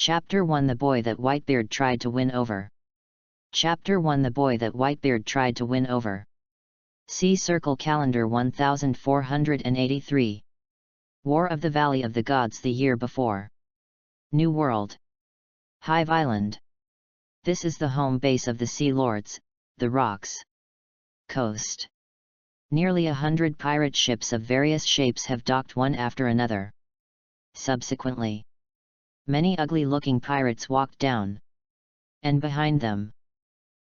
Chapter 1 The Boy That Whitebeard Tried to Win Over. Chapter 1 The Boy That Whitebeard Tried to Win Over. See Circle Calendar 1483. War of the Valley of the Gods the year before. New World. Hive Island. This is the home base of the Sea Lords, the Rocks. Coast. Nearly 100 pirate ships of various shapes have docked one after another. Subsequently, many ugly-looking pirates walked down. And behind them,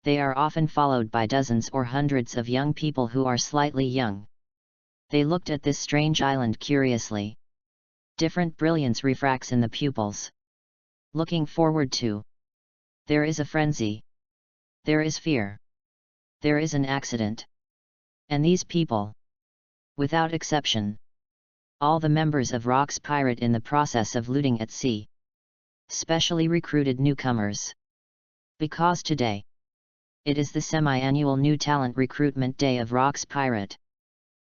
they are often followed by dozens or hundreds of young people who are slightly young. They looked at this strange island curiously. Different brilliance refracts in the pupils. Looking forward to. There is a frenzy. There is fear. There is an accident. And these people, without exception, all the members of Rock's Pirate in the process of looting at sea, specially recruited newcomers. Because today, it is the semi-annual New Talent Recruitment Day of Rock's Pirate.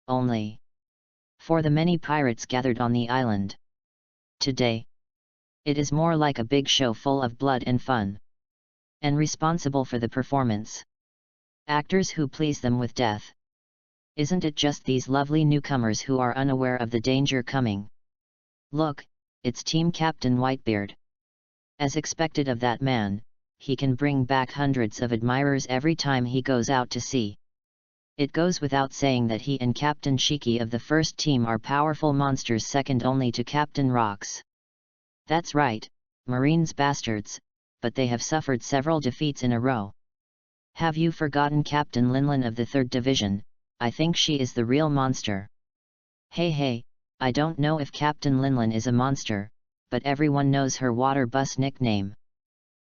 Only for the many pirates gathered on the island. Today, it is more like a big show full of blood and fun. And responsible for the performance, actors who please them with death. Isn't it just these lovely newcomers who are unaware of the danger coming? Look, it's Team Captain Whitebeard. As expected of that man, he can bring back hundreds of admirers every time he goes out to sea. It goes without saying that he and Captain Shiki of the first team are powerful monsters second only to Captain Rocks. That's right, Marines bastards, but they have suffered several defeats in a row. Have you forgotten Captain Linlin of the 3rd Division? I think she is the real monster. Hey, I don't know if Captain Linlin is a monster, but everyone knows her Water Bus nickname.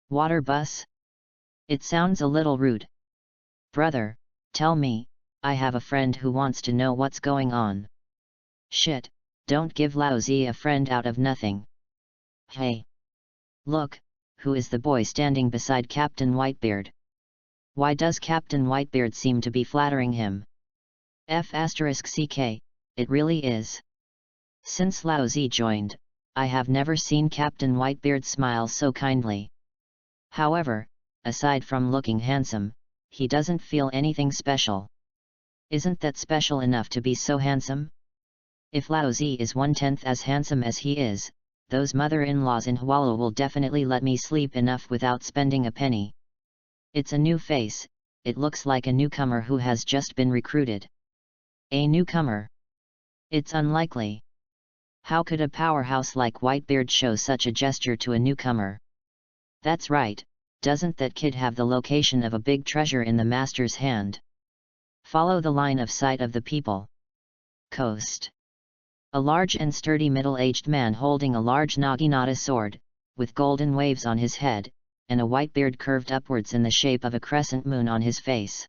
Water Bus? It sounds a little rude. Brother, tell me, I have a friend who wants to know what's going on. Shit, don't give Lousy a friend out of nothing. Hey! Look, who is the boy standing beside Captain Whitebeard? Why does Captain Whitebeard seem to be flattering him? *CK, it really is. Since Lousy joined, I have never seen Captain Whitebeard smile so kindly. However, aside from looking handsome, he doesn't feel anything special. Isn't that special enough to be so handsome? If Lousy is 1/10 as handsome as he is, those mother-in-laws in Huala will definitely let me sleep enough without spending a penny. It's a new face, it looks like a newcomer who has just been recruited. A newcomer? It's unlikely. How could a powerhouse like Whitebeard show such a gesture to a newcomer? That's right, doesn't that kid have the location of a big treasure in the master's hand? Follow the line of sight of the people. Coast. A large and sturdy middle-aged man holding a large naginata sword, with golden waves on his head, and a white beard curved upwards in the shape of a crescent moon on his face,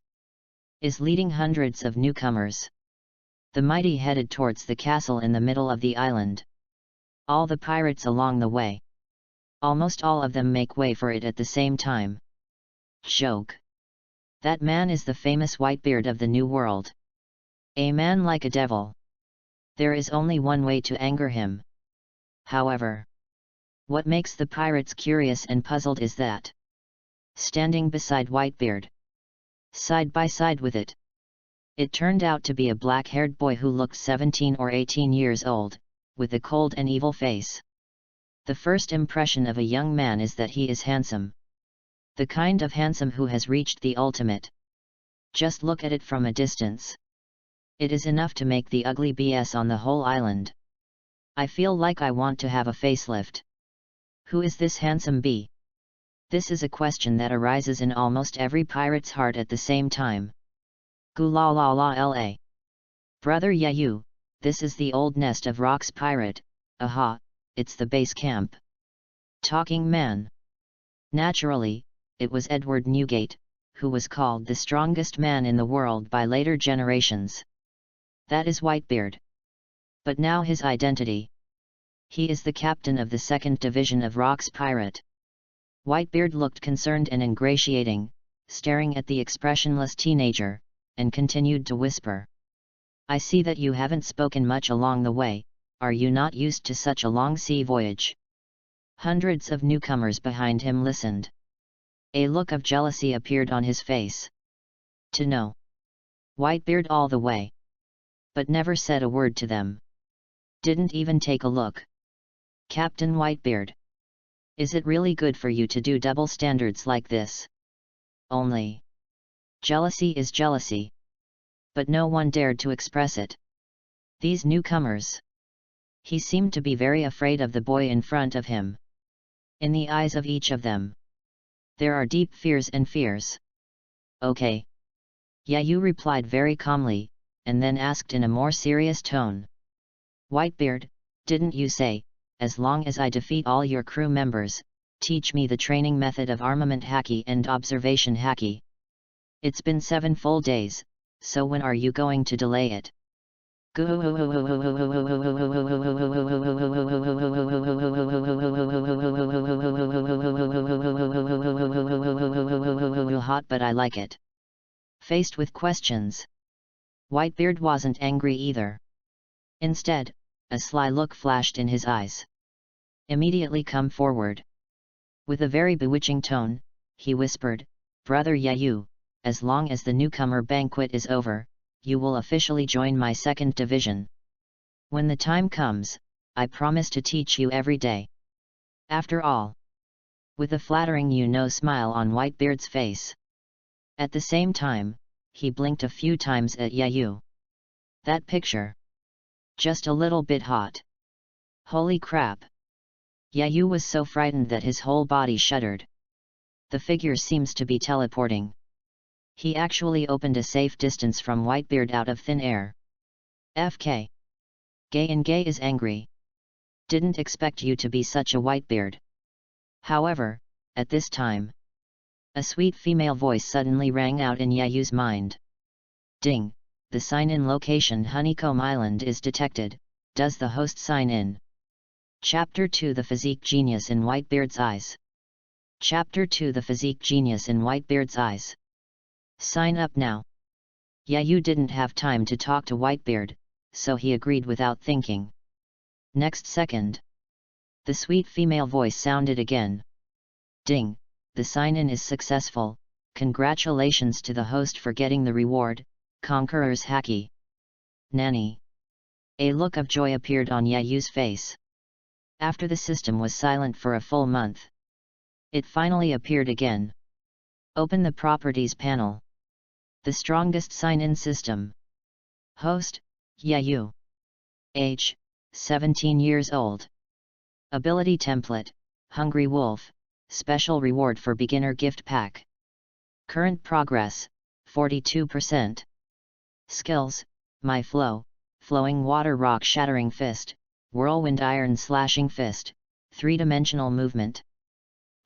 is leading hundreds of newcomers. The mighty headed towards the castle in the middle of the island. All the pirates along the way. Almost all of them make way for it at the same time. Joke. That man is the famous Whitebeard of the New World. A man like a devil. There is only one way to anger him. However, what makes the pirates curious and puzzled is that, standing beside Whitebeard, side by side with it, it turned out to be a black-haired boy who looked 17 or 18 years old, with a cold and evil face. The first impression of a young man is that he is handsome. The kind of handsome who has reached the ultimate. Just look at it from a distance. It is enough to make the ugly BS on the whole island. I feel like I want to have a facelift. Who is this handsome bee? This is a question that arises in almost every pirate's heart at the same time. Gula la la la. Brother Yayu, this is the old nest of Rock's Pirate, aha, it's the base camp. Talking man. Naturally, it was Edward Newgate, who was called the strongest man in the world by later generations. That is Whitebeard. But now his identity. He is the captain of the 2nd Division of Rock's Pirate. Whitebeard looked concerned and ingratiating, staring at the expressionless teenager, and continued to whisper. I see that you haven't spoken much along the way, are you not used to such a long sea voyage? Hundreds of newcomers behind him listened. A look of jealousy appeared on his face. To know Whitebeard all the way. But never said a word to them. Didn't even take a look. Captain Whitebeard. Is it really good for you to do double standards like this? Only. Jealousy is jealousy. But no one dared to express it. These newcomers. He seemed to be very afraid of the boy in front of him. In the eyes of each of them, there are deep fears and fears. Okay. Yayu replied very calmly, and then asked in a more serious tone. Whitebeard, didn't you say, as long as I defeat all your crew members, teach me the training method of armament haki and observation haki? It's been 7 full days, so when are you going to delay it? Hot, but I like it. Faced with questions, Whitebeard wasn't angry either. Instead, a sly look flashed in his eyes. Immediately come forward. With a very bewitching tone, he whispered, Brother Yayu, as long as the newcomer banquet is over, you will officially join my 2nd division. When the time comes, I promise to teach you every day. After all. With a flattering smile on Whitebeard's face. At the same time, he blinked a few times at Yayu. That picture. Just a little bit hot. Holy crap. Yayu was so frightened that his whole body shuddered. The figure seems to be teleporting. He actually opened a safe distance from Whitebeard out of thin air. FK. Gay is angry. Didn't expect you to be such a Whitebeard. However, at this time, a sweet female voice suddenly rang out in Yayu's mind. Ding, the sign-in location Honeycomb Island is detected, does the host sign in? Chapter 2 The Physique Genius in Whitebeard's Eyes. Chapter 2 The Physique Genius in Whitebeard's Eyes. Sign up now. Yayu didn't have time to talk to Whitebeard, so he agreed without thinking. Next second, the sweet female voice sounded again. Ding, the sign-in is successful, congratulations to the host for getting the reward, Conqueror's Haki. Nanny. A look of joy appeared on Yayu's face. After the system was silent for a full month, it finally appeared again. Open the Properties panel. The strongest sign-in system. Host, Yayu. Age, 17 years old. Ability template, Hungry Wolf, special reward for beginner gift pack. Current progress, 42%. Skills, My Flow, Flowing Water Rock Shattering Fist, Whirlwind Iron Slashing Fist, 3-dimensional movement.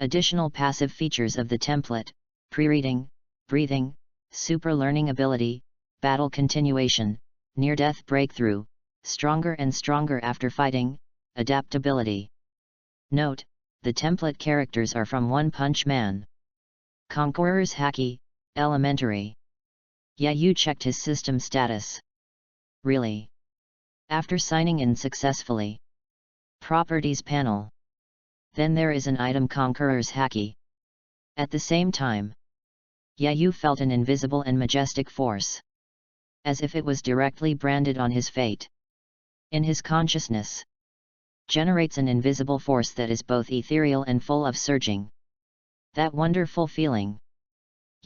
Additional passive features of the template, pre-reading, breathing, super learning ability, battle continuation, near-death breakthrough, stronger and stronger after fighting, adaptability. Note, the template characters are from One Punch Man. Conqueror's Haki, elementary. Yayu checked his system status. Really? After signing in successfully. Properties panel. Then there is an item Conqueror's Haki. At the same time, Yayu felt an invisible and majestic force. As if it was directly branded on his fate. In his consciousness. Generates an invisible force that is both ethereal and full of surging. That wonderful feeling.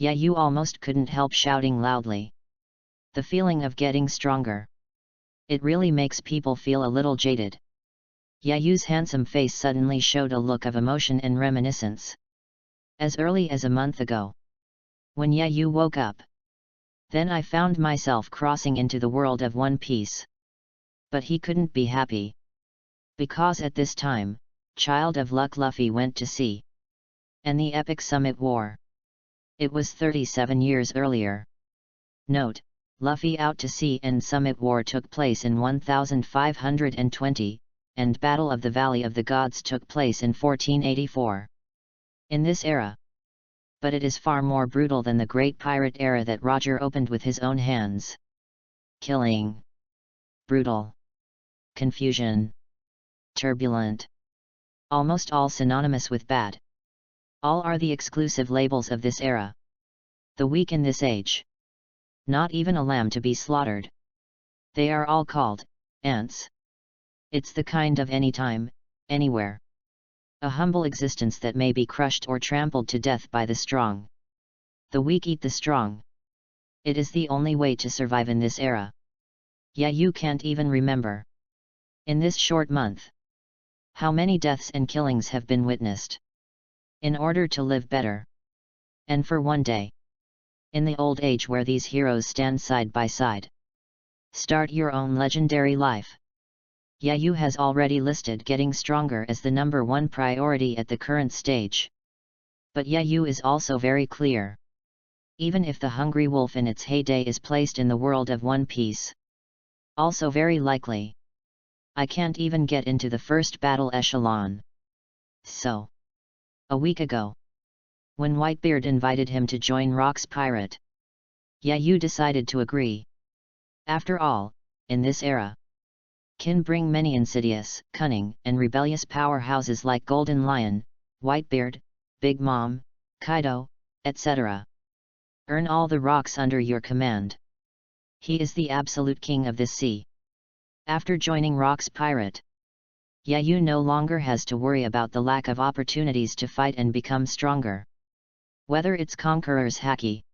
Yayu almost couldn't help shouting loudly. The feeling of getting stronger. It really makes people feel a little jaded. Yayu's handsome face suddenly showed a look of emotion and reminiscence. As early as a month ago. When Yayu woke up. Then I found myself crossing into the world of One Piece. But he couldn't be happy. Because at this time, Child of Luck Luffy went to sea. And the epic Summit War. It was 37 years earlier. Note, Luffy out to sea and Summit War took place in 1520, and Battle of the Valley of the Gods took place in 1484. In this era. But it is far more brutal than the Great Pirate era that Roger opened with his own hands. Killing. Brutal. Confusion. Turbulent. almost all synonymous with bad. All are the exclusive labels of this era. The weak in this age. Not even a lamb to be slaughtered. They are all called ants. It's the kind of anytime, anywhere. A humble existence that may be crushed or trampled to death by the strong. The weak eat the strong. It is the only way to survive in this era. Yeah, you can't even remember. In this short month, how many deaths and killings have been witnessed? In order to live better. And for one day. In the old age where these heroes stand side by side. Start your own legendary life. Yayu has already listed getting stronger as the #1 priority at the current stage. But Yayu is also very clear. Even if the hungry wolf in its heyday is placed in the world of One Piece. Also very likely. I can't even get into the first battle echelon. So. A week ago. When Whitebeard invited him to join Rock's Pirate. Yayu decided to agree. After all, in this era. Can bring many insidious, cunning, and rebellious powerhouses like Golden Lion, Whitebeard, Big Mom, Kaido, etc. Earn all the rocks under your command. He is the absolute king of this sea. After joining Rock's Pirate, Yayu no longer has to worry about the lack of opportunities to fight and become stronger. Whether it's Conqueror's Haki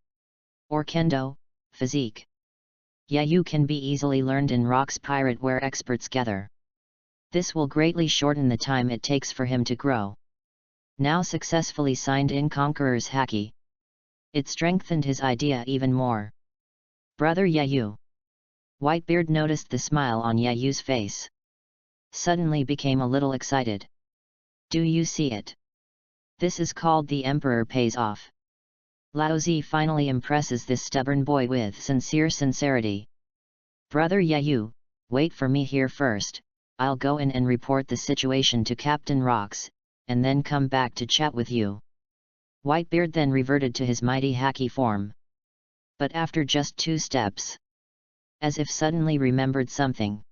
or Kendo, physique. Yayu can be easily learned in Rock's Pirate where experts gather. This will greatly shorten the time it takes for him to grow. Now successfully signed in Conqueror's Haki. It strengthened his idea even more. Brother Yayu. Whitebeard noticed the smile on Yayu's face. Suddenly became a little excited. Do you see it? This is called the Emperor Pays Off. Laozi finally impresses this stubborn boy with sincere sincerity. Brother Yayu, wait for me here first, I'll go in and report the situation to Captain Rocks, and then come back to chat with you. Whitebeard then reverted to his mighty Haki form. But after just 2 steps. As if suddenly remembered something.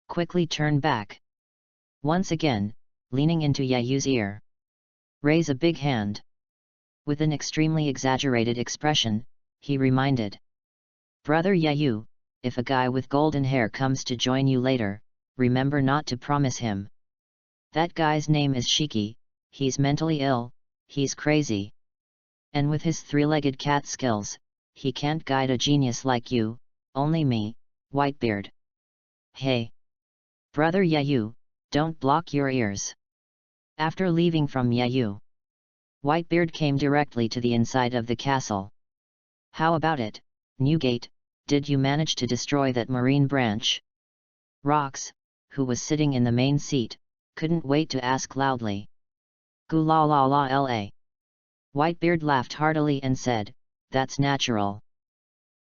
Quickly turned back. Once again, leaning into Yayu's ear. Raise a big hand. With an extremely exaggerated expression, he reminded. Brother Yayu, if a guy with golden hair comes to join you later, remember not to promise him. That guy's name is Shiki, he's mentally ill, he's crazy. And with his 3-legged cat skills, he can't guide a genius like you, only me, Whitebeard. Hey! Brother Yayu, don't block your ears. After leaving from Yayu, Whitebeard came directly to the inside of the castle. How about it, Newgate, did you manage to destroy that marine branch? Rocks, who was sitting in the main seat, couldn't wait to ask loudly. Goo la la la la. Whitebeard laughed heartily and said, that's natural.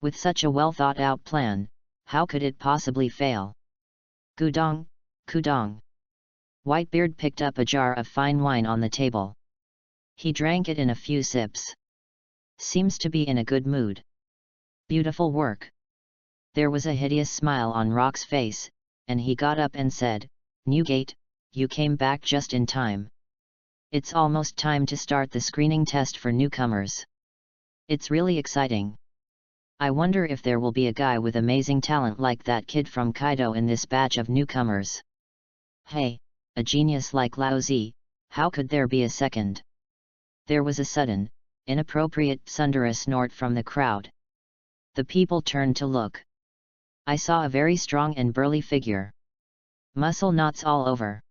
With such a well thought out plan, how could it possibly fail? Gudong, Kudong. Whitebeard picked up a jar of fine wine on the table. He drank it in a few sips. Seems to be in a good mood. Beautiful work. There was a hideous smile on Rock's face, and he got up and said, Newgate, you came back just in time. It's almost time to start the screening test for newcomers. It's really exciting. I wonder if there will be a guy with amazing talent like that kid from Kaido in this batch of newcomers. Hey, a genius like Laozi, how could there be a second? There was a sudden, inappropriate Sundara snort from the crowd. The people turned to look. I saw a very strong and burly figure. Muscle knots all over.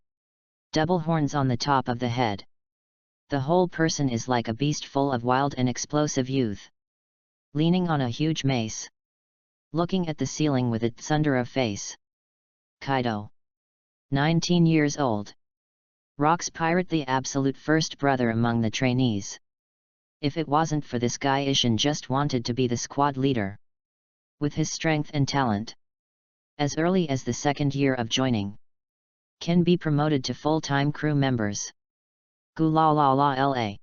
Double horns on the top of the head. The whole person is like a beast full of wild and explosive youth. Leaning on a huge mace. Looking at the ceiling with its Sundara face. Kaido. 19 years old. Rock's Pirate, the absolute first brother among the trainees. If it wasn't for this guy, Ishin just wanted to be the squad leader. With his strength and talent. As early as the 2nd year of joining. Can be promoted to full-time crew members. Goo la la la la.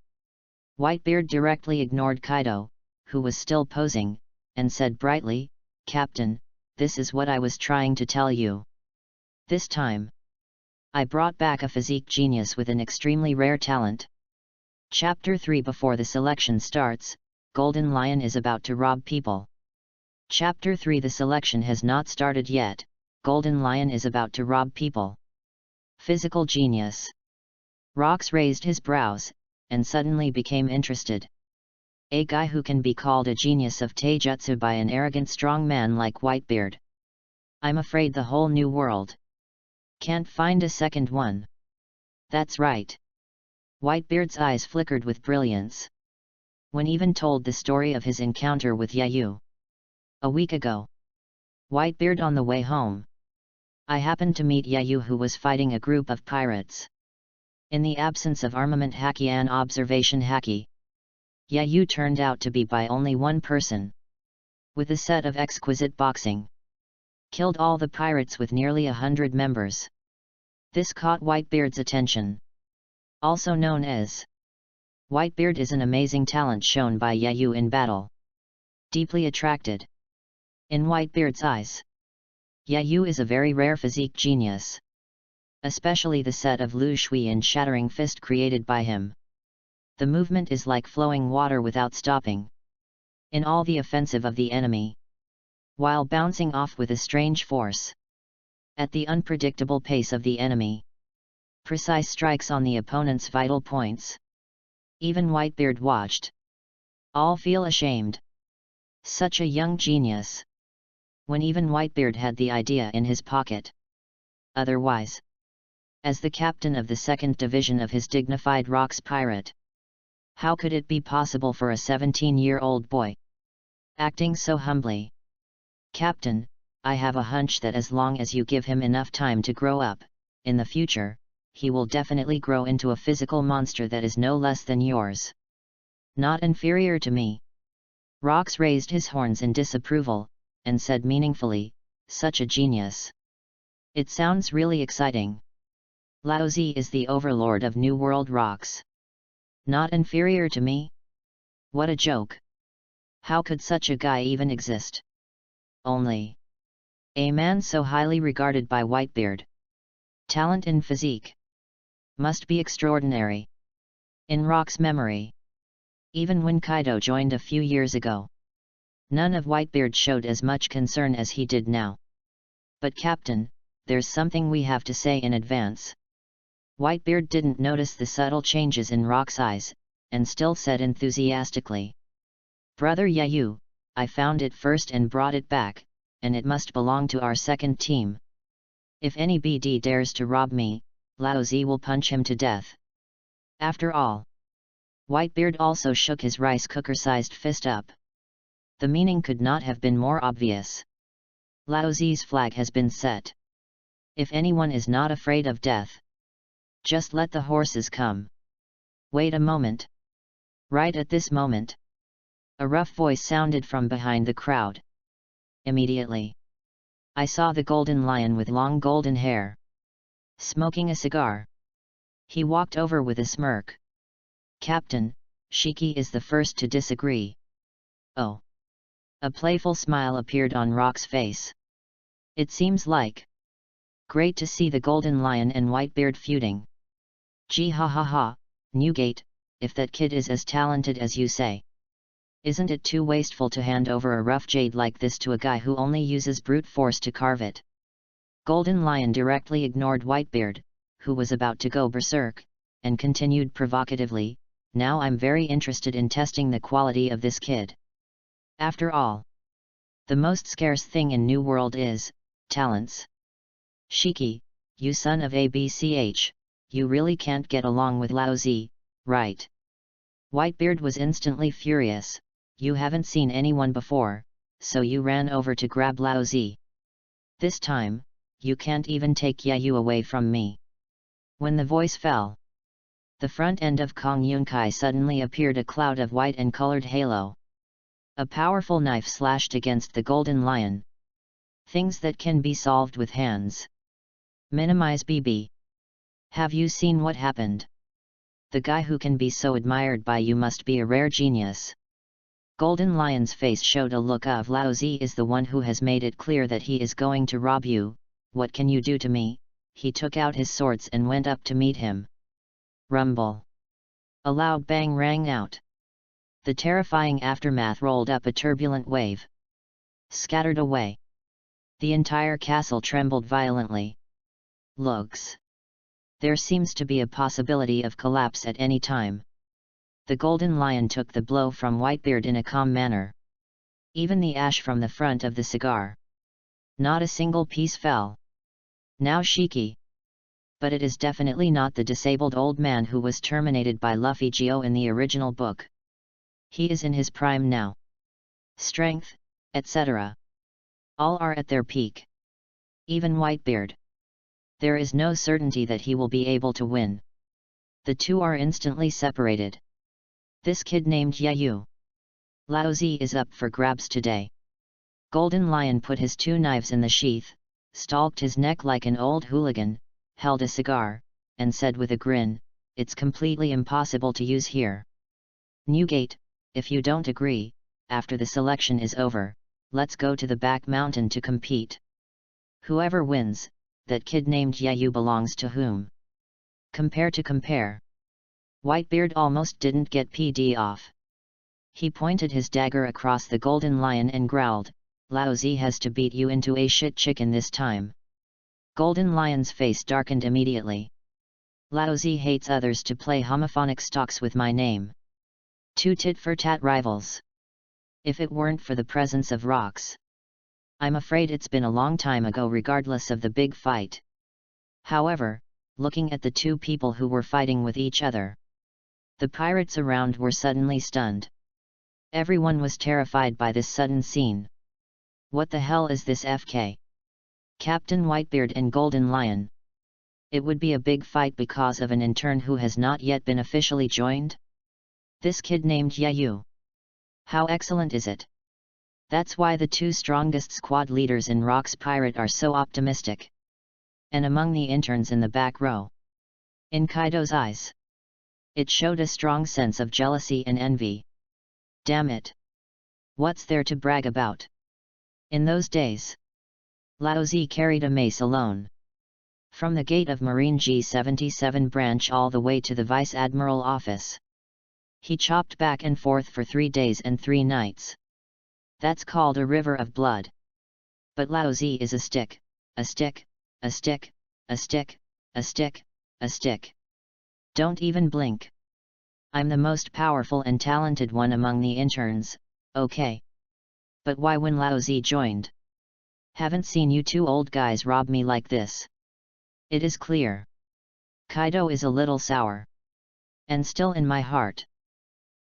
Whitebeard directly ignored Kaido, who was still posing, and said brightly, Captain, this is what I was trying to tell you. This time. I brought back a physique genius with an extremely rare talent. Chapter 3. Before the selection starts, Golden Lion is about to rob people. Chapter 3. The selection has not started yet, Golden Lion is about to rob people. Physical genius. Rox raised his brows, and suddenly became interested. A guy who can be called a genius of taijutsu by an arrogant strong man like Whitebeard. I'm afraid the whole new world can't find a second one. That's right. Whitebeard's eyes flickered with brilliance. When even told the story of his encounter with Yayu a week ago. Whitebeard, on the way home, I happened to meet Yayu, who was fighting a group of pirates. In the absence of armament haki and observation haki, Yayu turned out to be by only one person. With a set of exquisite boxing, killed all the pirates with nearly 100 members. This caught Whitebeard's attention. Also known as Whitebeard is an amazing talent shown by Yayu in battle. Deeply attracted. In Whitebeard's eyes, Yayu is a very rare physique genius. Especially the set of Lu Shui and Shattering Fist created by him. The movement is like flowing water without stopping. In all the offensive of the enemy, while bouncing off with a strange force. At the unpredictable pace of the enemy. Precise strikes on the opponent's vital points. Even Whitebeard watched. All feel ashamed. Such a young genius. When even Whitebeard had the idea in his pocket. Otherwise, as the captain of the 2nd Division of his dignified Rox pirate, how could it be possible for a 17-year-old boy acting so humbly? Captain, I have a hunch that as long as you give him enough time to grow up, in the future, he will definitely grow into a physical monster that is no less than yours. Not inferior to me. Rox raised his horns in disapproval, and said meaningfully, such a genius. It sounds really exciting. Laozi is the overlord of New World Rox. Not inferior to me? What a joke. How could such a guy even exist? Only a man so highly regarded by Whitebeard. Talent in physique must be extraordinary. In Rox's memory, even when Kaido joined a few years ago, none of Whitebeard showed as much concern as he did now. But Captain, there's something we have to say in advance. Whitebeard didn't notice the subtle changes in Rox's eyes, and still said enthusiastically. Brother Yayu, I found it first and brought it back, and it must belong to our 2nd team. If any BD dares to rob me, Laozi will punch him to death. After all. Whitebeard also shook his rice cooker-sized fist up. The meaning could not have been more obvious. Laozi's flag has been set. If anyone is not afraid of death, just let the horses come. Wait a moment. Right at this moment, a rough voice sounded from behind the crowd. Immediately, I saw the Golden Lion with long golden hair, smoking a cigar. He walked over with a smirk. Captain, Shiki is the first to disagree. Oh. A playful smile appeared on Rox's face. It seems like great to see the Golden Lion and Whitebeard feuding. Gee ha ha ha, Newgate, if that kid is as talented as you say. Isn't it too wasteful to hand over a rough jade like this to a guy who only uses brute force to carve it? Golden Lion directly ignored Whitebeard, who was about to go berserk, and continued provocatively, now I'm very interested in testing the quality of this kid. After all, the most scarce thing in New World is talents. Shiki, you son of ABCH, you really can't get along with Laozi, right? Whitebeard was instantly furious. You haven't seen anyone before, so you ran over to grab Laozi. This time, you can't even take Yayu away from me. When the voice fell, the front end of Kong Yunkai suddenly appeared, a cloud of white and colored halo. A powerful knife slashed against the Golden Lion. Things that can be solved with hands. Minimize BB. Have you seen what happened? The guy who can be so admired by you must be a rare genius. Golden Lion's face showed a look of Laozi is the one who has made it clear that he is going to rob you. What can you do to me, he took out his swords and went up to meet him. Rumble! A loud bang rang out. The terrifying aftermath rolled up a turbulent wave. Scattered away. The entire castle trembled violently. Looks. There seems to be a possibility of collapse at any time. The Golden Lion took the blow from Whitebeard in a calm manner. Even the ash from the front of the cigar. Not a single piece fell. Now Shiki. But it is definitely not the disabled old man who was terminated by Luffy Geo in the original book. He is in his prime now. Strength, etc. All are at their peak. Even Whitebeard. There is no certainty that he will be able to win. The two are instantly separated. This kid named Yayu. Laozi is up for grabs today. Golden Lion put his two knives in the sheath, stalked his neck like an old hooligan, held a cigar, and said with a grin, "It's completely impossible to use here. Newgate, if you don't agree, after the selection is over, let's go to the back mountain to compete. Whoever wins, that kid named Yayu belongs to whom? Compare to compare." Whitebeard almost didn't get PD off. He pointed his dagger across the Golden Lion and growled, "Laozi has to beat you into a shit chicken this time." Golden Lion's face darkened immediately. "Laozi hates others to play homophonic stocks with my name. Two tit-for-tat rivals. If it weren't for the presence of rocks. I'm afraid it's been a long time ago regardless of the big fight." However, looking at the two people who were fighting with each other, the pirates around were suddenly stunned. Everyone was terrified by this sudden scene. What the hell is this FK? Captain Whitebeard and Golden Lion. It would be a big fight because of an intern who has not yet been officially joined? This kid named Yayu. How excellent is it? That's why the two strongest squad leaders in Rock's Pirate are so optimistic. And among the interns in the back row, in Kaido's eyes, it showed a strong sense of jealousy and envy. Damn it! What's there to brag about? In those days, Laozi carried a mace alone. From the gate of Marine G77 branch all the way to the Vice Admiral office. He chopped back and forth for 3 days and 3 nights. That's called a river of blood. But Laozi is a stick, a stick, a stick, a stick, a stick, a stick. Don't even blink. I'm the most powerful and talented one among the interns, okay. But why when Laozi joined? Haven't seen you two old guys rob me like this. It is clear. Kaido is a little sour. And still in my heart.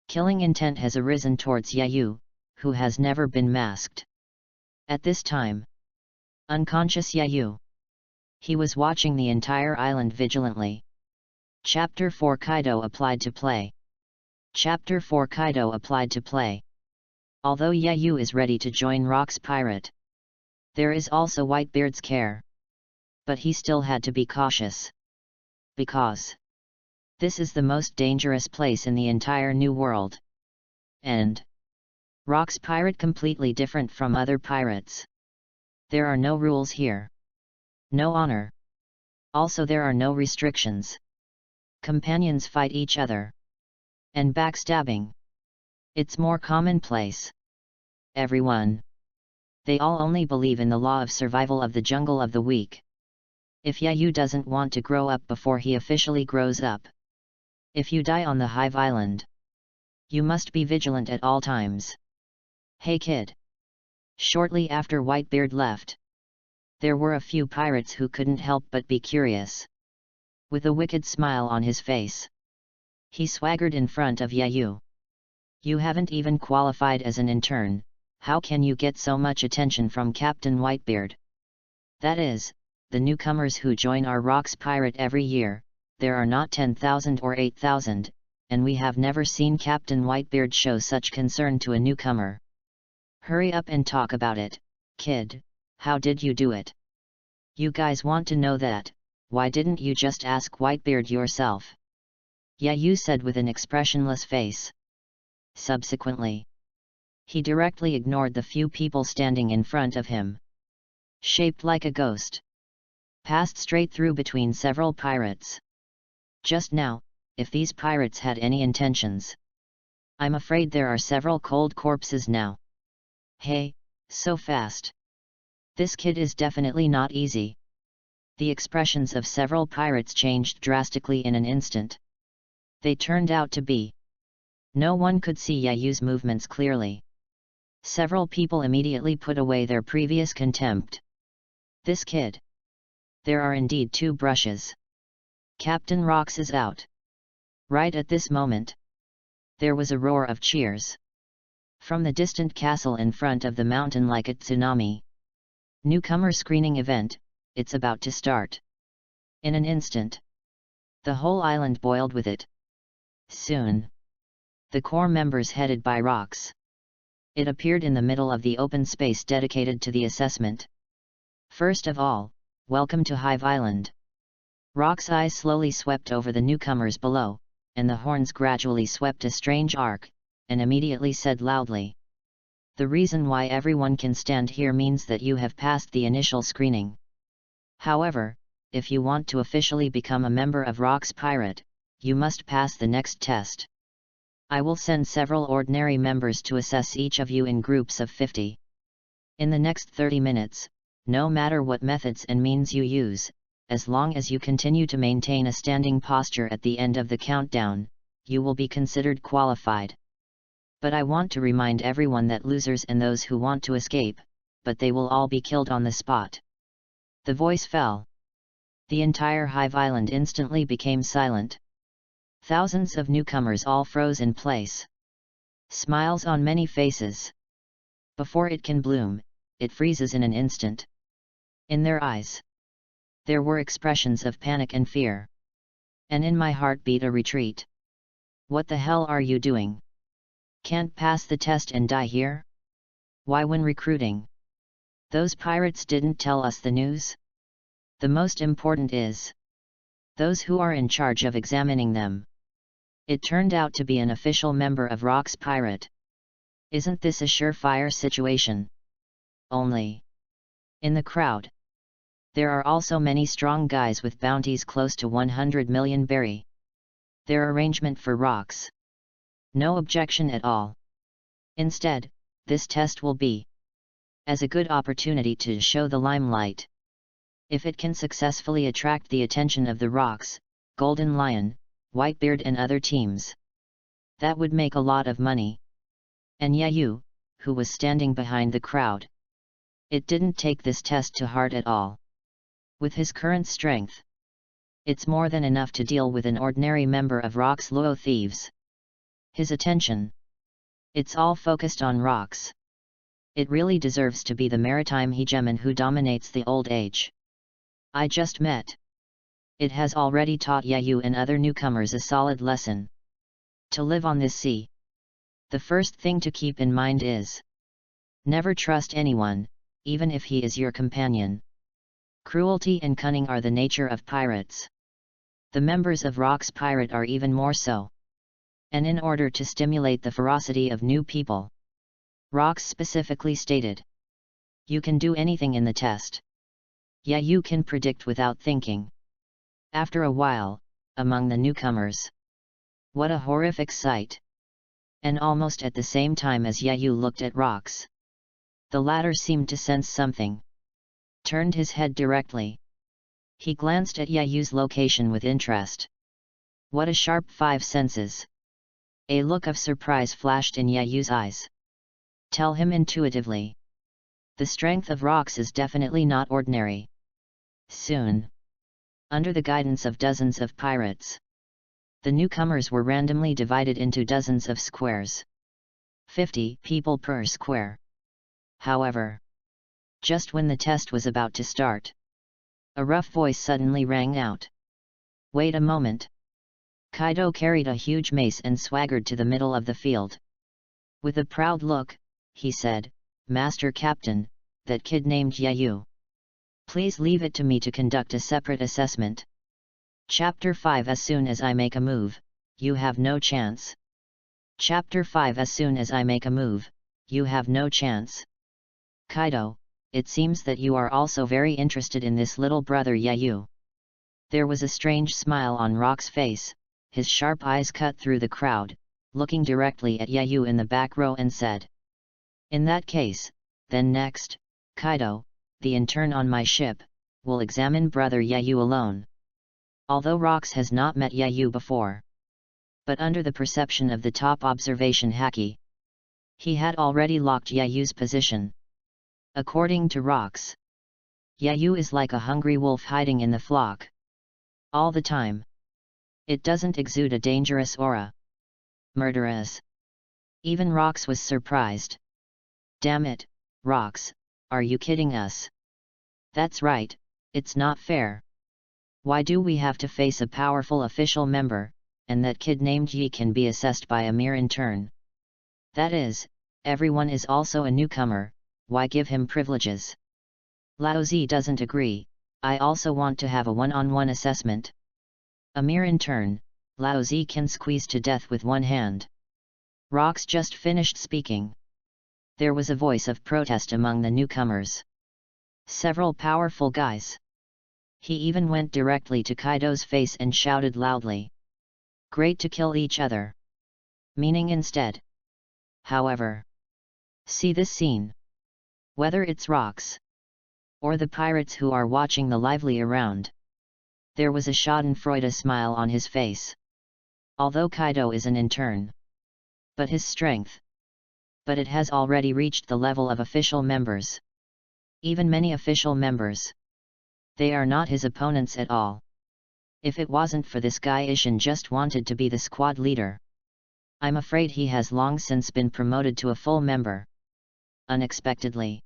Killing intent has arisen towards Yayu, who has never been masked. At this time, unconscious Yayu. He was watching the entire island vigilantly. Chapter 4 Kaido applied to play. Chapter 4 Kaido applied to play. Although Yayu is ready to join Rock's Pirate, there is also Whitebeard's care. But he still had to be cautious. Because this is the most dangerous place in the entire New World. And Rock's Pirate completely different from other pirates. There are no rules here. No honor. Also there are no restrictions. Companions fight each other. And backstabbing. It's more commonplace. Everyone. They all only believe in the law of survival of the jungle of the weak. If Yayu doesn't want to grow up before he officially grows up. If you die on the Hive Island, you must be vigilant at all times. Hey kid. Shortly after Whitebeard left, there were a few pirates who couldn't help but be curious. With a wicked smile on his face, he swaggered in front of Yayu. You haven't even qualified as an intern, how can you get so much attention from Captain Whitebeard? That is, the newcomers who join our Rock's Pirate every year, there are not 10,000 or 8,000, and we have never seen Captain Whitebeard show such concern to a newcomer. Hurry up and talk about it, kid, how did you do it? You guys want to know that, why didn't you just ask Whitebeard yourself? Yayu said with an expressionless face. Subsequently, he directly ignored the few people standing in front of him. Shaped like a ghost. passed straight through between several pirates. Just now, if these pirates had any intentions. I'm afraid there are several cold corpses now. Hey, so fast. This kid is definitely not easy. The expressions of several pirates changed drastically in an instant. They turned out to be. No one could see Yayu's movements clearly. Several people immediately put away their previous contempt. This kid. There are indeed two brushes. Captain Rocks is out. Right at this moment. There was a roar of cheers. From the distant castle in front of the mountain like a tsunami. Newcomer screening event, it's about to start. In an instant. The whole island boiled with it. Soon. The core members headed by Rocks. It appeared in the middle of the open space dedicated to the assessment. First of all, welcome to Hive Island. Rock's eyes slowly swept over the newcomers below, and the horns gradually swept a strange arc, and immediately said loudly. The reason why everyone can stand here means that you have passed the initial screening. However, if you want to officially become a member of Rock's Pirate, you must pass the next test. I will send several ordinary members to assess each of you in groups of 50. In the next 30 minutes, no matter what methods and means you use, as long as you continue to maintain a standing posture at the end of the countdown, you will be considered qualified. But I want to remind everyone that losers and those who want to escape, but they will all be killed on the spot. The voice fell. The entire Hive Island instantly became silent. Thousands of newcomers all froze in place. Smiles on many faces. Before it can bloom, it freezes in an instant. In their eyes, there were expressions of panic and fear. And in my heart beat a retreat. What the hell are you doing? Can't pass the test and die here? Why when recruiting? Those pirates didn't tell us the news? The most important is those who are in charge of examining them. It turned out to be an official member of Rock's Pirate. Isn't this a surefire situation? Only. In the crowd. There are also many strong guys with bounties close to 100 million berry. Their arrangement for Rocks. No objection at all. Instead, this test will be as a good opportunity to show the limelight. If it can successfully attract the attention of the Rocks, Golden Lion, Whitebeard and other teams. That would make a lot of money. And Yayu, who was standing behind the crowd. It didn't take this test to heart at all. With his current strength, it's more than enough to deal with an ordinary member of Rock's loyal thieves. His attention. It's all focused on Rocks. It really deserves to be the maritime hegemon who dominates the old age. I just met. It has already taught Yayu and other newcomers a solid lesson. To live on this sea. The first thing to keep in mind is never trust anyone, even if he is your companion. Cruelty and cunning are the nature of pirates. The members of Rock's Pirate are even more so. And in order to stimulate the ferocity of new people, Rocks specifically stated, you can do anything in the test. Yeah, you can predict without thinking. After a while, among the newcomers. What a horrific sight. And almost at the same time as Yayu looked at Rocks, the latter seemed to sense something. Turned his head directly. He glanced at Yayu's location with interest. What a sharp 5 senses. A look of surprise flashed in Yayu's eyes. Tell him intuitively. The strength of Rocks is definitely not ordinary. Soon. Under the guidance of dozens of pirates, the newcomers were randomly divided into dozens of squares. 50 people per square. However, just when the test was about to start, a rough voice suddenly rang out. Wait a moment. Kaido carried a huge mace and swaggered to the middle of the field. With a proud look, he said, Master Captain, that kid named Yayu. Please leave it to me to conduct a separate assessment. Chapter 5 As soon as I make a move, you have no chance. Chapter 5 As soon as I make a move, you have no chance. Kaido, it seems that you are also very interested in this little brother Yayu. There was a strange smile on Rock's face, his sharp eyes cut through the crowd, looking directly at Yayu in the back row and said. In that case, then next, Kaido, the intern on my ship, will examine brother Yayu alone. Although Rox has not met Yayu before. But under the perception of the top observation Haki, he had already locked Yayu's position. According to Rox, Yayu is like a hungry wolf hiding in the flock. All the time. It doesn't exude a dangerous aura. Murderous. Even Rox was surprised. Damn it, Rox, are you kidding us? That's right, it's not fair. Why do we have to face a powerful official member, and that kid named Yi can be assessed by a mere intern? That is, everyone is also a newcomer, why give him privileges? Laozi doesn't agree, I also want to have a one-on-one assessment. A mere intern, Laozi can squeeze to death with one hand. Rox just finished speaking. There was a voice of protest among the newcomers. Several powerful guys. He even went directly to Kaido's face and shouted loudly. Great to kill each other. Meaning instead. However. See this scene. Whether it's Rox or the pirates who are watching the lively around. There was a schadenfreude smile on his face. Although Kaido is an intern. But his strength. But it has already reached the level of official members. Even many official members. They are not his opponents at all. If it wasn't for this guy Ishin just wanted to be the squad leader. I'm afraid he has long since been promoted to a full member. Unexpectedly.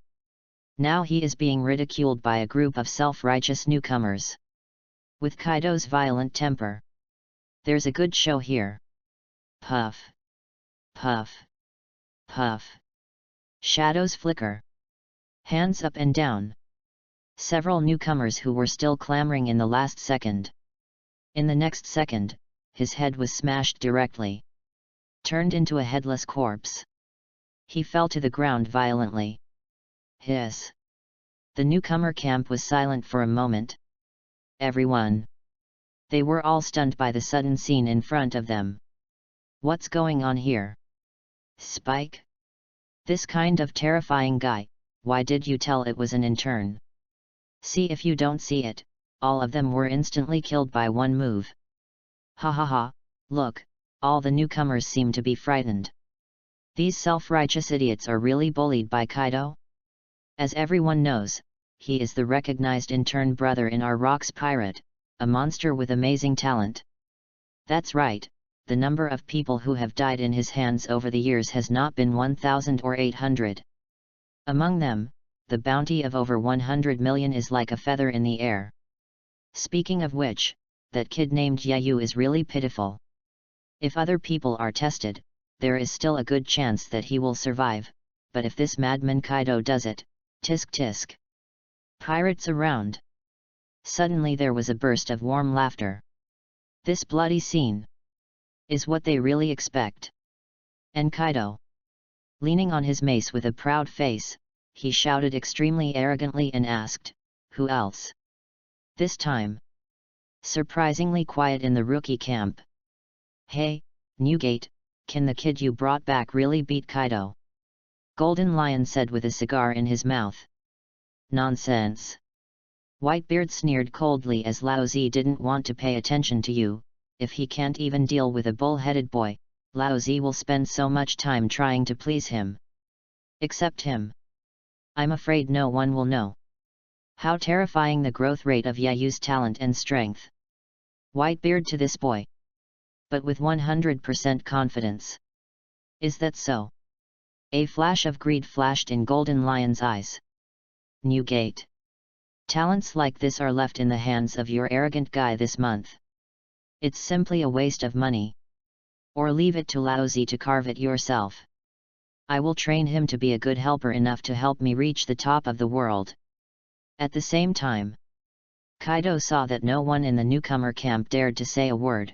Now he is being ridiculed by a group of self-righteous newcomers. With Kaido's violent temper. There's a good show here. Puff. Puff. Puff. Shadows flicker. Hands up and down. Several newcomers who were still clamoring in the last second. In the next second, his head was smashed directly. Turned into a headless corpse. He fell to the ground violently. Hiss. The newcomer camp was silent for a moment. Everyone. They were all stunned by the sudden scene in front of them. What's going on here? Spike? This kind of terrifying guy, why did you tell it was an intern? See if you don't see it, all of them were instantly killed by one move. Ha ha ha, look, all the newcomers seem to be frightened. These self-righteous idiots are really bullied by Kaido? As everyone knows, he is the recognized intern brother in our Rox pirate, a monster with amazing talent. That's right, the number of people who have died in his hands over the years has not been 1,000 or 800. Among them, the bounty of over 100 million is like a feather in the air. Speaking of which, that kid named Yayu is really pitiful. If other people are tested, there is still a good chance that he will survive, but if this madman Kaido does it, tisk tisk. Pirates around. Suddenly there was a burst of warm laughter. This bloody scene is what they really expect. And Kaido, leaning on his mace with a proud face, he shouted extremely arrogantly and asked, who else? This time, surprisingly quiet in the rookie camp. Hey, Newgate, can the kid you brought back really beat Kaido? Golden Lion said with a cigar in his mouth. Nonsense. Whitebeard sneered coldly as Laozi didn't want to pay attention to you. If he can't even deal with a bull-headed boy, Laozi will spend so much time trying to please him. Except him. I'm afraid no one will know. How terrifying the growth rate of Yayu's talent and strength. Whitebeard to this boy. But with 100% confidence. Is that so? A flash of greed flashed in Golden Lion's eyes. Newgate. Talents like this are left in the hands of your arrogant guy this month. It's simply a waste of money. Or leave it to Laozi to carve it yourself. I will train him to be a good helper enough to help me reach the top of the world. At the same time, Kaido saw that no one in the newcomer camp dared to say a word.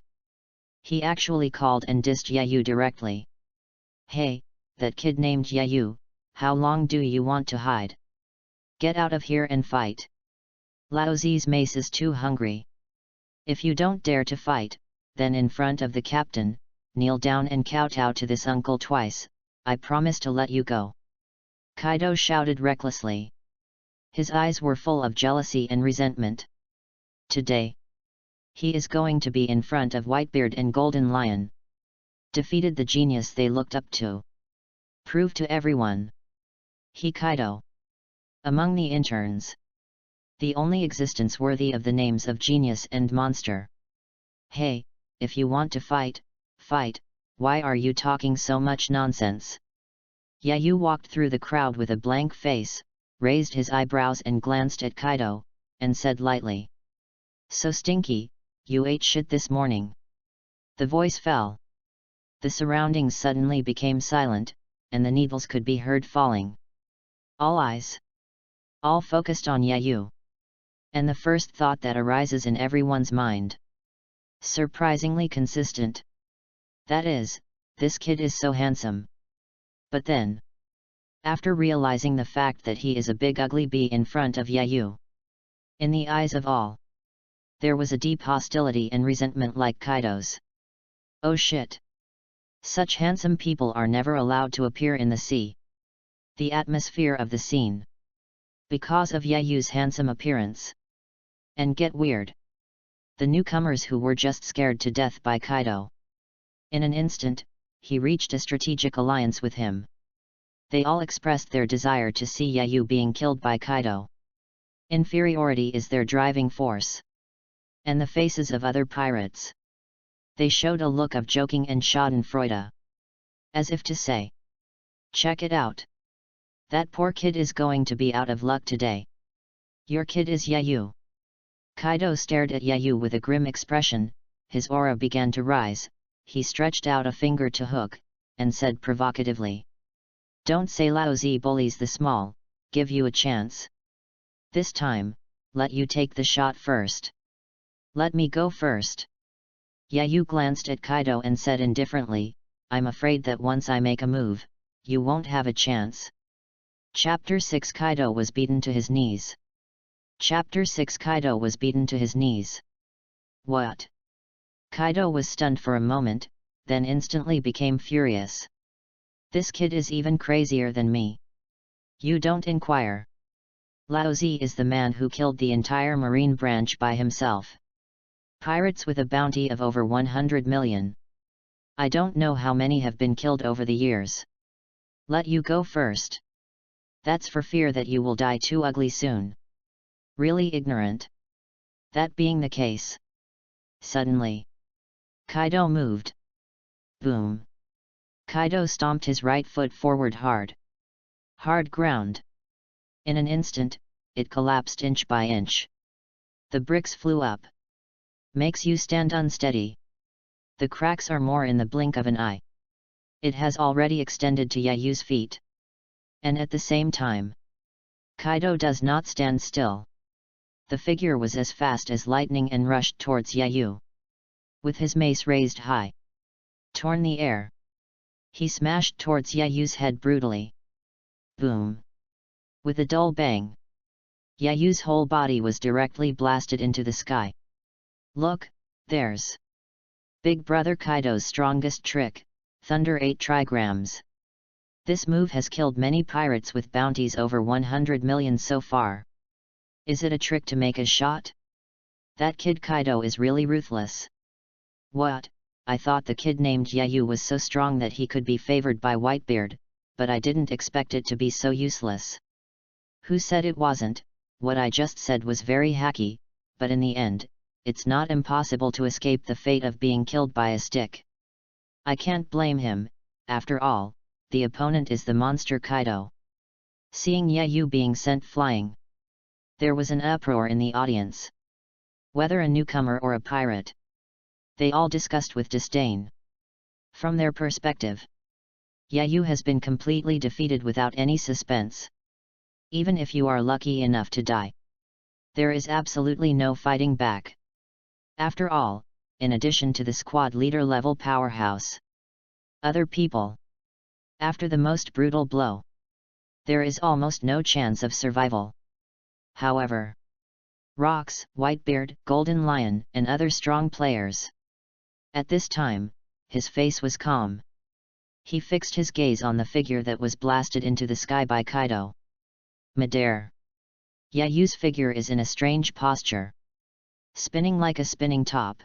He actually called and dissed Yayu directly. Hey, that kid named Yayu, how long do you want to hide? Get out of here and fight. Lao Zi's mace is too hungry. If you don't dare to fight, then in front of the captain, kneel down and kowtow to this uncle twice, I promise to let you go. Kaido shouted recklessly. His eyes were full of jealousy and resentment. Today, he is going to be in front of Whitebeard and Golden Lion. Defeated the genius they looked up to. Prove to everyone. He Kaido. Among the interns. The only existence worthy of the names of genius and monster. Hey, if you want to fight, fight, why are you talking so much nonsense? Yayu walked through the crowd with a blank face, raised his eyebrows and glanced at Kaido, and said lightly. So stinky, you ate shit this morning. The voice fell. The surroundings suddenly became silent, and the needles could be heard falling. All eyes. All focused on Yayu. And the first thought that arises in everyone's mind. Surprisingly consistent. That is, this kid is so handsome. But then, after realizing the fact that he is a big ugly bee in front of Yayu, in the eyes of all, there was a deep hostility and resentment like Kaido's. Oh shit! Such handsome people are never allowed to appear in the sea. The atmosphere of the scene. Because of Yayu's handsome appearance. And get weird. The newcomers who were just scared to death by Kaido. In an instant, he reached a strategic alliance with him. They all expressed their desire to see Yayu being killed by Kaido. Inferiority is their driving force. And the faces of other pirates. They showed a look of joking and schadenfreude. As if to say. Check it out. That poor kid is going to be out of luck today. Your kid is Yayu. Kaido stared at Yayu with a grim expression, his aura began to rise, he stretched out a finger to Hook, and said provocatively. Don't say Lao Zi bullies the small, give you a chance. This time, let you take the shot first. Let me go first. Yayu glanced at Kaido and said indifferently, I'm afraid that once I make a move, you won't have a chance. Chapter 6 Kaido was beaten to his knees. Chapter 6 Kaido was beaten to his knees. What? Kaido was stunned for a moment, then instantly became furious. This kid is even crazier than me. You don't inquire. Lao Zi is the man who killed the entire marine branch by himself. Pirates with a bounty of over 100 million. I don't know how many have been killed over the years. Let you go first. That's for fear that you will die too ugly soon. Really ignorant. That being the case. Suddenly, Kaido moved. Boom. Kaido stomped his right foot forward hard. Hard ground. In an instant, it collapsed inch by inch. The bricks flew up. Makes you stand unsteady. The cracks are more in the blink of an eye. It has already extended to Yayu's feet. And at the same time, Kaido does not stand still. The figure was as fast as lightning and rushed towards Yayu. With his mace raised high. Torn the air. He smashed towards Yayu's head brutally. Boom. With a dull bang. Yayu's whole body was directly blasted into the sky. Look, there's Big Brother Kaido's strongest trick, Thunder 8 trigrams. This move has killed many pirates with bounties over 100 million so far. Is it a trick to make a shot? That kid Kaido is really ruthless. What? I thought the kid named Yayu was so strong that he could be favored by Whitebeard, but I didn't expect it to be so useless. Who said it wasn't? What I just said was very hacky, but in the end, it's not impossible to escape the fate of being killed by a stick. I can't blame him, after all, the opponent is the monster Kaido. Seeing Yayu being sent flying, there was an uproar in the audience. Whether a newcomer or a pirate, they all discussed with disdain. From their perspective, Yayu has been completely defeated without any suspense. Even if you are lucky enough to die, there is absolutely no fighting back. After all, in addition to the squad leader level powerhouse, other people, after the most brutal blow, there is almost no chance of survival. However, Rox, Whitebeard, Golden Lion, and other strong players. At this time, his face was calm. He fixed his gaze on the figure that was blasted into the sky by Kaido. Midair. Yayu's figure is in a strange posture, spinning like a spinning top.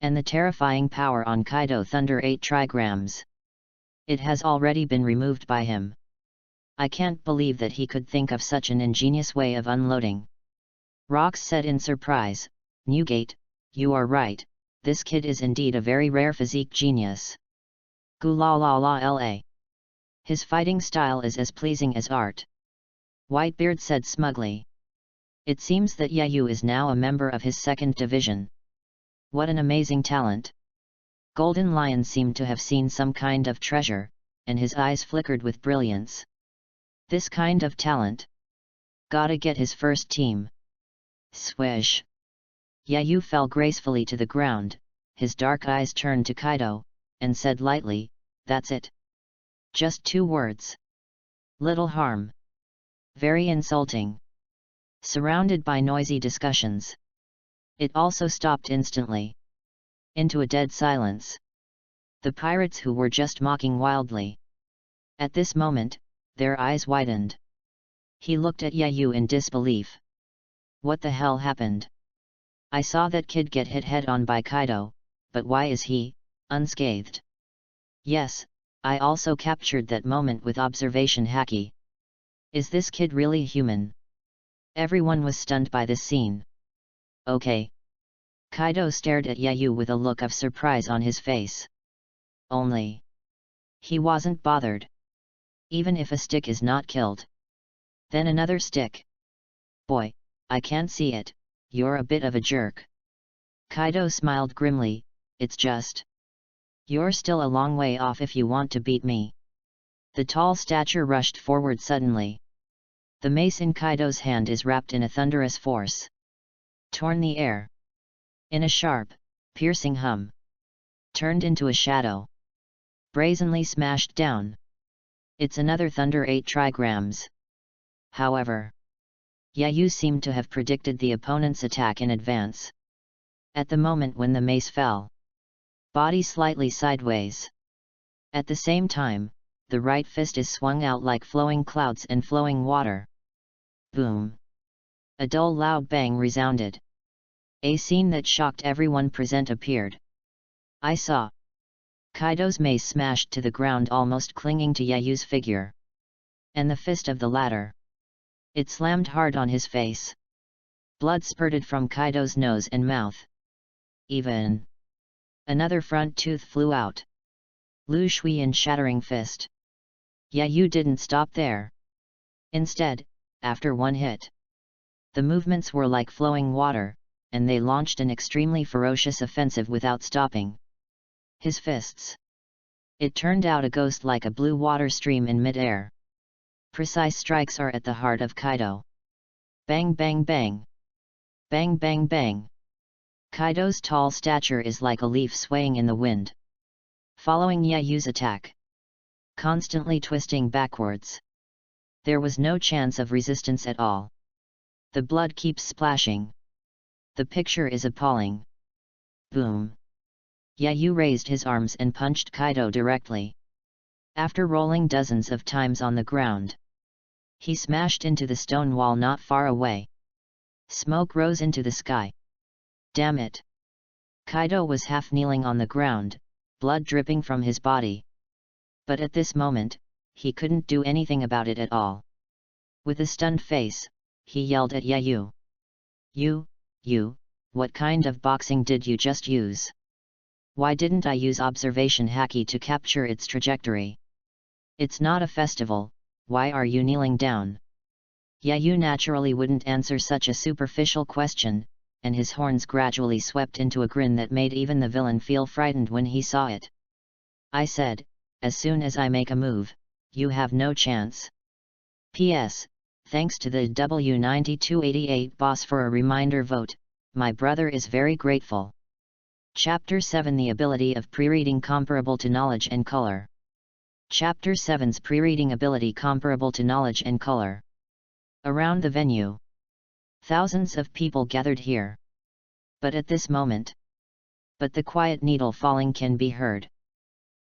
And the terrifying power on Kaido Thunder 8 trigrams. It has already been removed by him. I can't believe that he could think of such an ingenious way of unloading. Rox said in surprise, Newgate, you are right, this kid is indeed a very rare physique genius. Gulala. His fighting style is as pleasing as art. Whitebeard said smugly. It seems that Yayu is now a member of his second division. What an amazing talent. Golden Lion seemed to have seen some kind of treasure, and his eyes flickered with brilliance. This kind of talent. Gotta get his first team. Swish. Yayu fell gracefully to the ground, his dark eyes turned to Kaido, and said lightly, that's it. Just 2 words. Little harm. Very insulting. Surrounded by noisy discussions. It also stopped instantly. Into a dead silence. The pirates who were just mocking wildly. At this moment, their eyes widened. He looked at Yayu in disbelief. What the hell happened? I saw that kid get hit head-on by Kaido, but why is he unscathed? Yes, I also captured that moment with observation haki. Is this kid really human? Everyone was stunned by this scene. Okay. Kaido stared at Yayu with a look of surprise on his face. Only. He wasn't bothered. Even if a stick is not killed. Then another stick. Boy, I can't see it, you're a bit of a jerk. Kaido smiled grimly, it's just. You're still a long way off if you want to beat me. The tall stature rushed forward suddenly. The mace in Kaido's hand is wrapped in a thunderous force. Torn the air. In a sharp, piercing hum. Turned into a shadow. Brazenly smashed down. It's another Thunder 8 trigrams. However, Yayu seemed to have predicted the opponent's attack in advance. At the moment when the mace fell. Body slightly sideways. At the same time, the right fist is swung out like flowing clouds and flowing water. Boom! A dull loud bang resounded. A scene that shocked everyone present appeared. I saw. Kaido's mace smashed to the ground almost clinging to Yayu's figure. And the fist of the latter. It slammed hard on his face. Blood spurted from Kaido's nose and mouth. Even. Another front tooth flew out. Lu Shui in shattering fist. Yayu didn't stop there. Instead, after one hit. The movements were like flowing water, and they launched an extremely ferocious offensive without stopping. His fists. It turned out a ghost like a blue water stream in mid-air. Precise strikes are at the heart of Kaido. Bang bang bang. Bang bang bang. Kaido's tall stature is like a leaf swaying in the wind. Following Yayu's attack. Constantly twisting backwards. There was no chance of resistance at all. The blood keeps splashing. The picture is appalling. Boom. Yayu raised his arms and punched Kaido directly. After rolling dozens of times on the ground, he smashed into the stone wall not far away. Smoke rose into the sky. Damn it! Kaido was half kneeling on the ground, blood dripping from his body. But at this moment, he couldn't do anything about it at all. With a stunned face, he yelled at Yayu. You, what kind of boxing did you just use? Why didn't I use observation haki to capture its trajectory? It's not a festival, why are you kneeling down? Yayu naturally wouldn't answer such a superficial question, and his horns gradually swept into a grin that made even the villain feel frightened when he saw it. I said, as soon as I make a move, you have no chance. P.S. Thanks to the W9288 boss for a reminder vote, my brother is very grateful. Chapter 7 The ability of pre-reading comparable to knowledge and color. Chapter 7's pre-reading ability comparable to knowledge and color. Around the venue. Thousands of people gathered here. But at this moment, the quiet needle falling can be heard.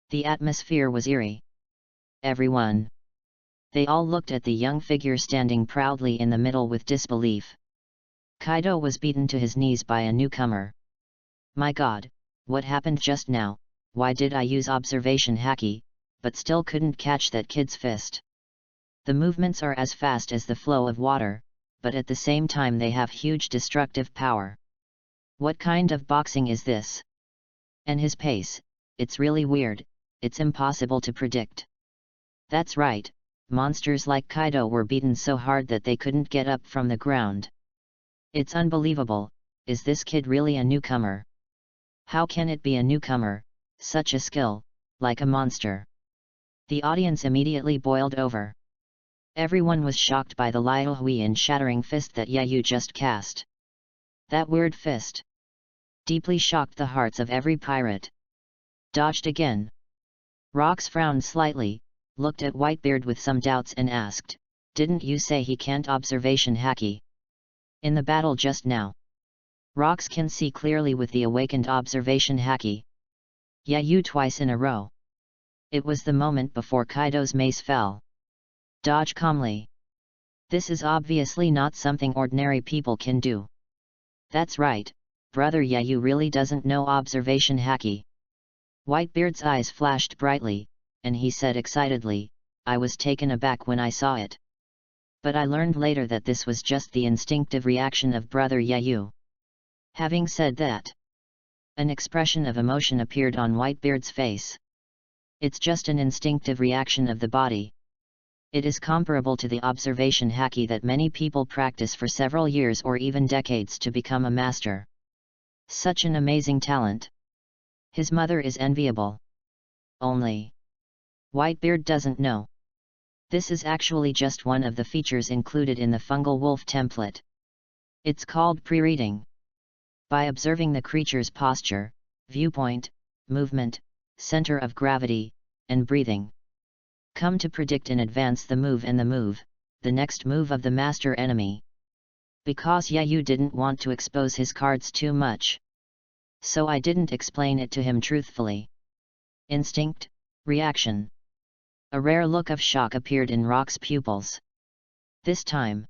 The atmosphere was eerie. Everyone. They all looked at the young figure standing proudly in the middle with disbelief. Kaido was beaten to his knees by a newcomer. My god, what happened just now? Why did I use observation haki, but still couldn't catch that kid's fist? The movements are as fast as the flow of water, but at the same time they have huge destructive power. What kind of boxing is this? And his pace, it's really weird, it's impossible to predict. That's right, monsters like Kaido were beaten so hard that they couldn't get up from the ground. It's unbelievable, is this kid really a newcomer? How can it be a newcomer, such a skill, like a monster? The audience immediately boiled over. Everyone was shocked by the Liao Hui and shattering fist that Yayu just cast. That weird fist deeply shocked the hearts of every pirate. Dodged again. Rox frowned slightly, looked at Whitebeard with some doubts and asked, didn't you say he can't observation haki? In the battle just now, Rox can see clearly with the awakened observation haki. Yayu twice in a row. It was the moment before Kaido's mace fell. Dodge calmly. This is obviously not something ordinary people can do. That's right, brother Yayu really doesn't know observation haki. Whitebeard's eyes flashed brightly, and he said excitedly, I was taken aback when I saw it. But I learned later that this was just the instinctive reaction of brother Yayu. Having said that, an expression of emotion appeared on Whitebeard's face. It's just an instinctive reaction of the body. It is comparable to the observation haki that many people practice for several years or even decades to become a master. Such an amazing talent. His mother is enviable. Only Whitebeard doesn't know. This is actually just one of the features included in the Fungal Wolf template. It's called pre-reading. By observing the creature's posture, viewpoint, movement, center of gravity, and breathing, come to predict in advance the move, the next move of the master enemy. Because Yayu didn't want to expose his cards too much, so I didn't explain it to him truthfully. Instinct, reaction. A rare look of shock appeared in Rock's pupils. This time,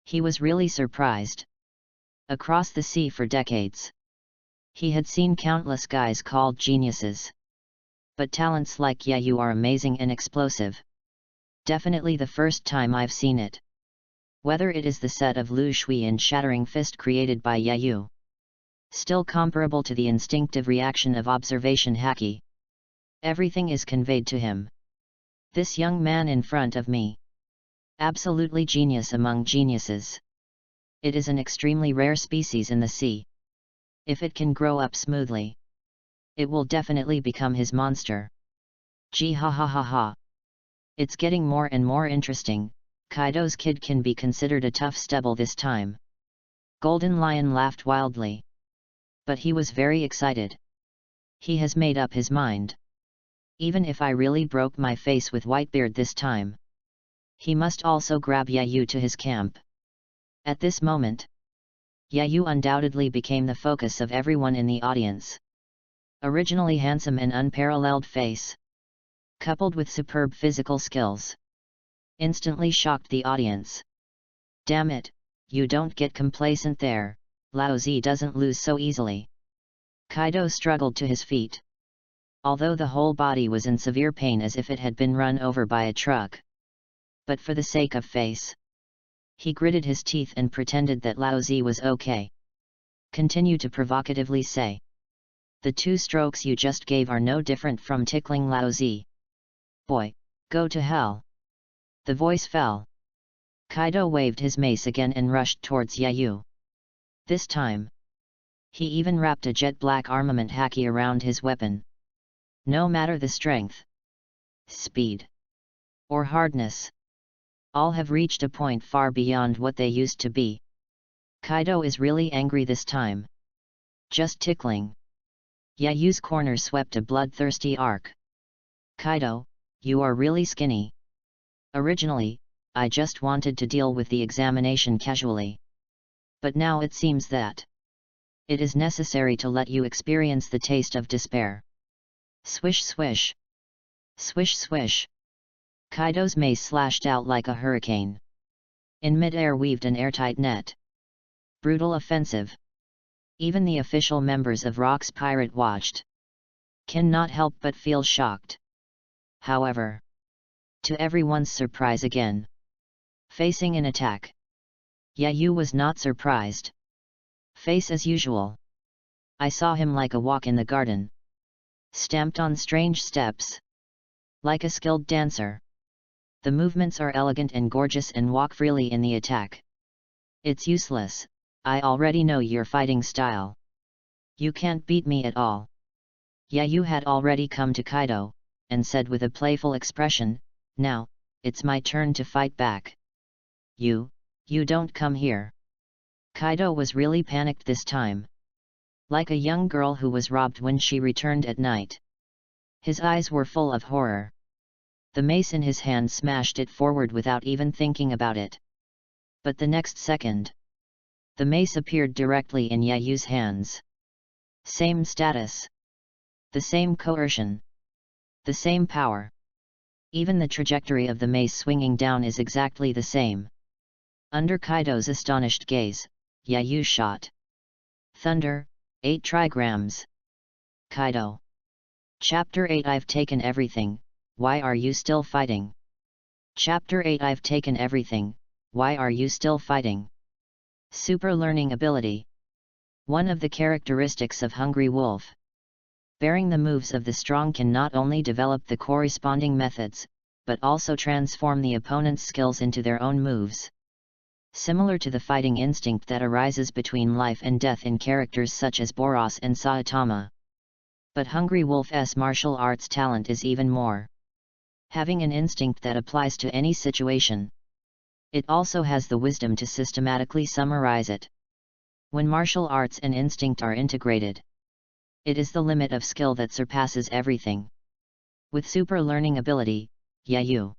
he was really surprised. Across the sea for decades, he had seen countless guys called geniuses. But talents like Yayu are amazing and explosive. Definitely the first time I've seen it. Whether it is the set of Lu Shui and Shattering Fist created by Yayu, still comparable to the instinctive reaction of observation haki. Everything is conveyed to him. This young man in front of me. Absolutely genius among geniuses. It is an extremely rare species in the sea. If it can grow up smoothly, it will definitely become his monster. Gee ha ha ha ha. It's getting more and more interesting. Kaido's kid can be considered a tough stubble this time. Golden Lion laughed wildly. But he was very excited. He has made up his mind. Even if I really broke my face with Whitebeard this time, he must also grab Yayu to his camp. At this moment, Yayu undoubtedly became the focus of everyone in the audience. Originally handsome and unparalleled face, coupled with superb physical skills, instantly shocked the audience. Damn it, you don't get complacent there, Lao Zi doesn't lose so easily. Kaido struggled to his feet. Although the whole body was in severe pain as if it had been run over by a truck. But for the sake of face, he gritted his teeth and pretended that Lao Zi was okay. Continue to provocatively say. The 2 strokes you just gave are no different from tickling Lao Zi. Boy, go to hell. The voice fell. Kaido waved his mace again and rushed towards Yayu. This time, he even wrapped a jet black armament haki around his weapon. No matter the strength, speed, or hardness, all have reached a point far beyond what they used to be. Kaido is really angry this time. Just tickling. Yayu's corner swept a bloodthirsty arc. Kaido, you are really skinny. Originally, I just wanted to deal with the examination casually. But now it seems that it is necessary to let you experience the taste of despair. Swish swish. Swish swish. Kaido's mace slashed out like a hurricane. In mid-air weaved an airtight net. Brutal offensive. Even the official members of Rock's Pirate watched. Cannot help but feel shocked. However, to everyone's surprise again, facing an attack, Yayu was not surprised. Face as usual. I saw him like a walk in the garden. Stamped on strange steps. Like a skilled dancer. The movements are elegant and gorgeous and walk freely in the attack. It's useless, I already know your fighting style. You can't beat me at all. Yayu had already come to Kaido, and said with a playful expression, now, it's my turn to fight back. You don't come here. Kaido was really panicked this time. Like a young girl who was robbed when she returned at night. His eyes were full of horror. The mace in his hand smashed it forward without even thinking about it. But the next second, the mace appeared directly in Yayu's hands. Same status. The same coercion. The same power. Even the trajectory of the mace swinging down is exactly the same. Under Kaido's astonished gaze, Yayu shot. Thunder, 8 trigrams. Kaido. Chapter 8 I've taken everything, why are you still fighting? Chapter 8 I've taken everything, why are you still fighting? Super learning ability. One of the characteristics of Hungry Wolf. Bearing the moves of the strong can not only develop the corresponding methods, but also transform the opponent's skills into their own moves. Similar to the fighting instinct that arises between life and death in characters such as Boros and Saitama. But Hungry Wolf's martial arts talent is even more. Having an instinct that applies to any situation. It also has the wisdom to systematically summarize it. When martial arts and instinct are integrated, it is the limit of skill that surpasses everything. With super learning ability, Yayu.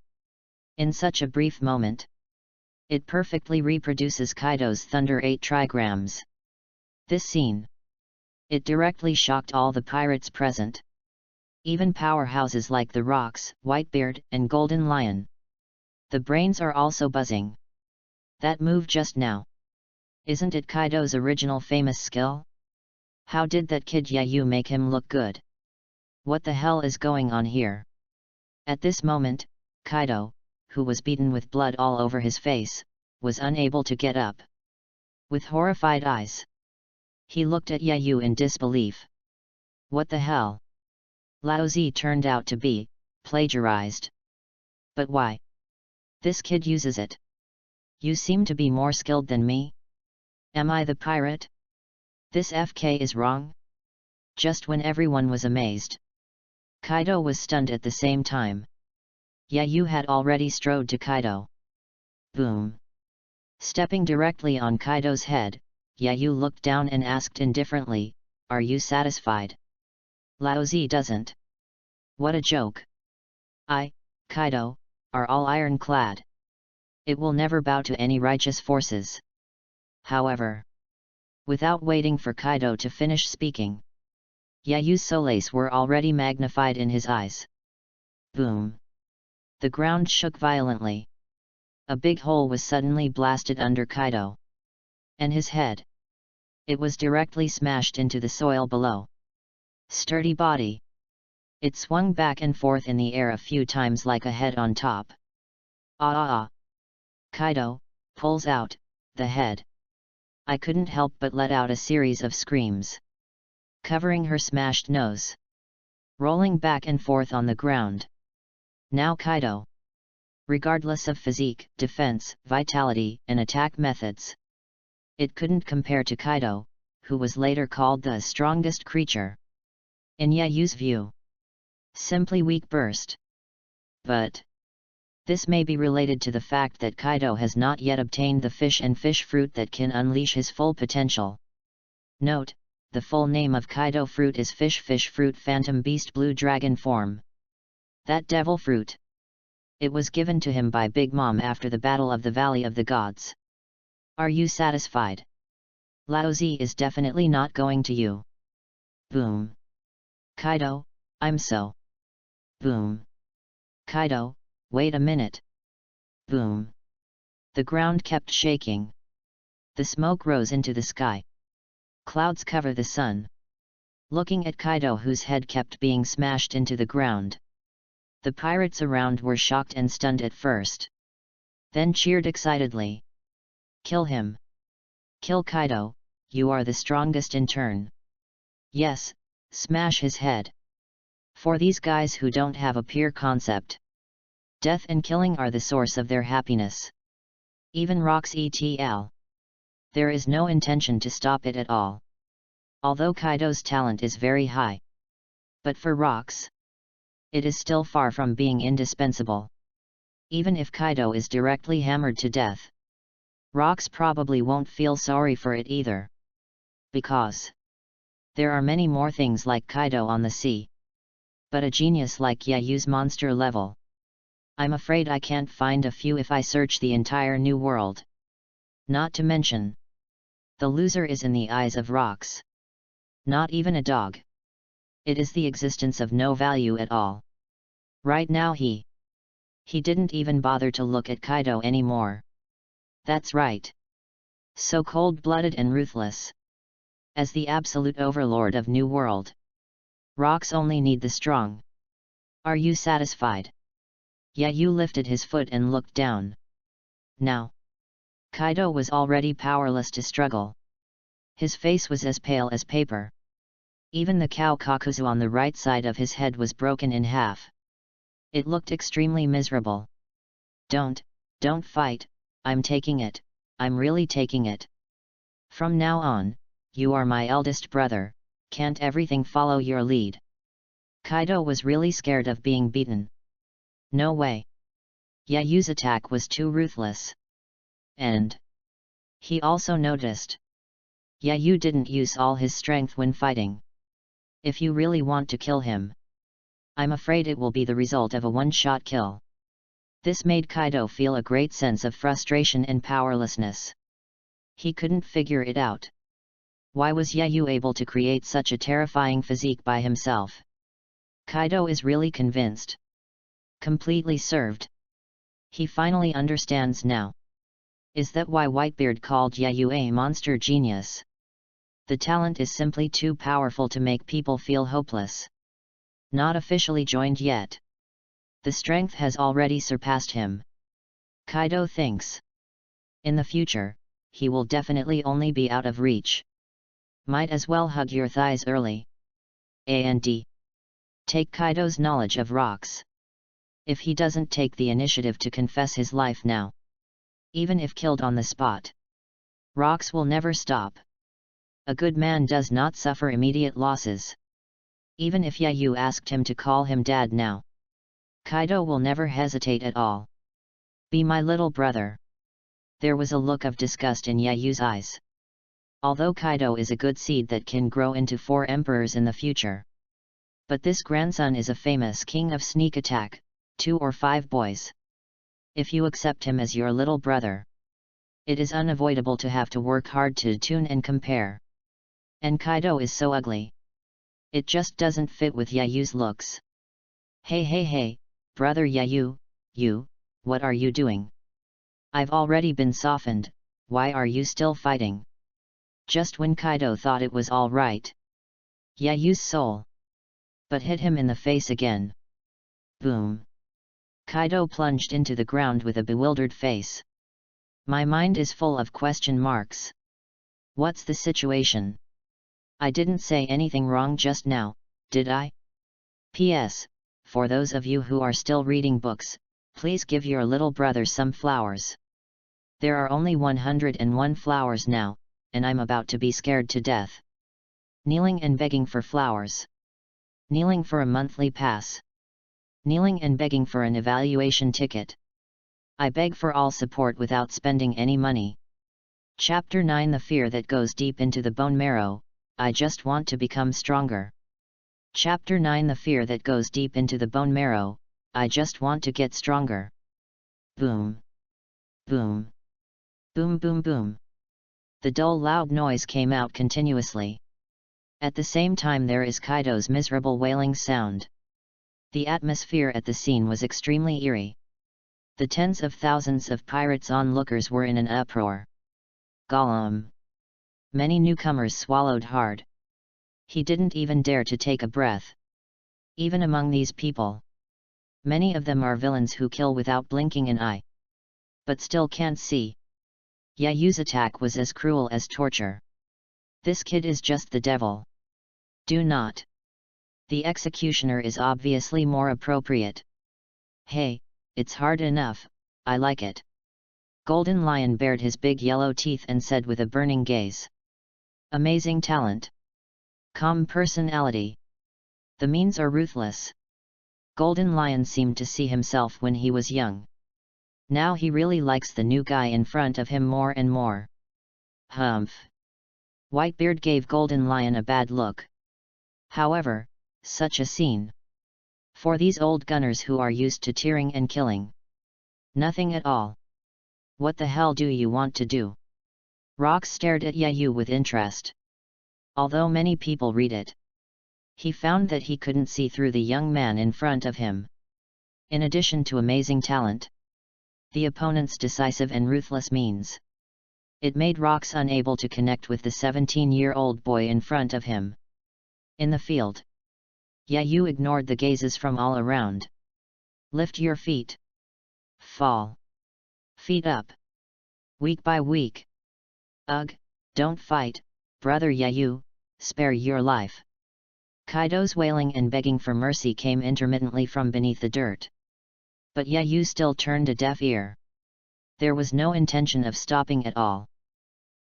In such a brief moment, it perfectly reproduces Kaido's Thunder 8 trigrams. This scene. It directly shocked all the pirates present. Even powerhouses like the Rocks, Whitebeard, and Golden Lion. The brains are also buzzing. That move just now. Isn't it Kaido's original famous skill? How did that kid Yayu make him look good? What the hell is going on here? At this moment, Kaido, who was beaten with blood all over his face, was unable to get up. With horrified eyes, he looked at Yayu in disbelief. What the hell? Laozi turned out to be plagiarized. But why? This kid uses it. You seem to be more skilled than me. Am I the pirate? This FK is wrong? Just when everyone was amazed, Kaido was stunned at the same time. Yayu had already strode to Kaido. Boom! Stepping directly on Kaido's head, Yayu looked down and asked indifferently, "Are you satisfied?" Laozi doesn't. What a joke! Kaido, are all ironclad. It will never bow to any righteous forces. However, without waiting for Kaido to finish speaking, Yayu's solace were already magnified in his eyes. Boom! The ground shook violently. A big hole was suddenly blasted under Kaido. And his head. It was directly smashed into the soil below. Sturdy body. It swung back and forth in the air a few times like a head on top. Kaido pulls out the head. I couldn't help but let out a series of screams. Covering her smashed nose. Rolling back and forth on the ground. Now Kaido. Regardless of physique, defense, vitality, and attack methods. It couldn't compare to Kaido, who was later called the strongest creature. In Yayu's view. Simply weak burst. But this may be related to the fact that Kaido has not yet obtained the fish and fish fruit that can unleash his full potential. Note, the full name of Kaido fruit is fish fruit phantom beast blue dragon form. That devil fruit. It was given to him by Big Mom after the Battle of the Valley of the Gods. Are you satisfied? Laozi is definitely not going to you. Boom. Kaido, I'm so. Boom. Kaido, wait a minute. Boom. The ground kept shaking. The smoke rose into the sky. Clouds cover the sun. Looking at Kaido, whose head kept being smashed into the ground. The pirates around were shocked and stunned at first. Then cheered excitedly. Kill him. Kill Kaido, you are the strongest in turn. Yes, smash his head. For these guys who don't have a peer concept, death and killing are the source of their happiness. Even rocks etc. There is no intention to stop it at all. Although Kaido's talent is very high. But for rocks, it is still far from being indispensable. Even if Kaido is directly hammered to death, rocks probably won't feel sorry for it either. Because there are many more things like Kaido on the sea. But a genius like Yayu's monster level. I'm afraid I can't find a few if I search the entire new world. Not to mention, the loser is in the eyes of rocks. Not even a dog. It is the existence of no value at all. Right now he didn't even bother to look at Kaido anymore. That's right. So cold-blooded and ruthless. As the absolute overlord of New World, rocks only need the strong. Are you satisfied? Yayu lifted his foot and looked down. Now, Kaido was already powerless to struggle. His face was as pale as paper. Even the cow kakuzu on the right side of his head was broken in half. It looked extremely miserable. Don't fight, I'm taking it, I'm really taking it. From now on, you are my eldest brother, can't everything follow your lead? Kaido was really scared of being beaten. No way. Yayu's attack was too ruthless. And he also noticed Yayu didn't use all his strength when fighting. If you really want to kill him, I'm afraid it will be the result of a one-shot kill. This made Kaido feel a great sense of frustration and powerlessness. He couldn't figure it out. Why was Yayu able to create such a terrifying physique by himself? Kaido is really convinced. Completely served. He finally understands now. Is that why Whitebeard called Yayu a monster genius? The talent is simply too powerful to make people feel hopeless. Not officially joined yet. The strength has already surpassed him. Kaido thinks. In the future, he will definitely only be out of reach. Might as well hug your thighs early. And take Kaido's knowledge of rocks. If he doesn't take the initiative to confess his life now, even if killed on the spot, rocks will never stop. A good man does not suffer immediate losses. Even if Yayu asked him to call him dad now, Kaido will never hesitate at all. Be my little brother. There was a look of disgust in Yayu's eyes. Although Kaido is a good seed that can grow into 4 emperors in the future. But this grandson is a famous king of sneak attack, 2 or 5 boys. If you accept him as your little brother, it is unavoidable to have to work hard to tune and compare. And Kaido is so ugly. It just doesn't fit with Yayu's looks. Hey, brother Yayu, what are you doing? I've already been softened, why are you still fighting? Just when Kaido thought it was all right, Yayu's soul but hit him in the face again. Boom. Kaido plunged into the ground with a bewildered face. My mind is full of question marks. What's the situation? I didn't say anything wrong just now, did I? P.S. For those of you who are still reading books, please give your little brother some flowers. There are only 101 flowers now, and I'm about to be scared to death. Kneeling and begging for flowers. Kneeling for a monthly pass. Kneeling and begging for an evaluation ticket. I beg for all support without spending any money. Chapter 9 The Fear That Goes Deep into the Bone Marrow, I Just Want to Become Stronger. Chapter 9 The Fear That Goes Deep into the Bone Marrow, I Just Want to Get Stronger. Boom. Boom. Boom boom boom. The dull loud noise came out continuously. At the same time there is Kaido's miserable wailing sound. The atmosphere at the scene was extremely eerie. The tens of thousands of pirates onlookers were in an uproar. Gollum. Many newcomers swallowed hard. He didn't even dare to take a breath. Even among these people, many of them are villains who kill without blinking an eye. But still can't see. Yayu's attack was as cruel as torture. This kid is just the devil. Do not. The executioner is obviously more appropriate. Hey, it's hard enough, I like it. Golden Lion bared his big yellow teeth and said with a burning gaze. Amazing talent. Calm personality. The means are ruthless. Golden Lion seemed to see himself when he was young. Now he really likes the new guy in front of him more and more. Humph. Whitebeard gave Golden Lion a bad look. However, such a scene. For these old gunners who are used to tearing and killing. Nothing at all. What the hell do you want to do? Rox stared at Yayu with interest. Although many people read it, he found that he couldn't see through the young man in front of him. In addition to amazing talent, the opponent's decisive and ruthless means. It made Rox unable to connect with the 17-year-old boy in front of him. In the field, Yayu ignored the gazes from all around. Lift your feet. Fall. Feet up. Week by week. Ugh, don't fight, brother Yayu, spare your life. Kaido's wailing and begging for mercy came intermittently from beneath the dirt. But Yayu still turned a deaf ear. There was no intention of stopping at all.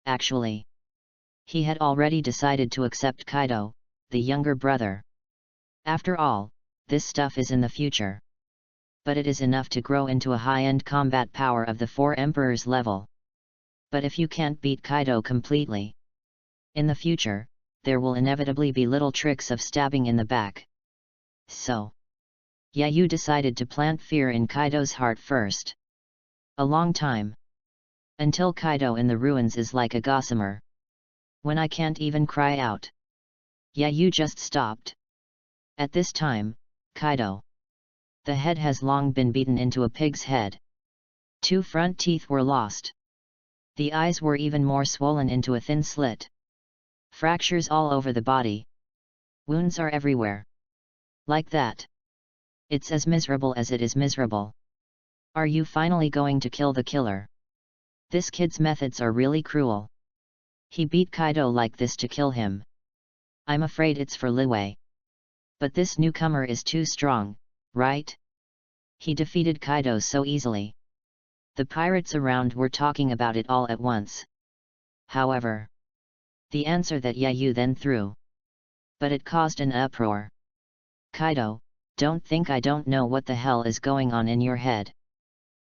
Actually, he had already decided to accept Kaido, the younger brother. After all, this stuff is in the future. But it is enough to grow into a high-end combat power of the Four Emperors level. But if you can't beat Kaido completely, in the future, there will inevitably be little tricks of stabbing in the back. So, Yayu decided to plant fear in Kaido's heart first. A long time. Until Kaido in the ruins is like a gossamer. When I can't even cry out. Yayu just stopped. At this time, Kaido. The head has long been beaten into a pig's head. 2 front teeth were lost. The eyes were even more swollen into a thin slit. Fractures all over the body. Wounds are everywhere. Like that. It's as miserable as it is miserable. Are you finally going to kill the killer? This kid's methods are really cruel. He beat Kaido like this to kill him. I'm afraid it's for Liyue. But this newcomer is too strong, right? He defeated Kaido so easily. The pirates around were talking about it all at once. However, the answer that Yayu then threw. But it caused an uproar. Kaido, don't think I don't know what the hell is going on in your head.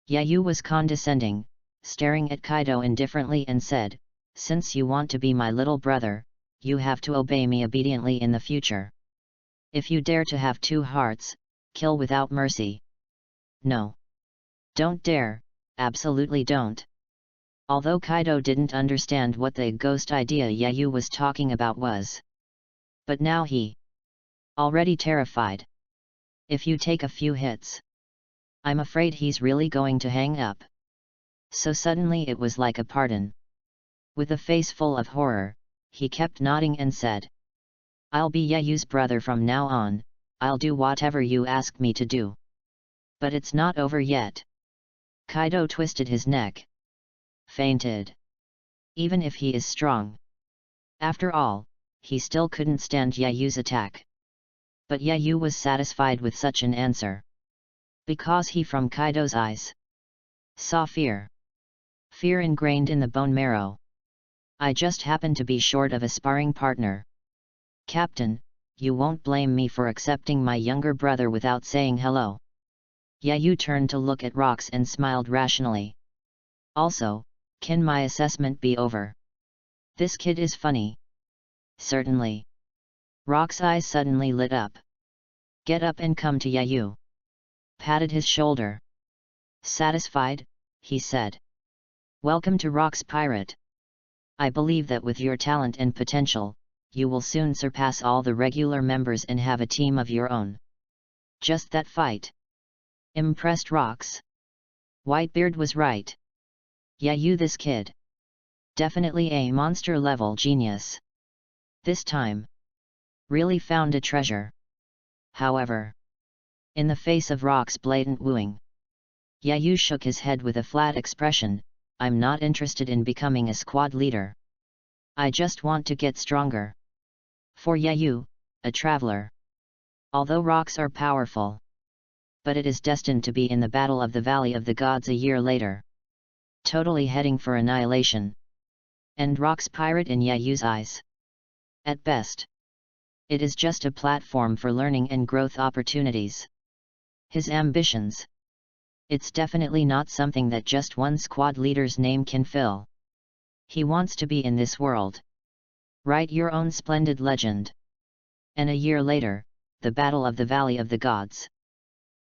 Yayu was condescending, staring at Kaido indifferently and said, since you want to be my little brother, you have to obey me obediently in the future. If you dare to have 2 hearts, kill without mercy. No. Don't dare, absolutely don't. Although Kaido didn't understand what the ghost idea Yayu was talking about was. But now he. Already terrified. If you take a few hits. I'm afraid he's really going to hang up. So suddenly it was like a pardon. With a face full of horror, he kept nodding and said. I'll be Yayu's brother from now on, I'll do whatever you ask me to do. But it's not over yet. Kaido twisted his neck. Fainted. Even if he is strong. After all, he still couldn't stand Yayu's attack. But Yayu was satisfied with such an answer. Because he from Kaido's eyes saw fear. Fear ingrained in the bone marrow. I just happen to be short of a sparring partner. Captain, you won't blame me for accepting my younger brother without saying hello. Yayu turned to look at Rox and smiled rationally. Also, can my assessment be over? This kid is funny. Certainly. Rox's eyes suddenly lit up. Get up and come to Yayu. Patted his shoulder. Satisfied, he said. Welcome to Rox Pirate. I believe that with your talent and potential, you will soon surpass all the regular members and have a team of your own. Just that fight impressed Rox. Whitebeard was right. Yeah, this kid. Definitely a monster-level genius. This time. Really found a treasure. However, in the face of Rox's blatant wooing, Yayu shook his head with a flat expression. I'm not interested in becoming a squad leader. I just want to get stronger. For Yayu, a traveler. Although Rox are powerful, but it is destined to be in the Battle of the Valley of the Gods a year later. Totally heading for annihilation. And Rox pirate in Yayu's eyes. At best, it is just a platform for learning and growth opportunities. His ambitions. It's definitely not something that just one squad leader's name can fill. He wants to be in this world. Write your own splendid legend. And a year later, the Battle of the Valley of the Gods.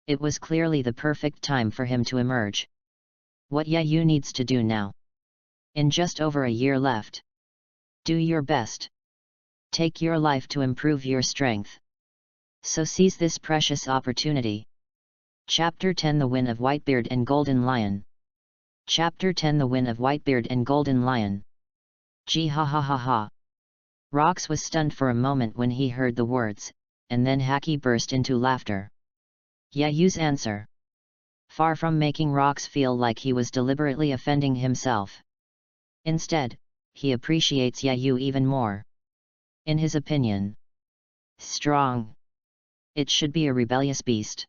It was clearly the perfect time for him to emerge. What Yayu needs to do now? In just over a year left. Do your best. Take your life to improve your strength. So seize this precious opportunity. Chapter 10 The Win of Whitebeard and Golden Lion. Chapter 10 The Win of Whitebeard and Golden Lion. Gee ha ha ha ha. Rox was stunned for a moment when he heard the words, and then Haki burst into laughter. Yayu's answer. Far from making Rox feel like he was deliberately offending himself. Instead, he appreciates Yayu even more. In his opinion, strong. It should be a rebellious beast.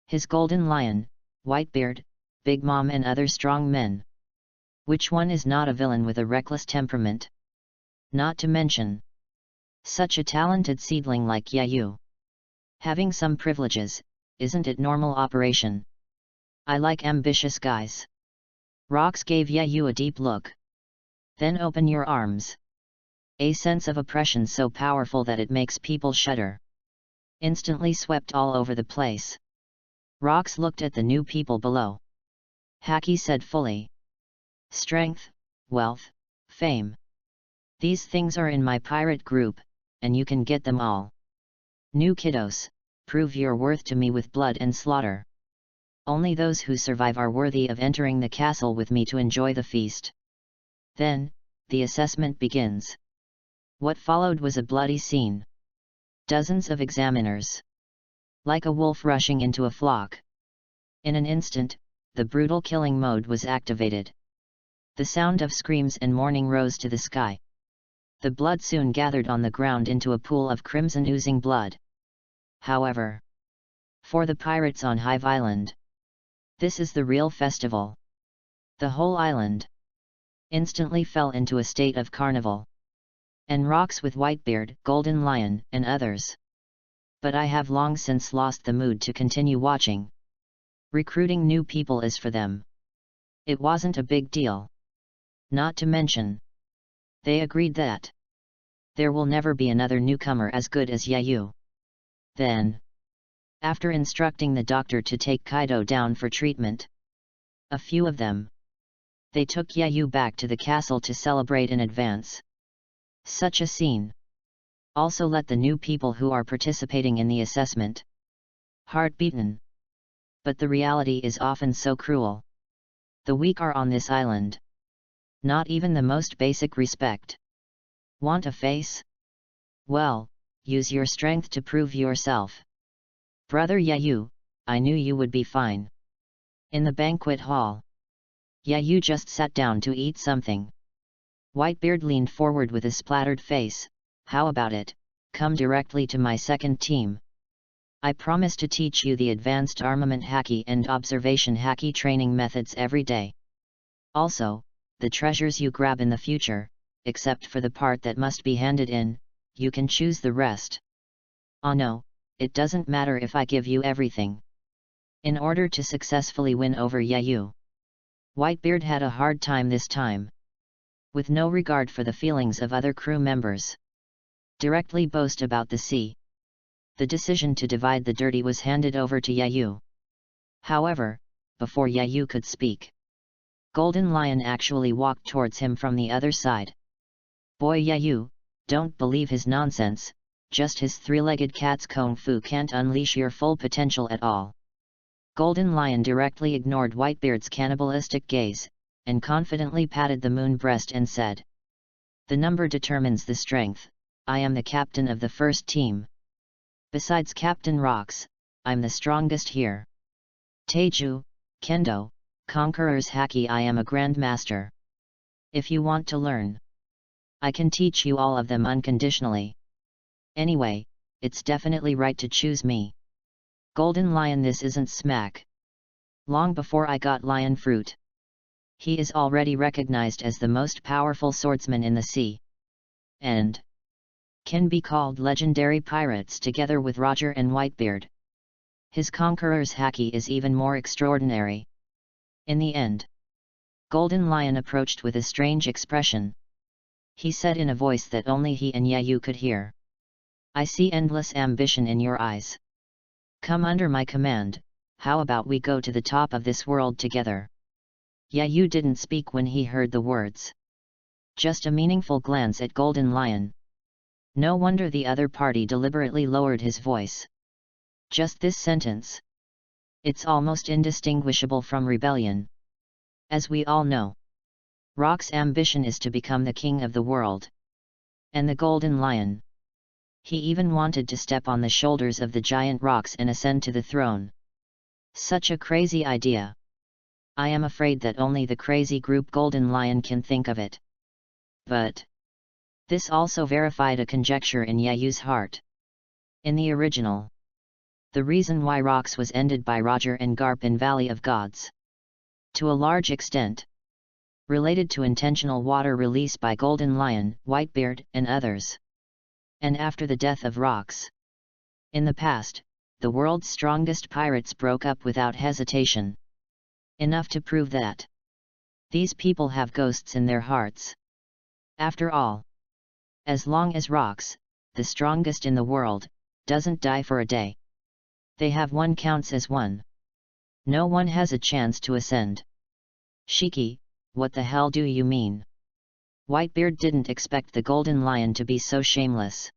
His golden lion, Whitebeard, Big Mom and other strong men. Which one is not a villain with a reckless temperament? Not to mention such a talented seedling like Yayu. Having some privileges, isn't it normal operation? I like ambitious guys. Rox gave Yayu a deep look. Then open your arms. A sense of oppression so powerful that it makes people shudder. Instantly swept all over the place. Rox looked at the new people below. Haki said fully. Strength, wealth, fame. These things are in my pirate group, and you can get them all. New kiddos, prove your worth to me with blood and slaughter. Only those who survive are worthy of entering the castle with me to enjoy the feast. Then, the assessment begins. What followed was a bloody scene. Dozens of examiners. Like a wolf rushing into a flock. In an instant, the brutal killing mode was activated. The sound of screams and mourning rose to the sky. The blood soon gathered on the ground into a pool of crimson oozing blood. However, for the pirates on Hive Island, this is the real festival. The whole island instantly fell into a state of carnival. And Rox with Whitebeard, Golden Lion, and others. But I have long since lost the mood to continue watching. Recruiting new people is for them. It wasn't a big deal. Not to mention, they agreed that there will never be another newcomer as good as Yayu. Then, after instructing the doctor to take Kaido down for treatment, a few of them, they took Yayu back to the castle to celebrate in advance. Such a scene also let the new people who are participating in the assessment heart beaten. But the reality is often so cruel. The weak are on this island. Not even the most basic respect. Want a face? Well, use your strength to prove yourself. Brother Yayu, I knew you would be fine. In the banquet hall, Yayu just sat down to eat something. Whitebeard leaned forward with a splattered face. How about it, come directly to my second team. I promise to teach you the advanced armament haki and observation haki training methods every day. Also, the treasures you grab in the future, except for the part that must be handed in, you can choose the rest. Oh no, it doesn't matter if I give you everything. In order to successfully win over Yayu, Whitebeard had a hard time this time. With no regard for the feelings of other crew members. Directly boast about the sea. The decision to divide the dirty was handed over to Yayu. However, before Yayu could speak, Golden Lion actually walked towards him from the other side. Boy Yayu, don't believe his nonsense, just his three-legged cat's kung fu can't unleash your full potential at all. Golden Lion directly ignored Whitebeard's cannibalistic gaze, and confidently patted the moon breast and said, "The number determines the strength, I am the captain of the first team. Besides Captain Rocks, I'm the strongest here. Teiju, Kendo, Conqueror's Haki, I am a grandmaster. If you want to learn, I can teach you all of them unconditionally. Anyway, it's definitely right to choose me. Golden Lion, this isn't smack. Long before I got lion fruit. He is already recognized as the most powerful swordsman in the sea. And can be called legendary pirates together with Roger and Whitebeard. His Conqueror's Haki is even more extraordinary. In the end, Golden Lion approached with a strange expression. He said in a voice that only he and Yayu could hear, "I see endless ambition in your eyes. Come under my command, how about we go to the top of this world together?" Yayu didn't speak when he heard the words. Just a meaningful glance at Golden Lion. No wonder the other party deliberately lowered his voice. Just this sentence. It's almost indistinguishable from rebellion. As we all know, Rock's ambition is to become the king of the world. And the Golden Lion. He even wanted to step on the shoulders of the giant rocks and ascend to the throne. Such a crazy idea. I am afraid that only the crazy group Golden Lion can think of it. But this also verified a conjecture in Yayu's heart. In the original, the reason why Rocks was ended by Roger and Garp in Valley of Gods, to a large extent, related to intentional water release by Golden Lion, Whitebeard, and others. And after the death of Rocks, in the past, the world's strongest pirates broke up without hesitation. Enough to prove that these people have ghosts in their hearts. After all, as long as Rocks, the strongest in the world, doesn't die for a day, they have one counts as one. No one has a chance to ascend. Shiki, what the hell do you mean? Whitebeard didn't expect the Golden Lion to be so shameless.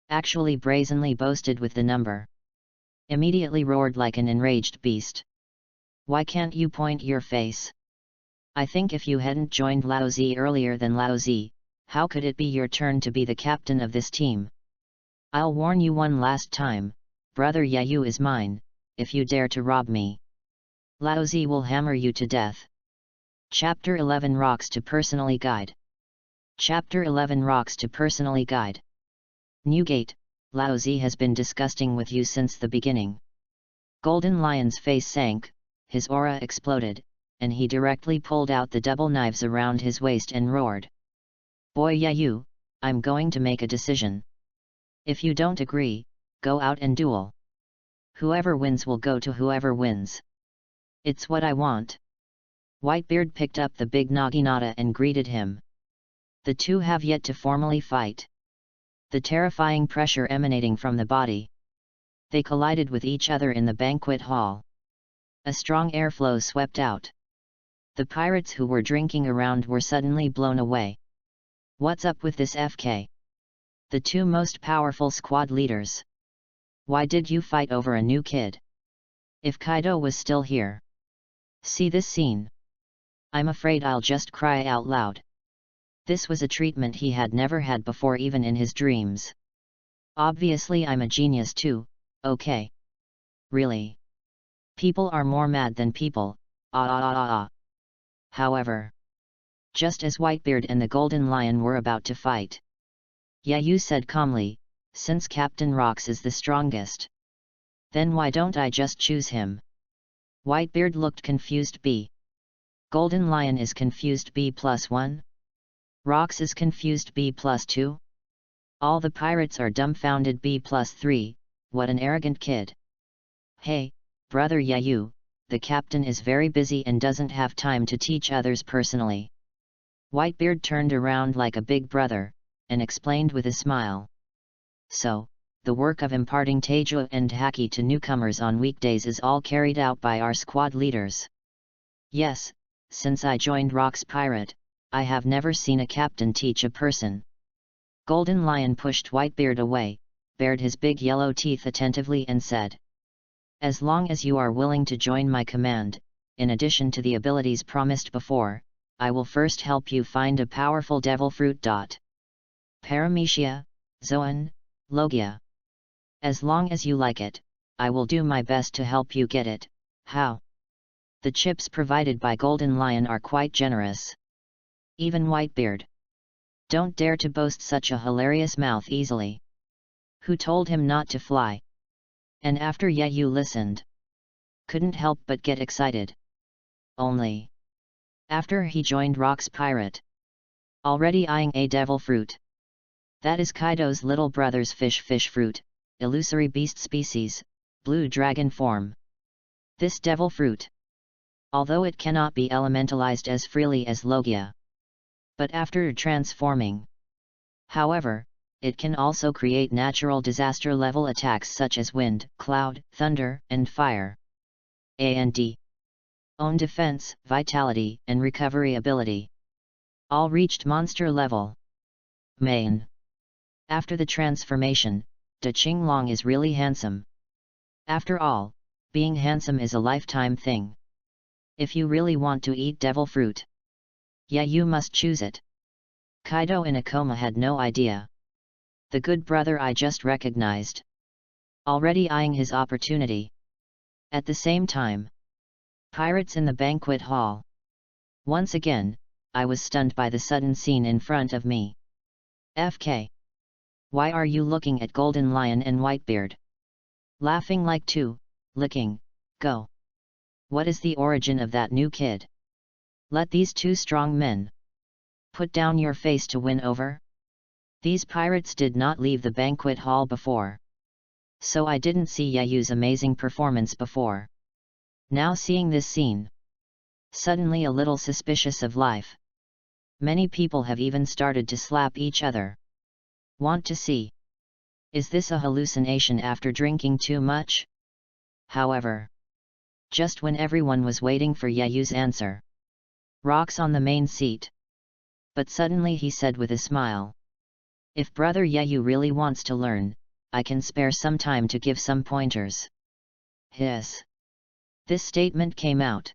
Actually brazenly boasted with the number. Immediately roared like an enraged beast. Why can't you point your face? I think if you hadn't joined Laozi earlier than Laozi, how could it be your turn to be the captain of this team? I'll warn you one last time, brother Yayu is mine, if you dare to rob me, Laozi will hammer you to death. Chapter 11 Rocks to Personally Guide. Chapter 11 Rocks to Personally Guide. Newgate, Laozi has been disgusting with you since the beginning. Golden Lion's face sank, his aura exploded, and he directly pulled out the double knives around his waist and roared. Boy Yayu, I'm going to make a decision. If you don't agree, go out and duel. Whoever wins will go to whoever wins. It's what I want. Whitebeard picked up the big naginata and greeted him. The two have yet to formally fight. The terrifying pressure emanating from the body. They collided with each other in the banquet hall. A strong airflow swept out. The pirates who were drinking around were suddenly blown away. What's up with this FK? The two most powerful squad leaders. Why did you fight over a new kid? If Kaido was still here. See this scene. I'm afraid I'll just cry out loud. This was a treatment he had never had before, even in his dreams. Obviously I'm a genius too, okay. Really. People are more mad than people, However, just as Whitebeard and the Golden Lion were about to fight, Yayu said calmly, since Captain Rocks is the strongest, then why don't I just choose him? Whitebeard looked confused. Golden Lion is confused B+1? Rocks is confused B+2? All the pirates are dumbfounded B+3, what an arrogant kid. Hey, brother Yayu, the captain is very busy and doesn't have time to teach others personally. Whitebeard turned around like a big brother, and explained with a smile. So, the work of imparting Teiju and Haki to newcomers on weekdays is all carried out by our squad leaders. Yes, since I joined Rock's Pirate, I have never seen a captain teach a person. Golden Lion pushed Whitebeard away, bared his big yellow teeth attentively and said, "As long as you are willing to join my command, in addition to the abilities promised before, I will first help you find a powerful devil fruit. Paramecia, Zoan, Logia. As long as you like it, I will do my best to help you get it." How? The chips provided by Golden Lion are quite generous. Even Whitebeard don't dare to boast such a hilarious mouth easily. Who told him not to fly? And after Yayu listened, couldn't help but get excited. Only after he joined Rock's pirate, already eyeing a devil fruit. That is Kaido's little brother's fish fruit, illusory beast species, blue dragon form. This devil fruit, although it cannot be elementalized as freely as Logia, but after transforming, however, it can also create natural disaster-level attacks such as wind, cloud, thunder, and fire. And own defense, vitality, and recovery ability all reached monster level. Main. After the transformation, Da Qinglong is really handsome. After all, being handsome is a lifetime thing. If you really want to eat devil fruit, yeah, you must choose it. Kaido in a coma had no idea. The good brother I just recognized, already eyeing his opportunity. At the same time, pirates in the banquet hall. Once again, I was stunned by the sudden scene in front of me. FK. Why are you looking at Golden Lion and Whitebeard? Laughing like two, licking, go. What is the origin of that new kid? Let these two strong men put down your face to win over? These pirates did not leave the banquet hall before, so I didn't see Yayu's amazing performance before. Now seeing this scene, suddenly a little suspicious of life. Many people have even started to slap each other. Want to see? Is this a hallucination after drinking too much? However, just when everyone was waiting for Yayu's answer, Rock's on the main seat. But suddenly he said with a smile, "If brother Yayu really wants to learn, I can spare some time to give some pointers." This statement came out.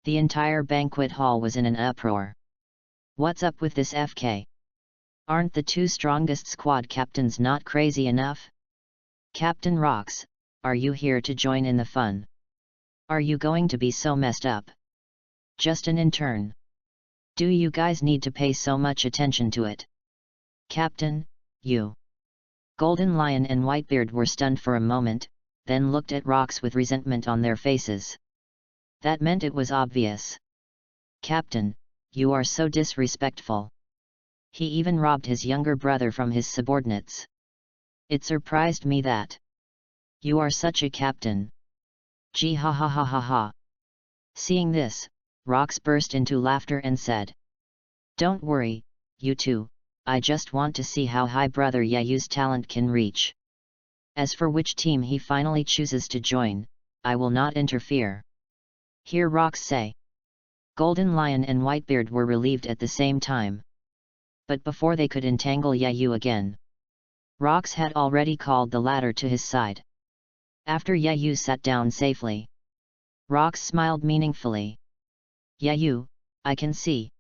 The entire banquet hall was in an uproar. What's up with this FK? Aren't the two strongest squad captains not crazy enough? Captain Rocks, are you here to join in the fun? Are you going to be so messed up? Just an intern. Do you guys need to pay so much attention to it? Captain, you. Golden Lion and Whitebeard were stunned for a moment, then looked at Rocks with resentment on their faces. That meant it was obvious. Captain, you are so disrespectful. He even robbed his younger brother from his subordinates. It surprised me that you are such a captain. Gee ha ha ha ha ha. Seeing this, Rocks burst into laughter and said, "Don't worry, you two, I just want to see how high brother Yayu's talent can reach. As for which team he finally chooses to join, I will not interfere." Hear Rocks say. Golden Lion and Whitebeard were relieved at the same time. But before they could entangle Yayu again, Rocks had already called the latter to his side. After Yayu sat down safely, Rocks smiled meaningfully. "Yayu, I can see.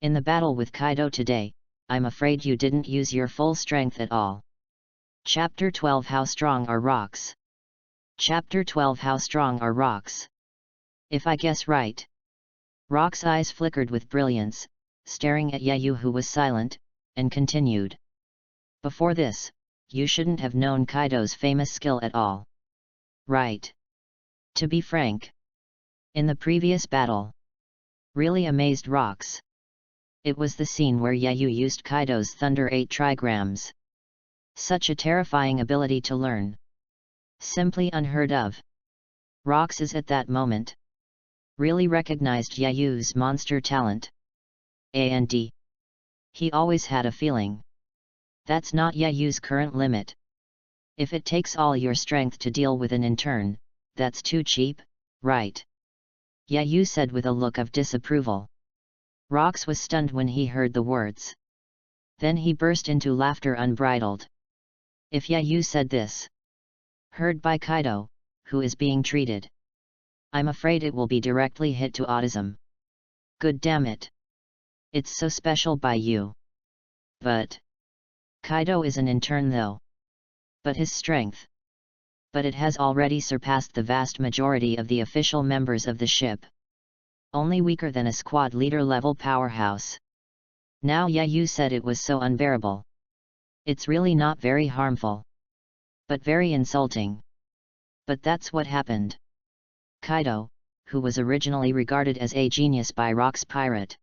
In the battle with Kaido today, I'm afraid you didn't use your full strength at all." Chapter 12 How Strong Are Rocks? Chapter 12 How Strong Are Rocks? If I guess right. Rock's eyes flickered with brilliance, staring at Yayu who was silent, and continued. "Before this, you shouldn't have known Kaido's famous skill at all. Right? To be frank, in the previous battle, really amazed Rocks. It was the scene where Yayu used Kaido's Thunder 8 trigrams. Such a terrifying ability to learn. Simply unheard of. Rocks is at that moment really recognized Yayu's monster talent. And he always had a feeling that's not Yayu's current limit. If it takes all your strength to deal with an intern, that's too cheap, right?" Yayu said with a look of disapproval. Rox was stunned when he heard the words. Then he burst into laughter unbridled. If Yayu said this, heard by Kaido, who is being treated, I'm afraid it will be directly hit to autism. Good damn it. It's so special by you. But Kaido is an intern though. But his strength. But it has already surpassed the vast majority of the official members of the ship. Only weaker than a squad leader level powerhouse. Now Yayu said it was so unbearable. It's really not very harmful. But very insulting. But that's what happened. Kaido, who was originally regarded as a genius by Rox Pirate,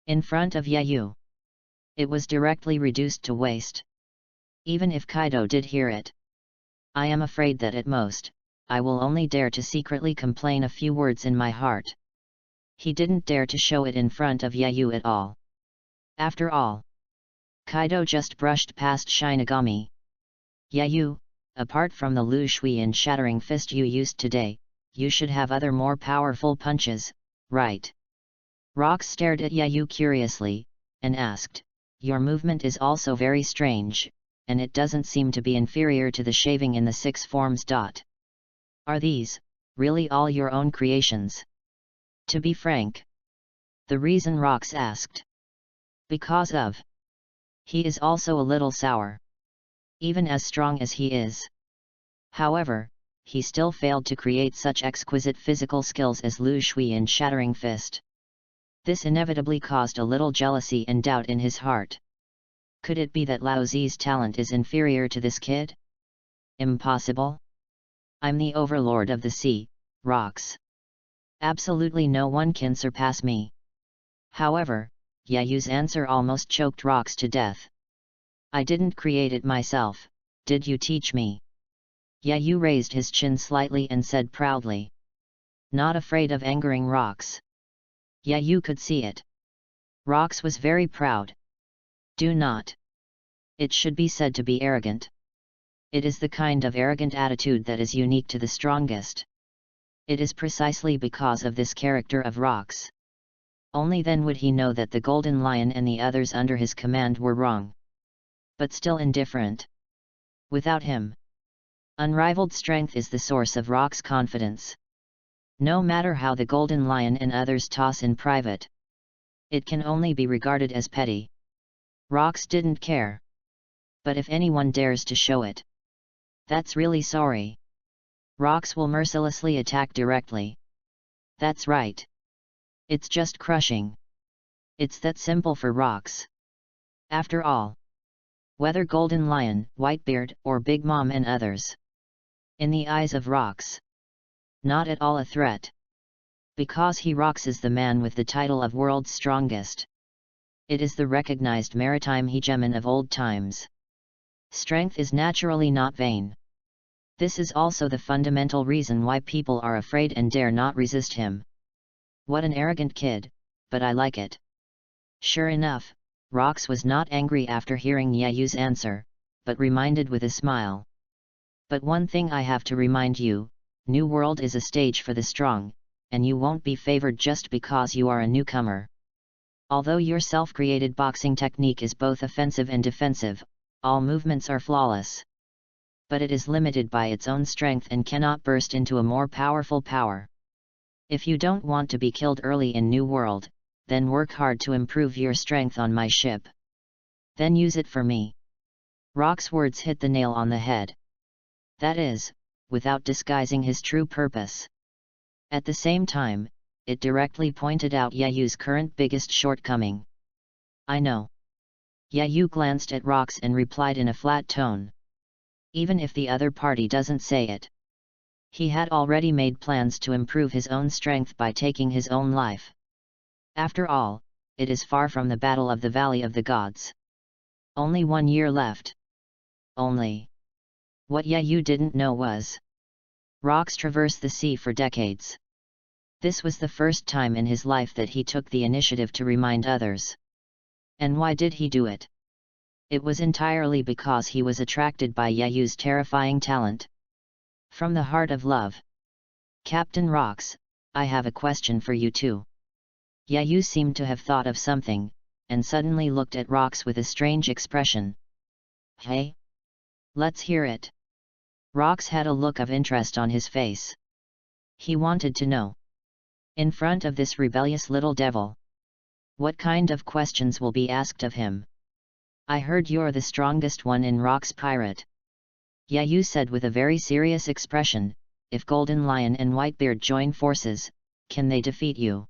in front of Yayu, it was directly reduced to waste. Even if Kaido did hear it, I am afraid that at most, I will only dare to secretly complain a few words in my heart. He didn't dare to show it in front of Yayu at all. After all, Kaido just brushed past Shinigami. Yayu, apart from the Lu Shui and Shattering Fist you used today, you should have other more powerful punches, right? Rox stared at Yayu curiously, and asked, your movement is also very strange, and it doesn't seem to be inferior to the shaving in the 6 forms. Are these, really all your own creations? To be frank. The reason Rox asked. Because of. He is also a little sour. Even as strong as he is. However, he still failed to create such exquisite physical skills as Lu Shui and Shattering Fist. This inevitably caused a little jealousy and doubt in his heart. Could it be that Lao Zi's talent is inferior to this kid? Impossible. I'm the overlord of the sea, Rox. Absolutely no one can surpass me. However, Yayu's answer almost choked Rox to death. I didn't create it myself, did you teach me? Yayu raised his chin slightly and said proudly. Not afraid of angering Rox. Yayu could see it. Rox was very proud. Do not. It should be said to be arrogant. It is the kind of arrogant attitude that is unique to the strongest. It is precisely because of this character of Rox. Only then would he know that the Golden Lion and the others under his command were wrong. But still indifferent. Without him, unrivaled strength is the source of Rox's confidence. No matter how the Golden Lion and others toss in private, it can only be regarded as petty. Rox didn't care. But if anyone dares to show it, that's really sorry. Rox will mercilessly attack directly. That's right. It's just crushing. It's that simple for Rox. After all, whether Golden Lion, Whitebeard, or Big Mom and others, in the eyes of Rox, not at all a threat. Because he Rox is the man with the title of world's strongest. It is the recognized maritime hegemon of old times. Strength is naturally not vain. This is also the fundamental reason why people are afraid and dare not resist him. What an arrogant kid, but I like it. Sure enough, Rox was not angry after hearing Yayu's answer, but reminded with a smile. But one thing I have to remind you, New World is a stage for the strong, and you won't be favored just because you are a newcomer. Although your self-created boxing technique is both offensive and defensive, all movements are flawless. But it is limited by its own strength and cannot burst into a more powerful power. If you don't want to be killed early in New World, then work hard to improve your strength on my ship. Then use it for me. Rox's words hit the nail on the head. That is, without disguising his true purpose. At the same time, it directly pointed out Yayu's current biggest shortcoming. I know. Yayu glanced at Rox and replied in a flat tone. Even if the other party doesn't say it. He had already made plans to improve his own strength by taking his own life. After all, it is far from the Battle of the Valley of the Gods. Only 1 year left. Only. What Yayu didn't know was, Rox traversed the sea for decades. This was the first time in his life that he took the initiative to remind others. And why did he do it? It was entirely because he was attracted by Yayu's terrifying talent. From the heart of love. Captain Rox, I have a question for you too. Yayu seemed to have thought of something, and suddenly looked at Rox with a strange expression. Hey? Let's hear it. Rox had a look of interest on his face. He wanted to know. In front of this rebellious little devil, what kind of questions will be asked of him? I heard you're the strongest one in Rox Pirate. Yayu said with a very serious expression. If Golden Lion and Whitebeard join forces, can they defeat you?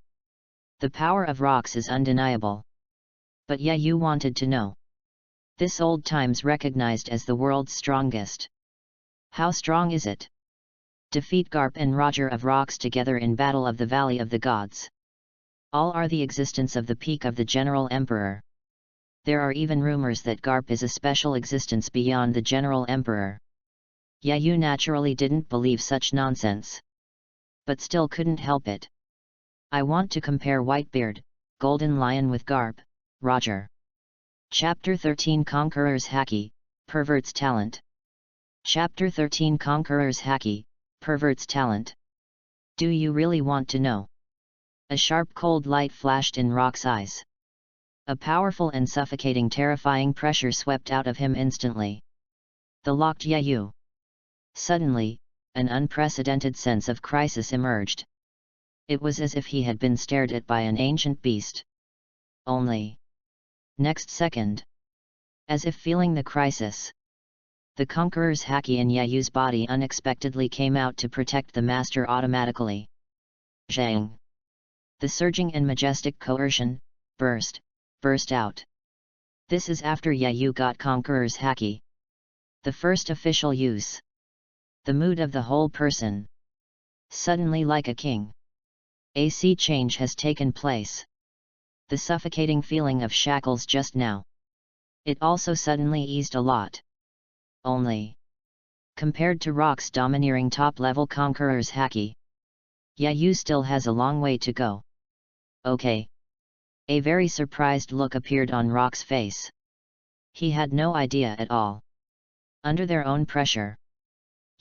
The power of Rox is undeniable. But Yayu wanted to know. This old times recognized as the world's strongest. How strong is it? Defeat Garp and Roger of Rox together in Battle of the Valley of the Gods. All are the existence of the peak of the General Emperor. There are even rumors that Garp is a special existence beyond the General Emperor. Yayu naturally didn't believe such nonsense. But still couldn't help it. I want to compare Whitebeard, Golden Lion with Garp, Roger. Chapter 13 Conqueror's Haki, Pervert's Talent. Chapter 13 Conqueror's Haki, Pervert's Talent. Do you really want to know? A sharp cold light flashed in Rox's eyes. A powerful and suffocating terrifying pressure swept out of him instantly. The locked Yayu. Suddenly, an unprecedented sense of crisis emerged. It was as if he had been stared at by an ancient beast. Only. Next second. As if feeling the crisis, the Conqueror's Haki in Yayu's body unexpectedly came out to protect the master automatically. Zhang. The surging and majestic coercion, burst out. This is after Yayu got Conqueror's Haki. The first official use. The mood of the whole person. Suddenly like a king. A sea change has taken place. The suffocating feeling of shackles just now. It also suddenly eased a lot. Only. Compared to Rox's domineering top-level Conqueror's Haki, Yayu still has a long way to go. Okay. A very surprised look appeared on Rox's face. He had no idea at all. Under their own pressure,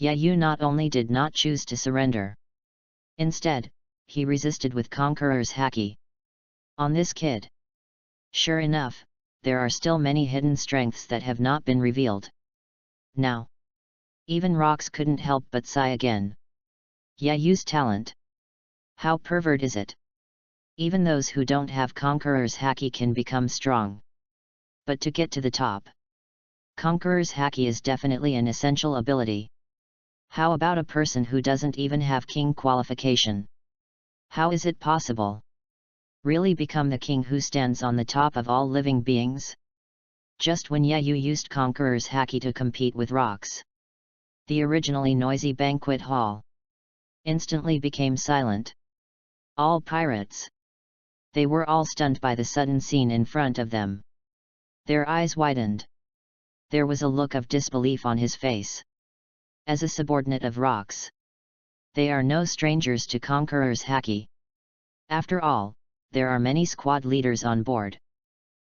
Yayu not only did not choose to surrender. Instead, he resisted with Conqueror's Haki. On this kid. Sure enough, there are still many hidden strengths that have not been revealed. Now. Even Rox couldn't help but sigh again. Yayu's talent. How pervert is it? Even those who don't have Conqueror's Haki can become strong. But to get to the top, Conqueror's Haki is definitely an essential ability. How about a person who doesn't even have king qualification? How is it possible? Really become the king who stands on the top of all living beings? Just when Yayu used Conqueror's Haki to compete with Rox, the originally noisy banquet hall instantly became silent. All pirates. They were all stunned by the sudden scene in front of them. Their eyes widened. There was a look of disbelief on his face. As a subordinate of Rox, they are no strangers to Conqueror's Haki. After all, there are many squad leaders on board.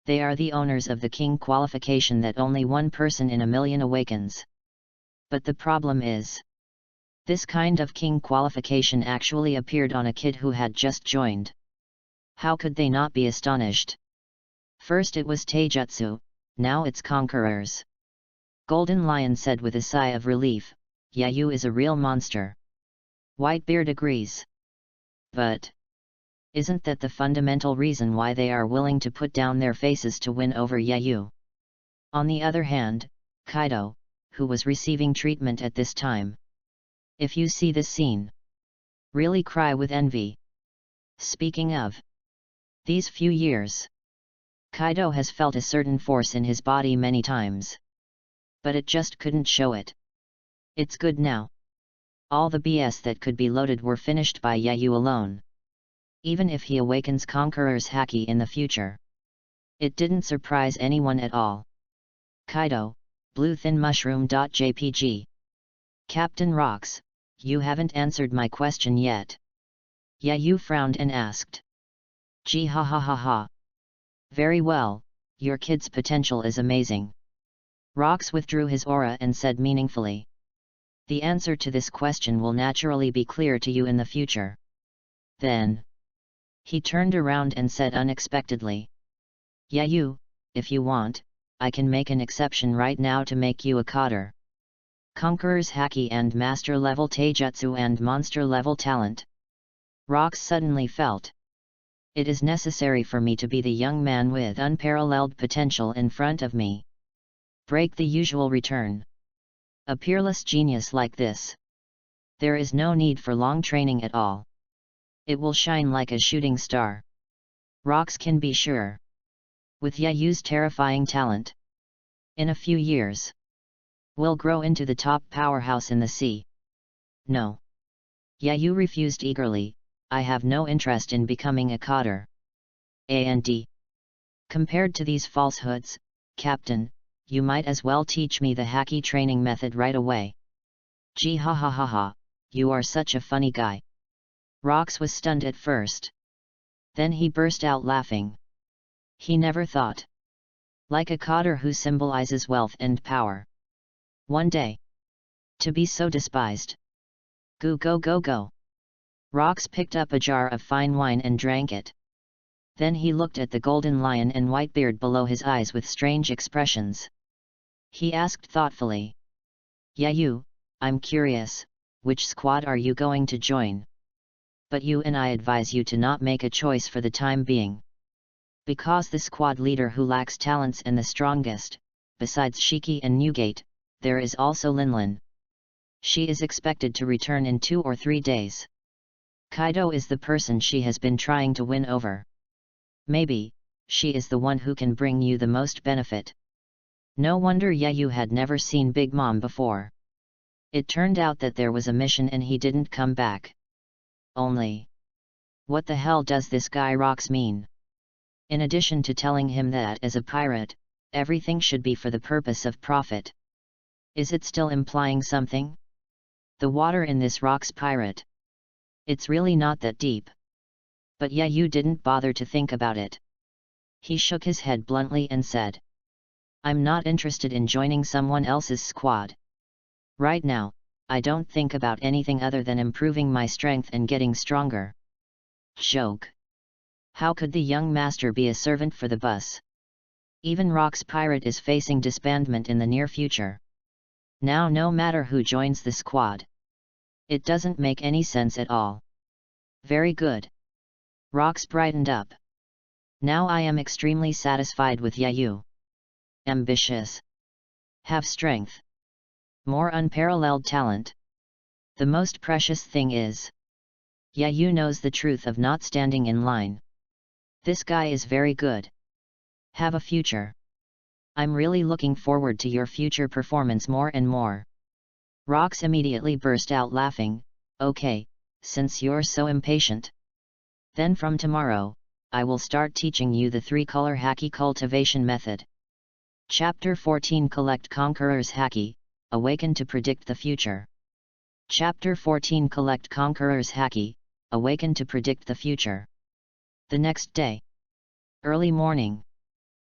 They are the owners of the king qualification that only one person in a million awakens. But the problem is, this kind of king qualification actually appeared on a kid who had just joined. How could they not be astonished? First it was Taijutsu, now it's Conquerors. Golden Lion said with a sigh of relief, Yayu is a real monster. Whitebeard agrees. But isn't that the fundamental reason why they are willing to put down their faces to win over Yayu? On the other hand, Kaido, who was receiving treatment at this time. If you see this scene, really cry with envy. Speaking of these few years, Kaido has felt a certain force in his body many times. But it just couldn't show it. It's good now. All the BS that could be loaded were finished by Yayu alone. Even if he awakens Conqueror's Haki in the future, it didn't surprise anyone at all. Kaido, Blue Thin Mushroom.jpg. Captain Rox, you haven't answered my question yet. Yayu frowned and asked. Gee ha ha ha ha. Very well, your kid's potential is amazing. Rox withdrew his aura and said meaningfully. The answer to this question will naturally be clear to you in the future. Then. He turned around and said unexpectedly. Yayu, if you want, I can make an exception right now to make you a coder. Conqueror's haki and master level taijutsu and monster level talent. Rox suddenly felt. It is necessary for me to be the young man with unparalleled potential in front of me. Break the usual return. A peerless genius like this. There is no need for long training at all. It will shine like a shooting star. Rox can be sure. With Yayu's terrifying talent. In a few years. Will grow into the top powerhouse in the sea. No. Yayu refused eagerly. I have no interest in becoming a coder. And compared to these falsehoods, Captain, you might as well teach me the haki training method right away. Gee ha ha ha ha, you are such a funny guy. Rox was stunned at first. Then he burst out laughing. He never thought. Like a coder who symbolizes wealth and power. One day. To be so despised. Go go go go. Rox picked up a jar of fine wine and drank it. Then he looked at the golden lion and Whitebeard below his eyes with strange expressions. He asked thoughtfully. Yayu, I'm curious, which squad are you going to join? But you and I advise you to not make a choice for the time being. Because the squad leader who lacks talents and the strongest, besides Shiki and Newgate, there is also Linlin. She is expected to return in 2 or 3 days. Kaido is the person she has been trying to win over. Maybe, she is the one who can bring you the most benefit. No wonder Yayu had never seen Big Mom before. It turned out that there was a mission and he didn't come back. Only. What the hell does this guy Rox mean? In addition to telling him that as a pirate, everything should be for the purpose of profit. Is it still implying something? The water in this Rox pirate. It's really not that deep. But Yayu didn't bother to think about it. He shook his head bluntly and said. I'm not interested in joining someone else's squad. Right now, I don't think about anything other than improving my strength and getting stronger. Joke. How could the young master be a servant for the bus? Even Rox pirate is facing disbandment in the near future. Now no matter who joins the squad. It doesn't make any sense at all. Very good. Rox brightened up. Now I am extremely satisfied with Yayu. Ambitious. Have strength. More unparalleled talent. The most precious thing is. Yayu knows the truth of not standing in line. This guy is very good. Have a future. I'm really looking forward to your future performance more and more. Rox immediately burst out laughing. Okay, since you're so impatient. Then from tomorrow, I will start teaching you the 3-color haki cultivation method. Chapter 14 Collect Conqueror's Haki, Awaken to Predict the Future. Chapter 14 Collect Conqueror's Haki, Awaken to Predict the Future. The next day. Early morning.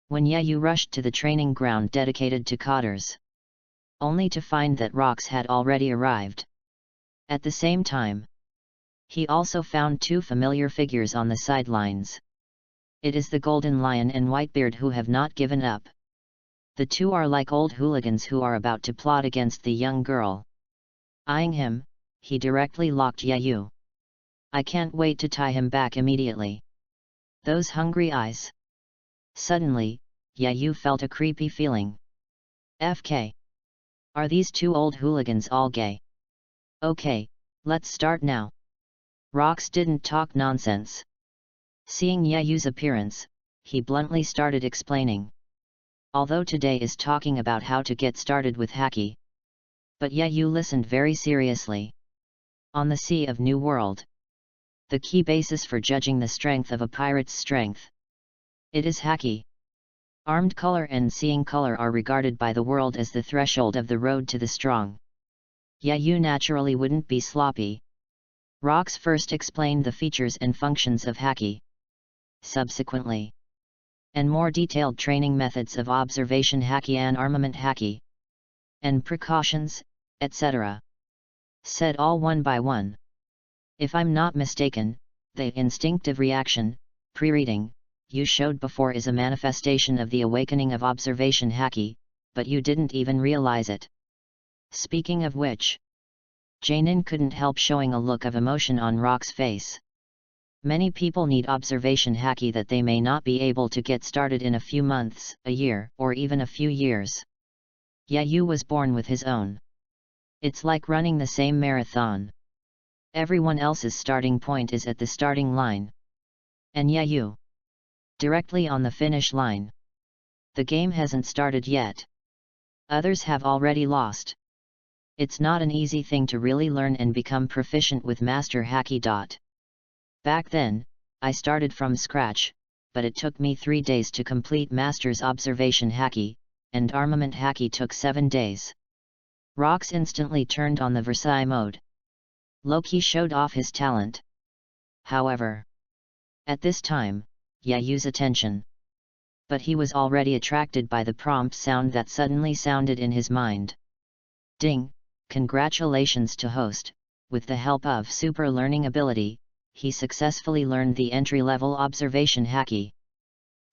When Yayu rushed to the training ground dedicated to coders. Only to find that Rox had already arrived. At the same time. He also found 2 familiar figures on the sidelines. It is the Golden Lion and Whitebeard who have not given up. The 2 are like old hooligans who are about to plot against the young girl. Eyeing him, he directly locked Yayu. I can't wait to tie him back immediately. Those hungry eyes. Suddenly, Yayu felt a creepy feeling. FK. Are these 2 old hooligans all gay? Okay, let's start now. Rox didn't talk nonsense. Seeing Yayu's appearance, he bluntly started explaining. Although today is talking about how to get started with haki. But Yayu listened very seriously. On the Sea of New World. The key basis for judging the strength of a pirate's strength. It is haki. Armed color and seeing color are regarded by the world as the threshold of the road to the strong. Yayu naturally wouldn't be sloppy. Rox first explained the features and functions of haki. Subsequently. And more detailed training methods of observation haki and armament haki. And precautions, etc. Said all one by one. If I'm not mistaken, The instinctive reaction, pre-reading, you showed before is a manifestation of the awakening of observation haki, but you didn't even realize it. Speaking of which, Janin couldn't help showing a look of emotion on Rock's face. Many people need observation haki that they may not be able to get started in a few months, a year, or even a few years. Yayu was born with his own. It's like running the same marathon. Everyone else's starting point is at the starting line. And Yayu, directly on the finish line. The game hasn't started yet. Others have already lost. It's not an easy thing to really learn and become proficient with Master Haki. Back then, I started from scratch, but it took me 3 days to complete Master's Observation Haki, and Armament Haki took 7 days. Rox instantly turned on the Versailles mode. Loki showed off his talent. However, at this time, Yayu's attention. But he was already attracted by the prompt sound that suddenly sounded in his mind. Ding! Congratulations to host, with the help of super learning ability, he successfully learned the entry-level observation haki.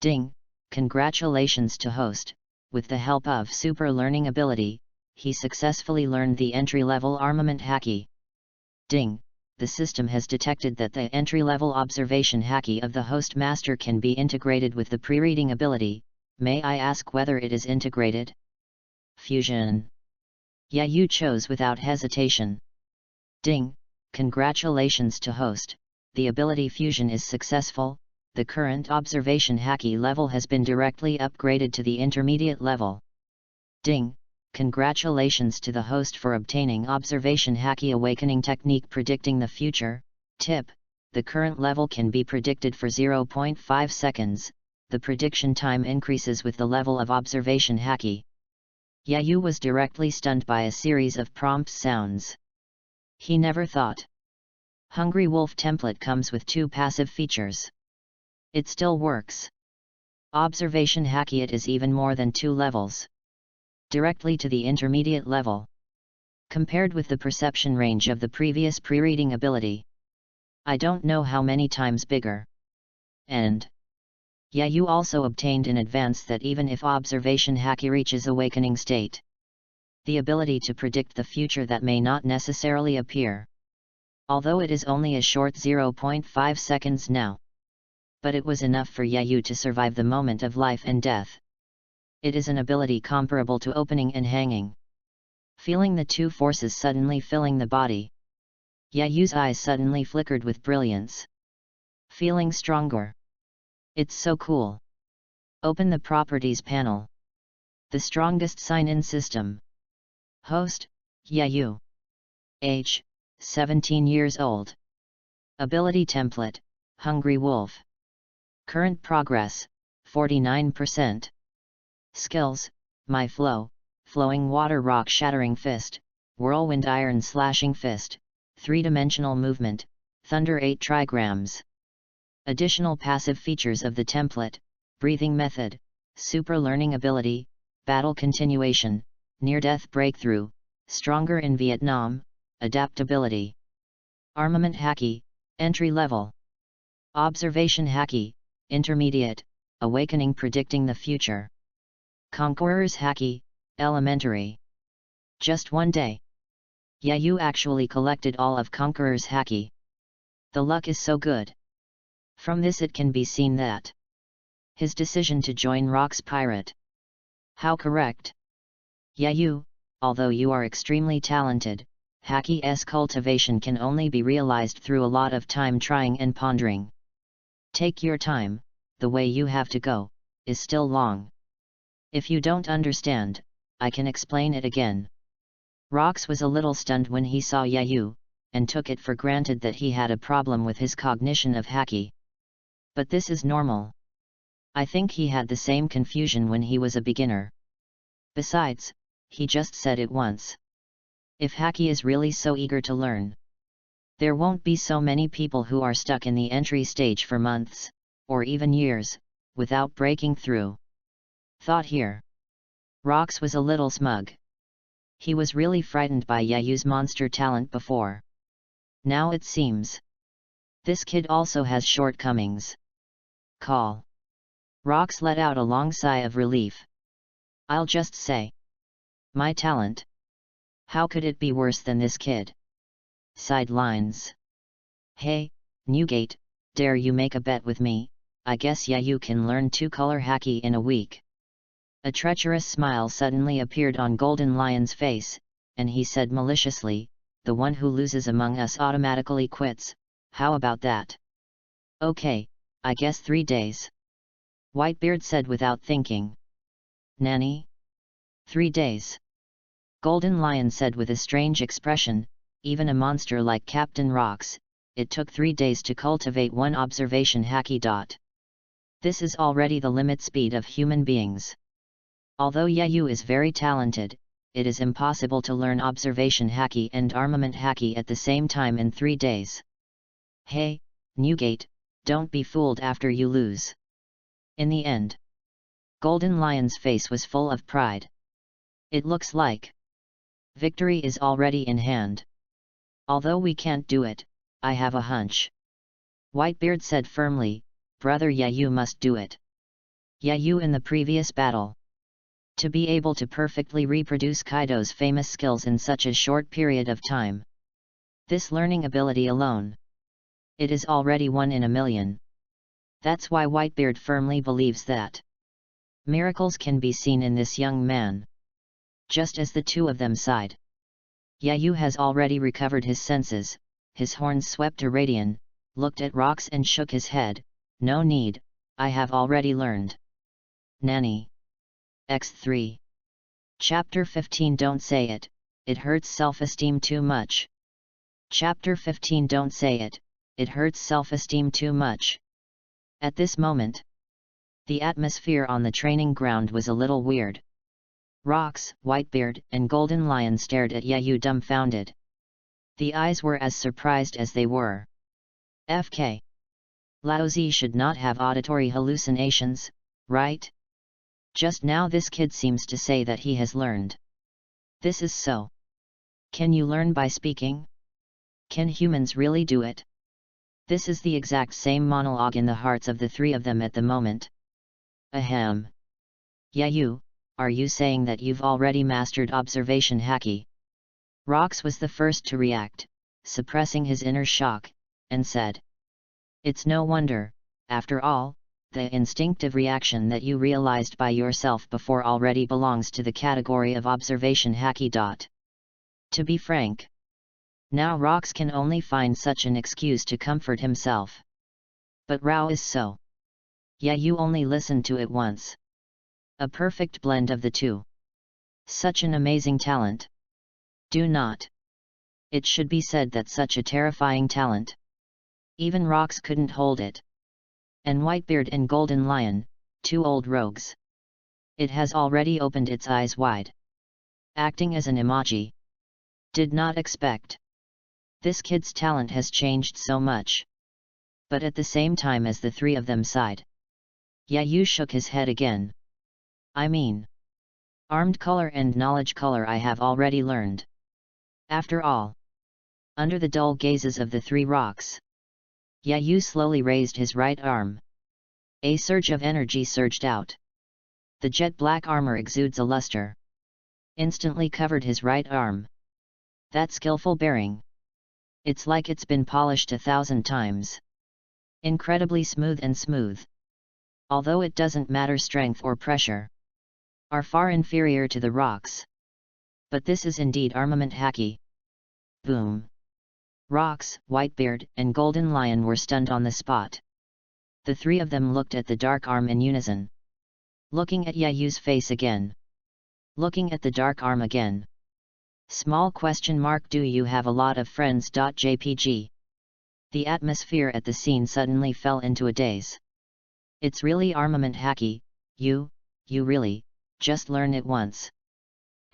Ding! Congratulations to host, with the help of super learning ability, he successfully learned the entry-level armament haki. Ding! The system has detected that the entry-level observation haki of the host master can be integrated with the pre-reading ability. May I ask whether it is integrated? Fusion. Yayu chose without hesitation. Ding! Congratulations to host, the ability fusion is successful, the current observation haki level has been directly upgraded to the intermediate level. Ding! Congratulations to the host for obtaining observation haki awakening technique predicting the future. Tip: the current level can be predicted for 0.5 seconds, the prediction time increases with the level of observation haki. Yayu was directly stunned by a series of prompt sounds. He never thought. Hungry Wolf template comes with 2 passive features. It still works. Observation haki it is even more than 2 levels. Directly to the intermediate level. Compared with the perception range of the previous pre-reading ability. I don't know how many times bigger. And Yayu also obtained in advance that even if observation haki reaches awakening state, the ability to predict the future that may not necessarily appear. Although it is only a short 0.5 seconds now. But it was enough for Yayu to survive the moment of life and death. It is an ability comparable to opening and hanging. Feeling the 2 forces suddenly filling the body, Yayu's eyes suddenly flickered with brilliance. Feeling stronger. It's so cool. Open the Properties panel. The strongest sign-in system. Host, Yayu. Age, 17 years old. Ability template, Hungry Wolf. Current progress, 49%. Skills, My Flow, Flowing Water Rock Shattering Fist, Whirlwind Iron Slashing Fist, 3-dimensional movement, Thunder 8 trigrams. Additional passive features of the template, Breathing Method, Super Learning Ability, Battle Continuation, Near-Death Breakthrough, Stronger in Vietnam, Adaptability. Armament Haki, Entry Level. Observation Haki, Intermediate, Awakening Predicting the Future. Conqueror's Haki, Elementary. Just 1 day. Yayu actually collected all of Conqueror's Haki. The luck is so good. From this it can be seen that his decision to join Rock's Pirate. How correct. Yayu, although you are extremely talented, Haki's cultivation can only be realized through a lot of time trying and pondering. Take your time, the way you have to go, is still long. If you don't understand, I can explain it again. Rox was a little stunned when he saw Yayu, and took it for granted that he had a problem with his cognition of Haki. But this is normal. I think he had the same confusion when he was a beginner. Besides, he just said it once. If Haki is really so eager to learn, there won't be so many people who are stuck in the entry stage for months, or even years, without breaking through. Thought here. Rox was a little smug. He was really frightened by Yayu's monster talent before. Now it seems This kid also has shortcomings. Call. Rox let out a long sigh of relief. I'll just say. My talent. How could it be worse than this kid? Sidelines. Hey, Newgate, dare you make a bet with me? I guess you can learn 2-color hacky in a week. A treacherous smile suddenly appeared on Golden Lion's face, and he said maliciously, the one who loses among us automatically quits, how about that? Okay, I guess 3 days. Whitebeard said without thinking. Nanny? 3 days. Golden Lion said with a strange expression, even a monster like Captain Rox, it took 3 days to cultivate one observation hacky. This is already the limit speed of human beings. Although Yayu is very talented, it is impossible to learn observation hacky and armament hacky at the same time in 3 days. Hey, Newgate, don't be fooled after you lose. In the end, Golden Lion's face was full of pride. It looks like victory is already in hand. Although we can't do it, I have a hunch. Whitebeard said firmly, Brother Yayu must do it. Yayu in the previous battle. To be able to perfectly reproduce Kaido's famous skills in such a short period of time. This learning ability alone. It is already 1 in a million. That's why Whitebeard firmly believes that miracles can be seen in this young man. Just as the two of them sighed. Yayu has already recovered his senses, his horns swept a radian, looked at Rox and shook his head, no need, I have already learned. Nanny. X3. Chapter 15 Don't say it, it hurts self-esteem too much. Chapter 15 Don't say it, it hurts self-esteem too much. At this moment, the atmosphere on the training ground was a little weird. Rox, Whitebeard, and Golden Lion stared at Yayu dumbfounded. The eyes were as surprised as they were. FK. Laozi should not have auditory hallucinations, right? Just now this kid seems to say that he has learned. This is so. Can you learn by speaking? Can humans really do it? This is the exact same monologue in the hearts of the three of them at the moment. Ahem. Yayu, are you saying that you've already mastered observation hacky? Rox was the first to react, suppressing his inner shock, and said. It's no wonder, after all, the instinctive reaction that you realized by yourself before already belongs to the category of observation hacky. To be frank. Now Rox can only find such an excuse to comfort himself. But Rao is so. You only listened to it once. A perfect blend of the two. Such an amazing talent. Do not. It should be said that such a terrifying talent. Even Rox couldn't hold it. And Whitebeard and Golden Lion, 2 old rogues. It has already opened its eyes wide. Acting as an emoji. Did not expect. This kid's talent has changed so much. But at the same time as the three of them sighed. Yayu shook his head again. I mean. Armed color and knowledge color I have already learned. After all. Under the dull gazes of the 3 rocks. Yayu slowly raised his right arm. A surge of energy surged out. The jet black armor exudes a luster. Instantly covered his right arm. That skillful bearing. It's like it's been polished 1,000 times. Incredibly smooth. Although it doesn't matter, strength or pressure are far inferior to the rocks. But this is indeed armament hacky. Boom. Rox, Whitebeard, and Golden Lion were stunned on the spot. The 3 of them looked at the dark arm in unison. Looking at Yayu's face again. Looking at the dark arm again. Small question mark. Do you have a lot of friends? JPG. The atmosphere at the scene suddenly fell into a daze. It's really armament hacky, you really, just learn it once.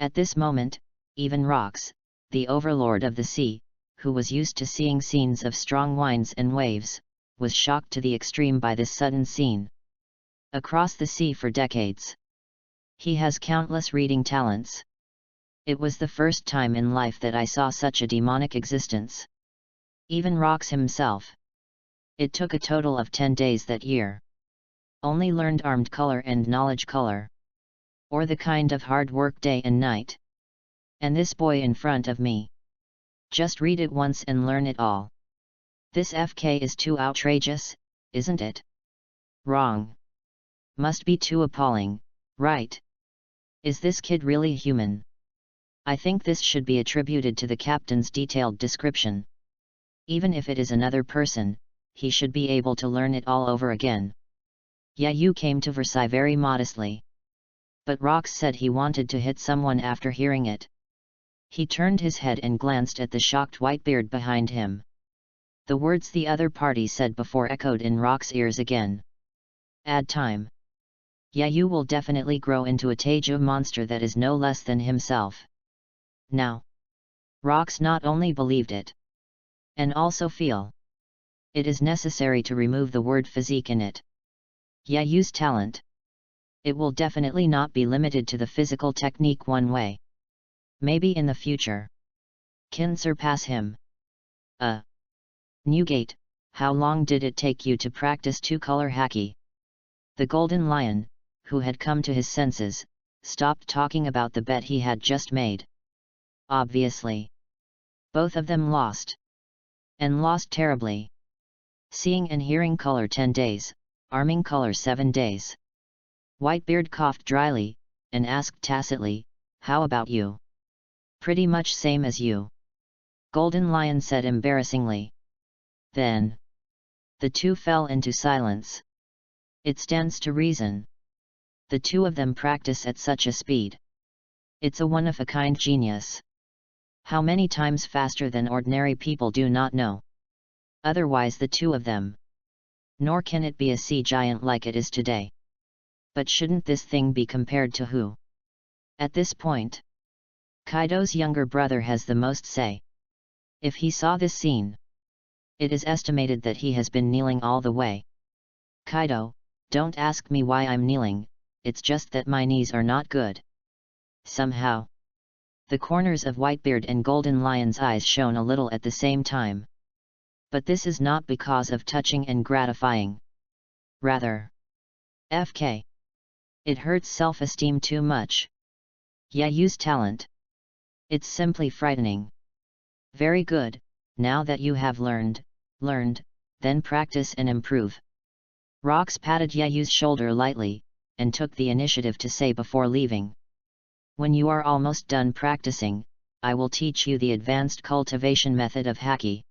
At this moment, even Rox, the overlord of the sea, who was used to seeing scenes of strong winds and waves, was shocked to the extreme by this sudden scene. Across the sea for decades. He has countless reading talents. It was the first time in life that I saw such a demonic existence. Even Rox himself. It took a total of 10 days that year. Only learned armed color and knowledge color. Or the kind of hard work day and night. And this boy in front of me. Just read it once and learn it all. This FK is too outrageous, isn't it? Wrong. Must be too appalling, right? Is this kid really human? I think this should be attributed to the captain's detailed description. Even if it is another person, he should be able to learn it all over again. Yayu came to Versailles very modestly. But Rox said he wanted to hit someone after hearing it. He turned his head and glanced at the shocked Whitebeard behind him. The words the other party said before echoed in Rox's ears again. Add time. Yayu will definitely grow into a Teju monster that is no less than himself. Now. Rox not only believed it. And also feel. It is necessary to remove the word physique in it. Yayu's talent. It will definitely not be limited to the physical technique one way. Maybe in the future. Can surpass him. Newgate, how long did it take you to practice two-color haki? The Golden Lion, who had come to his senses, stopped talking about the bet he had just made. Obviously. Both of them lost. And lost terribly. Seeing and hearing color 10 days, arming color 7 days. Whitebeard coughed dryly, and asked tacitly, how about you? Pretty much same as you. Golden Lion said embarrassingly. Then. The two fell into silence. It stands to reason. The two of them practice at such a speed. It's a one-of-a-kind genius. How many times faster than ordinary people do not know. Otherwise the two of them. Nor can it be a sea giant like it is today. But shouldn't this thing be compared to who? At this point. Kaido's younger brother has the most say. If he saw this scene. It is estimated that he has been kneeling all the way. Kaido, don't ask me why I'm kneeling, it's just that my knees are not good. Somehow. The corners of Whitebeard and Golden Lion's eyes shone a little at the same time. But this is not because of touching and gratifying. Rather. FK. It hurts self-esteem too much. Yayu's talent. It's simply frightening. Very good, now that you have learned, then practice and improve. Rox patted Yayu's shoulder lightly, and took the initiative to say before leaving. When you are almost done practicing, I will teach you the advanced cultivation method of haki.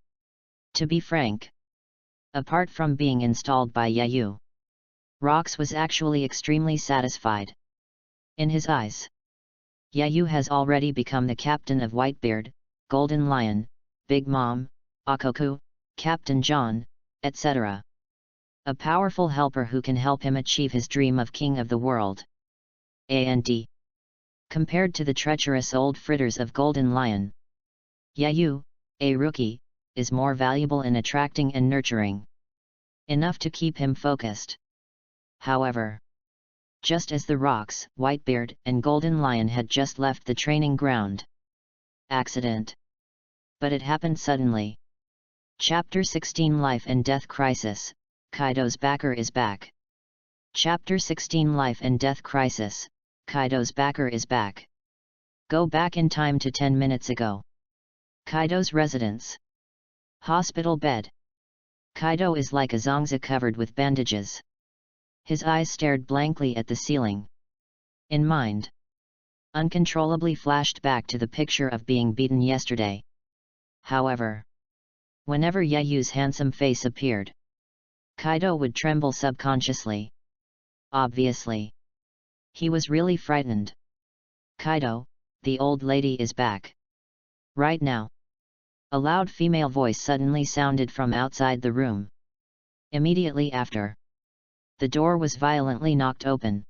To be frank. Apart from being installed by Yayu. Rox was actually extremely satisfied. In his eyes. Yayu has already become the captain of Whitebeard, Golden Lion, Big Mom, Akoku, Captain John, etc. A powerful helper who can help him achieve his dream of king of the world. And compared to the treacherous old fritters of Golden Lion, Yayu, a rookie, is more valuable in attracting and nurturing. Enough to keep him focused. However, just as the Rox, Whitebeard, and Golden Lion had just left the training ground. Accident. But it happened suddenly. Chapter 16 Life and Death Crisis, Kaido's backer is back. Chapter 16 Life and Death Crisis, Kaido's backer is back. Go back in time to 10 minutes ago. Kaido's residence. Hospital bed. Kaido is like a zongzi covered with bandages. His eyes stared blankly at the ceiling. In mind. Uncontrollably flashed back to the picture of being beaten yesterday. However. Whenever Yayu's handsome face appeared. Kaido would tremble subconsciously. Obviously. He was really frightened. Kaido, the old lady is back. Right now. A loud female voice suddenly sounded from outside the room. Immediately after. The door was violently knocked open.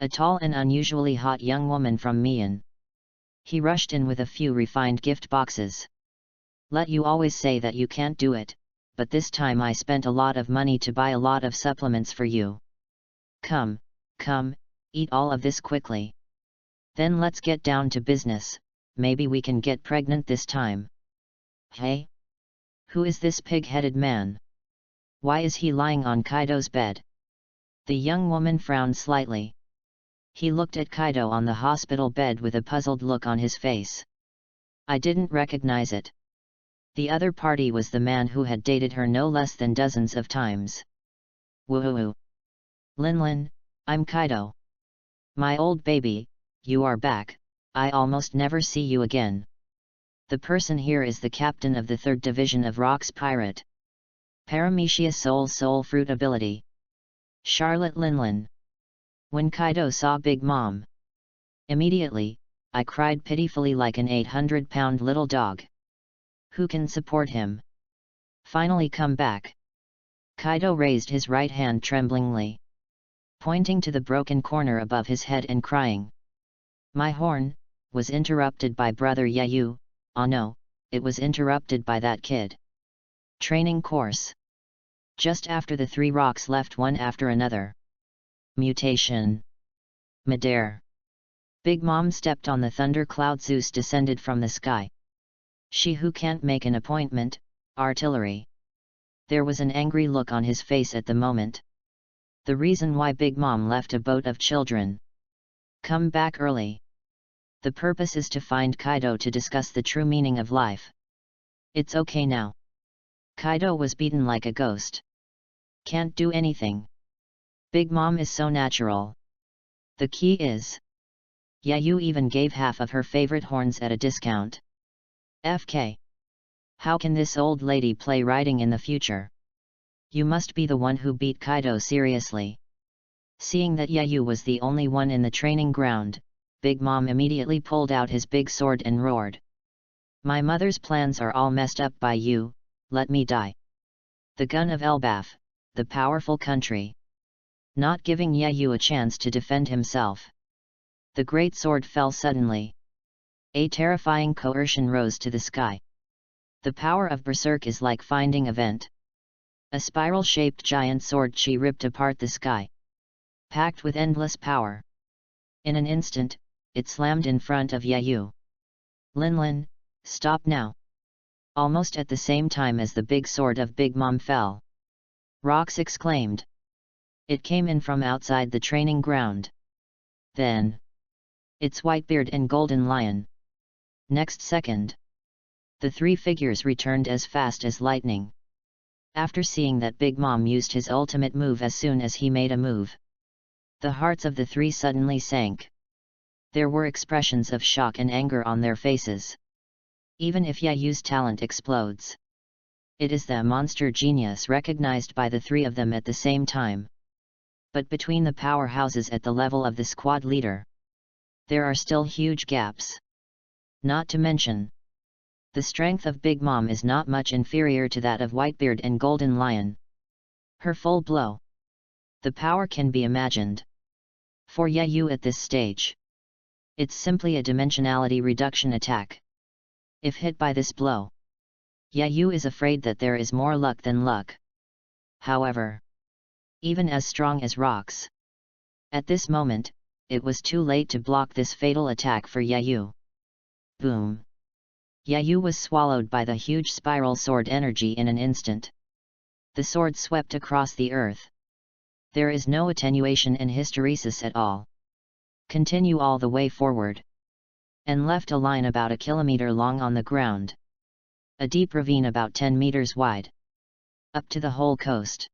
A tall and unusually hot young woman from Mian. He rushed in with a few refined gift boxes. Let you always say that you can't do it, but this time I spent a lot of money to buy a lot of supplements for you. Come, eat all of this quickly. Then let's get down to business, maybe we can get pregnant this time. Hey? Who is this pig-headed man? Why is he lying on Kaido's bed? The young woman frowned slightly. He looked at Kaido on the hospital bed with a puzzled look on his face. I didn't recognize it. The other party was the man who had dated her no less than dozens of times. Woohoo! Linlin, I'm Kaido. My old baby, you are back, I almost never see you again. The person here is the captain of the 3rd Division of Rock's Pirate. Paramecia Soul Fruit Ability. Charlotte Linlin. When Kaido saw Big Mom, immediately, I cried pitifully like an 800-pound little dog. Who can support him? Finally come back. Kaido raised his right hand tremblingly, pointing to the broken corner above his head and crying. My horn was interrupted by Brother Yayu. Oh no, it was interrupted by that kid. Training course. Just after the 3 rocks left one after another. Mutation. Midair. Big Mom stepped on the thundercloud. Zeus descended from the sky. She who can't make an appointment, artillery. There was an angry look on his face at the moment. The reason why Big Mom left a boat of children. Come back early. The purpose is to find Kaido to discuss the true meaning of life. It's okay now. Kaido was beaten like a ghost. Can't do anything. Big Mom is so natural. The key is, Yayu even gave half of her favorite horns at a discount. FK. How can this old lady play writing in the future? You must be the one who beat Kaido seriously. Seeing that Yayu was the only one in the training ground, Big Mom immediately pulled out his big sword and roared. My mother's plans are all messed up by you, let me die. The gun of Elbaf, the powerful country. Not giving Yayu a chance to defend himself. The great sword fell suddenly. A terrifying coercion rose to the sky. The power of Berserk is like finding a vent. A spiral-shaped giant sword chi ripped apart the sky. Packed with endless power. In an instant, it slammed in front of Yayu. Linlin, stop now. Almost at the same time as the big sword of Big Mom fell, Rox exclaimed. It came in from outside the training ground. Then, it's Whitebeard and Golden Lion. Next second, the 3 figures returned as fast as lightning. After seeing that Big Mom used his ultimate move as soon as he made a move, the hearts of the 3 suddenly sank. There were expressions of shock and anger on their faces. Even if Yayu's talent explodes, it is the monster genius recognized by the 3 of them at the same time. But between the powerhouses at the level of the squad leader, there are still huge gaps. Not to mention, the strength of Big Mom is not much inferior to that of Whitebeard and Golden Lion. Her full blow. The power can be imagined. For Yayu at this stage, it's simply a dimensionality reduction attack. If hit by this blow, Yayu is afraid that there is more luck than luck. However, even as strong as rocks, at this moment, it was too late to block this fatal attack for Yayu. Boom! Yayu was swallowed by the huge spiral sword energy in an instant. The sword swept across the earth. There is no attenuation in hysteresis at all. Continue all the way forward. And left a line about a kilometer long on the ground. A deep ravine about 10 meters wide. Up to the whole coast.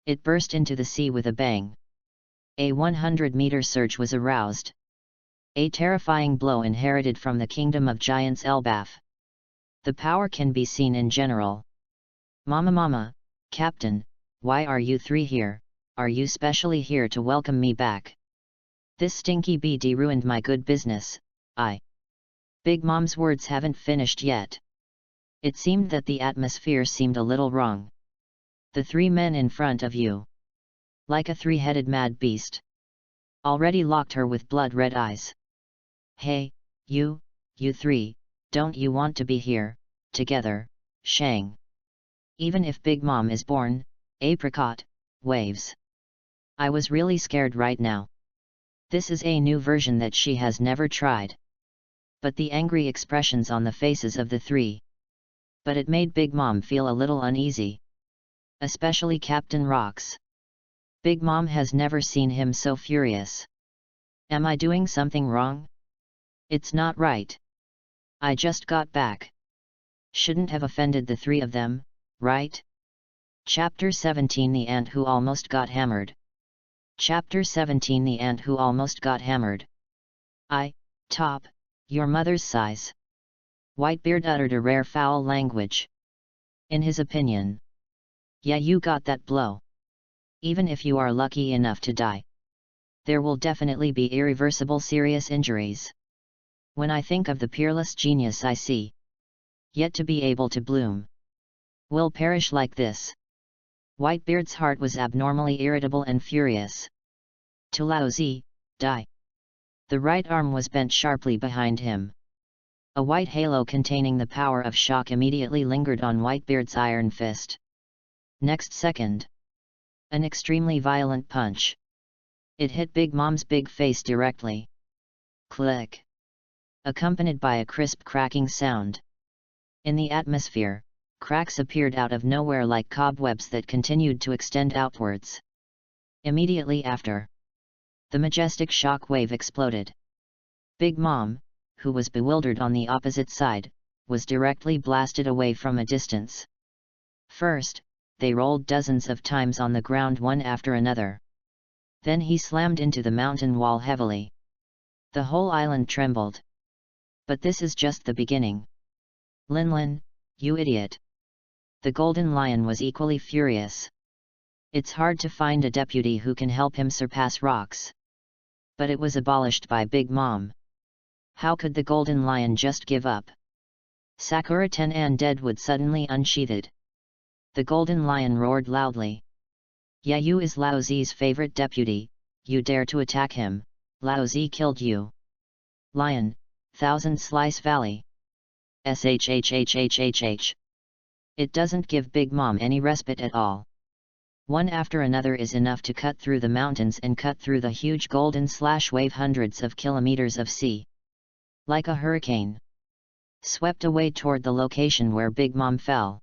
It burst into the sea with a bang. A 100-meter surge was aroused. A terrifying blow inherited from the kingdom of giants Elbaf. The power can be seen in general. Mama, Captain, why are you 3 here? Are you specially here to welcome me back? This stinky BD ruined my good business. Big Mom's words haven't finished yet. It seemed that the atmosphere seemed a little wrong. The 3 men in front of you, like a 3-headed mad beast, already locked her with blood-red eyes. Hey, you 3, don't you want to be here, together, Shang? Even if Big Mom is born, apricot, waves. I was really scared right now. This is a new version that she has never tried. But the angry expressions on the faces of the 3. But it made Big Mom feel a little uneasy. especially Captain Rocks. Big Mom has never seen him so furious. Am I doing something wrong? It's not right. I just got back. Shouldn't have offended the three of them, right? Chapter 17 The Ant Who Almost Got Hammered. Chapter 17 The Ant Who Almost Got Hammered. Top, your mother's size. Whitebeard uttered a rare foul language. In his opinion. Yeah, you got that blow. Even if you are lucky enough to die, there will definitely be irreversible serious injuries. When I think of the peerless genius I see, yet to be able to bloom, will perish like this. Whitebeard's heart was abnormally irritable and furious. To Laozi, die. The right arm was bent sharply behind him. A white halo containing the power of shock immediately lingered on Whitebeard's iron fist. Next second, an extremely violent punch. It hit Big Mom's big face directly. Click. Accompanied by a crisp cracking sound. In the atmosphere, cracks appeared out of nowhere like cobwebs that continued to extend outwards. Immediately after, the majestic shock wave exploded. Big Mom, who was bewildered on the opposite side, was directly blasted away from a distance. First, they rolled dozens of times on the ground one after another. Then he slammed into the mountain wall heavily. The whole island trembled. But this is just the beginning. Linlin, you idiot! The Golden Lion was equally furious. It's hard to find a deputy who can help him surpass Rocks. But it was abolished by Big Mom. How could the Golden Lion just give up? Sakura Tenan Deadwood suddenly unsheathed. The Golden Lion roared loudly. Yayu is Laozi's favorite deputy, you dare to attack him, Laozi killed you. Lion, Thousand Slice Valley. SHHHHHH. It doesn't give Big Mom any respite at all. One after another is enough to cut through the mountains and cut through the huge golden wave hundreds of kilometers of sea. Like a hurricane. Swept away toward the location where Big Mom fell.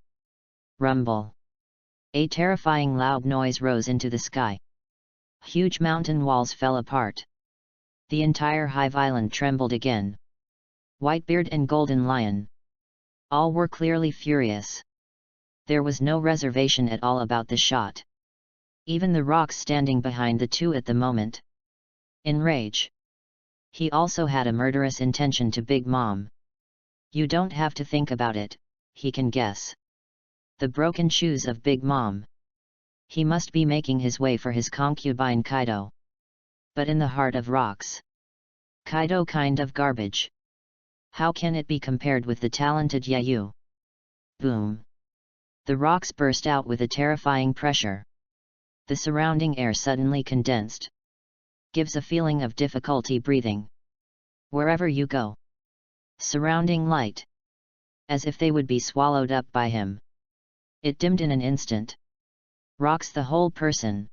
Rumble. A terrifying loud noise rose into the sky. Huge mountain walls fell apart. The entire hive island trembled again. Whitebeard and Golden Lion. All were clearly furious. There was no reservation at all about the shot. Even the Rocks standing behind the two at the moment. In rage. He also had a murderous intention to Big Mom. You don't have to think about it, he can guess. The broken shoes of Big Mom. He must be making his way for his concubine Kaido. But in the heart of Rocks. Kaido kind of garbage. How can it be compared with the talented Yayu? Boom. The rocks burst out with a terrifying pressure. The surrounding air suddenly condensed. Gives a feeling of difficulty breathing. Wherever you go. Surrounding light. As if they would be swallowed up by him. It dimmed in an instant. Rocks the whole person.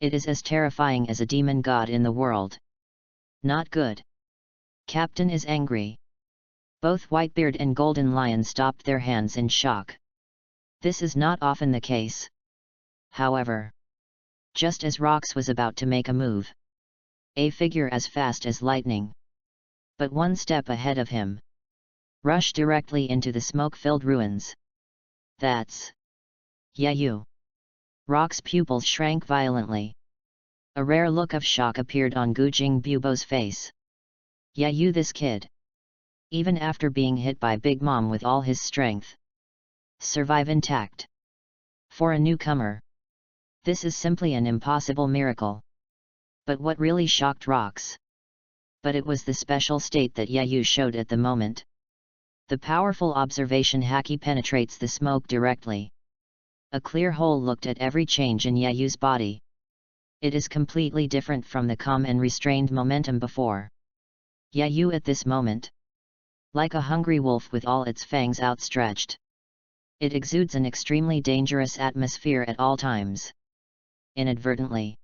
It is as terrifying as a demon god in the world. Not good. Captain is angry. Both Whitebeard and Golden Lion stopped their hands in shock. This is not often the case. However, just as Rocks was about to make a move, a figure as fast as lightning, but one step ahead of him, rushed directly into the smoke-filled ruins. That's Yayu. Rock's pupils shrank violently. A rare look of shock appeared on Gujing Bubo's face. Yayu, this kid. Even after being hit by Big Mom with all his strength, survive intact. For a newcomer, this is simply an impossible miracle. But what really shocked Rocks? But it was the special state that Yayu showed at the moment. The powerful observation haki penetrates the smoke directly. A clear hole looked at every change in Yayu's body. It is completely different from the calm and restrained momentum before. Yayu at this moment, like a hungry wolf with all its fangs outstretched. It exudes an extremely dangerous atmosphere at all times. Inadvertently,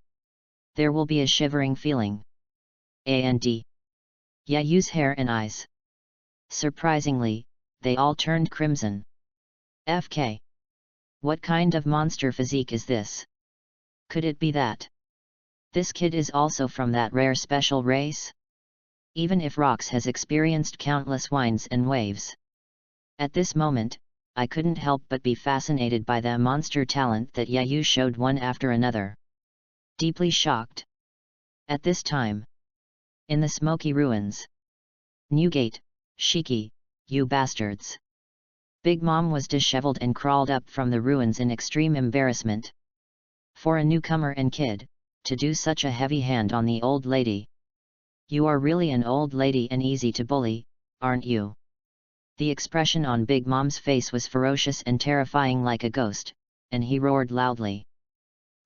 there will be a shivering feeling. And Yayu's hair and eyes. Surprisingly, they all turned crimson. FK. What kind of monster physique is this? Could it be that this kid is also from that rare special race? Even if Rox has experienced countless winds and waves. At this moment, I couldn't help but be fascinated by the monster talent that Yayu showed one after another. Deeply shocked. At this time, in the smoky ruins. Newgate, Shiki, you bastards. Big Mom was disheveled and crawled up from the ruins in extreme embarrassment. For a newcomer and kid, to do such a heavy hand on the old lady. You are really an old lady and easy to bully, aren't you? The expression on Big Mom's face was ferocious and terrifying like a ghost, and he roared loudly.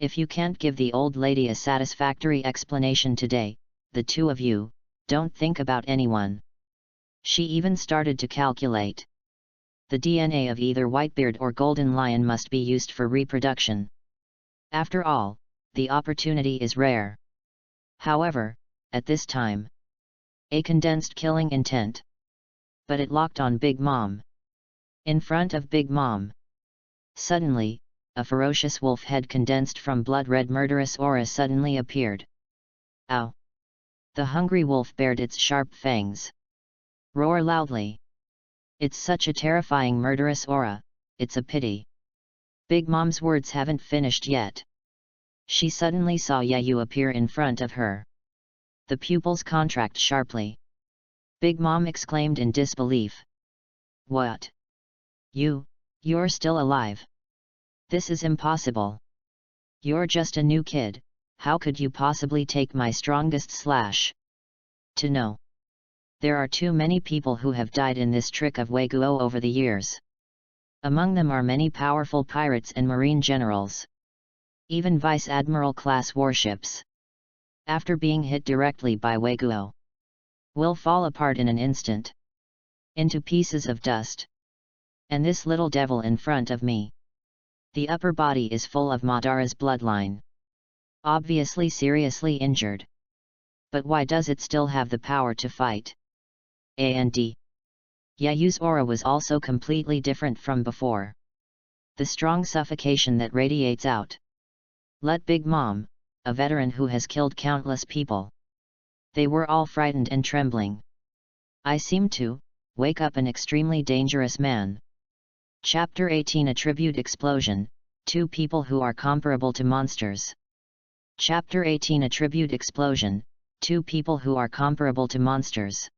If you can't give the old lady a satisfactory explanation today, the two of you, don't think about anyone. She even started to calculate. The DNA of either Whitebeard or Golden Lion must be used for reproduction. After all, the opportunity is rare. However, at this time, a condensed killing intent. But it locked on Big Mom. In front of Big Mom. Suddenly, a ferocious wolf head condensed from blood-red murderous aura suddenly appeared. Ow! The hungry wolf bared its sharp fangs. Roar loudly. It's such a terrifying murderous aura, it's a pity. Big Mom's words haven't finished yet. She suddenly saw Yayu appear in front of her. The pupils contract sharply. Big Mom exclaimed in disbelief. What? You're still alive? This is impossible. You're just a new kid, how could you possibly take my strongest slash? To know. There are too many people who have died in this trick of Weiguo over the years. Among them are many powerful pirates and marine generals. Even Vice Admiral class warships. After being hit directly by Weiguo, will fall apart in an instant. Into pieces of dust. And this little devil in front of me. The upper body is full of Madara's bloodline. Obviously seriously injured. But why does it still have the power to fight? And Yayu's aura was also completely different from before. The strong suffocation that radiates out. Let Big Mom, a veteran who has killed countless people. They were all frightened and trembling. I seem to wake up an extremely dangerous man. Chapter 18 Attribute Explosion, Two People Who Are Comparable to Monsters. Chapter 18 Attribute Explosion, Two People Who Are Comparable to Monsters.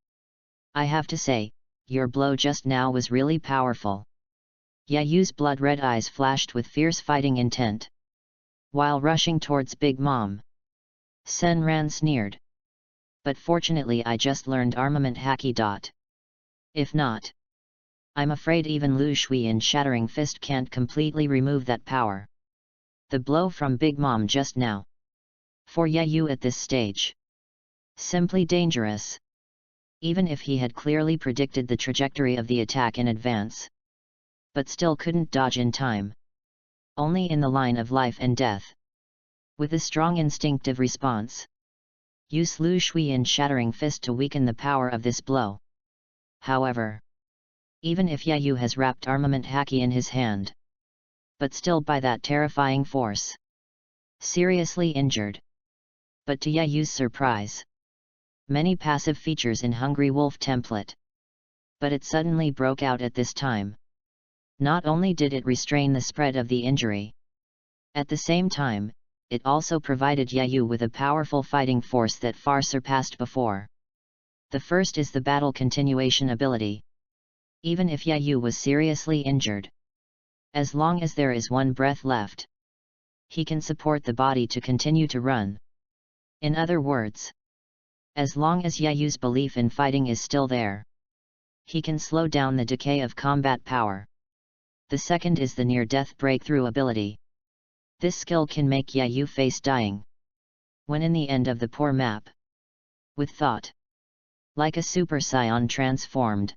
I have to say, your blow just now was really powerful. Yayu's blood-red eyes flashed with fierce fighting intent. While rushing towards Big Mom, Senran sneered. But fortunately I just learned armament haki. If not, I'm afraid even Lu Shui in Shattering Fist can't completely remove that power. The blow from Big Mom just now. For Yayu at this stage. Simply dangerous. Even if he had clearly predicted the trajectory of the attack in advance. But still couldn't dodge in time. Only in the line of life and death. With a strong instinctive response. Use Lu Shui in Shattering Fist to weaken the power of this blow. However, even if Yayu has wrapped armament haki in his hand. But still by that terrifying force. Seriously injured. But to Yayu's surprise. Many passive features in Hungry Wolf template. But it suddenly broke out at this time. Not only did it restrain the spread of the injury. At the same time, it also provided Yayu with a powerful fighting force that far surpassed before. The first is the battle continuation ability. Even if Yayu was seriously injured. As long as there is one breath left. He can support the body to continue to run. In other words, as long as Yayu's belief in fighting is still there, he can slow down the decay of combat power. The second is the near-death breakthrough ability. This skill can make Yayu face dying. When in the end of the poor map. With thought. Like a Super Saiyan transformed.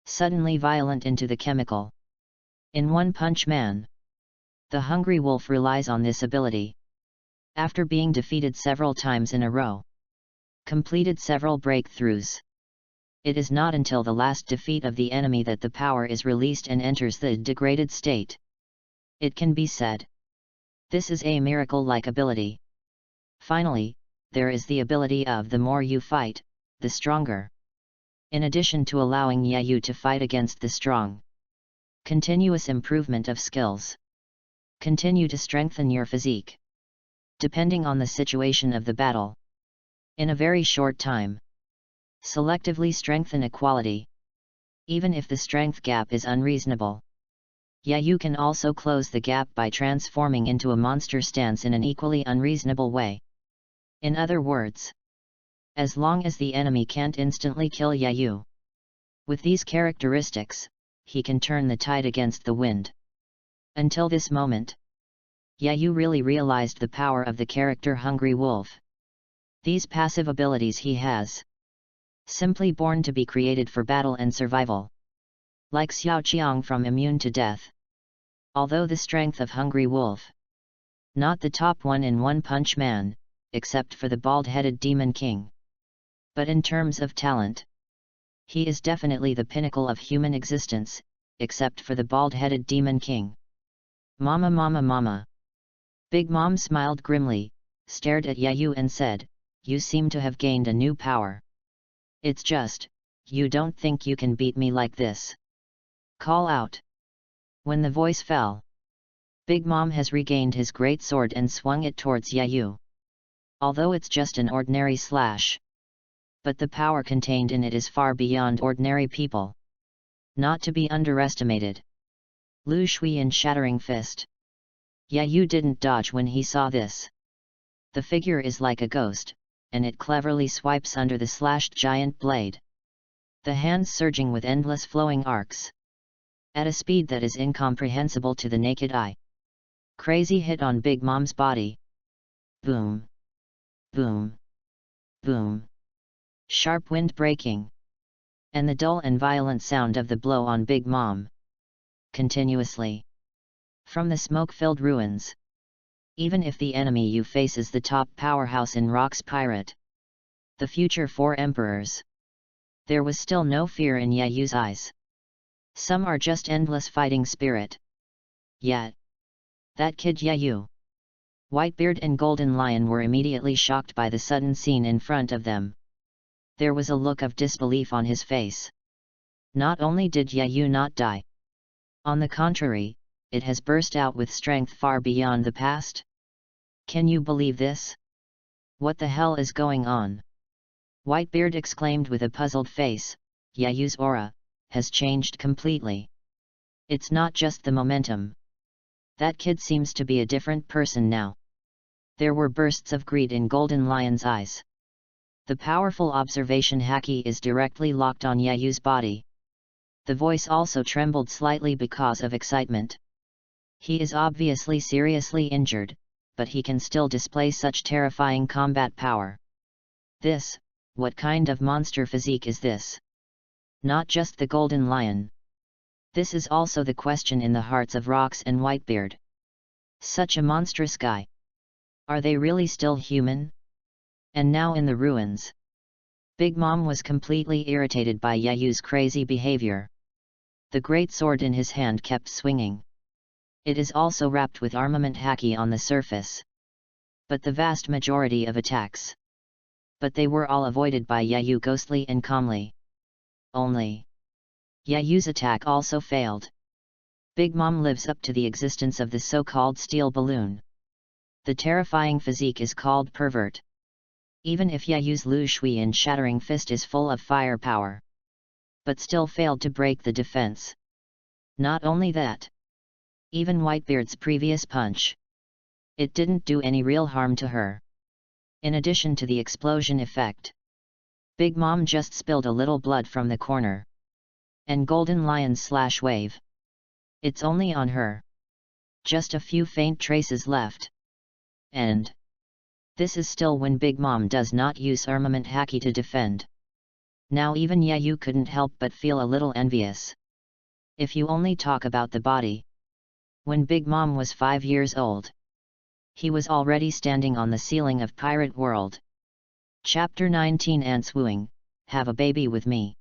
Suddenly violent into the chemical. In One Punch Man. The Hungry Wolf relies on this ability. After being defeated several times in a row. Completed several breakthroughs. It is not until the last defeat of the enemy that the power is released and enters the degraded state. It can be said. This is a miracle-like ability. Finally, there is the ability of the more you fight, the stronger. In addition to allowing Yayu to fight against the strong. Continuous improvement of skills. Continue to strengthen your physique. Depending on the situation of the battle. In a very short time. Selectively strengthen a quality. Even if the strength gap is unreasonable. Yayu can also close the gap by transforming into a monster stance in an equally unreasonable way. In other words, as long as the enemy can't instantly kill Yayu. With these characteristics, he can turn the tide against the wind. Until this moment, Yayu really realized the power of the character Hungry Wolf. These passive abilities he has. Simply born to be created for battle and survival. Like Xiao Qiang from Immune to Death. Although the strength of Hungry Wolf. Not the top one in One Punch Man, except for the bald-headed Demon King. But in terms of talent. He is definitely the pinnacle of human existence, except for the bald-headed Demon King. Mama mama mama. Big Mom smiled grimly, stared at Yayu and said, "You seem to have gained a new power. It's just, you don't think you can beat me like this. Call out." When the voice fell, Big Mom has regained his great sword and swung it towards Yayu. Although it's just an ordinary slash. But the power contained in it is far beyond ordinary people. Not to be underestimated. Lu Shui in Shattering Fist. Yayu didn't dodge when he saw this. The figure is like a ghost, and it cleverly swipes under the slashed giant blade. The hands surging with endless flowing arcs. At a speed that is incomprehensible to the naked eye. Crazy hit on Big Mom's body. Boom. Boom. Boom. Sharp wind breaking. And the dull and violent sound of the blow on Big Mom. Continuously. From the smoke-filled ruins. Even if the enemy you face is the top powerhouse in Rock's Pirate. The future 4 emperors. There was still no fear in Yayu's eyes. Some are just endless fighting spirit. Yet. That kid Yayu. Whitebeard and Golden Lion were immediately shocked by the sudden scene in front of them. There was a look of disbelief on his face. Not only did Yayu not die. On the contrary, it has burst out with strength far beyond the past. Can you believe this? What the hell is going on? Whitebeard exclaimed with a puzzled face. Yayu's aura has changed completely. It's not just the momentum. That kid seems to be a different person now. There were bursts of greed in Golden Lion's eyes. The powerful observation haki is directly locked on Yayu's body. The voice also trembled slightly because of excitement. He is obviously seriously injured, but he can still display such terrifying combat power. What kind of monster physique is this? Not just the Golden Lion. This is also the question in the hearts of Rox and Whitebeard. Such a monstrous guy. Are they really still human? And now in the ruins. Big Mom was completely irritated by Yayu's crazy behavior. The great sword in his hand kept swinging. It is also wrapped with armament haki on the surface. But the vast majority of attacks. But they were all avoided by Yayu ghostly and calmly. Only. Yayu's attack also failed. Big Mom lives up to the existence of the so-called steel balloon. The terrifying physique is called pervert. Even if Yayu's Lu Shui in Shattering Fist is full of firepower. But still failed to break the defense. Not only that. Even Whitebeard's previous punch. It didn't do any real harm to her. In addition to the explosion effect. Big Mom just spilled a little blood from the corner. And Golden Lion's slash wave. It's only on her. Just a few faint traces left. And. This is still when Big Mom does not use armament haki to defend. Now even Yayu couldn't help but feel a little envious. If you only talk about the body. When Big Mom was 5 years old. He was already standing on the ceiling of Pirate World. Chapter 19 Ants Wooing, Have a Baby with Me.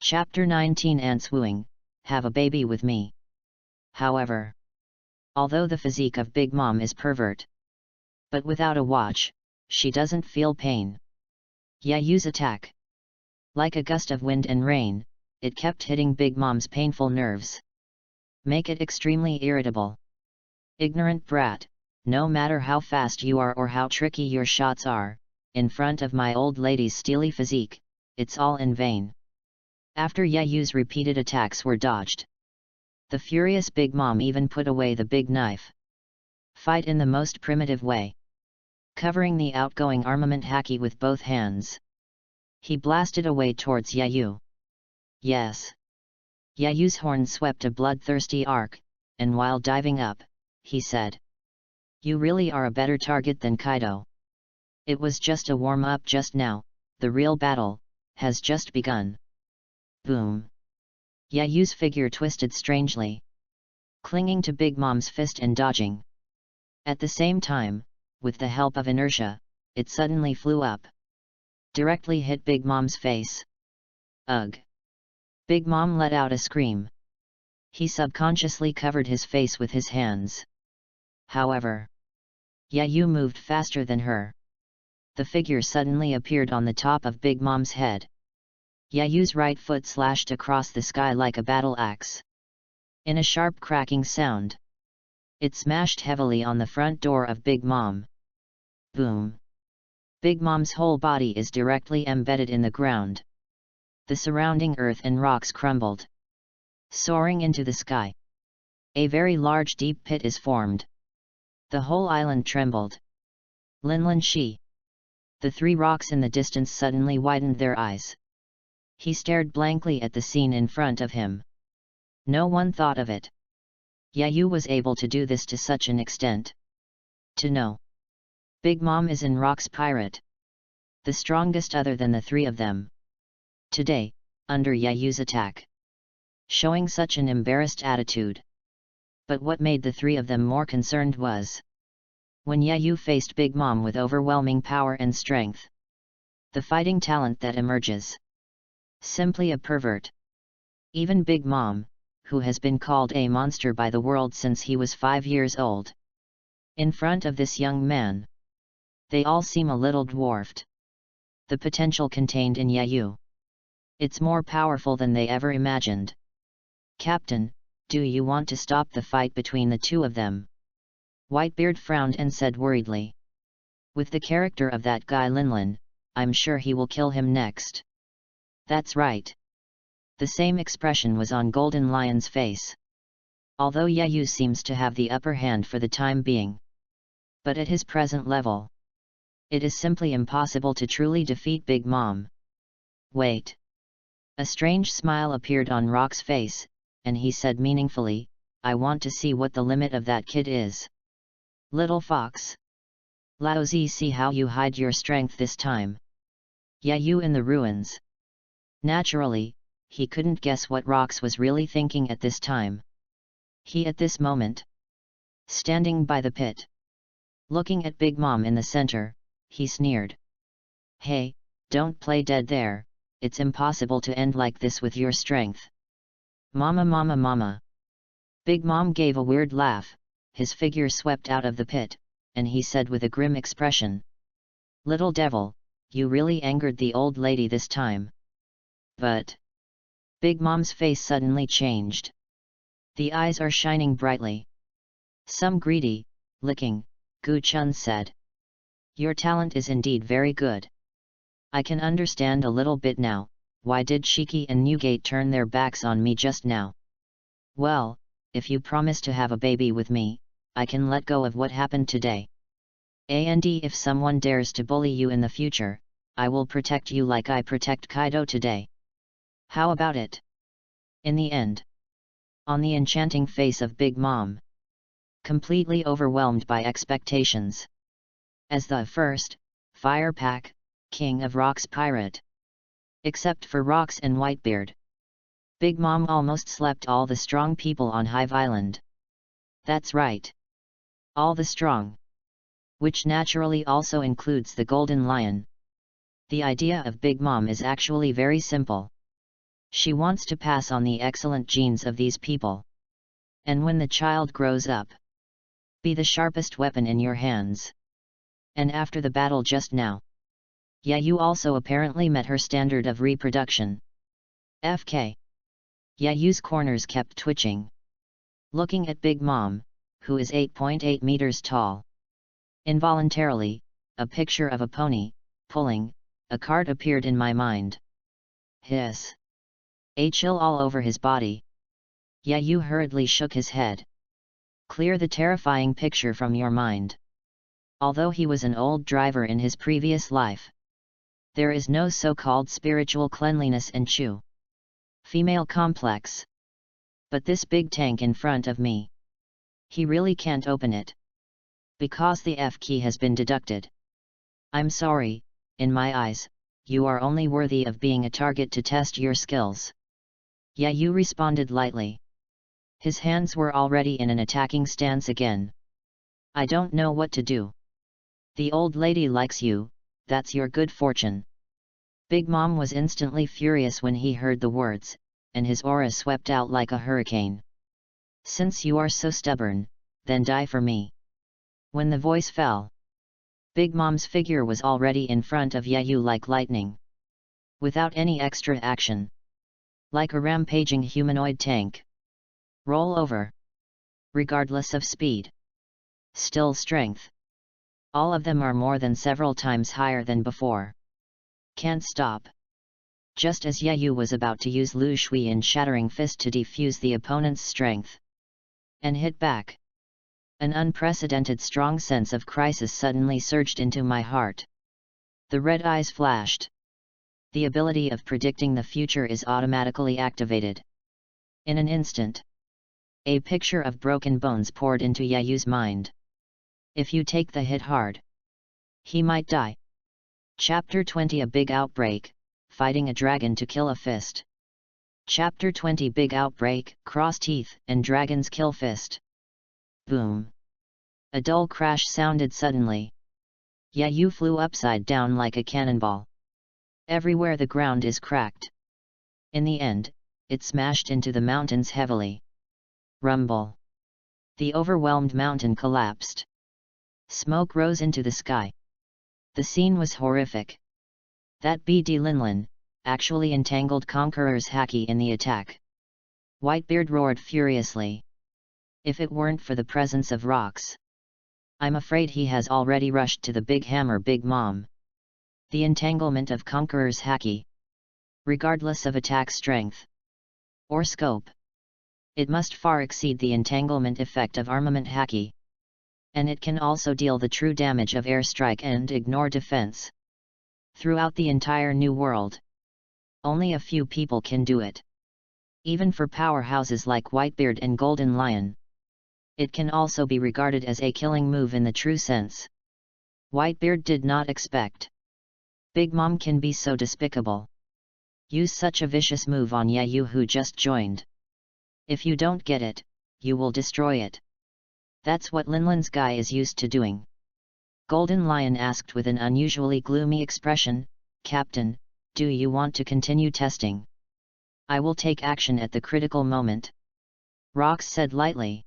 Chapter 19 Ants Wooing, Have a Baby with Me. However. although the physique of Big Mom is pervert. But without a watch, she doesn't feel pain. Yayu's attack. Like a gust of wind and rain, it kept hitting Big Mom's painful nerves. Make it extremely irritable. Ignorant brat, no matter how fast you are or how tricky your shots are, in front of my old lady's steely physique, it's all in vain. After Yayu's repeated attacks were dodged, the furious Big Mom even put away the big knife. Fight in the most primitive way. Covering the outgoing armament Haki with both hands, he blasted away towards Yayu. Yes. Yayu's horn swept a bloodthirsty arc, and while diving up, he said, "You really are a better target than Kaido. It was just a warm-up just now, the real battle has just begun." Boom. Yayu's figure twisted strangely, clinging to Big Mom's fist and dodging. At the same time, with the help of inertia, it suddenly flew up. Directly hit Big Mom's face. Ugh! Big Mom let out a scream. He subconsciously covered his face with his hands. However, Yayu moved faster than her. The figure suddenly appeared on the top of Big Mom's head. Yayu's right foot slashed across the sky like a battle axe. In a sharp cracking sound, it smashed heavily on the front door of Big Mom. Boom! Big Mom's whole body is directly embedded in the ground. The surrounding earth and rocks crumbled, soaring into the sky. A very large deep pit is formed. The whole island trembled. Linlin Shi. The three rocks in the distance suddenly widened their eyes. He stared blankly at the scene in front of him. No one thought of it. Yayu was able to do this to such an extent. To know. Big Mom is in Rock's pirate. The strongest other than the three of them. Today, under Yayu's attack. Showing such an embarrassed attitude. But what made the three of them more concerned was when Yayu faced Big Mom with overwhelming power and strength. The fighting talent that emerges. Simply a pervert. Even Big Mom, who has been called a monster by the world since he was 5 years old. In front of this young man, they all seem a little dwarfed. The potential contained in Yayu. It's more powerful than they ever imagined. Captain, do you want to stop the fight between the two of them? Whitebeard frowned and said worriedly. With the character of that guy Linlin, I'm sure he will kill him next. That's right. The same expression was on Golden Lion's face. Although Yayu seems to have the upper hand for the time being. But at his present level, it is simply impossible to truly defeat Big Mom. Wait. A strange smile appeared on Rock's face, and he said meaningfully, I want to see what the limit of that kid is. Little fox. Lousy, see how you hide your strength this time. Yayu in the ruins. Naturally, he couldn't guess what Rox was really thinking at this time. He at this moment, standing by the pit, looking at Big Mom in the center, he sneered. Hey, don't play dead there, it's impossible to end like this with your strength. Mama mama mama. Big Mom gave a weird laugh, his figure swept out of the pit, and he said with a grim expression. Little devil, you really angered the old lady this time. But Big Mom's face suddenly changed. The eyes are shining brightly. Some greedy, licking, Gu Chun said. Your talent is indeed very good. I can understand a little bit now, why did Shiki and Newgate turn their backs on me just now? Well, if you promise to have a baby with me, I can let go of what happened today. And if someone dares to bully you in the future, I will protect you like I protect Kaido today. How about it? In the end, on the enchanting face of Big Mom, completely overwhelmed by expectations. As the first, Fire Pack, King of Rock's pirate. Except for Rox and Whitebeard, Big Mom almost slept all the strong people on Hive Island. That's right. All the strong. Which naturally also includes the Golden Lion. The idea of Big Mom is actually very simple. She wants to pass on the excellent genes of these people. And when the child grows up, be the sharpest weapon in your hands. And after the battle just now, Yayu also apparently met her standard of reproduction. FK. Yayu's corners kept twitching. Looking at Big Mom, who is 8.8 meters tall. Involuntarily, a picture of a pony, pulling, a cart appeared in my mind. Hiss. A chill all over his body. Yayu hurriedly shook his head. Clear the terrifying picture from your mind. Although he was an old driver in his previous life, there is no so-called spiritual cleanliness in Chu. Female complex. But this big tank in front of me, he really can't open it. Because the F key has been deducted. I'm sorry, in my eyes, you are only worthy of being a target to test your skills. Yayu responded lightly. His hands were already in an attacking stance again. I don't know what to do. The old lady likes you, that's your good fortune. Big Mom was instantly furious when he heard the words, and his aura swept out like a hurricane. Since you are so stubborn, then die for me. When the voice fell, Big Mom's figure was already in front of Yayu like lightning. Without any extra action. Like a rampaging humanoid tank. Roll over. Regardless of speed. Still strength. All of them are more than several times higher than before. Can't stop. Just as Yayu was about to use Lu Shui in Shattering Fist to defuse the opponent's strength. And hit back. An unprecedented strong sense of crisis suddenly surged into my heart. The red eyes flashed. The ability of predicting the future is automatically activated. In an instant, a picture of broken bones poured into Yayu's mind. If you take the hit hard, he might die. Chapter 20 A Big Outbreak, Fighting a Dragon to Kill a Fist. Chapter 20 Big Outbreak, Cross Teeth, and Dragons Kill Fist. Boom. A dull crash sounded suddenly. Yayu flew upside down like a cannonball. Everywhere the ground is cracked. In the end, it smashed into the mountains heavily. Rumble. The overwhelmed mountain collapsed. Smoke rose into the sky. The scene was horrific. That BD Linlin actually entangled Conqueror's Haki in the attack. Whitebeard roared furiously. If it weren't for the presence of rocks, I'm afraid he has already rushed to the big hammer Big Mom. The entanglement of Conqueror's Haki, regardless of attack strength or scope, it must far exceed the entanglement effect of armament Haki. And it can also deal the true damage of airstrike and ignore defense. Throughout the entire New World, only a few people can do it. Even for powerhouses like Whitebeard and Golden Lion, it can also be regarded as a killing move in the true sense. Whitebeard did not expect Big Mom can be so despicable. Use such a vicious move on Yayu who just joined. If you don't get it, you will destroy it. That's what Linlin's guy is used to doing. Golden Lion asked with an unusually gloomy expression, Captain, do you want to continue testing? I will take action at the critical moment. Rox said lightly.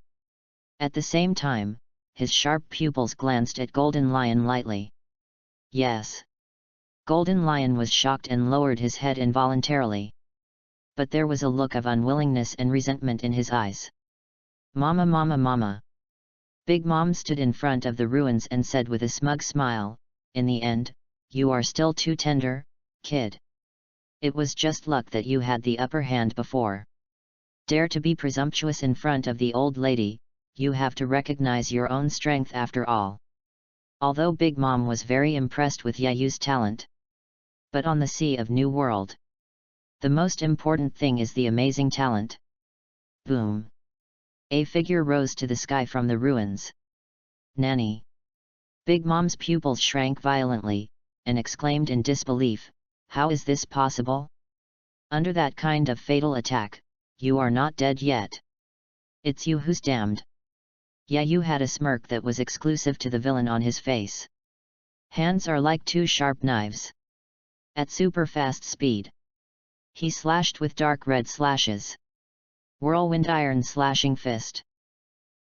At the same time, his sharp pupils glanced at Golden Lion lightly. Yes. Golden Lion was shocked and lowered his head involuntarily. But there was a look of unwillingness and resentment in his eyes. Mama, mama, mama. Big Mom stood in front of the ruins and said with a smug smile, in the end, you are still too tender, kid. It was just luck that you had the upper hand before. Dare to be presumptuous in front of the old lady, you have to recognize your own strength after all. Although Big Mom was very impressed with Yayu's talent. But on the Sea of New World, the most important thing is the amazing talent. Boom. A figure rose to the sky from the ruins. Nanny. Big Mom's pupils shrank violently, and exclaimed in disbelief, how is this possible? Under that kind of fatal attack, you are not dead yet. It's you who's damned. Yayu had a smirk that was exclusive to the villain on his face. Hands are like two sharp knives. At super fast speed, he slashed with dark red slashes. Whirlwind iron slashing fist.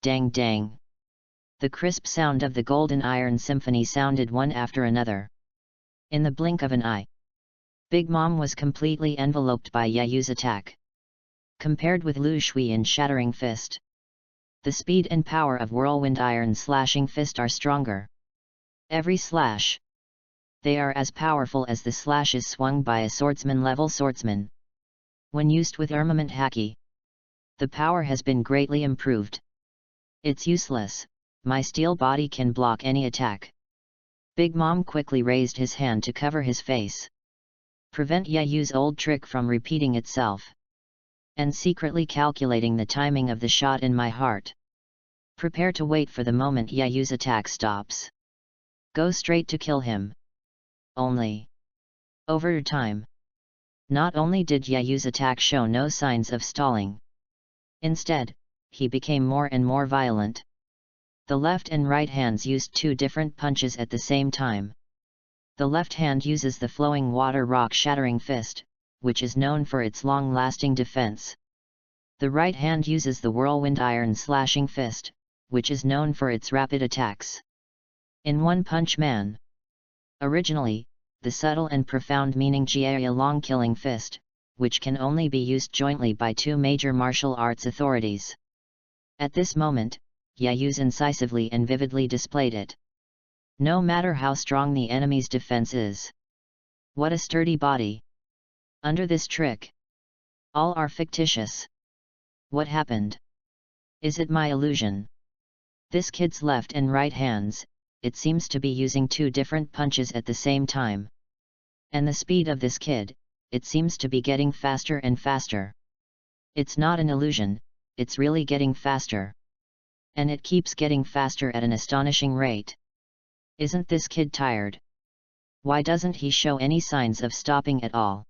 Dang dang. The crisp sound of the golden iron symphony sounded one after another. In the blink of an eye, Big Mom was completely enveloped by Yayu's attack. Compared with Lu Shui in Shattering Fist, the speed and power of Whirlwind Iron Slashing Fist are stronger. Every slash, they are as powerful as the slashes swung by a swordsman-level swordsman. When used with armament haki, the power has been greatly improved. It's useless, my steel body can block any attack. Big Mom quickly raised his hand to cover his face. Prevent Yayu's old trick from repeating itself. And secretly calculating the timing of the shot in my heart. Prepare to wait for the moment Yayu's attack stops. Go straight to kill him. Only. Over time, not only did Yayu's attack show no signs of stalling. Instead, he became more and more violent. The left and right hands used two different punches at the same time. The left hand uses the flowing water rock shattering fist, which is known for its long-lasting defense. The right hand uses the whirlwind iron slashing fist, which is known for its rapid attacks. In One Punch Man. Originally, the subtle and profound meaning Jia long killing fist, which can only be used jointly by two major martial arts authorities. At this moment, Yayu's incisively and vividly displayed it. No matter how strong the enemy's defense is. What a sturdy body! Under this trick, all are fictitious. What happened? Is it my illusion? This kid's left and right hands, it seems to be using two different punches at the same time. And the speed of this kid, it seems to be getting faster and faster. It's not an illusion, it's really getting faster. And it keeps getting faster at an astonishing rate. Isn't this kid tired? Why doesn't he show any signs of stopping at all?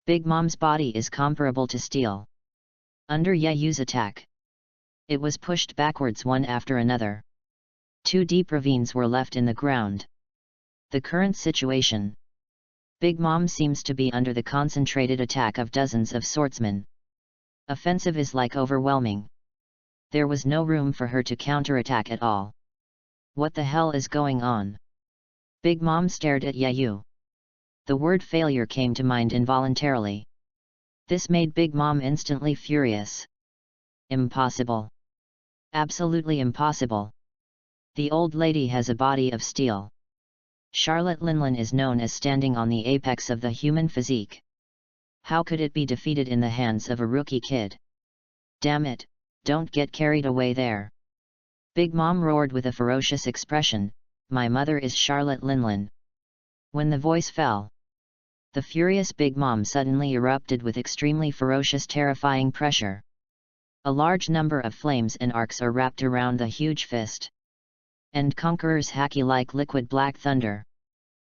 Big Mom's body is comparable to steel. Under Yayu's attack, it was pushed backwards one after another. Two deep ravines were left in the ground. The current situation. Big Mom seems to be under the concentrated attack of dozens of swordsmen. Offensive is like overwhelming. There was no room for her to counterattack at all. What the hell is going on? Big Mom stared at Yayu. The word failure came to mind involuntarily. This made Big Mom instantly furious. Impossible. Absolutely impossible. The old lady has a body of steel. Charlotte Linlin is known as standing on the apex of the human physique. How could it be defeated in the hands of a rookie kid? Damn it, don't get carried away there. Big Mom roared with a ferocious expression, my mother is Charlotte Linlin. When the voice fell, the furious Big Mom suddenly erupted with extremely ferocious terrifying pressure. A large number of flames and arcs are wrapped around the huge fist. And Conqueror's haki like liquid black thunder.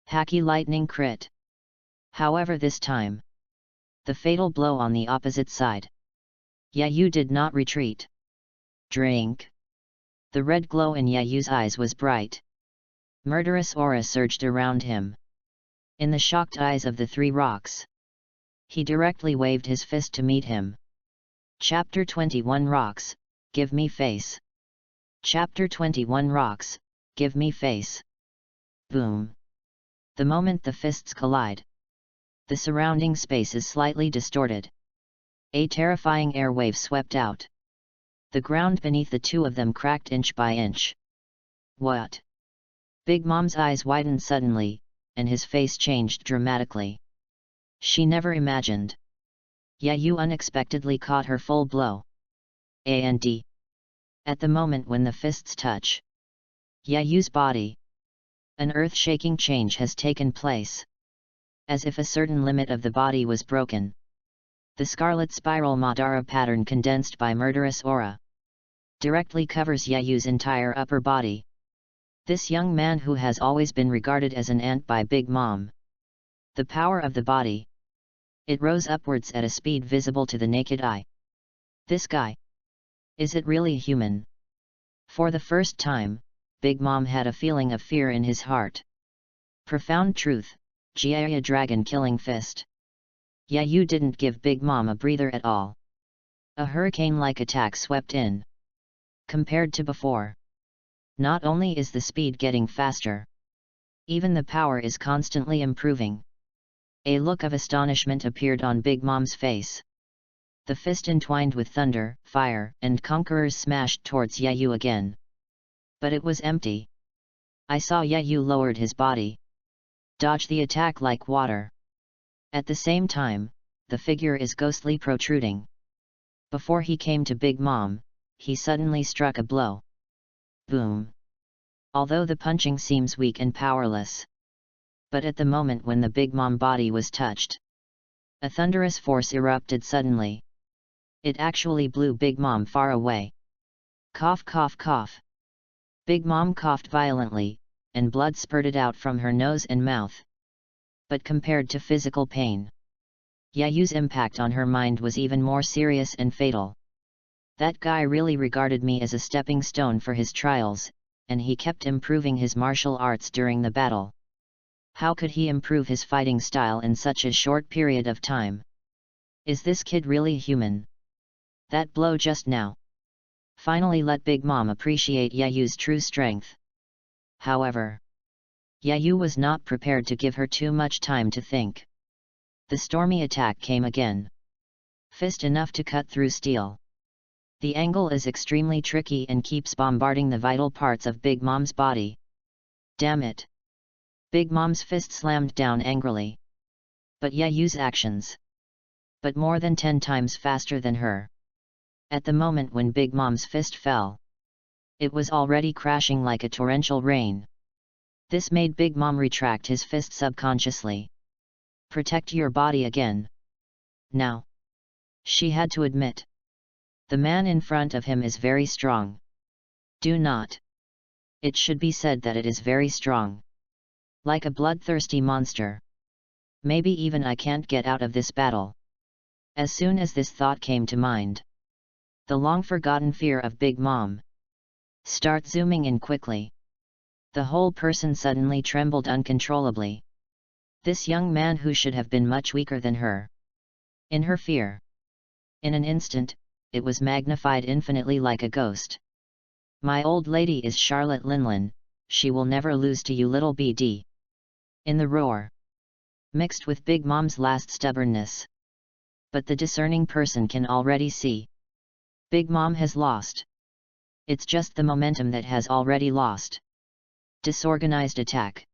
Haki lightning crit. However this time, the fatal blow on the opposite side. Yayu did not retreat. Drink. The red glow in Yayu's eyes was bright. Murderous aura surged around him. In the shocked eyes of the three rocks, he directly waved his fist to meet him. Chapter 21 Rocks, give me face. Chapter 21 Rocks, give me face. Boom. The moment the fists collide, the surrounding space is slightly distorted. A terrifying air wave swept out. The ground beneath the two of them cracked inch by inch. What? Big Mom's eyes widened suddenly, and his face changed dramatically. She never imagined. Yayu unexpectedly caught her full blow. And at the moment when the fists touch Yayu's body, an earth-shaking change has taken place. As if a certain limit of the body was broken. The scarlet spiral Madara pattern condensed by murderous aura directly covers Yayu's entire upper body. This young man who has always been regarded as an ant by Big Mom. The power of the body. It rose upwards at a speed visible to the naked eye. This guy. Is it really human? For the first time, Big Mom had a feeling of fear in his heart. Profound truth, Jia dragon killing fist. Yayu didn't give Big Mom a breather at all. A hurricane-like attack swept in. Compared to before, Not only is the speed getting faster, even the power is constantly improving. A look of astonishment appeared on Big Mom's face. The fist entwined with thunder, fire, and conquerors smashed towards Yayu again. But it was empty. I saw Yayu lowered his body, dodge the attack like water. At the same time, the figure is ghostly protruding. Before he came to Big Mom, he suddenly struck a blow. Boom! Although the punching seems weak and powerless. But at the moment when the Big Mom body was touched, a thunderous force erupted suddenly. It actually blew Big Mom far away. Cough, cough, cough. Big Mom coughed violently, and blood spurted out from her nose and mouth. But compared to physical pain, Yayu's impact on her mind was even more serious and fatal. That guy really regarded me as a stepping stone for his trials, and he kept improving his martial arts during the battle. How could he improve his fighting style in such a short period of time? Is this kid really human? That blow just now finally let Big Mom appreciate Yayu's true strength. However, Yayu was not prepared to give her too much time to think. The stormy attack came again. Fist enough to cut through steel. The angle is extremely tricky and keeps bombarding the vital parts of Big Mom's body. Damn it! Big Mom's fist slammed down angrily. But Yayu's actions. But more than 10 times faster than her. At the moment when Big Mom's fist fell, it was already crashing like a torrential rain. This made Big Mom retract his fist subconsciously. Protect your body again. Now. She had to admit. The man in front of him is very strong. Do not. It should be said that it is very strong. Like a bloodthirsty monster. Maybe even I can't get out of this battle. As soon as this thought came to mind, the long-forgotten fear of Big Mom start zooming in quickly. The whole person suddenly trembled uncontrollably. This young man who should have been much weaker than her. In her fear. In an instant, it was magnified infinitely like a ghost. My old lady is Charlotte Linlin, she will never lose to you little BD. In the roar. Mixed with Big Mom's last stubbornness. But the discerning person can already see. Big Mom has lost. It's just the momentum that has already lost. Disorganized attack.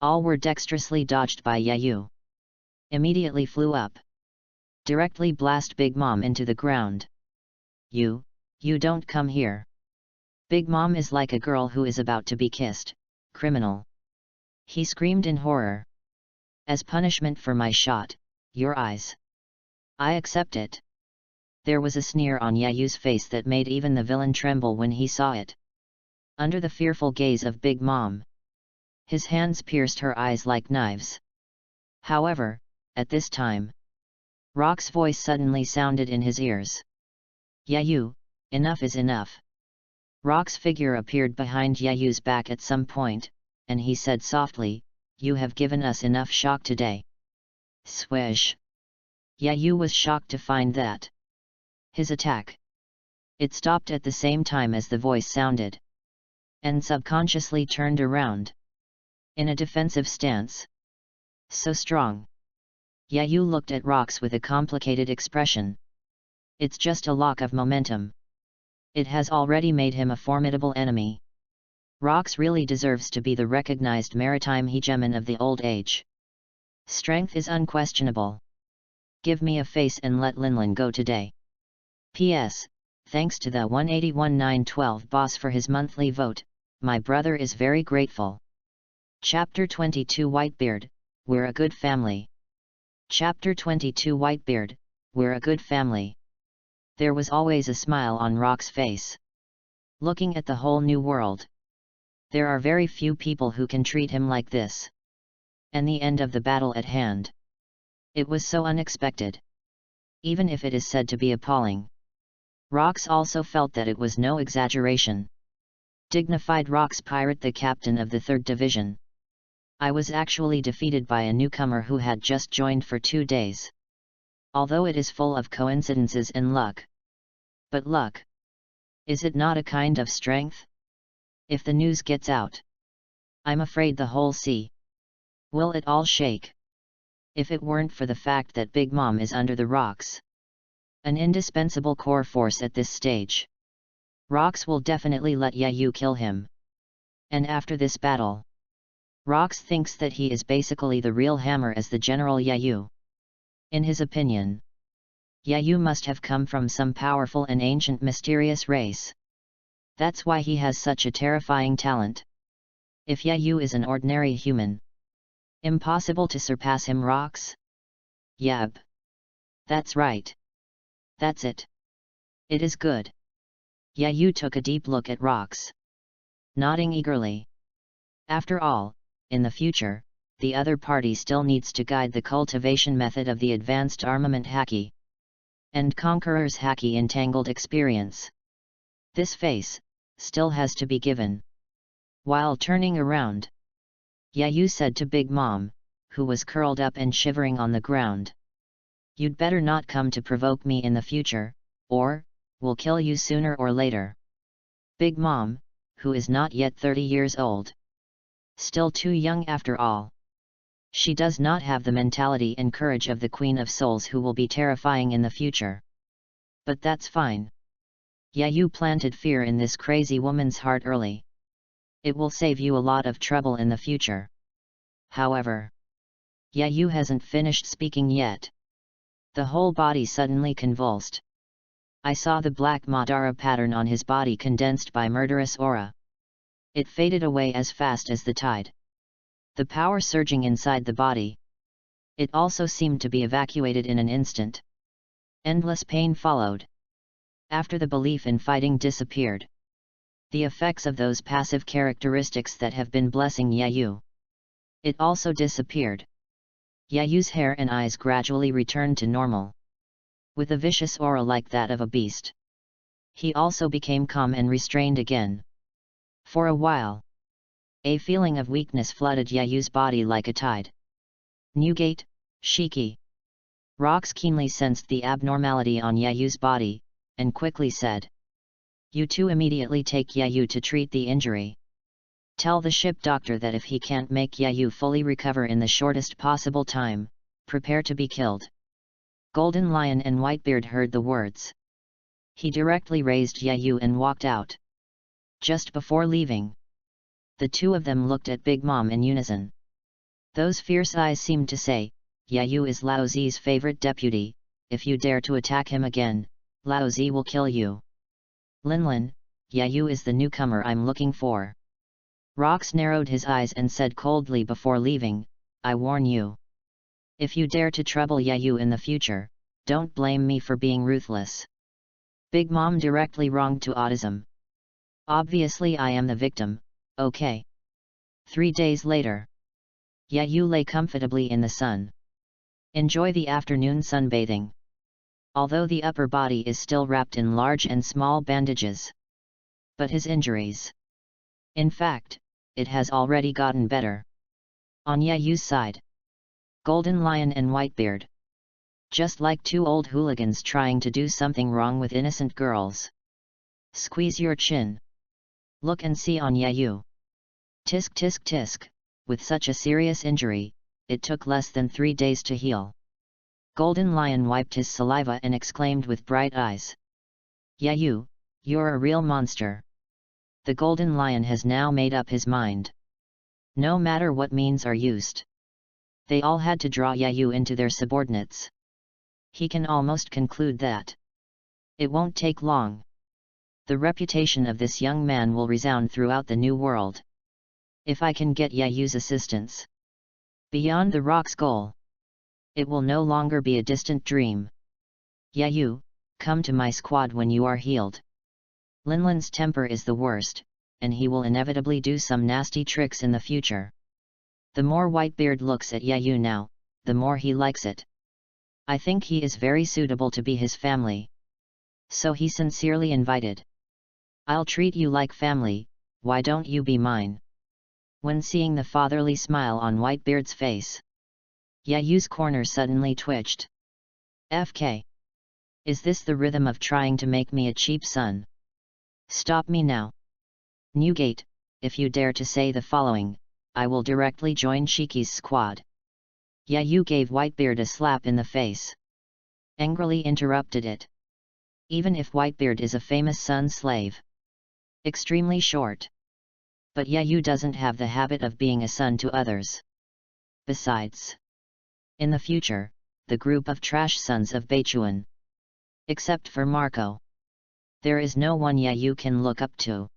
All were dexterously dodged by Yayu. Immediately flew up. Directly blast Big Mom into the ground. You don't come here. Big Mom is like a girl who is about to be kissed, criminal. He screamed in horror. As punishment for my shot, your eyes. I accept it. There was a sneer on Yayu's face that made even the villain tremble when he saw it. Under the fearful gaze of Big Mom, his hands pierced her eyes like knives. However, at this time, Rock's voice suddenly sounded in his ears. Yayu, enough is enough. Rock's figure appeared behind Yayu's back at some point, and he said softly, you have given us enough shock today. Swish. Yayu was shocked to find that his attack. It stopped at the same time as the voice sounded. And subconsciously turned around. In a defensive stance. So strong. Yayu looked at Rox with a complicated expression. It's just a lock of momentum. It has already made him a formidable enemy. Rox really deserves to be the recognized maritime hegemon of the old age. Strength is unquestionable. Give me a face and let Linlin go today. P.S. Thanks to the 181,912 boss for his monthly vote, my brother is very grateful. Chapter 22 Whitebeard, We're a Good Family. Chapter 22 Whitebeard, We're a Good Family. There was always a smile on Rock's face. Looking at the whole new world. There are very few people who can treat him like this. And the end of the battle at hand. It was so unexpected. Even if it is said to be appalling. Rox also felt that it was no exaggeration. Dignified Rox Pirate, the captain of the 3rd Division. I was actually defeated by a newcomer who had just joined for 2 days. Although it is full of coincidences and luck. But luck. Is it not a kind of strength? If the news gets out, I'm afraid the whole sea will it all shake. If it weren't for the fact that Big Mom is under the rocks, an indispensable core force at this stage, Rox will definitely let Yayu kill him. And after this battle, Rox thinks that he is basically the real Hammer as the General Yayu. In his opinion, Yayu must have come from some powerful and ancient mysterious race. That's why he has such a terrifying talent. If Yayu is an ordinary human, impossible to surpass him, Rox? Yab. That's right. That's it. It is good. Yayu took a deep look at Rox, nodding eagerly. After all, in the future, the other party still needs to guide the cultivation method of the advanced armament Haki and Conqueror's Haki entangled experience. This face still has to be given. While turning around, Yayu said to Big Mom, who was curled up and shivering on the ground, "You'd better not come to provoke me in the future, or we'll kill you sooner or later." Big Mom, who is not yet 30 years old, still too young after all. She does not have the mentality and courage of the Queen of Souls, who will be terrifying in the future. But that's fine. Yayu planted fear in this crazy woman's heart early. It will save you a lot of trouble in the future. However, Yayu hasn't finished speaking yet. The whole body suddenly convulsed. I saw the black Madara pattern on his body condensed by murderous aura. It faded away as fast as the tide. The power surging inside the body. It also seemed to be evacuated in an instant. Endless pain followed. After the belief in fighting disappeared, the effects of those passive characteristics that have been blessing Yayu, it also disappeared. Yayu's hair and eyes gradually returned to normal. With a vicious aura like that of a beast, he also became calm and restrained again. For a while, a feeling of weakness flooded Yayu's body like a tide. Newgate, Shiki. Rox keenly sensed the abnormality on Yayu's body, and quickly said, "You two immediately take Yayu to treat the injury. Tell the ship doctor that if he can't make Yayu fully recover in the shortest possible time, prepare to be killed." Golden Lion and Whitebeard heard the words. He directly raised Yayu and walked out. Just before leaving, the two of them looked at Big Mom in unison. Those fierce eyes seemed to say, "Yayu is Lao Zi's favorite deputy, if you dare to attack him again, Lao Zi will kill you." "Linlin, Yayu is the newcomer I'm looking for." Rox narrowed his eyes and said coldly before leaving, "I warn you. If you dare to trouble Yayu in the future, don't blame me for being ruthless." Big Mom directly wronged to autism. "Obviously I am the victim, okay." 3 days later, Yayu lay comfortably in the sun. Enjoy the afternoon sunbathing. Although the upper body is still wrapped in large and small bandages. But his injuries. In fact, it has already gotten better. On Yayu's side, Golden Lion and Whitebeard. Just like two old hooligans trying to do something wrong with innocent girls. Squeeze your chin. Look and see on Yayu. Tisk tisk tisk, with such a serious injury, it took less than 3 days to heal. Golden Lion wiped his saliva and exclaimed with bright eyes. "Yayu, you're a real monster." The Golden Lion has now made up his mind. No matter what means are used, they all had to draw Yayu into their subordinates. He can almost conclude that it won't take long. The reputation of this young man will resound throughout the new world. If I can get Yayu's assistance beyond the rock's goal, it will no longer be a distant dream. Yayu, come to my squad when you are healed. Linlin's temper is the worst, and he will inevitably do some nasty tricks in the future. The more Whitebeard looks at Yayu now, the more he likes it. I think he is very suitable to be his family. So he sincerely invited. "I'll treat you like family, why don't you be mine?" When seeing the fatherly smile on Whitebeard's face, Yayu's corner suddenly twitched. "FK. Is this the rhythm of trying to make me a cheap son? Stop me now." Newgate, if you dare to say the following, I will directly join Shiki's squad." Yayu gave Whitebeard a slap in the face. Angrily interrupted it. Even if Whitebeard is a famous sun slave. Extremely short. But Yayu doesn't have the habit of being a son to others. Besides, in the future, the group of trash sons of Beichuan. Except for Marco. There is no one Yayu can look up to.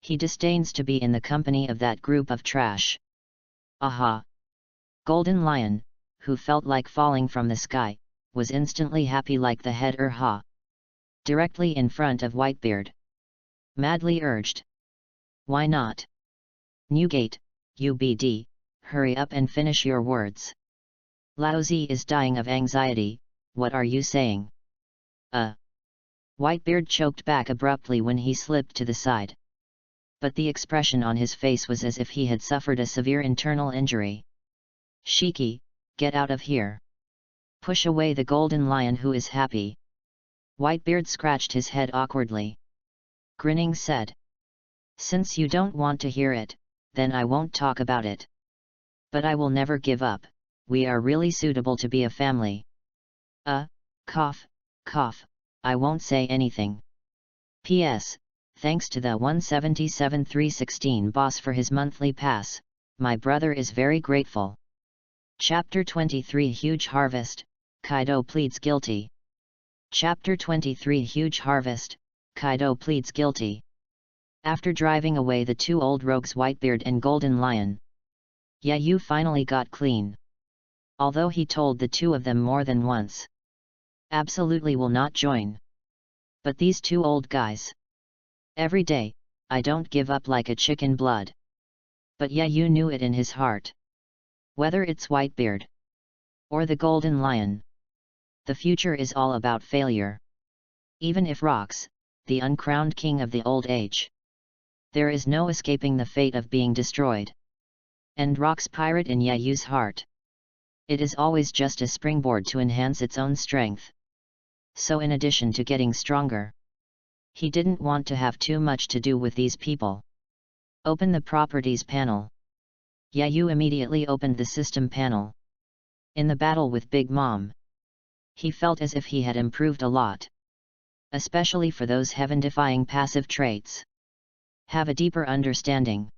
He disdains to be in the company of that group of trash. Aha! Golden Lion, who felt like falling from the sky, was instantly happy like the head ha! Directly in front of Whitebeard. Madly urged. Why not? Newgate, UBD, hurry up and finish your words. Laozi is dying of anxiety, what are you saying? Whitebeard choked back abruptly when he slipped to the side. But the expression on his face was as if he had suffered a severe internal injury. Shiki, get out of here. Push away the Golden Lion who is happy. Whitebeard scratched his head awkwardly. Grinning said. Since you don't want to hear it, then I won't talk about it. But I will never give up, we are really suitable to be a family. Cough, cough, I won't say anything. P.S. Thanks to the 177-316 boss for his monthly pass, my brother is very grateful. Chapter 23 Huge Harvest, Kaido pleads guilty. Chapter 23 Huge Harvest, Kaido pleads guilty. After driving away the two old rogues Whitebeard and Golden Lion, Yayu finally got clean. Although he told the two of them more than once. Absolutely will not join. But these two old guys. Every day, I don't give up like a chicken blood. But Yayu knew it in his heart. Whether it's Whitebeard or the Golden Lion, the future is all about failure. Even if Rox, the uncrowned king of the old age, there is no escaping the fate of being destroyed. And Rox pirate in Yayu's heart. It is always just a springboard to enhance its own strength. So in addition to getting stronger, he didn't want to have too much to do with these people. Open the properties panel. Yayu immediately opened the system panel. In the battle with Big Mom, he felt as if he had improved a lot. Especially for those heaven-defying passive traits. Have a deeper understanding.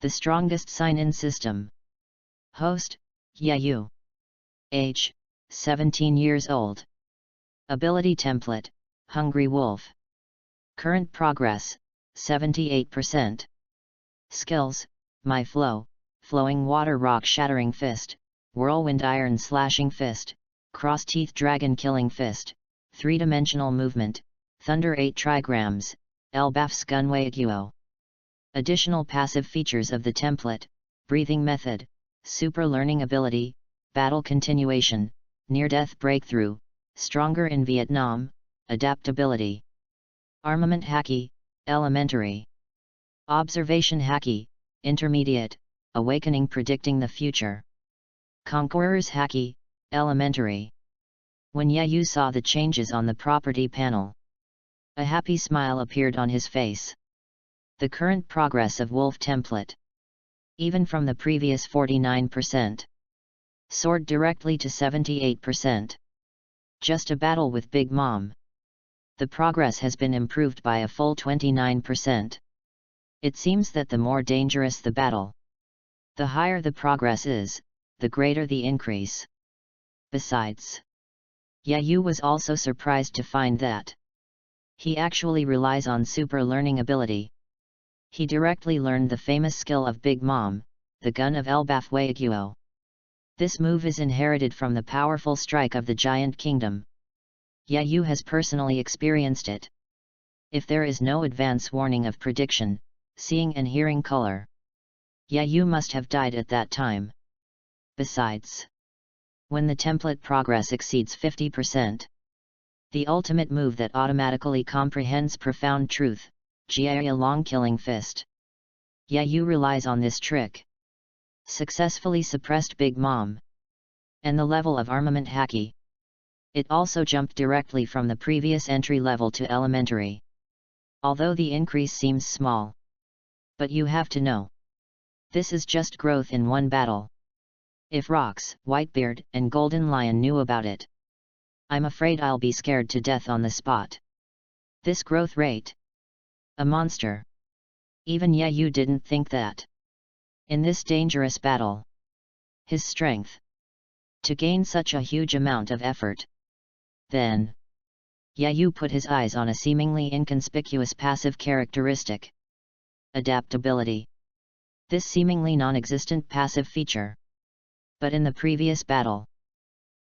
The strongest sign-in system. Host, Yayu. Age, 17 years old. Ability template, Hungry Wolf. Current progress, 78%. Skills, My Flow, Flowing Water Rock Shattering Fist, Whirlwind Iron Slashing Fist, Cross Teeth Dragon Killing Fist, 3-dimensional movement, Thunder 8 trigrams, Elbaf's Gunway Aguo. Additional passive features of the template, Breathing Method, Super Learning Ability, Battle Continuation, Near-Death Breakthrough, Stronger in Vietnam, Adaptability. Armament Haki, Elementary. Observation Haki, Intermediate, Awakening Predicting the Future. Conqueror's Haki, Elementary. When Yayu saw the changes on the property panel, a happy smile appeared on his face. The current progress of Wolf template, even from the previous 49%, soared directly to 78%. Just a battle with Big Mom. The progress has been improved by a full 29%. It seems that the more dangerous the battle, the higher the progress is, the greater the increase. Besides, Yayu was also surprised to find that he actually relies on super learning ability. He directly learned the famous skill of Big Mom, the gun of Elbaf Waiguo. This move is inherited from the powerful strike of the Giant Kingdom. Yayu has personally experienced it. If there is no advance warning of prediction, seeing and hearing color, Yayu must have died at that time. Besides, when the template progress exceeds 50%, the ultimate move that automatically comprehends profound truth, Jia Long Killing Fist. Yayu relies on this trick. Successfully suppressed Big Mom. And the level of armament Haki. It also jumped directly from the previous entry level to elementary. Although the increase seems small. But you have to know. This is just growth in one battle. If Rox, Whitebeard, and Golden Lion knew about it, I'm afraid I'll be scared to death on the spot. This growth rate? A monster. Even Yayu didn't think that. In this dangerous battle, his strength to gain such a huge amount of effort. Then, Yayu put his eyes on a seemingly inconspicuous passive characteristic. Adaptability. This seemingly non-existent passive feature. But in the previous battle,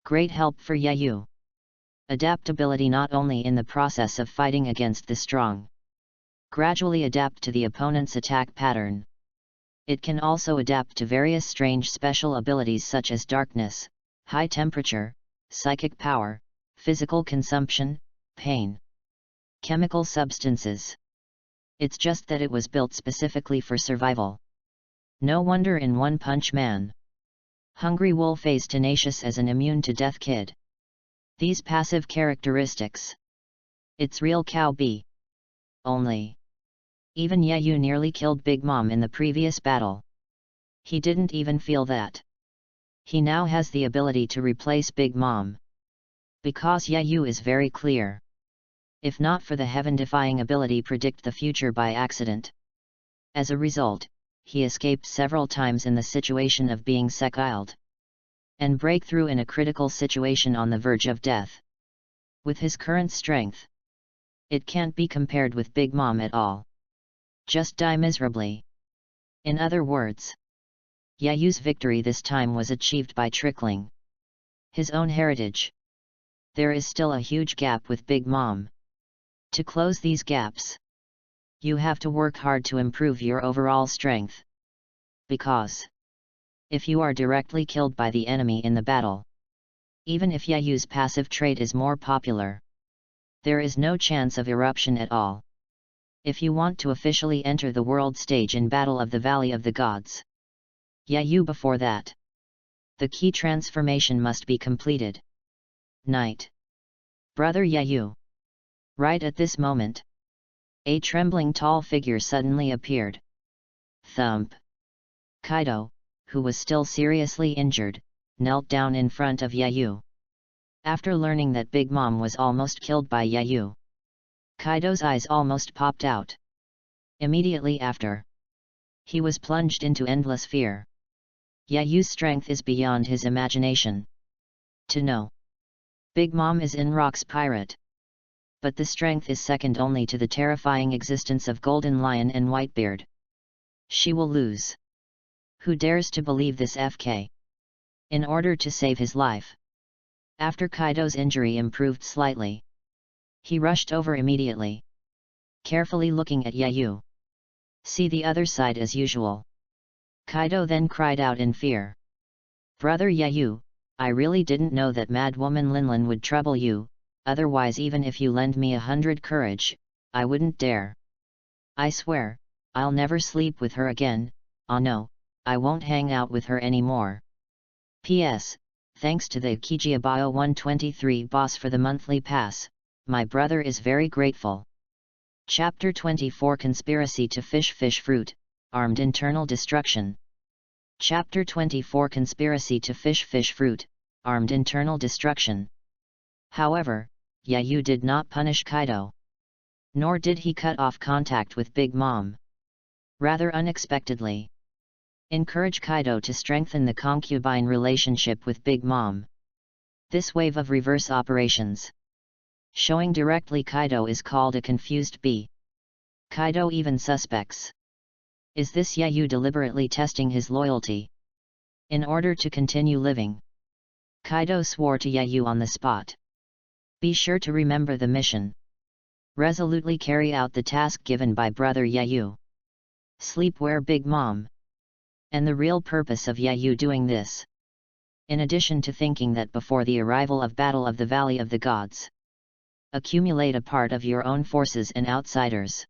great help for Yayu. Adaptability not only in the process of fighting against the strong, gradually adapt to the opponent's attack pattern. It can also adapt to various strange special abilities such as darkness, high temperature, psychic power, physical consumption, pain, chemical substances. It's just that it was built specifically for survival. No wonder in One Punch Man, Hungry Wolf is tenacious as an immune-to-death kid. These passive characteristics. It's real cow B. Only. Even Yayu nearly killed Big Mom in the previous battle. He didn't even feel that. He now has the ability to replace Big Mom. Because Yayu is very clear. If not for the heaven-defying ability predict the future by accident. As a result, he escaped several times in the situation of being sekiled. And break through in a critical situation on the verge of death. With his current strength, it can't be compared with Big Mom at all. Just die miserably. In other words, Yayu's victory this time was achieved by trickling his own heritage. There is still a huge gap with Big Mom. To close these gaps, you have to work hard to improve your overall strength. Because if you are directly killed by the enemy in the battle, even if Yayu's passive trait is more popular, there is no chance of eruption at all. If you want to officially enter the world stage in Battle of the Valley of the Gods, Yayu before that, the key transformation must be completed. Night. Brother Yayu. Right at this moment, a trembling tall figure suddenly appeared. Thump. Kaido, who was still seriously injured, knelt down in front of Yayu. After learning that Big Mom was almost killed by Yayu, Kaido's eyes almost popped out. Immediately after, he was plunged into endless fear. Yayu's strength is beyond his imagination. To know, Big Mom is in Rock's pirate. But the strength is second only to the terrifying existence of Golden Lion and Whitebeard. She will lose. Who dares to believe this FK? In order to save his life. After Kaido's injury improved slightly, he rushed over immediately, carefully looking at Yayu. See the other side as usual. Kaido then cried out in fear. Brother Yayu, I really didn't know that mad woman Linlin would trouble you, otherwise even if you lend me 100 courage, I wouldn't dare. I swear, I'll never sleep with her again, oh no, I won't hang out with her anymore. P.S. Thanks to the Kijia Bio 123 boss for the monthly pass, my brother is very grateful. Chapter 24 Conspiracy to Fish Fruit, Armed Internal Destruction. Chapter 24 Conspiracy to Fish Fruit, Armed Internal Destruction. However, Yayu did not punish Kaido. Nor did he cut off contact with Big Mom. Rather unexpectedly, encourage Kaido to strengthen the concubine relationship with Big Mom. This wave of reverse operations, showing directly Kaido is called a confused bee. Kaido even suspects. Is this Yayu deliberately testing his loyalty? In order to continue living, Kaido swore to Yayu on the spot. Be sure to remember the mission. Resolutely carry out the task given by brother Yayu. Sleep where Big Mom. And the real purpose of Yayu doing this, in addition to thinking that before the arrival of Battle of the Valley of the Gods, accumulate a part of your own forces and outsiders.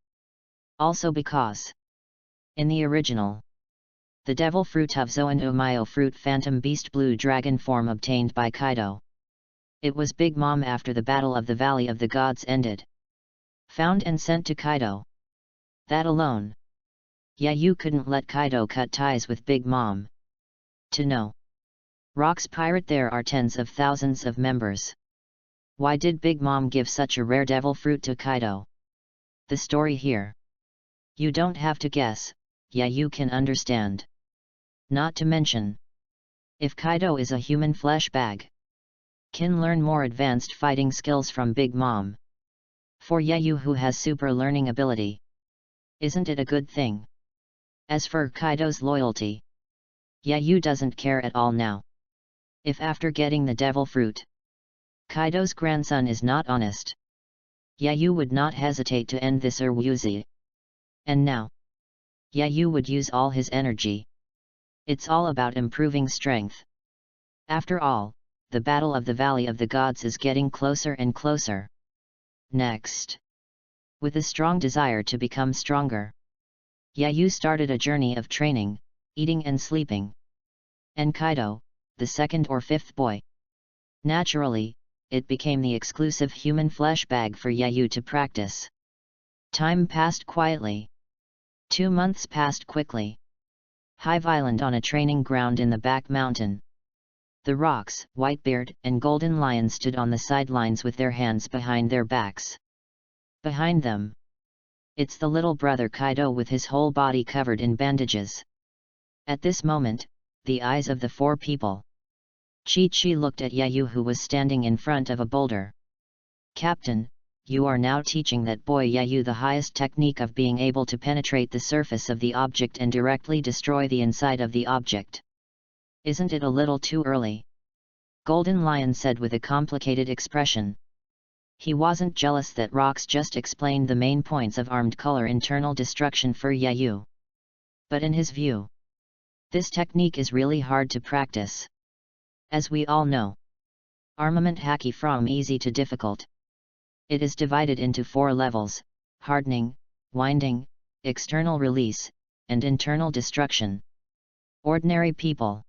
Also because, in the original, the Devil Fruit of Zoan Umayo Fruit Phantom Beast Blue Dragon form obtained by Kaido. It was Big Mom after the Battle of the Valley of the Gods ended. Found and sent to Kaido. That alone Yayu couldn't let Kaido cut ties with Big Mom. To know Rock's pirate, there are tens of thousands of members. Why did Big Mom give such a rare devil fruit to Kaido? The story here. You don't have to guess, Yayu can understand. Not to mention, if Kaido is a human flesh bag, can learn more advanced fighting skills from Big Mom. For Yayu, who has super learning ability, isn't it a good thing? As for Kaido's loyalty, Yayu doesn't care at all now. If after getting the devil fruit, Kaido's grandson is not honest, Yayu would not hesitate to end this Urwuzi. And now, Yayu would use all his energy. It's all about improving strength. After all, the Battle of the Valley of the Gods is getting closer and closer. Next, with a strong desire to become stronger, Yayu started a journey of training, eating and sleeping. And Kaido, the second or fifth boy. Naturally, it became the exclusive human flesh bag for Yayu to practice. Time passed quietly. 2 months passed quickly. Hive Island, on a training ground in the back mountain. The Rocks, Whitebeard, and Golden Lion stood on the sidelines with their hands behind their backs. Behind them, it's the little brother Kaido with his whole body covered in bandages. At this moment, the eyes of the 4 people. Chi-Chi looked at Yayu, who was standing in front of a boulder. Captain, you are now teaching that boy Yayu the highest technique of being able to penetrate the surface of the object and directly destroy the inside of the object. Isn't it a little too early? Golden Lion said with a complicated expression. He wasn't jealous that Rocks just explained the main points of armed color internal destruction for Yayu. But in his view, this technique is really hard to practice. As we all know, armament haki from easy to difficult. It is divided into 4 levels: hardening, winding, external release, and internal destruction. Ordinary people,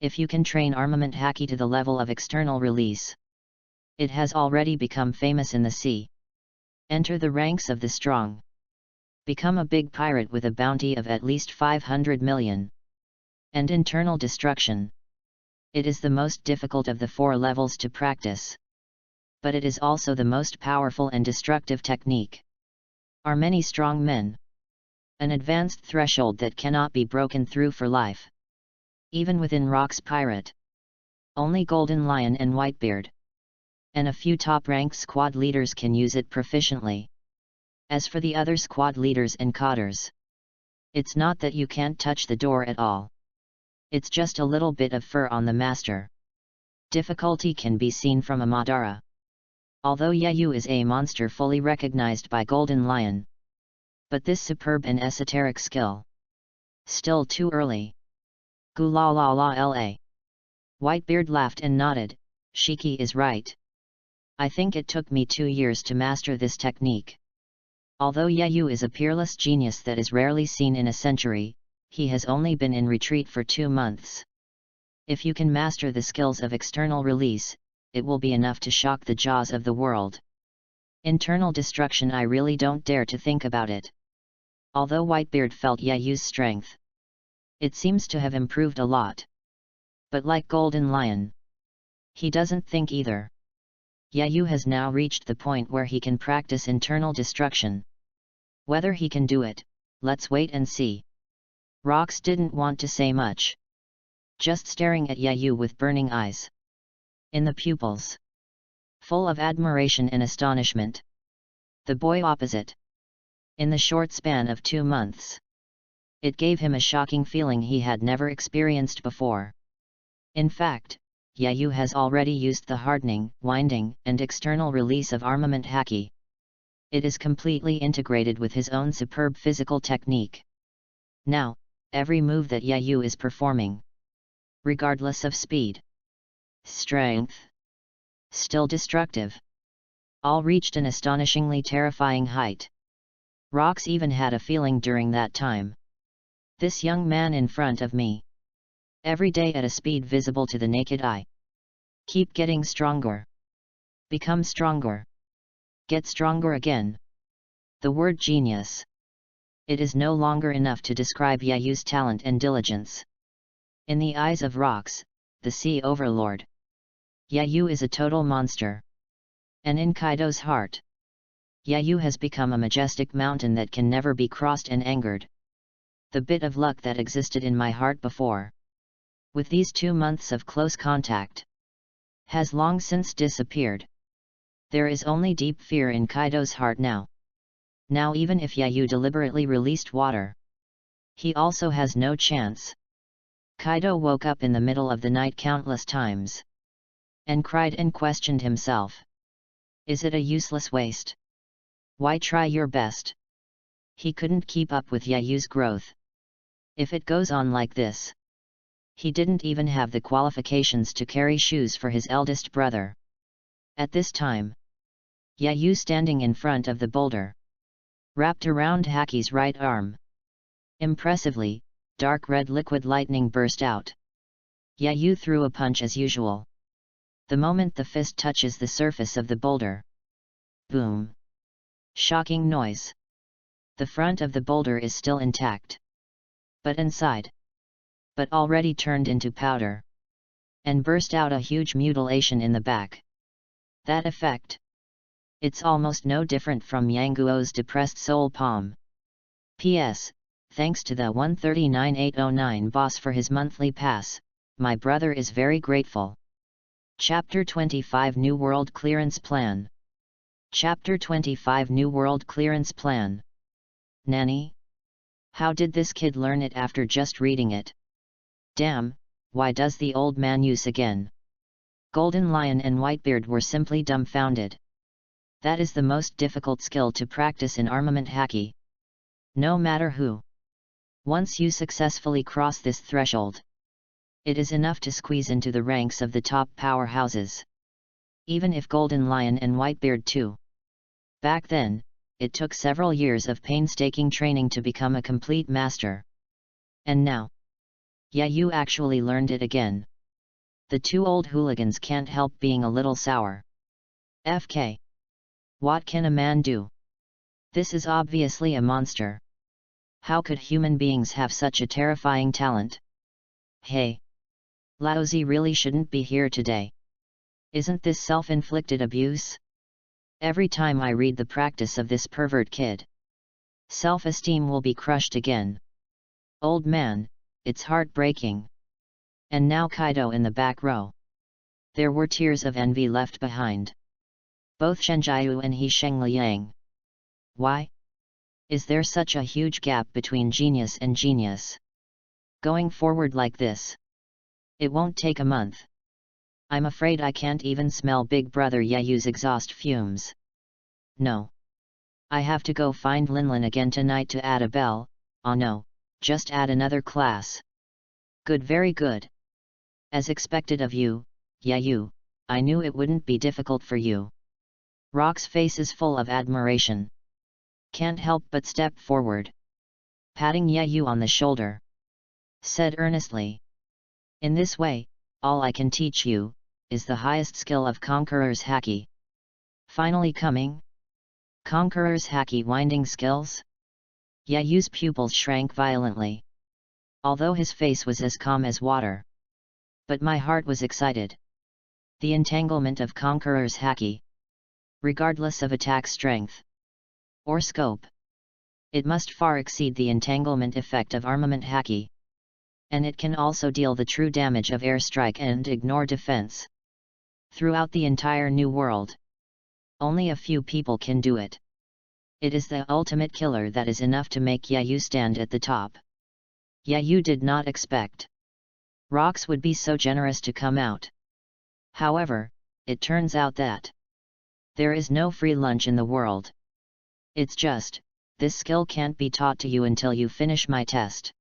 if you can train armament haki to the level of external release, it has already become famous in the sea. Enter the ranks of the strong. Become a big pirate with a bounty of at least 500 million. And internal destruction. It is the most difficult of the 4 levels to practice. But it is also the most powerful and destructive technique. Are many strong men? An advanced threshold that cannot be broken through for life. Even within Rock's pirate, only Golden Lion and Whitebeard, and a few top-ranked squad leaders can use it proficiently. As for the other squad leaders and codders, it's not that you can't touch the door at all. It's just a little bit of fur on the master. Difficulty can be seen from a Madara. Although Yayu is a monster fully recognized by Golden Lion. But this superb and esoteric skill. Still too early. Gu la la la la. Whitebeard laughed and nodded. Shiki is right. I think it took me 2 years to master this technique. Although Yayu is a peerless genius that is rarely seen in a century, he has only been in retreat for 2 months. If you can master the skills of external release, it will be enough to shock the jaws of the world. Internal destruction, I really don't dare to think about it. Although Whitebeard felt Yayu's strength, it seems to have improved a lot. But like Golden Lion, he doesn't think either. Yayu has now reached the point where he can practice internal destruction. Whether he can do it, let's wait and see. Rocks didn't want to say much. Just staring at Yayu with burning eyes. In the pupils, full of admiration and astonishment. The boy opposite. In the short span of 2 months, it gave him a shocking feeling he had never experienced before. In fact, Yayu has already used the hardening, winding, and external release of armament haki. It is completely integrated with his own superb physical technique. Now, every move that Yayu is performing, regardless of speed, strength, still destructive, all reached an astonishingly terrifying height. Rocks even had a feeling during that time. This young man in front of me, every day at a speed visible to the naked eye. Keep getting stronger. Become stronger. Get stronger again. The word genius It is no longer enough to describe Yayu's talent and diligence. In the eyes of Rox, the sea overlord, Yayu is a total monster. And in Kaido's heart, Yayu has become a majestic mountain that can never be crossed and angered. The bit of luck that existed in my heart before, with these 2 months of close contact, has long since disappeared. There is only deep fear in Kaido's heart now. Now even if Yayu deliberately released water, he also has no chance. Kaido woke up in the middle of the night countless times, and cried and questioned himself. Is it a useless waste? Why try your best? He couldn't keep up with Yayu's growth. If it goes on like this, he didn't even have the qualifications to carry shoes for his eldest brother. At this time, Yayu standing in front of the boulder, wrapped around Haki's right arm. Impressively, dark red liquid lightning burst out. Yayu threw a punch as usual. The moment the fist touches the surface of the boulder, boom! Shocking noise. The front of the boulder is still intact, but inside, but already turned into powder, and burst out a huge mutilation in the back. That effect, it's almost no different from Yanguo's depressed soul palm. P.S. Thanks to the 139.809 boss for his monthly pass, my brother is very grateful. Chapter 25 New World Clearance Plan. Chapter 25 New World Clearance Plan. Nanny? How did this kid learn it after just reading it? Damn, why does the old man use again? Golden Lion and Whitebeard were simply dumbfounded. That is the most difficult skill to practice in armament haki. No matter who. Once you successfully cross this threshold, it is enough to squeeze into the ranks of the top powerhouses. Even if Golden Lion and Whitebeard too. Back then, it took several years of painstaking training to become a complete master. And now, Yayu actually learned it again. The 2 old hooligans can't help being a little sour. FK. What can a man do? This is obviously a monster. How could human beings have such a terrifying talent? Hey! Laozi really shouldn't be here today. Isn't this self-inflicted abuse? Every time I read the practice of this pervert kid, self-esteem will be crushed again. Old man, it's heartbreaking. And now Kaido in the back row. There were tears of envy left behind. Both Shenjiu and He Shengliang. Why? Is there such a huge gap between genius and genius? Going forward like this, it won't take a month. I'm afraid I can't even smell Big Brother Yayu's exhaust fumes. No. I have to go find Linlin again tonight to add a bell. Oh no, just add another class. Good, very good. As expected of you, Yayu, I knew it wouldn't be difficult for you. Rock's face is full of admiration. Can't help but step forward. Patting Yayu on the shoulder, said earnestly. In this way, all I can teach you is the highest skill of Conqueror's haki. Finally coming? Conqueror's haki winding skills? Yayu's pupils shrank violently, although his face was as calm as water. But my heart was excited. The entanglement of Conqueror's haki, regardless of attack strength or scope, it must far exceed the entanglement effect of armament haki. And it can also deal the true damage of airstrike and ignore defense. Throughout the entire New World, only a few people can do it. It is the ultimate killer that is enough to make Yayu stand at the top. Yayu did not expect Rox would be so generous to come out. However, it turns out that there is no free lunch in the world. It's just, this skill can't be taught to you until you finish my test.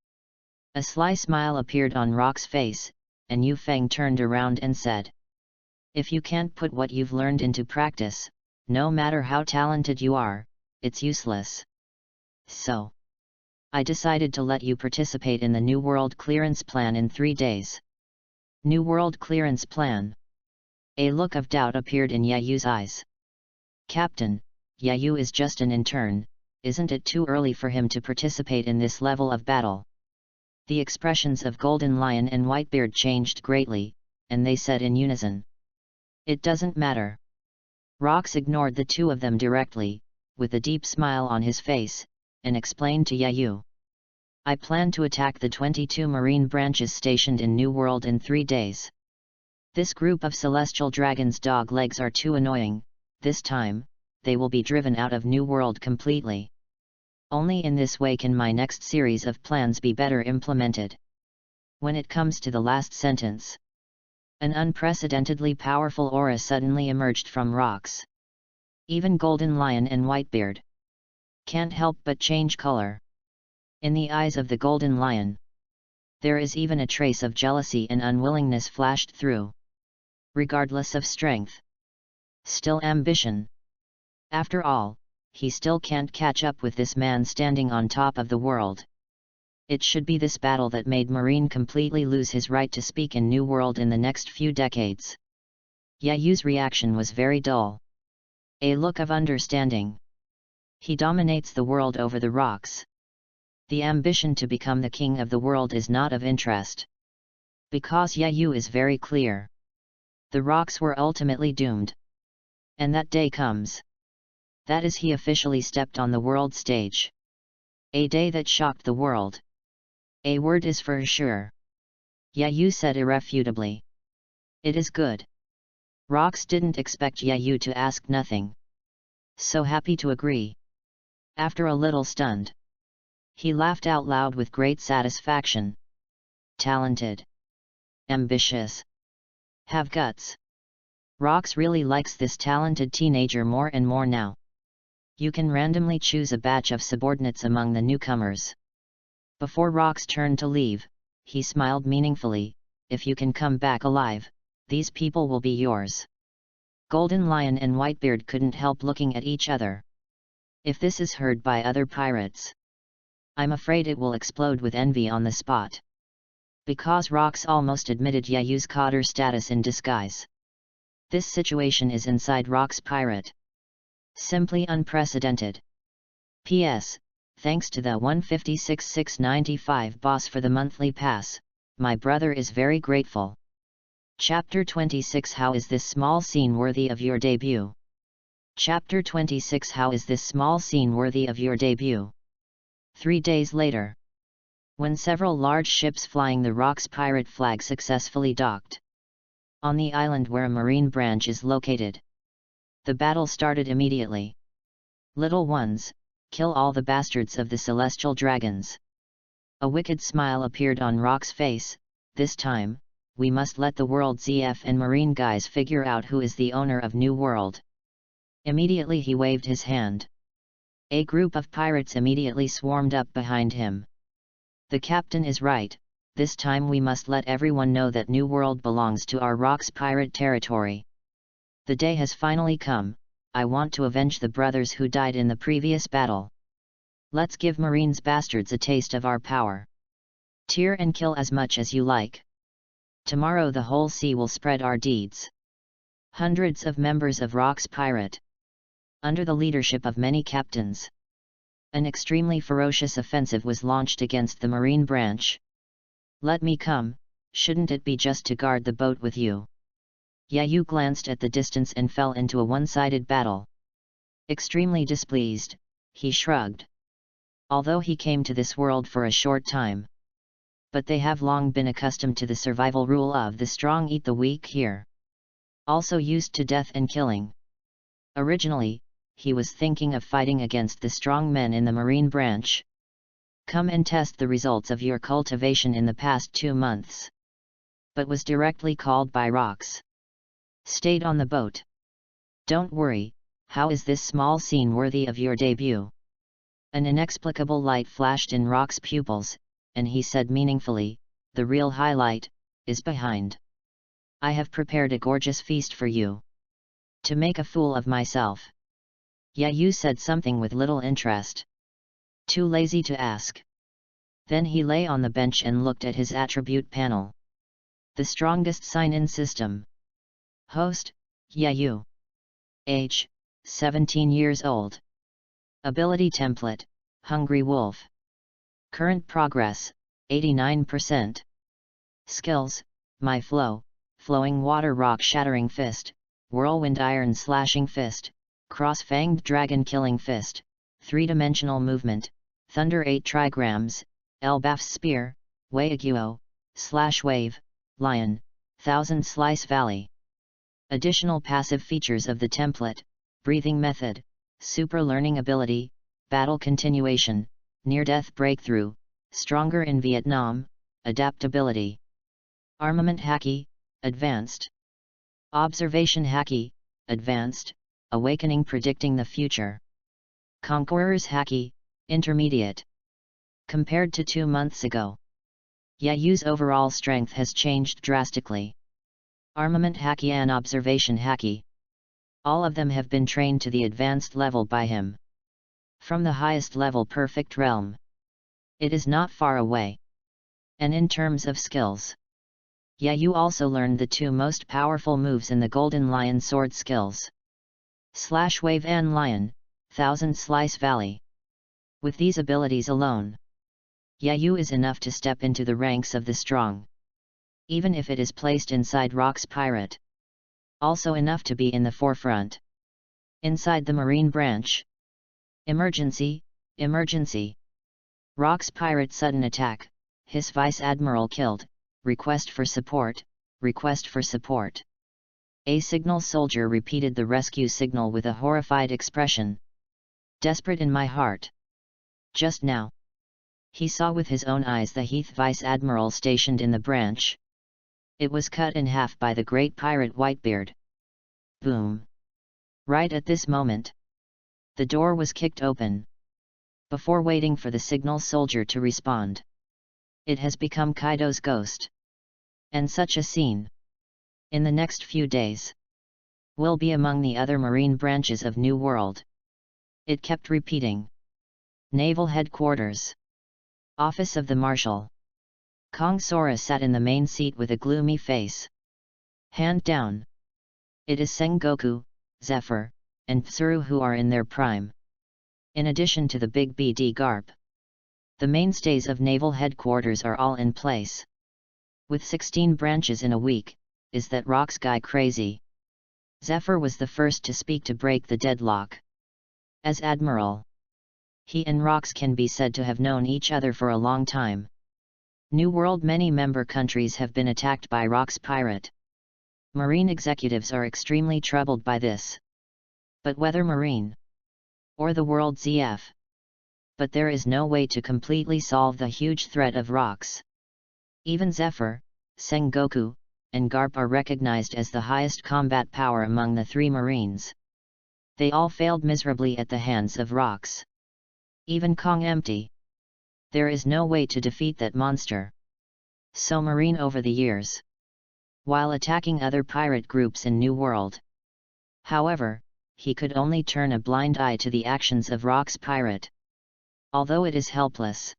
A sly smile appeared on Rock's face, and Yu Feng turned around and said, if you can't put what you've learned into practice, no matter how talented you are, it's useless. So, I decided to let you participate in the New World Clearance Plan in 3 days. New World Clearance Plan. A look of doubt appeared in Yayu's eyes. Captain, Yayu is just an intern, isn't it too early for him to participate in this level of battle? The expressions of Golden Lion and Whitebeard changed greatly, and they said in unison, "It doesn't matter." Rox ignored the two of them directly, with a deep smile on his face, and explained to Yayu, "I plan to attack the 22 marine branches stationed in New World in 3 days. This group of celestial dragons' dog legs are too annoying. This time, they will be driven out of New World completely. Only in this way can my next series of plans be better implemented." When it comes to the last sentence, an unprecedentedly powerful aura suddenly emerged from Rox. Even Golden Lion and Whitebeard can't help but change color. In the eyes of the Golden Lion, there is even a trace of jealousy and unwillingness flashed through. Regardless of strength, still ambition. After all, he still can't catch up with this man standing on top of the world. It should be this battle that made Marine completely lose his right to speak in New World in the next few decades. Yayu's reaction was very dull. A look of understanding. He dominates the world over the rocks. The ambition to become the king of the world is not of interest. Because Yayu is very clear. The rocks were ultimately doomed. And that day comes. That is, he officially stepped on the world stage. A day that shocked the world. A word is for sure. Yayu said irrefutably. It is good. Rox didn't expect Yayu to ask nothing. So happy to agree. After a little stunned, he laughed out loud with great satisfaction. Talented. Ambitious. Have guts. Rox really likes this talented teenager more and more now. You can randomly choose a batch of subordinates among the newcomers. Before Rox turned to leave, he smiled meaningfully. If you can come back alive, these people will be yours. Golden Lion and Whitebeard couldn't help looking at each other. If this is heard by other pirates, I'm afraid it will explode with envy on the spot. Because Rox almost admitted Yayu's cotter status in disguise. This situation is inside Rox pirate. Simply unprecedented. P.S. Thanks to the 156,695 boss for the monthly pass, my brother is very grateful. Chapter 26 How is this small scene worthy of your debut? Chapter 26 How is this small scene worthy of your debut? 3 days later, when several large ships flying the Rox pirate flag successfully docked on the island where a marine branch is located, the battle started immediately. Little ones, kill all the bastards of the celestial dragons. A wicked smile appeared on Rox's face. This time, we must let the world ZF and marine guys figure out who is the owner of New World. Immediately he waved his hand. A group of pirates immediately swarmed up behind him. The captain is right, this time we must let everyone know that New World belongs to our Rox pirate territory. The day has finally come. I want to avenge the brothers who died in the previous battle. Let's give Marines bastards a taste of our power. Tear and kill as much as you like. Tomorrow the whole sea will spread our deeds. Hundreds of members of Rox pirate, under the leadership of many captains, an extremely ferocious offensive was launched against the marine branch. Let me come, shouldn't it be just to guard the boat with you? Yayu glanced at the distance and fell into a one-sided battle. Extremely displeased, he shrugged. Although he came to this world for a short time, but they have long been accustomed to the survival rule of the strong eat the weak here. Also used to death and killing. Originally, he was thinking of fighting against the strong men in the marine branch. Come and test the results of your cultivation in the past 2 months. But was directly called by Rox. Stayed on the boat. Don't worry, how is this small scene worthy of your debut? An inexplicable light flashed in Rox's pupils, and he said meaningfully, the real highlight is behind. I have prepared a gorgeous feast for you. To make a fool of myself. Yayu said something with little interest. Too lazy to ask. Then he lay on the bench and looked at his attribute panel. The strongest sign-in system. Host, Yayu. Age, 17 years old. Ability Template, Hungry Wolf. Current Progress, 89%. Skills, My Flow, Flowing Water Rock Shattering Fist, Whirlwind Iron Slashing Fist, Cross-Fanged Dragon Killing Fist, 3-dimensional movement, Thunder 8 trigrams, Elbaf's Spear, Waiaguo, Slash Wave, Lion, Thousand Slice Valley. Additional passive features of the template: Breathing Method, Super Learning Ability, Battle Continuation, Near-Death Breakthrough, Stronger in Vietnam, Adaptability. Armament Haki, Advanced. Observation Haki, Advanced, Awakening Predicting the Future. Conqueror's Haki, Intermediate. Compared to 2 months ago, Yayu's overall strength has changed drastically. Armament Haki and Observation Haki. All of them have been trained to the advanced level by him. From the highest level Perfect Realm. It is not far away. And in terms of skills, Yayu also learned the 2 most powerful moves in the Golden Lion Sword skills: Slash Wave and Lion, Thousand Slice Valley. With these abilities alone, Yayu is enough to step into the ranks of the strong. Even if it is placed inside Rock's Pirate. Also enough to be in the forefront. Inside the Marine branch. Emergency, Emergency. Rock's Pirate Sudden Attack, his Vice Admiral killed, Request for Support, Request for Support. A signal soldier repeated the rescue signal with a horrified expression. Desperate in my heart. Just now, he saw with his own eyes the Heath Vice Admiral stationed in the branch. It was cut in half by the great pirate Whitebeard. Boom! Right at this moment, the door was kicked open. Before waiting for the signal soldier to respond, it has become Kaido's ghost. And such a scene, in the next few days, will be among the other marine branches of New World. It kept repeating. Naval Headquarters. Office of the Marshal. Kong Sora sat in the main seat with a gloomy face. Hand down. It is Sengoku, Zephyr, and Tsuru who are in their prime. In addition to the big BD Garp, the mainstays of Naval Headquarters are all in place. With 16 branches in a week, is that Rock's guy crazy? Zephyr was the first to speak to break the deadlock. As Admiral, he and Rox can be said to have known each other for a long time. New World many member countries have been attacked by Rock's pirate. Marine executives are extremely troubled by this. But whether Marine or the World ZF. But there is no way to completely solve the huge threat of Rox. Even Zephyr, Sengoku, and Garp are recognized as the highest combat power among the 3 Marines. They all failed miserably at the hands of Rox. Even Kong empty. There is no way to defeat that monster. So Marine over the years, while attacking other pirate groups in New World. However, he could only turn a blind eye to the actions of Rock's pirate. Although it is helpless,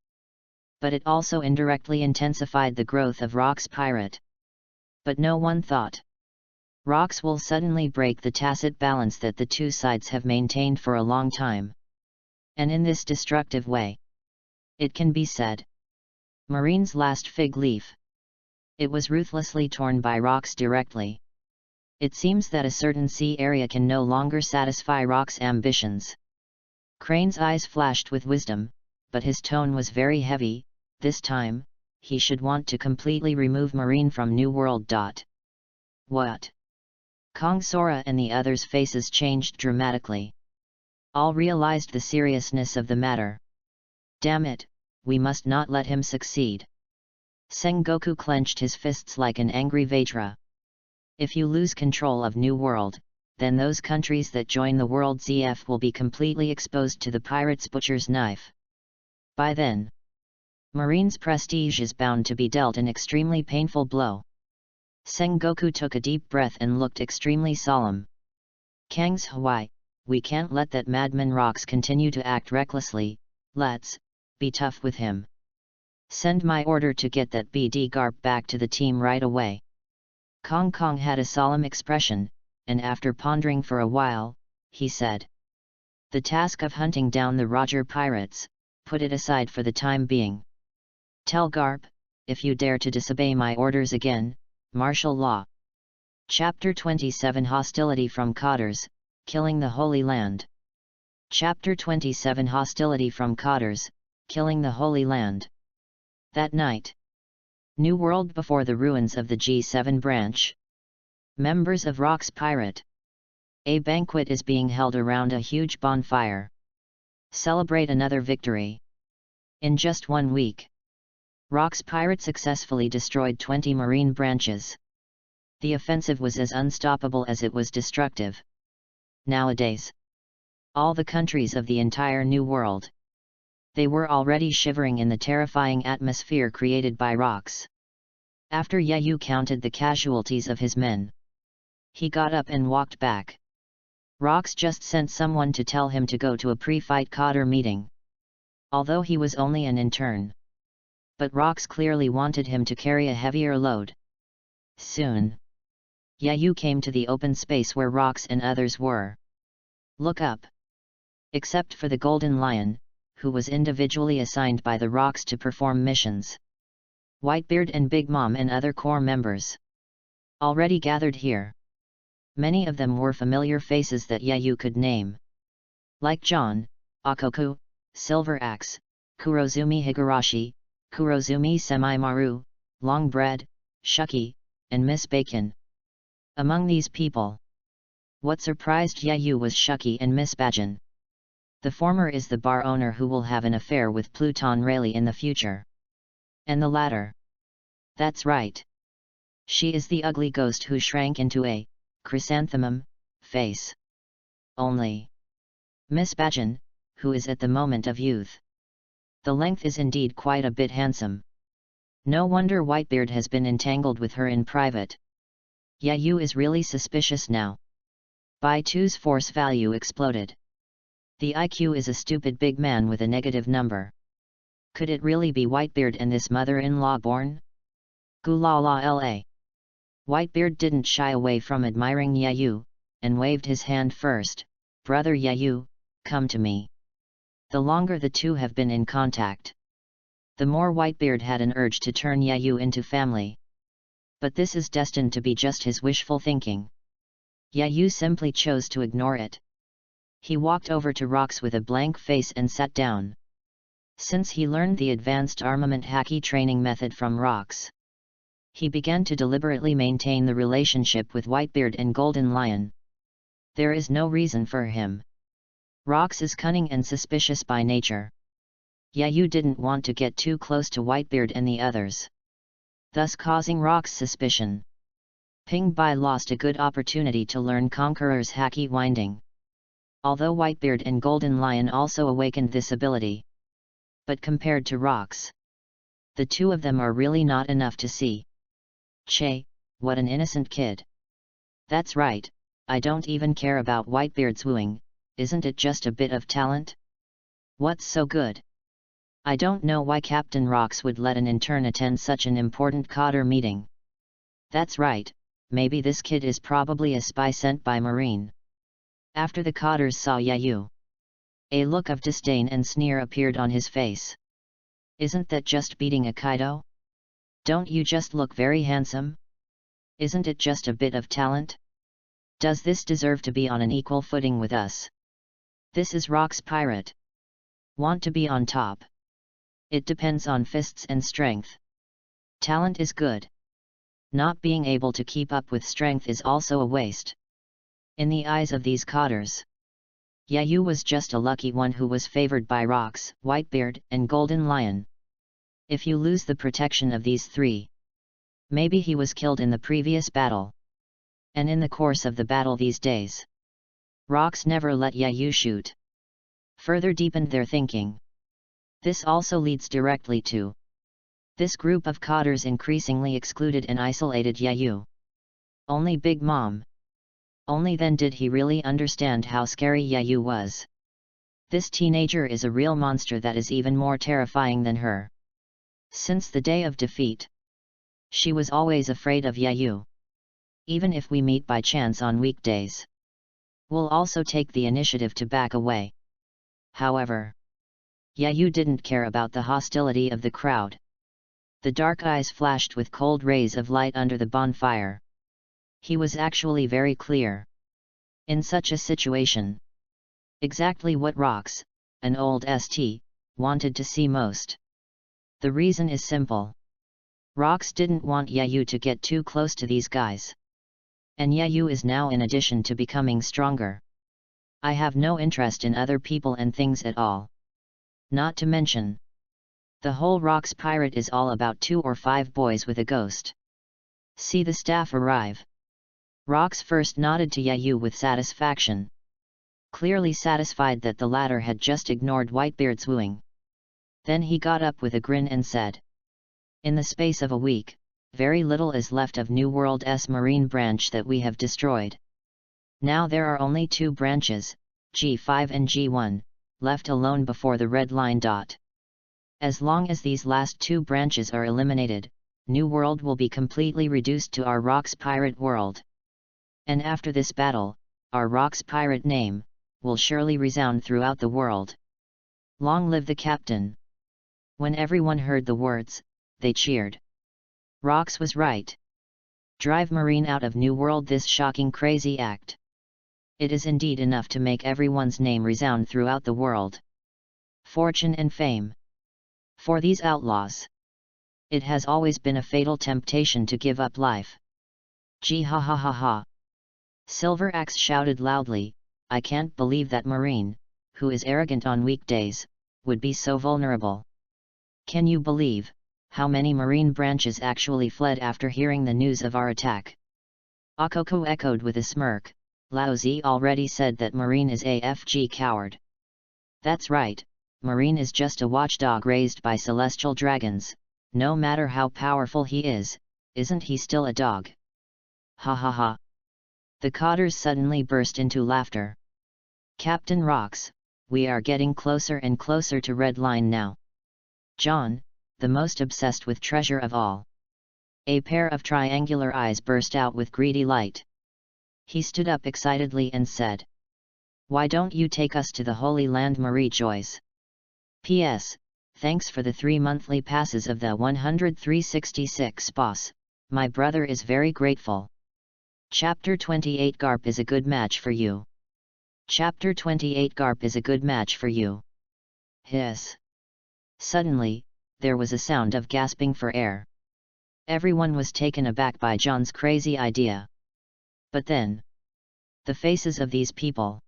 but it also indirectly intensified the growth of Rock's pirate. But no one thought Rox will suddenly break the tacit balance that the 2 sides have maintained for a long time. And in this destructive way, it can be said, Marine's last fig leaf. It was ruthlessly torn by Rox directly. It seems that a certain sea area can no longer satisfy Rock's ambitions. Crane's eyes flashed with wisdom, but his tone was very heavy. This time, he should want to completely remove Marine from New World. What? Kong Sora and the others' faces changed dramatically. All realized the seriousness of the matter. Damn it, we must not let him succeed. Sengoku clenched his fists like an angry Vajra. If you lose control of New World, then those countries that join the World ZF will be completely exposed to the pirate's butcher's knife. By then, Marine's prestige is bound to be dealt an extremely painful blow. Sengoku took a deep breath and looked extremely solemn. Kang's Hawaii, we can't let that madman Rox continue to act recklessly, let's be tough with him. Send my order to get that BD Garp back to the team right away. Kong had a solemn expression, and after pondering for a while, he said. The task of hunting down the Roger pirates, put it aside for the time being. Tell Garp, if you dare to disobey my orders again, martial law. Chapter 27 Hostility from Cotters, Killing the Holy Land. Chapter 27 Hostility from Cotters, Killing the Holy Land. That night. New World before the ruins of the G7 branch. Members of Rock's Pirate. A banquet is being held around a huge bonfire. Celebrate another victory. In just 1 week, Rock's Pirate successfully destroyed 20 marine branches. The offensive was as unstoppable as it was destructive. Nowadays, all the countries of the entire New World, they were already shivering in the terrifying atmosphere created by Rocks. After Yayu counted the casualties of his men, he got up and walked back. Rocks just sent someone to tell him to go to a pre-fight Cotter meeting, although he was only an intern. But Rocks clearly wanted him to carry a heavier load. Soon, Yayu came to the open space where Rocks and others were. Look up. Except for the Golden Lion, who was individually assigned by the Rocks to perform missions. Whitebeard and Big Mom and other core members already gathered here. Many of them were familiar faces that Yayu could name, like John, Akoku, Silver Axe, Kurozumi Higurashi, Kurozumi Semimaru, Longbread, Shuki, and Miss Bacon. Among these people, what surprised Yayu was Shuki and Miss Bacon. The former is the bar owner who will have an affair with Pluton Rayleigh in the future. And the latter. That's right. She is the ugly ghost who shrank into a chrysanthemum face. Only Miss Bacon, who is at the moment of youth. The length is indeed quite a bit handsome. No wonder Whitebeard has been entangled with her in private. Yayu is really suspicious now. Bai Tu's force value exploded. The IQ is a stupid big man with a negative number. Could it really be Whitebeard and this mother-in-law born? Gulala la. Whitebeard didn't shy away from admiring Yayu, and waved his hand first. Brother Yayu, come to me. The longer the two have been in contact, the more Whitebeard had an urge to turn Yayu into family. But this is destined to be just his wishful thinking. Yayu simply chose to ignore it. He walked over to Rocks with a blank face and sat down. Since he learned the advanced armament haki training method from Rocks, he began to deliberately maintain the relationship with Whitebeard and Golden Lion. There is no reason for him. Rocks is cunning and suspicious by nature. Yayu didn't want to get too close to Whitebeard and the others, thus causing Rocks suspicion. Ping Bai lost a good opportunity to learn Conqueror's haki winding. Although Whitebeard and Golden Lion also awakened this ability. But compared to Rocks, the two of them are really not enough to see. Che, what an innocent kid. That's right, I don't even care about Whitebeard's wooing, isn't it just a bit of talent? What's so good? I don't know why Captain Rocks would let an intern attend such an important Cotter meeting. That's right, maybe this kid is probably a spy sent by Marine. After the Cotters saw Yayu, a look of disdain and sneer appeared on his face. Isn't that just beating a Kaido? Don't you just look very handsome? Isn't it just a bit of talent? Does this deserve to be on an equal footing with us? This is Rock's Pirate. Want to be on top? It depends on fists and strength. Talent is good. Not being able to keep up with strength is also a waste. In the eyes of these Cotters, Yayu was just a lucky one who was favored by Rocks, Whitebeard, and Golden Lion. If you lose the protection of these three, maybe he was killed in the previous battle. And in the course of the battle these days, Rocks never let Yayu shoot. Further deepened their thinking. This also leads directly to this group of Cotters increasingly excluded and isolated Yayu. Only Big Mom. Only then did he really understand how scary Yayu was. This teenager is a real monster that is even more terrifying than her. Since the day of defeat, she was always afraid of Yayu. Even if we meet by chance on weekdays, we'll also take the initiative to back away. However, Yayu didn't care about the hostility of the crowd. The dark eyes flashed with cold rays of light under the bonfire. He was actually very clear. In such a situation, exactly what Rox, an old ST, wanted to see most. The reason is simple. Rox didn't want Yayu to get too close to these guys. And Yayu is now, in addition to becoming stronger. I have no interest in other people and things at all. Not to mention, the whole Rox pirate is all about 2 or 5 boys with a ghost. See the staff arrive. Rox first nodded to Yayu with satisfaction. Clearly satisfied that the latter had just ignored Whitebeard's wooing. Then he got up with a grin and said, "In the space of a week, very little is left of New World's marine branch that we have destroyed. Now there are only 2 branches, G5 and G1, left alone before the red line dot. As long as these last 2 branches are eliminated, New World will be completely reduced to our Rox pirate world. And after this battle, our Rox pirate name will surely resound throughout the world. Long live the captain." When everyone heard the words, they cheered. Rox was right. Drive Marine out of New World this shocking crazy act. It is indeed enough to make everyone's name resound throughout the world. Fortune and fame. For these outlaws, it has always been a fatal temptation to give up life. Gee ha ha ha ha. Silver Axe shouted loudly, "I can't believe that Marine, who is arrogant on weekdays, would be so vulnerable. Can you believe how many marine branches actually fled after hearing the news of our attack?" Akoko echoed with a smirk, "Laozi already said that Marine is a FG coward." "That's right, Marine is just a watchdog raised by celestial dragons. No matter how powerful he is, isn't he still a dog?" Ha ha ha. The cotters suddenly burst into laughter. "Captain Rox, we are getting closer and closer to red line now." John, the most obsessed with treasure of all. A pair of triangular eyes burst out with greedy light. He stood up excitedly and said, "Why don't you take us to the Holy Land, Marie Joyce? P.S. Thanks for the 3 monthly passes of the 10366 boss, my brother is very grateful. Chapter 28 Garp is a good match for you. Chapter 28 Garp is a good match for you." Hiss. Suddenly, there was a sound of gasping for air. Everyone was taken aback by John's crazy idea. But then, the faces of these people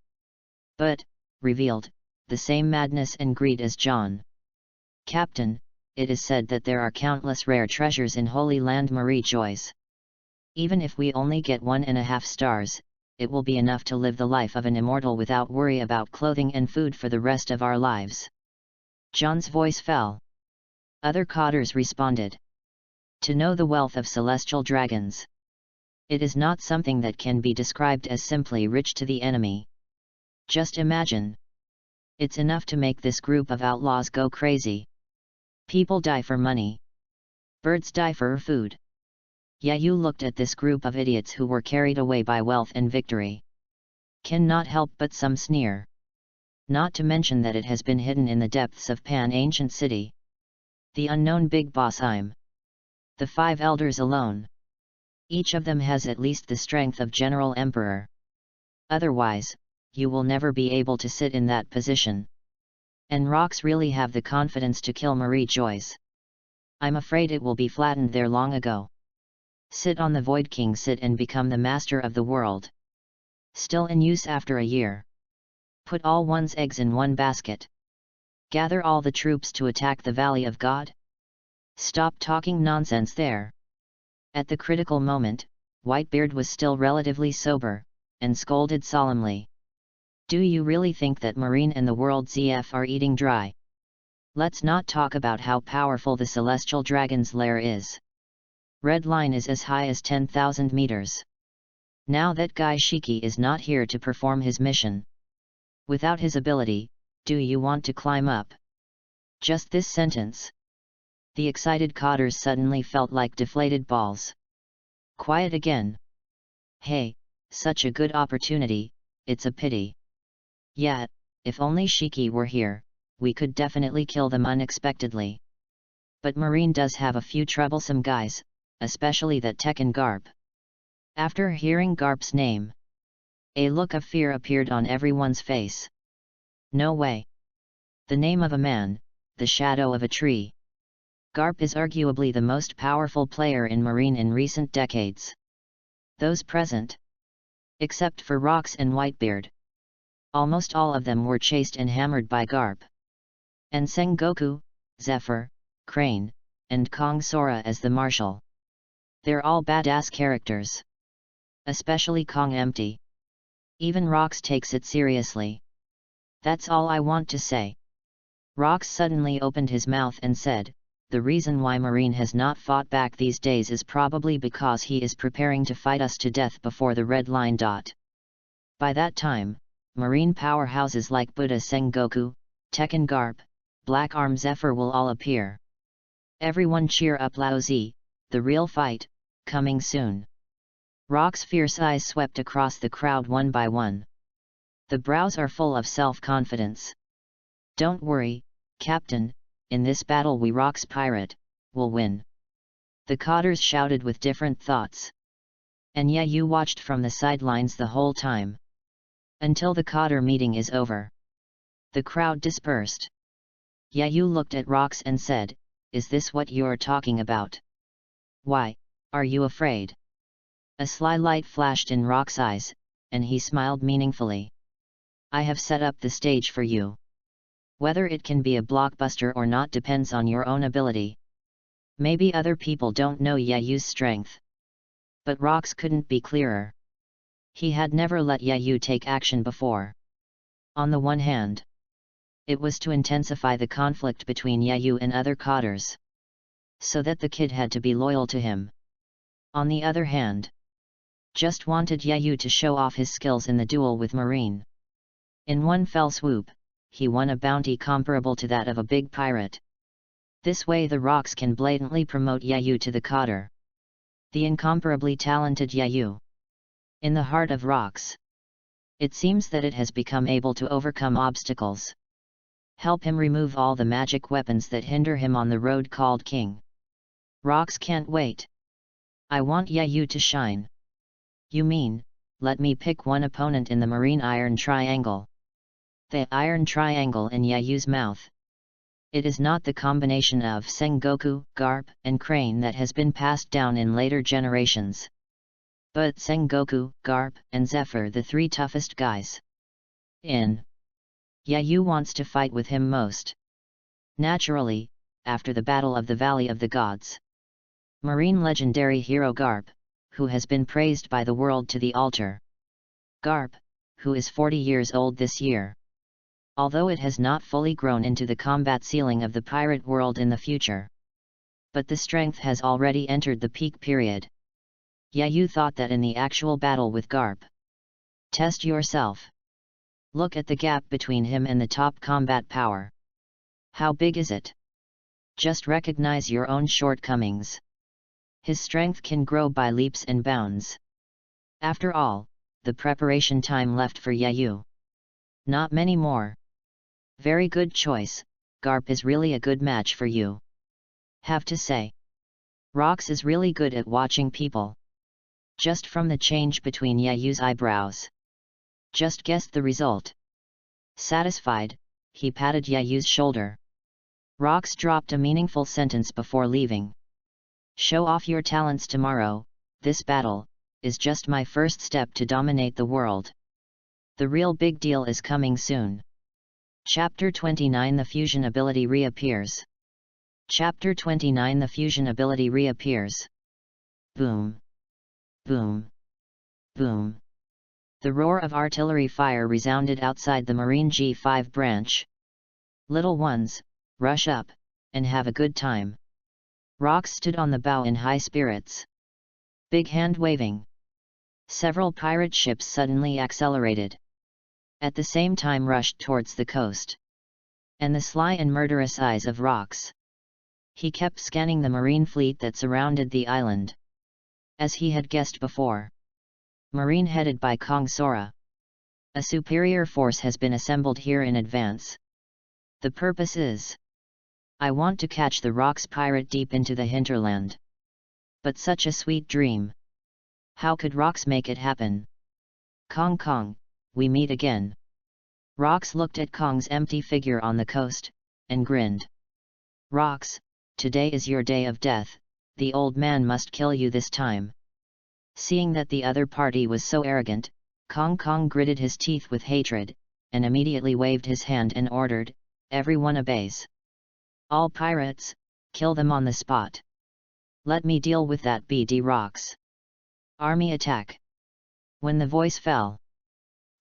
revealed the same madness and greed as John. "Captain, it is said that there are countless rare treasures in Holy Land, Marie Joyce. Even if we only get 1.5 stars, it will be enough to live the life of an immortal without worry about clothing and food for the rest of our lives." John's voice fell. Other cotters responded. To know the wealth of celestial dragons. It is not something that can be described as simply rich to the enemy. Just imagine. It's enough to make this group of outlaws go crazy. People die for money. Birds die for food. Yayu looked at this group of idiots who were carried away by wealth and victory. Cannot help but some sneer. Not to mention that it has been hidden in the depths of Pan Ancient City. The unknown big boss the 5 elders alone. Each of them has at least the strength of General Emperor. Otherwise, you will never be able to sit in that position. And Rox really have the confidence to kill Marie Joyce. I'm afraid it will be flattened there long ago. Sit on the Void King, sit and become the master of the world. Still in use after a year. Put all one's eggs in one basket. Gather all the troops to attack the Valley of God? Stop talking nonsense there. At the critical moment, Whitebeard was still relatively sober, and scolded solemnly. Do you really think that Marine and the world ZF are eating dry? Let's not talk about how powerful the Celestial Dragon's lair is. Red line is as high as 10,000 meters. Now that guy Shiki is not here to perform his mission. Without his ability, do you want to climb up? Just this sentence. The excited cotters suddenly felt like deflated balls. Quiet again. Hey, such a good opportunity, it's a pity. Yeah, if only Shiki were here, we could definitely kill them unexpectedly. But Marine does have a few troublesome guys, especially that Tekken Garp. After hearing Garp's name, a look of fear appeared on everyone's face. No way. The name of a man, the shadow of a tree. Garp is arguably the most powerful player in Marine in recent decades. Those present, except for Rox and Whitebeard, almost all of them were chased and hammered by Garp. And Sengoku, Zephyr, Crane, and Kong Sora as the marshal. They're all badass characters. Especially Kong Empty. Even Rox takes it seriously. That's all I want to say. Rox suddenly opened his mouth and said, the reason why Marine has not fought back these days is probably because he is preparing to fight us to death before the red line. By that time, Marine powerhouses like Buddha Sengoku, Tekken Garp, Black Arm Zephyr will all appear. Everyone cheer up Laozi, the real fight, coming soon. Rock's fierce eyes swept across the crowd one by one. The brows are full of self-confidence. Don't worry, Captain, in this battle we Rock's pirate, will win. The cotters shouted with different thoughts. And yeah, you watched from the sidelines the whole time. Until the cotter meeting is over. The crowd dispersed. Yeah, you looked at Rox and said, is this what you're talking about? Why, are you afraid? A sly light flashed in Rock's eyes, and he smiled meaningfully. I have set up the stage for you. Whether it can be a blockbuster or not depends on your own ability. Maybe other people don't know Yayu's strength. But Rox couldn't be clearer. He had never let Yayu take action before. On the one hand, it was to intensify the conflict between Yayu and other cotters, so that the kid had to be loyal to him. On the other hand, just wanted Yayu to show off his skills in the duel with Marine. In one fell swoop, he won a bounty comparable to that of a big pirate. This way the Rox can blatantly promote Yayu to the cotter. The incomparably talented Yayu. In the heart of Rox. It seems that it has become able to overcome obstacles. Help him remove all the magic weapons that hinder him on the road called King. Rox can't wait. I want Yayu to shine. You mean, let me pick one opponent in the Marine Iron Triangle. The Iron Triangle in Yayu's mouth. It is not the combination of Sengoku, Garp, and Crane that has been passed down in later generations. But Sengoku, Garp, and Zephyr, the three toughest guys. Yayu wants to fight with him most. Naturally, after the Battle of the Valley of the Gods. Marine legendary hero Garp, who has been praised by the world to the altar. Garp, who is 40 years old this year. Although it has not fully grown into the combat ceiling of the pirate world in the future. But the strength has already entered the peak period. Yayu thought that in the actual battle with Garp. Test yourself. Look at the gap between him and the top combat power. How big is it? Just recognize your own shortcomings. His strength can grow by leaps and bounds. After all, the preparation time left for Yayu. Not many more. Very good choice, Garp is really a good match for you. Have to say. Rox is really good at watching people. Just from the change between Yayu's eyebrows. Just guessed the result. Satisfied, he patted Yayu's shoulder. Rox dropped a meaningful sentence before leaving. Show off your talents tomorrow, this battle is just my first step to dominate the world. The real big deal is coming soon. Chapter 29 The Fusion Ability Reappears. Chapter 29 The Fusion Ability Reappears. Boom. Boom. Boom. The roar of artillery fire resounded outside the Marine G5 branch. Little ones, rush up, and have a good time. Rox stood on the bow in high spirits. Big hand waving. Several pirate ships suddenly accelerated. At the same time rushed towards the coast. And the sly and murderous eyes of Rox. He kept scanning the marine fleet that surrounded the island. As he had guessed before. Marine headed by Kong Sora. A superior force has been assembled here in advance. The purpose is, I want to catch the Rocks pirate deep into the hinterland. But such a sweet dream. How could Rocks make it happen? Kong Kong, we meet again. Rocks looked at Kong's empty figure on the coast, and grinned. Rocks, today is your day of death, the old man must kill you this time. Seeing that the other party was so arrogant, Kong Kong gritted his teeth with hatred, and immediately waved his hand and ordered, everyone obeys. All pirates, kill them on the spot. Let me deal with that BD Rocks. Army attack. When the voice fell,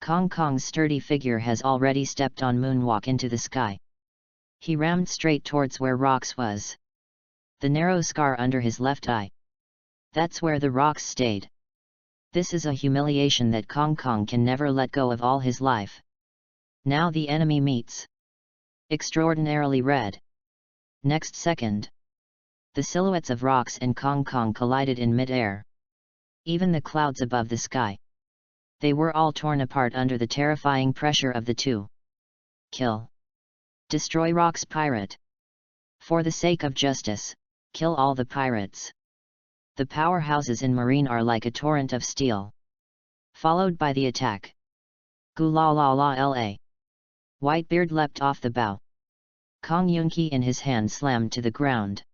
Kong Kong's sturdy figure has already stepped on moonwalk into the sky. He rammed straight towards where Rocks was. The narrow scar under his left eye. That's where the Rocks stayed. This is a humiliation that Kong Kong can never let go of all his life. Now the enemy meets. Extraordinarily red. Next second, the silhouettes of Rocks and Kong Kong collided in mid-air. Even the clouds above the sky. They were all torn apart under the terrifying pressure of the two. Kill. Destroy Rocks pirate. For the sake of justice, kill all the pirates. The powerhouses in Marine are like a torrent of steel. Followed by the attack. Gu la la la la. Whitebeard leapt off the bow. Kong Yunki in his hand slammed to the ground.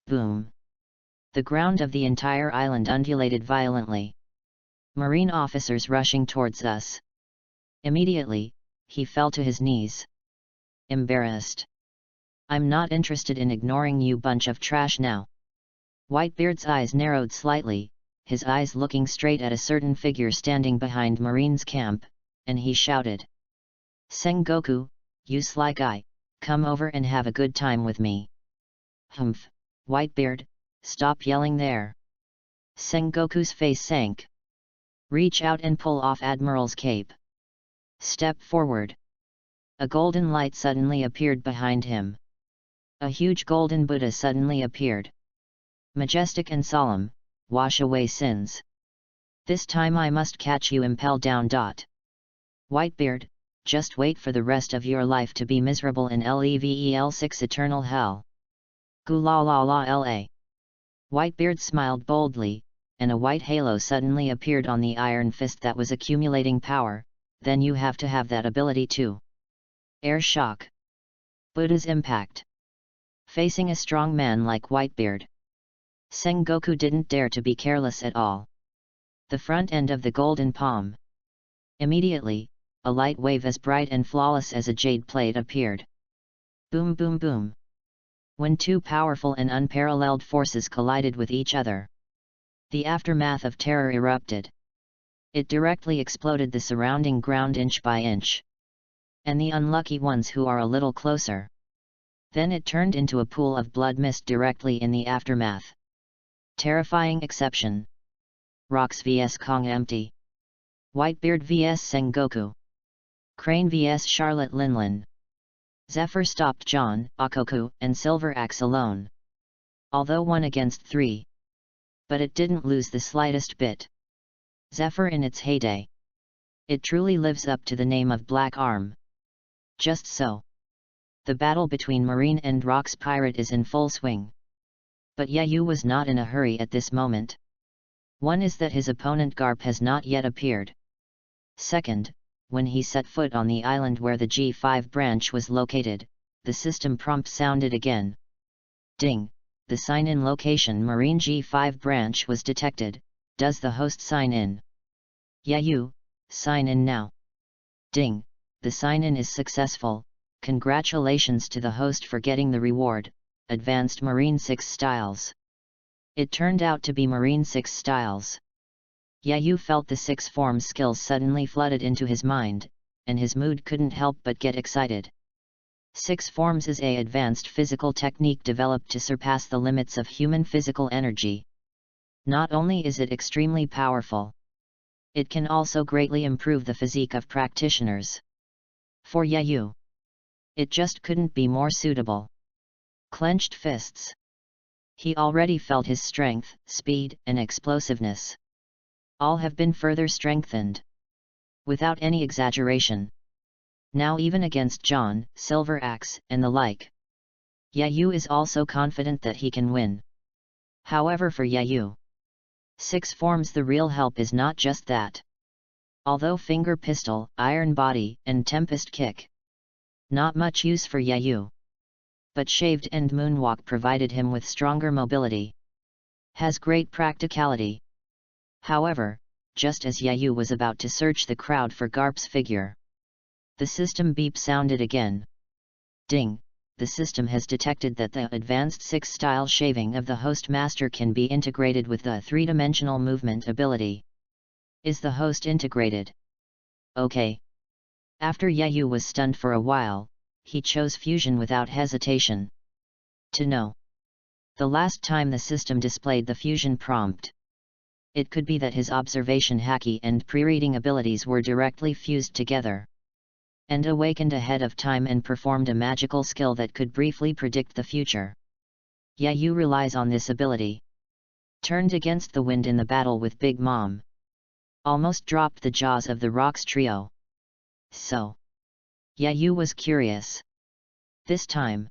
Boom. The ground of the entire island undulated violently. Marine officers rushing towards us. Immediately, he fell to his knees. Embarrassed. I'm not interested in ignoring you bunch of trash now. Whitebeard's eyes narrowed slightly, his eyes looking straight at a certain figure standing behind Marine's camp, and he shouted. Sengoku, you sly guy, come over and have a good time with me. Humph, Whitebeard, stop yelling there. Sengoku's face sank. Reach out and pull off Admiral's cape. Step forward. A golden light suddenly appeared behind him. A huge golden Buddha suddenly appeared. Majestic and solemn, wash away sins. This time I must catch you impel down. Whitebeard, just wait for the rest of your life to be miserable in Level 6 eternal hell. Gu la la la la. Whitebeard smiled boldly, and a white halo suddenly appeared on the iron fist that was accumulating power. Then you have to have that ability too. Air shock. Buddha's impact. Facing a strong man like Whitebeard, Sengoku didn't dare to be careless at all. The front end of the golden palm. Immediately, a light wave as bright and flawless as a jade plate appeared. Boom boom boom. When two powerful and unparalleled forces collided with each other, the aftermath of terror erupted. It directly exploded the surrounding ground inch by inch. And the unlucky ones who are a little closer. Then it turned into a pool of blood mist directly in the aftermath. Terrifying exception. Rocks vs Kong empty. Whitebeard vs Sengoku. Crane vs Charlotte Linlin. Zephyr stopped John, Akoku, and Silver Axe alone. Although 1 against 3. But it didn't lose the slightest bit. Zephyr in its heyday. It truly lives up to the name of Black Arm. Just so. The battle between Marine and Rocks pirate is in full swing. But Yayu was not in a hurry at this moment. One is that his opponent Garp has not yet appeared. Second, when he set foot on the island where the G5 branch was located, the system prompt sounded again. Ding, the sign-in location Marine G5 branch was detected, does the host sign in? Yayu, sign in now. Ding, the sign-in is successful, congratulations to the host for getting the reward, Advanced Marine 6 Styles. It turned out to be Marine 6 Styles. Yayu felt the 6 form skills suddenly flooded into his mind, and his mood couldn't help but get excited. 6 forms is an advanced physical technique developed to surpass the limits of human physical energy. Not only is it extremely powerful, it can also greatly improve the physique of practitioners. For Yayu, it just couldn't be more suitable. Clenched fists. He already felt his strength, speed, and explosiveness. All have been further strengthened. without any exaggeration. Now even against John, Silver Axe, and the like, Yayu is also confident that he can win. However, for Yayu, Six Forms the real help is not just that. Although Finger Pistol, Iron Body, and Tempest Kick, not much use for Yayu. But Shaved End Moonwalk provided him with stronger mobility. Has great practicality. However, just as Yayu was about to search the crowd for Garp's figure, the system beep sounded again. Ding! The system has detected that the advanced 6-style shaving of the host master can be integrated with the 3-dimensional movement ability. Is the host integrated? Okay. After Yayu was stunned for a while, he chose fusion without hesitation. To know the last time the system displayed the fusion prompt, it could be that his observation haki and pre-reading abilities were directly fused together, and awakened ahead of time and performed a magical skill that could briefly predict the future. Yayu relies on this ability. Turned against the wind in the battle with Big Mom. Almost dropped the jaws of the Rocks trio. So, Yayu was curious. This time,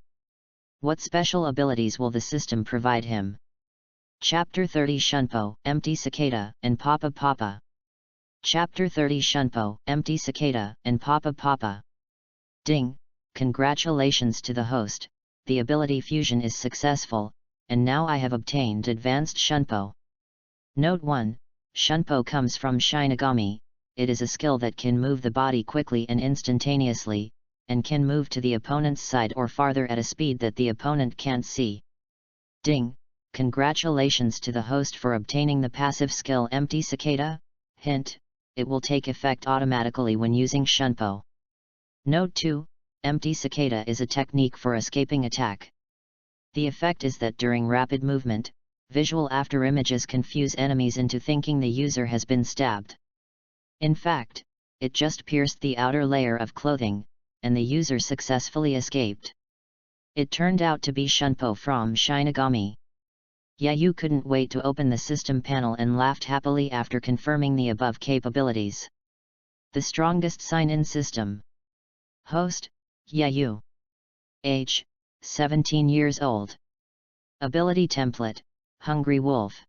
what special abilities will the system provide him? Chapter 30 Shunpo, Empty Cicada, and Papa Papa. Chapter 30 Shunpo, Empty Cicada, and Papa Papa. Ding! Congratulations to the host, the ability fusion is successful, and now I have obtained Advanced Shunpo. Note 1, Shunpo comes from Shinigami. It is a skill that can move the body quickly and instantaneously, and can move to the opponent's side or farther at a speed that the opponent can't see. Ding! Congratulations to the host for obtaining the passive skill Empty Cicada. Hint: it will take effect automatically when using Shunpo. Note 2, Empty Cicada is a technique for escaping attack. The effect is that during rapid movement, visual afterimages confuse enemies into thinking the user has been stabbed. In fact, it just pierced the outer layer of clothing, and the user successfully escaped. It turned out to be Shunpo from Shinigami. Yayu couldn't wait to open the system panel and laughed happily after confirming the above capabilities. The strongest sign-in system. Host, Yayu. Age, 17 years old. Ability template, Hungry Wolf.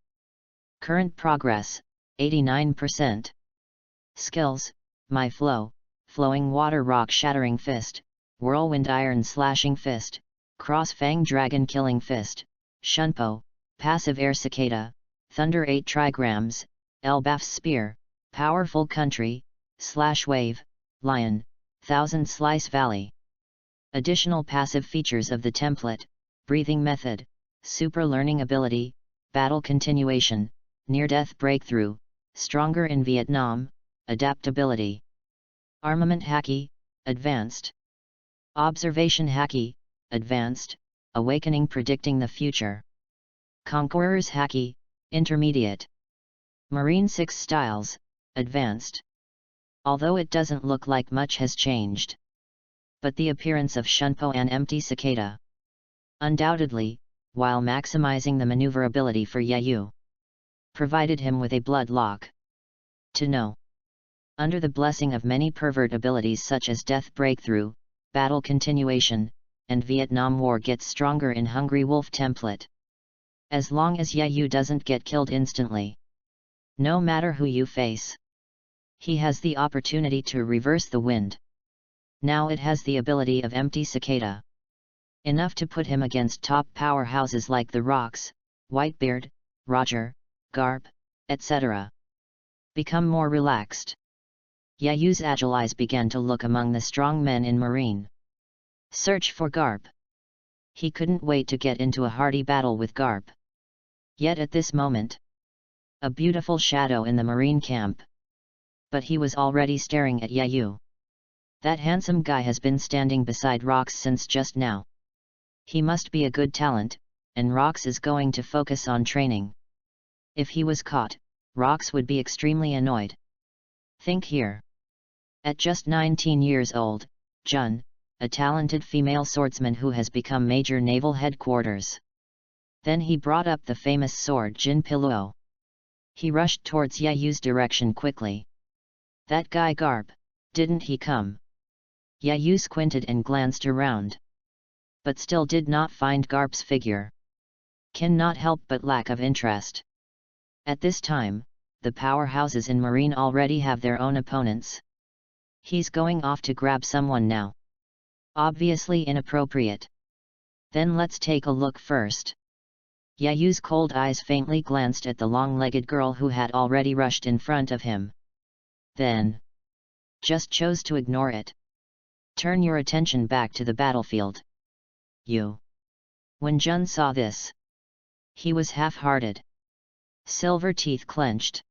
Current progress, 89%. Skills, My Flow, Flowing Water Rock Shattering Fist, Whirlwind Iron Slashing Fist, Cross Fang Dragon Killing Fist, Shunpo, Passive Air Cicada, Thunder 8 Trigrams, Elbaf's Spear, Powerful Country, Slash Wave, Lion, Thousand Slice Valley. Additional passive features of the template: Breathing Method, Super Learning Ability, Battle Continuation, Near-Death Breakthrough, Stronger in Vietnam, Adaptability. Armament Haki, Advanced. Observation Haki, Advanced, Awakening Predicting the Future. Conqueror's Haki, Intermediate. Marine 6 Styles, Advanced. Although it doesn't look like much has changed. But the appearance of Shunpo and Empty Cicada, undoubtedly, while maximizing the maneuverability for Yayu, provided him with a blood lock. To know. Under the blessing of many pervert abilities such as Death Breakthrough, Battle Continuation, and Vietnam War gets stronger in Hungry Wolf template. As long as Yayu doesn't get killed instantly. No matter who you face. He has the opportunity to reverse the wind. Now it has the ability of Empty Cicada. Enough to put him against top powerhouses like the Rocks, Whitebeard, Roger, Garp, etc. Become more relaxed. Yayu's agile eyes began to look among the strong men in Marine. Search for Garp. He couldn't wait to get into a hearty battle with Garp. Yet at this moment, a beautiful shadow in the Marine camp. But he was already staring at Yayu. That handsome guy has been standing beside Rox since just now. He must be a good talent, and Rox is going to focus on training. If he was caught, Rox would be extremely annoyed. Think here. At just 19 years old, Jun, a talented female swordsman who has become Major Naval Headquarters. Then he brought up the famous sword Jin Piluo. He rushed towards Yayu's direction quickly. That guy Garp, didn't he come? Yayu squinted and glanced around. But still did not find Garp's figure. Cannot help but lack of interest. At this time, the powerhouses in Marine already have their own opponents. He's going off to grab someone now. Obviously inappropriate. Then let's take a look first. Yayu's cold eyes faintly glanced at the long-legged girl who had already rushed in front of him. Then just chose to ignore it. Turn your attention back to the battlefield. You. When Jun saw this, he was half-hearted. Silver teeth clenched.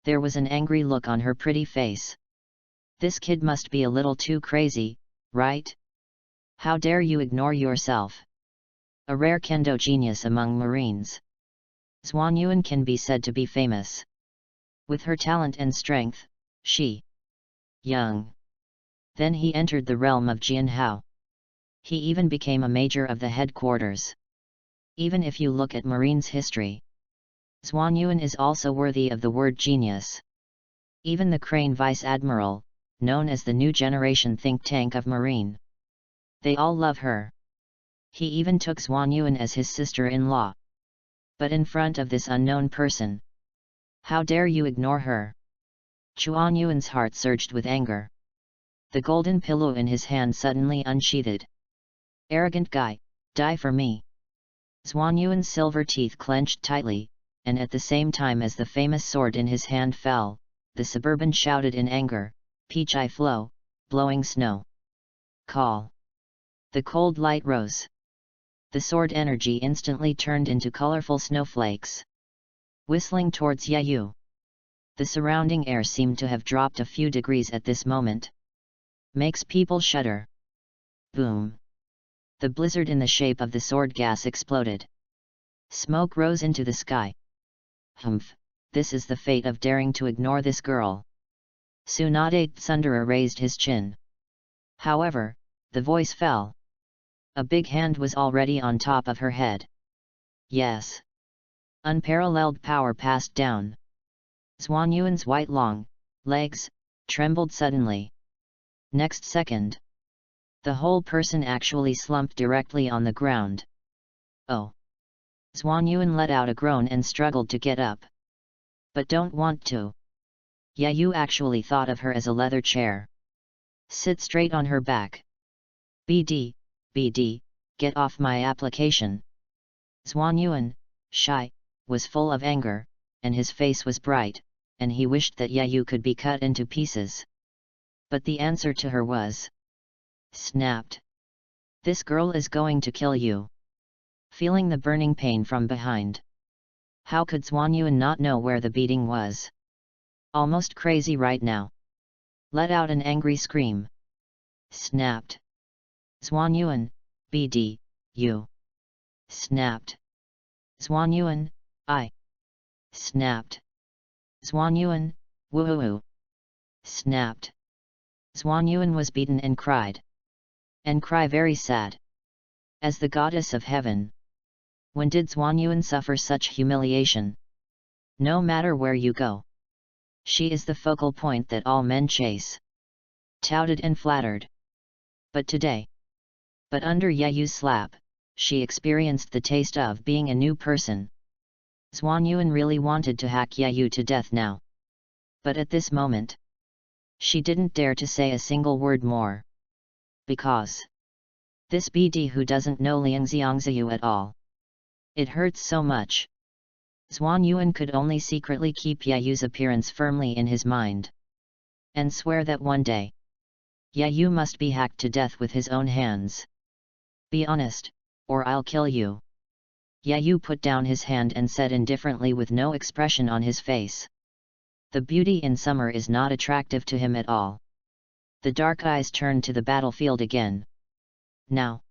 There was an angry look on her pretty face. This kid must be a little too crazy, right? How dare you ignore yourself? A rare kendo genius among Marines. Xuanyuan can be said to be famous. With her talent and strength, she young. Then he entered the realm of Jianhao. He even became a major of the headquarters. Even if you look at Marine's history, Xuanyuan is also worthy of the word genius. Even the Crane Vice Admiral, known as the New Generation think tank of Marine, they all love her. He even took Xuanyuan as his sister-in-law. But in front of this unknown person, how dare you ignore her? Xuanyuan's heart surged with anger. The golden pillow in his hand suddenly unsheathed. Arrogant guy, die for me. Xuanyuan's silver teeth clenched tightly, and at the same time as the famous sword in his hand fell, the suburban shouted in anger, Peach I flow, blowing snow. Call. The cold light rose. The sword energy instantly turned into colorful snowflakes, whistling towards Yayu. The surrounding air seemed to have dropped a few degrees at this moment. Makes people shudder. Boom. The blizzard in the shape of the sword gas exploded. Smoke rose into the sky. Humph, this is the fate of daring to ignore this girl. Tsunade Tsundere raised his chin. However, the voice fell. A big hand was already on top of her head. Yes. Unparalleled power passed down. Xuanyuan's white long legs trembled suddenly. Next second, the whole person actually slumped directly on the ground. Oh! Xuanyuan let out a groan and struggled to get up. But don't want to. Yayu actually thought of her as a leather chair. Sit straight on her back. BD, get off my application. Xuanyuan, shy, was full of anger, and his face was bright, and he wished that Yayu could be cut into pieces. But the answer to her was snapped. This girl is going to kill you. Feeling the burning pain from behind. How could Xuanyuan not know where the beating was? Almost crazy right now. Let out an angry scream. Snapped. Xuanyuan, BD, you. Snapped. Xuanyuan, I. Snapped. Xuanyuan, woo-hoo-hoo. Snapped. Xuanyuan was beaten and cried. And cry very sad. As the goddess of heaven. When did Xuanyuan suffer such humiliation? No matter where you go. She is the focal point that all men chase. Touted and flattered. But today. But under Yayu's slap, she experienced the taste of being a new person. Xuanyuan really wanted to hack Yayu to death now. But at this moment, she didn't dare to say a single word more. Because this BD who doesn't know Liangxiangziyu at all. It hurts so much. Xuanyuan could only secretly keep Yayu's appearance firmly in his mind. And swear that one day, Yayu must be hacked to death with his own hands. Be honest, or I'll kill you. Yayu put down his hand and said indifferently with no expression on his face. The beauty in summer is not attractive to him at all. The dark eyes turned to the battlefield again. Now,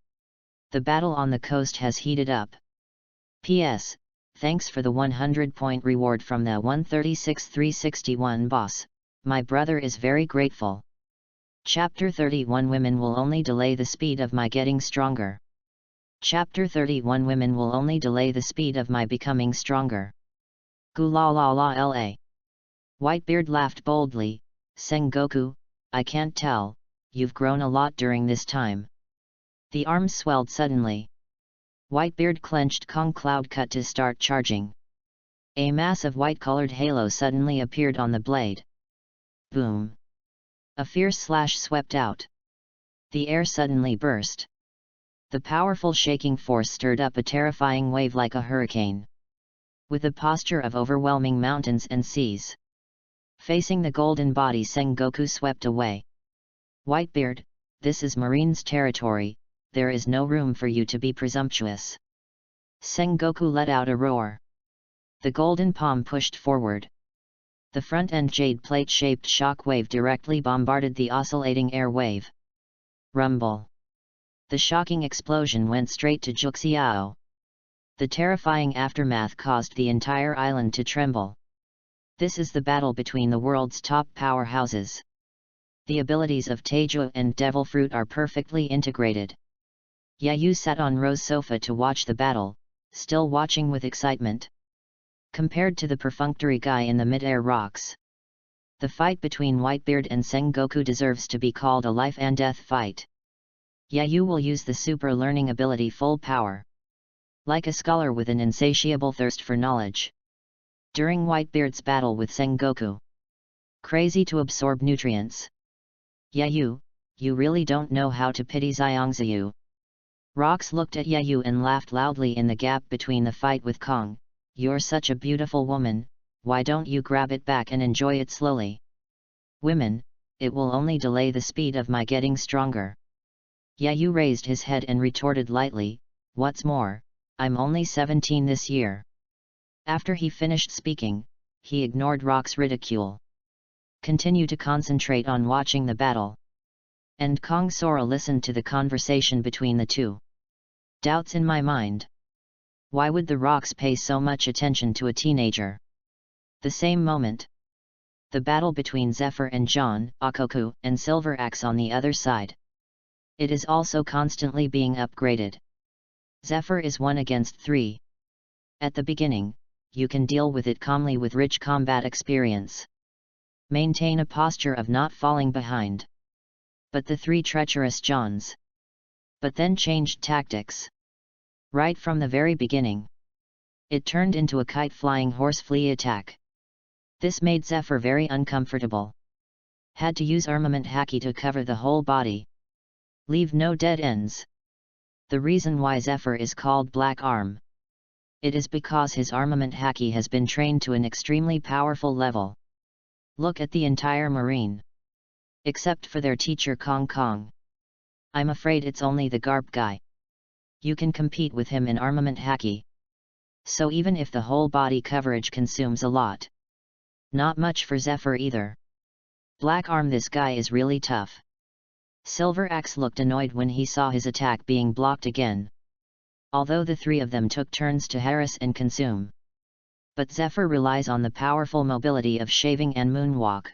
the battle on the coast has heated up. P.S. Thanks for the 100-point reward from the 136-361 boss, my brother is very grateful. Chapter 31 Women will only delay the speed of my getting stronger. Chapter 31 Women will only delay the speed of my becoming stronger. Gu la la la la. Whitebeard laughed boldly, Sengoku, I can't tell, you've grown a lot during this time. The arms swelled suddenly. Whitebeard clenched Kong Cloud cut to start charging. A massive white-colored halo suddenly appeared on the blade. Boom! A fierce slash swept out. The air suddenly burst. The powerful shaking force stirred up a terrifying wave like a hurricane. With a posture of overwhelming mountains and seas. Facing the golden body, Sengoku swept away. Whitebeard, this is Marine's territory, there is no room for you to be presumptuous. Sengoku let out a roar. The golden palm pushed forward. The front-end jade plate-shaped shock wave directly bombarded the oscillating air wave. Rumble. The shocking explosion went straight to Juxiao. The terrifying aftermath caused the entire island to tremble. This is the battle between the world's top powerhouses. The abilities of Taiju and Devil Fruit are perfectly integrated. Yayu sat on Rose's sofa to watch the battle, still watching with excitement. Compared to the perfunctory guy in the mid-air rocks, the fight between Whitebeard and Sengoku deserves to be called a life and death fight. Yayu will use the super learning ability full power. Like a scholar with an insatiable thirst for knowledge. During Whitebeard's battle with Sengoku. Crazy to absorb nutrients. Yayu, you really don't know how to pity Xiangziyu. Rox looked at Yayu and laughed loudly in the gap between the fight with Kong. You're such a beautiful woman, why don't you grab it back and enjoy it slowly? Women, it will only delay the speed of my getting stronger. Yayu raised his head and retorted lightly, what's more, I'm only 17 this year. After he finished speaking, he ignored Rock's ridicule. Continue to concentrate on watching the battle. And Kong Sora listened to the conversation between the two. Doubts in my mind. Why would the Rocks pay so much attention to a teenager? The same moment. The battle between Zephyr and John, Akoku, and Silver Axe on the other side. It is also constantly being upgraded. Zephyr is 1 against 3. At the beginning, you can deal with it calmly with rich combat experience. Maintain a posture of not falling behind. But the 3 treacherous Johns. But then changed tactics. Right from the very beginning. It turned into a kite-flying horse-flea attack. This made Zephyr very uncomfortable. Had to use armament haki to cover the whole body. Leave no dead ends. The reason why Zephyr is called Black Arm. It is because his armament haki has been trained to an extremely powerful level. Look at the entire marine. Except for their teacher Kong Kong. I'm afraid it's only the Garp guy. You can compete with him in armament haki. So even if the whole body coverage consumes a lot. Not much for Zephyr either. Black Arm, this guy is really tough. Silver Axe looked annoyed when he saw his attack being blocked again. Although the 3 of them took turns to harass and consume. But Zephyr relies on the powerful mobility of shaving and moonwalk.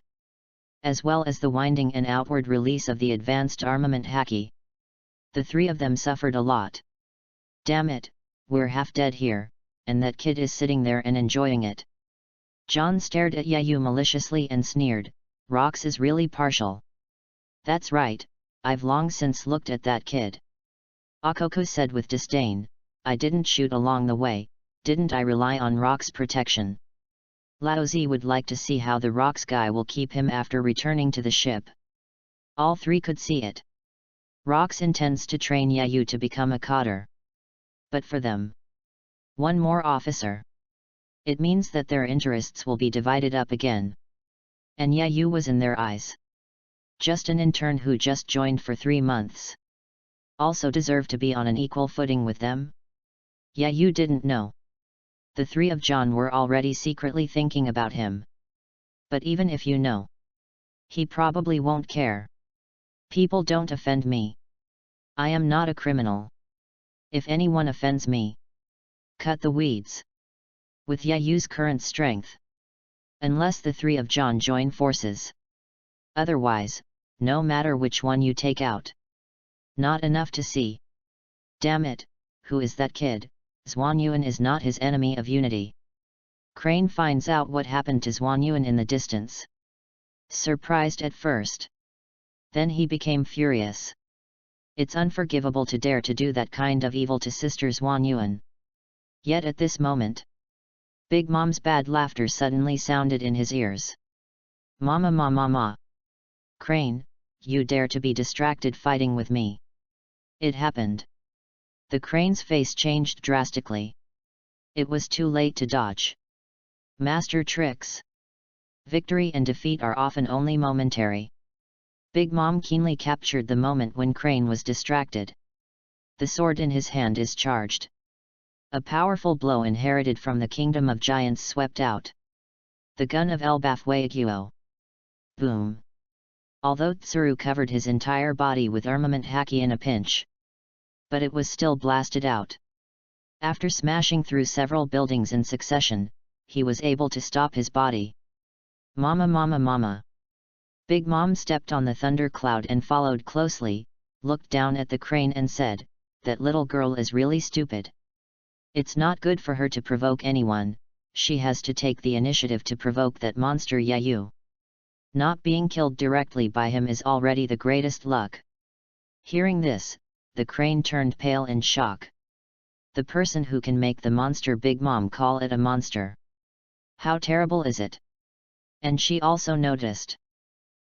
As well as the winding and outward release of the advanced armament haki. The 3 of them suffered a lot. Damn it, we're half dead here, and that kid is sitting there and enjoying it. John stared at Yayu maliciously and sneered, Rox is really partial. That's right, I've long since looked at that kid. Akoku said with disdain, I didn't shoot along the way, didn't I rely on Rox's protection? Laozi would like to see how the Rox guy will keep him after returning to the ship. All 3 could see it. Rox intends to train Yayu to become a cadre. But for them, 1 more officer. It means that their interests will be divided up again. And Yayu was in their eyes. Just an intern who just joined for 3 months. Also deserved to be on an equal footing with them? Yayu didn't know. The 3 of John were already secretly thinking about him. But even if you know, he probably won't care. People don't offend me. I am not a criminal. If anyone offends me, cut the weeds. With Yayu's current strength. Unless the 3 of John join forces. Otherwise, no matter which one you take out. Not enough to see. Damn it, who is that kid? Zhuanyuan is not his enemy of unity. Crane finds out what happened to Zhuanyuan in the distance. surprised at first. Then he became furious. It's unforgivable to dare to do that kind of evil to sisters Wan Yuan. Yet at this moment, Big Mom's bad laughter suddenly sounded in his ears. Mama ma ma ma. Crane, you dare to be distracted fighting with me. It happened. The crane's face changed drastically. It was too late to dodge. Master tricks. Victory and defeat are often only momentary. Big Mom keenly captured the moment when Crane was distracted. The sword in his hand is charged. A powerful blow inherited from the kingdom of giants swept out. The gun of Elbaf Waiguo. Boom. Although Tsuru covered his entire body with armament haki in a pinch, but it was still blasted out. After smashing through several buildings in succession, he was able to stop his body. Mama mama mama. Big Mom stepped on the thunder cloud and followed closely, looked down at the crane and said, "That little girl is really stupid. It's not good for her to provoke anyone, she has to take the initiative to provoke that monster Yayu. Not being killed directly by him is already the greatest luck." Hearing this, the crane turned pale in shock. The person who can make the monster Big Mom call it a monster. How terrible is it? And she also noticed.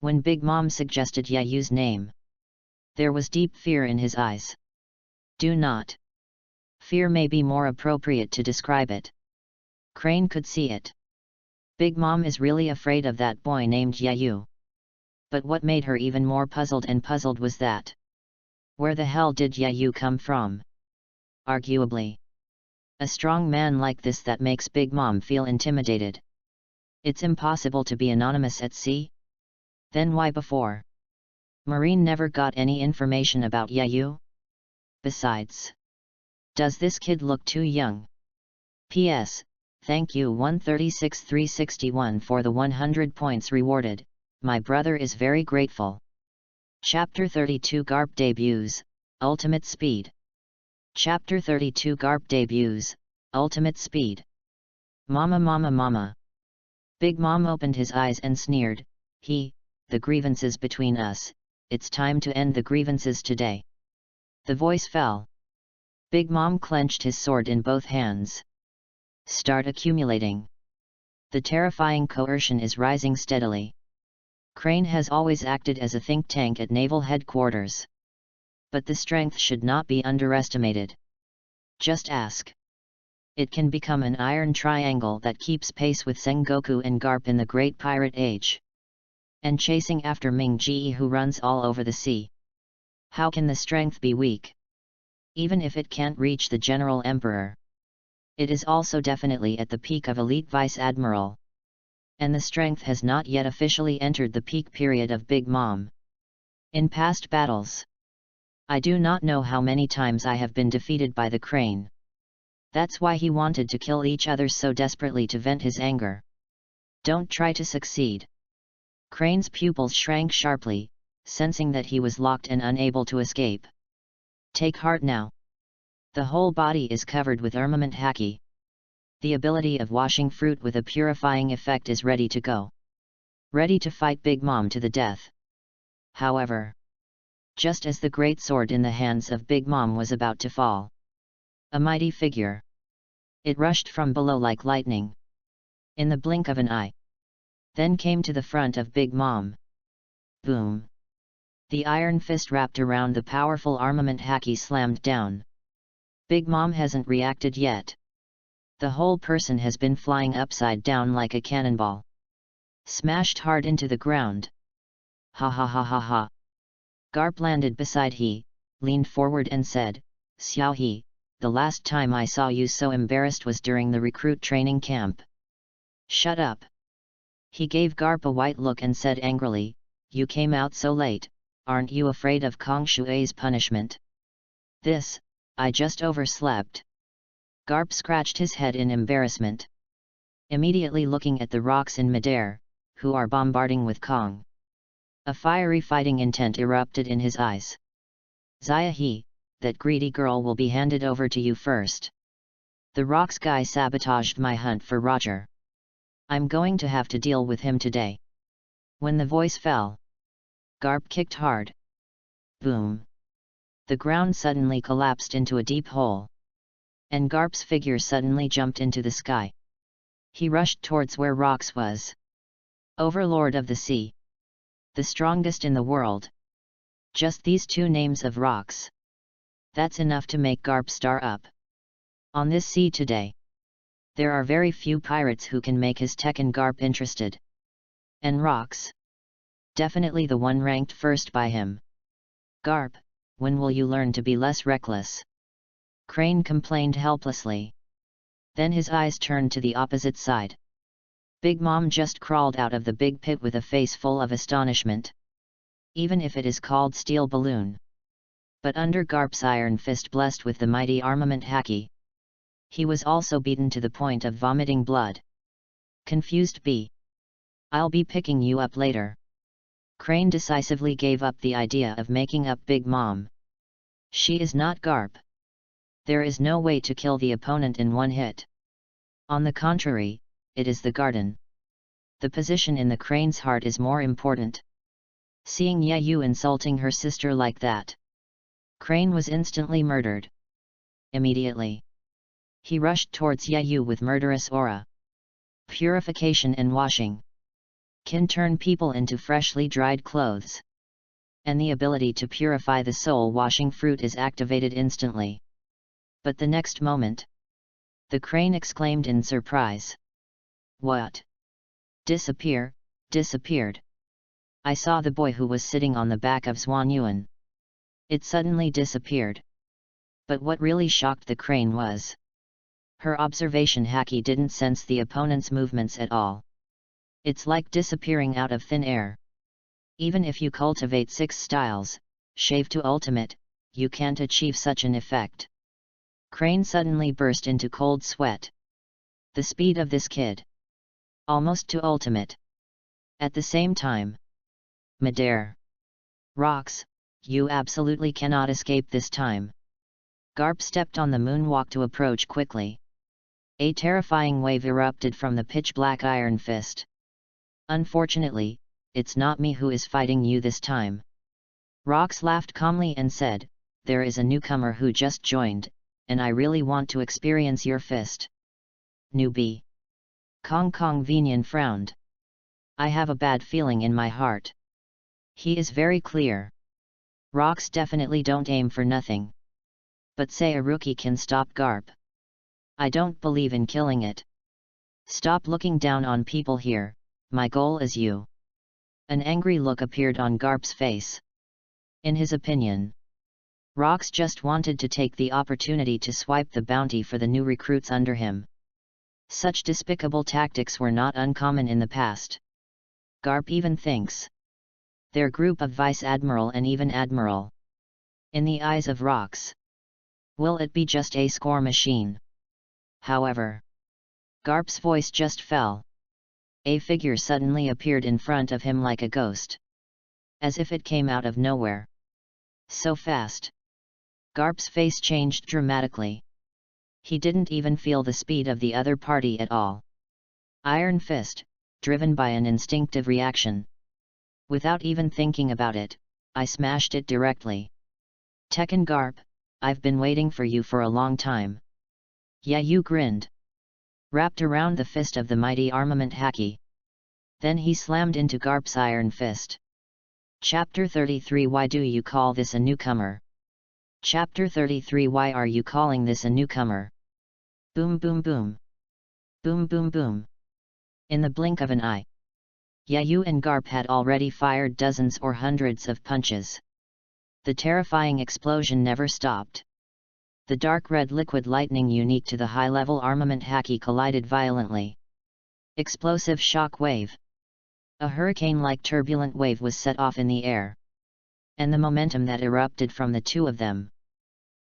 When Big Mom suggested Yayu's name, there was deep fear in his eyes. Do not. Fear may be more appropriate to describe it. Crane could see it. Big Mom is really afraid of that boy named Yayu. But what made her even more puzzled was that. Where the hell did Yayu come from? Arguably. A strong man like this that makes Big Mom feel intimidated. It's impossible to be anonymous at sea? Then why before? Marine never got any information about Yayu? Besides, does this kid look too young? P.S. Thank you 136361 for the 100 points rewarded, my brother is very grateful. Chapter 32 Garp Debuts, Ultimate Speed. Chapter 32 Garp Debuts, Ultimate Speed. Mama mama mama. Big Mom opened his eyes and sneered, the grievances between us, it's time to end the grievances today. The voice fell. Big Mom clenched his sword in both hands. Start accumulating. The terrifying coercion is rising steadily. Crane has always acted as a think tank at naval headquarters. But the strength should not be underestimated. Just ask. It can become an iron triangle that keeps pace with Sengoku and Garp in the Great Pirate Age. And chasing after Ming Ji who runs all over the sea. How can the strength be weak? Even if it can't reach the General Emperor. It is also definitely at the peak of Elite Vice Admiral. And the strength has not yet officially entered the peak period of Big Mom. In past battles, I do not know how many times I have been defeated by the crane. That's why he wanted to kill each other so desperately to vent his anger. Don't try to succeed. Crane's pupils shrank sharply, sensing that he was locked and unable to escape. Take heart now. The whole body is covered with armament haki. The ability of washing fruit with a purifying effect is ready to go. Ready to fight Big Mom to the death. However, just as the great sword in the hands of Big Mom was about to fall, a mighty figure. It rushed from below like lightning. In the blink of an eye. Then came to the front of Big Mom. Boom. The iron fist wrapped around the powerful armament haki slammed down. Big Mom hasn't reacted yet. The whole person has been flying upside down like a cannonball. Smashed hard into the ground. Ha ha ha ha ha. Garp landed beside he, leaned forward and said, Xiao He, the last time I saw you so embarrassed was during the recruit training camp. Shut up. He gave Garp a white look and said angrily, you came out so late, aren't you afraid of Kong Shui's punishment? This, I just overslept. Garp scratched his head in embarrassment. Immediately looking at the rocks in midair, who are bombarding with Kong. A fiery fighting intent erupted in his eyes. Xia He, that greedy girl will be handed over to you first. The rocks guy sabotaged my hunt for Roger. I'm going to have to deal with him today. When the voice fell, Garp kicked hard. Boom! The ground suddenly collapsed into a deep hole. And Garp's figure suddenly jumped into the sky. He rushed towards where Rox was. Overlord of the sea. The strongest in the world. Just these two names of Rox. That's enough to make Garp star up. On this sea today, there are very few pirates who can make his Tekken Garp interested. And Rox? Definitely the one ranked first by him. Garp, when will you learn to be less reckless? Crane complained helplessly. Then his eyes turned to the opposite side. Big Mom just crawled out of the big pit with a face full of astonishment. Even if it is called steel balloon. But under Garp's iron fist blessed with the mighty armament haki, he was also beaten to the point of vomiting blood. Confused B. I'll be picking you up later. Crane decisively gave up the idea of making up Big Mom. She is not Garp. There is no way to kill the opponent in one hit. On the contrary, it is the garden. The position in the Crane's heart is more important. Seeing Yayu insulting her sister like that, Crane was instantly murdered. Immediately, he rushed towards Yayu with murderous aura. Purification and washing can turn people into freshly dried clothes. And the ability to purify the soul-washing fruit is activated instantly. But the next moment, the Crane exclaimed in surprise. What? Disappear, disappeared. I saw the boy who was sitting on the back of Zhuan Yuan. It suddenly disappeared. But what really shocked the Crane was her observation haki didn't sense the opponent's movements at all. It's like disappearing out of thin air. Even if you cultivate 6 styles, shave to ultimate, you can't achieve such an effect. Crane suddenly burst into cold sweat. The speed of this kid. Almost to ultimate. At the same time. Midair. Rox, you absolutely cannot escape this time. Garp stepped on the moonwalk to approach quickly. A terrifying wave erupted from the pitch-black iron fist. Unfortunately, it's not me who is fighting you this time. Rox laughed calmly and said, there is a newcomer who just joined, and I really want to experience your fist. Newbie. Kong Vinian frowned. I have a bad feeling in my heart. He is very clear. Rox definitely don't aim for nothing. But say a rookie can stop Garp. I don't believe in killing it. Stop looking down on people here, my goal is you. An angry look appeared on Garp's face. In his opinion, Rox just wanted to take the opportunity to swipe the bounty for the new recruits under him. Such despicable tactics were not uncommon in the past. Garp even thinks their group of Vice Admiral and even Admiral. In the eyes of Rox, will it be just a score machine? However, Garp's voice just fell. A figure suddenly appeared in front of him like a ghost. As if it came out of nowhere. So fast. Garp's face changed dramatically. He didn't even feel the speed of the other party at all. Iron Fist, driven by an instinctive reaction. Without even thinking about it, I smashed it directly. Tekken Garp, I've been waiting for you for a long time. Yayu grinned. Wrapped around the fist of the mighty armament haki. Then he slammed into Garp's iron fist. Chapter 33 Why do you call this a newcomer? Chapter 33 Why are you calling this a newcomer? Boom boom boom. Boom boom boom. In the blink of an eye, Yayu and Garp had already fired dozens or hundreds of punches. The terrifying explosion never stopped. The dark red liquid lightning unique to the high-level armament haki collided violently. Explosive shock wave. A hurricane-like turbulent wave was set off in the air. And the momentum that erupted from the two of them.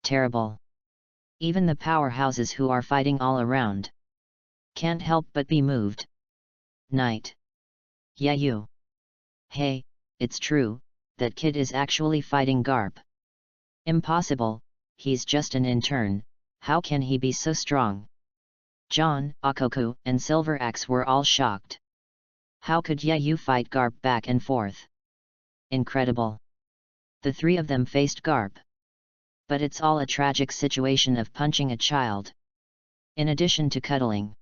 Terrible. Even the powerhouses who are fighting all around can't help but be moved. Night. Yayu. Hey, it's true, that kid is actually fighting Garp. Impossible, he's just an intern, how can he be so strong? John, Akoku, and Silver Axe were all shocked. How could Yayu fight Garp back and forth? Incredible. The three of them faced Garp. But it's all a tragic situation of punching a child. In addition to cuddling.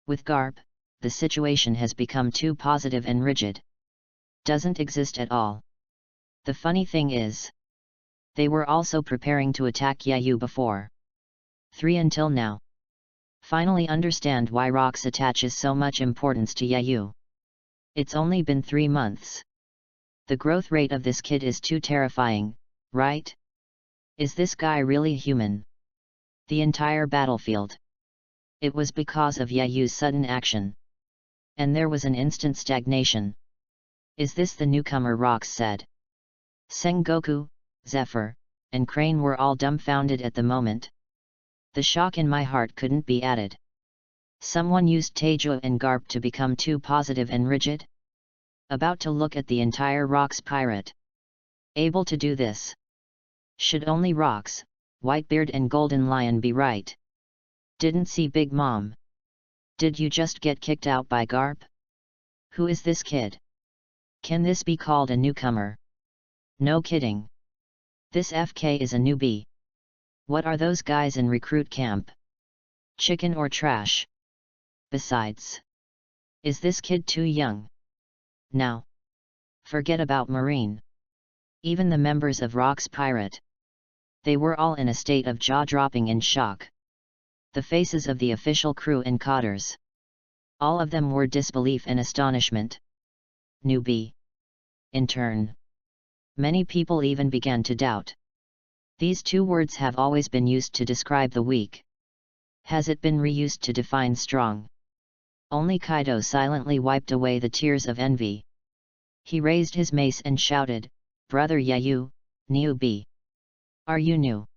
With Garp, the situation has become too positive and rigid. Doesn't exist at all. The funny thing is, they were also preparing to attack Yayu before. 3 until now. Finally understand why Rox attaches so much importance to Yayu. It's only been 3 months. The growth rate of this kid is too terrifying, right? Is this guy really human? The entire battlefield. It was because of Yayu's sudden action. And there was an instant stagnation. Is this the newcomer? Rox said. Sengoku, Zephyr, and Crane were all dumbfounded at the moment. The shock in my heart couldn't be added. Someone used Tejo and Garp to become too positive and rigid? About to look at the entire Rox pirate. Able to do this. Should only Rox, Whitebeard and Golden Lion be right? Didn't see Big Mom. Did you just get kicked out by Garp? Who is this kid? Can this be called a newcomer? No kidding. This FK is a newbie. What are those guys in recruit camp? Chicken or trash? Besides, is this kid too young? Now, forget about Marine. Even the members of Rox Pirate. They were all in a state of jaw-dropping in shock. The faces of the official crew and cotters. All of them were disbelief and astonishment. Newbie. Intern. Many people even began to doubt. These two words have always been used to describe the weak. Has it been reused to define strong? Only Kaido silently wiped away the tears of envy. He raised his mace and shouted, "Brother Yayu, newbie. Are you new?"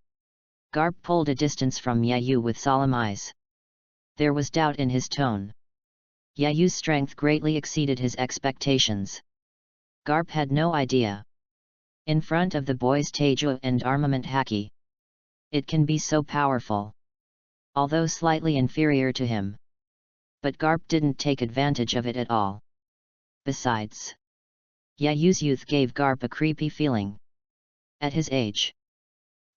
Garp pulled a distance from Yayu with solemn eyes. There was doubt in his tone. Yayu's strength greatly exceeded his expectations. Garp had no idea. In front of the boys Tejo and armament Haki. It can be so powerful. Although slightly inferior to him. But Garp didn't take advantage of it at all. Besides, Yayu's youth gave Garp a creepy feeling. At his age.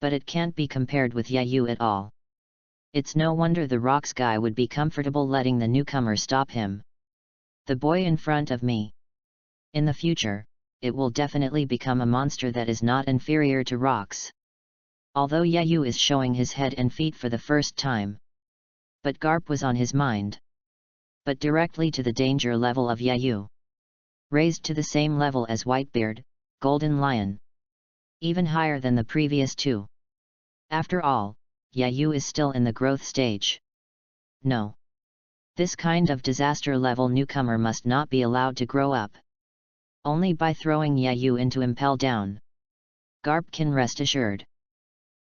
But it can't be compared with Yayu at all. It's no wonder the Rox guy would be comfortable letting the newcomer stop him. The boy in front of me. In the future, it will definitely become a monster that is not inferior to Rox. Although Yayu is showing his head and feet for the first time. But Garp was on his mind. But directly to the danger level of Yayu. Raised to the same level as Whitebeard, Golden Lion. Even higher than the previous two. After all, Yayu is still in the growth stage. No. This kind of disaster level newcomer must not be allowed to grow up. Only by throwing Yayu into Impel Down. Garp can rest assured.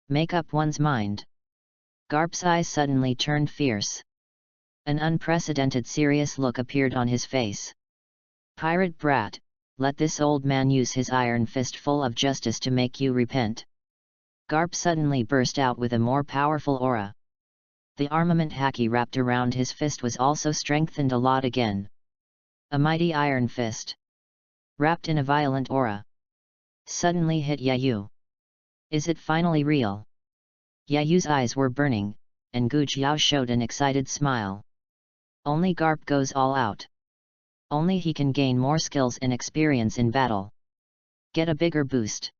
Make up one's mind. Garp's eyes suddenly turned fierce. An unprecedented serious look appeared on his face. Pirate brat, let this old man use his iron fist full of justice to make you repent. Garp suddenly burst out with a more powerful aura. The armament Haki wrapped around his fist was also strengthened a lot again. A mighty iron fist. Wrapped in a violent aura. Suddenly hit Yayu. Is it finally real? Yayu's eyes were burning, and Gu Jiao showed an excited smile. Only Garp goes all out. Only he can gain more skills and experience in battle. Get a bigger boost.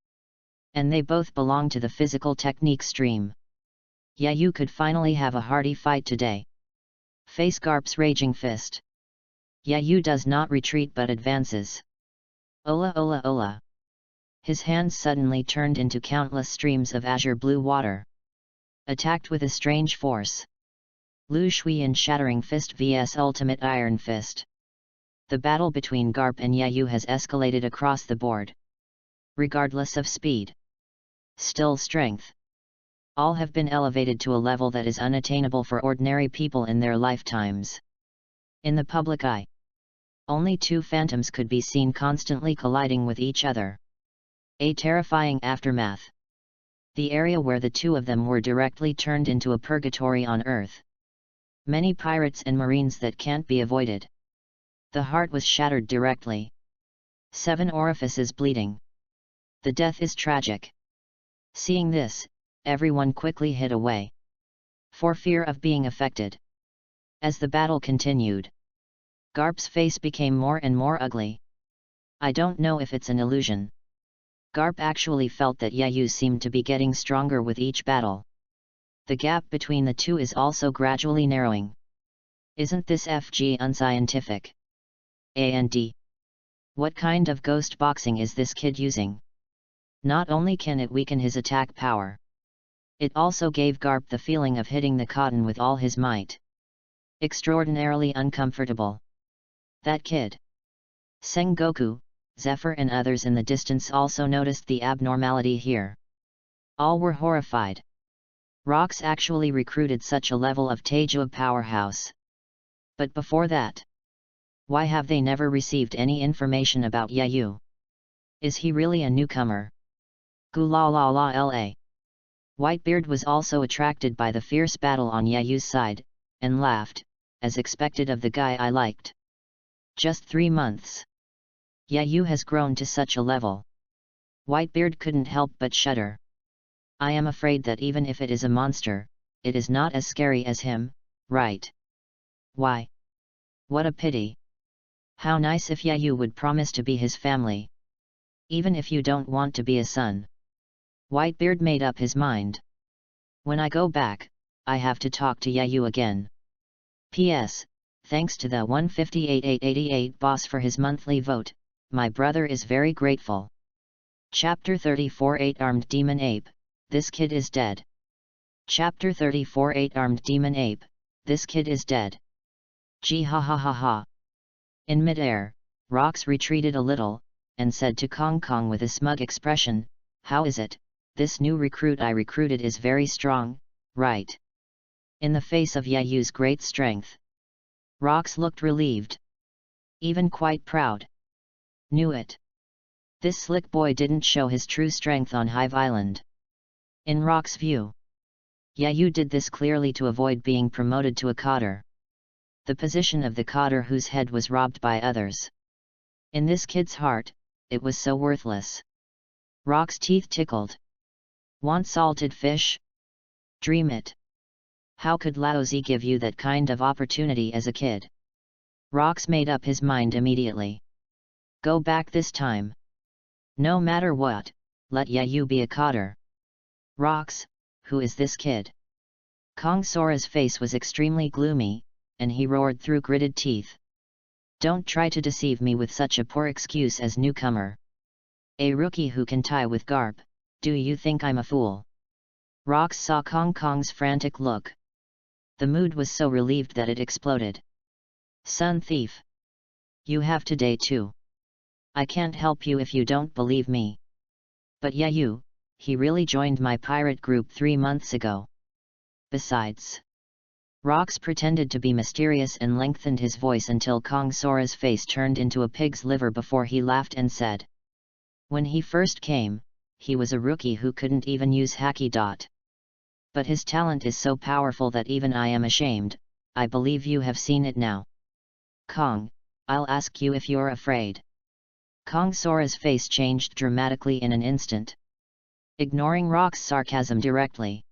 And they both belong to the physical technique stream. Yayu could finally have a hearty fight today. Face Garp's raging fist. Yayu does not retreat but advances. Ola ola ola. His hands suddenly turned into countless streams of azure blue water. Attacked with a strange force. Lu Shui in Shattering Fist vs Ultimate Iron Fist. The battle between Garp and Yayu has escalated across the board. Regardless of speed. Still strength. All have been elevated to a level that is unattainable for ordinary people in their lifetimes. In the public eye. Only two phantoms could be seen constantly colliding with each other. A terrifying aftermath. The area where the two of them were directly turned into a purgatory on Earth. Many pirates and marines that can't be avoided. The heart was shattered directly. 7 orifices bleeding. The death is tragic. Seeing this, everyone quickly hid away, for fear of being affected. As the battle continued, Garp's face became more and more ugly. I don't know if it's an illusion. Garp actually felt that Yayu seemed to be getting stronger with each battle. The gap between the two is also gradually narrowing. Isn't this FG unscientific? And what kind of ghost boxing is this kid using? Not only can it weaken his attack power, it also gave Garp the feeling of hitting the cotton with all his might. Extraordinarily uncomfortable. That kid. Sengoku, Zephyr and others in the distance also noticed the abnormality here. All were horrified. Rox actually recruited such a level of Taijua powerhouse. But before that, why have they never received any information about Yayu? Is he really a newcomer? Gula la la la. Whitebeard was also attracted by the fierce battle on Yayu's side, and laughed, as expected of the guy I liked. Just 3 months. Yayu has grown to such a level. Whitebeard couldn't help but shudder. I am afraid that even if it is a monster, it is not as scary as him, right? Why? What a pity. How nice if Yayu would promise to be his family. Even if you don't want to be a son. Whitebeard made up his mind. When I go back, I have to talk to Yayu again. P.S. Thanks to the 158,888 boss for his monthly vote, my brother is very grateful. Chapter 34 8-Armed Demon Ape, this kid is dead. Chapter 34 8-Armed Demon Ape, this kid is dead. Gee ha ha ha ha. In mid-air, Rox retreated a little, and said to Kong Kong with a smug expression, how is it, this new recruit I recruited is very strong, right? In the face of Yayu's great strength, Rox looked relieved. Even quite proud. Knew it. This slick boy didn't show his true strength on Hive Island. In Rox's view, Yayu did this clearly to avoid being promoted to a coder. The position of the coder whose head was robbed by others. In this kid's heart, it was so worthless. Rox's teeth tickled. Want salted fish? Dream it. How could Laozi give you that kind of opportunity as a kid? Rox made up his mind immediately. Go back this time. No matter what, let Yayu be a coder. Rox, who is this kid? Kong Sora's face was extremely gloomy, and he roared through gritted teeth. Don't try to deceive me with such a poor excuse as newcomer. A rookie who can tie with Garp, do you think I'm a fool? Rox saw Kong Kong's frantic look. The mood was so relieved that it exploded. Son thief! You have today too. I can't help you if you don't believe me. But Yayu, he really joined my pirate group 3 months ago. Besides, Rox pretended to be mysterious and lengthened his voice until Kong Sora's face turned into a pig's liver before he laughed and said, when he first came, he was a rookie who couldn't even use Hacky Dot. But his talent is so powerful that even I am ashamed. I believe you have seen it now. Kong, I'll ask you if you're afraid. Kong Sora's face changed dramatically in an instant. Ignoring Rox's sarcasm directly,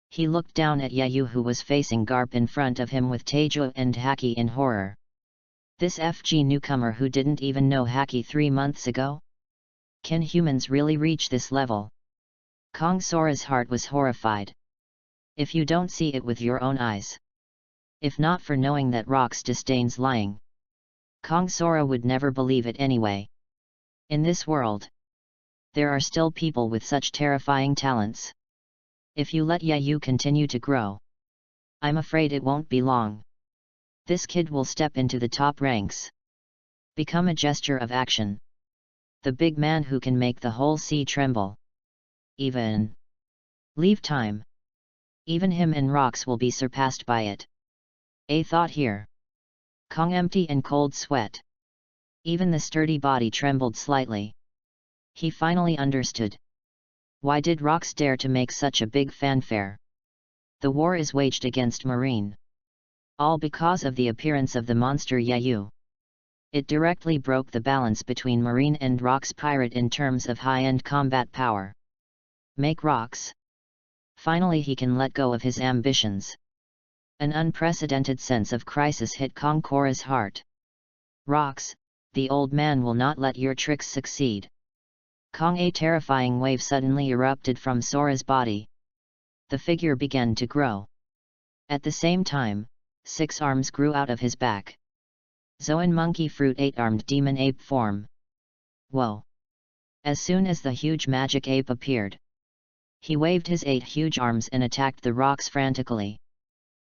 he looked down at Yayu who was facing Garp in front of him with Taijua and Hacky in horror. This FG newcomer who didn't even know Hacky 3 months ago? Can humans really reach this level? Kong Sora's heart was horrified. If you don't see it with your own eyes. If not for knowing that Rox disdains lying, Kong Sora would never believe it anyway. In this world, there are still people with such terrifying talents. If you let Yayu continue to grow, I'm afraid it won't be long. This kid will step into the top ranks. Become a gesture of action. The big man who can make the whole sea tremble. Even leave time. Even him and Rox will be surpassed by it. A thought here. Kong empty and cold sweat. Even the sturdy body trembled slightly. He finally understood. Why did Rox dare to make such a big fanfare? The war is waged against Marine. All because of the appearance of the monster Yayu. It directly broke the balance between Marine and Rocks pirate in terms of high-end combat power. Make rocks. Finally he can let go of his ambitions. An unprecedented sense of crisis hit Kong Kora's heart. Rocks, the old man will not let your tricks succeed. Kong, a terrifying wave suddenly erupted from Sora's body. The figure began to grow. At the same time, 6 arms grew out of his back. Zoan monkey fruit 8-armed demon ape form. Whoa! As soon as the huge magic ape appeared, he waved his 8 huge arms and attacked the rocks frantically.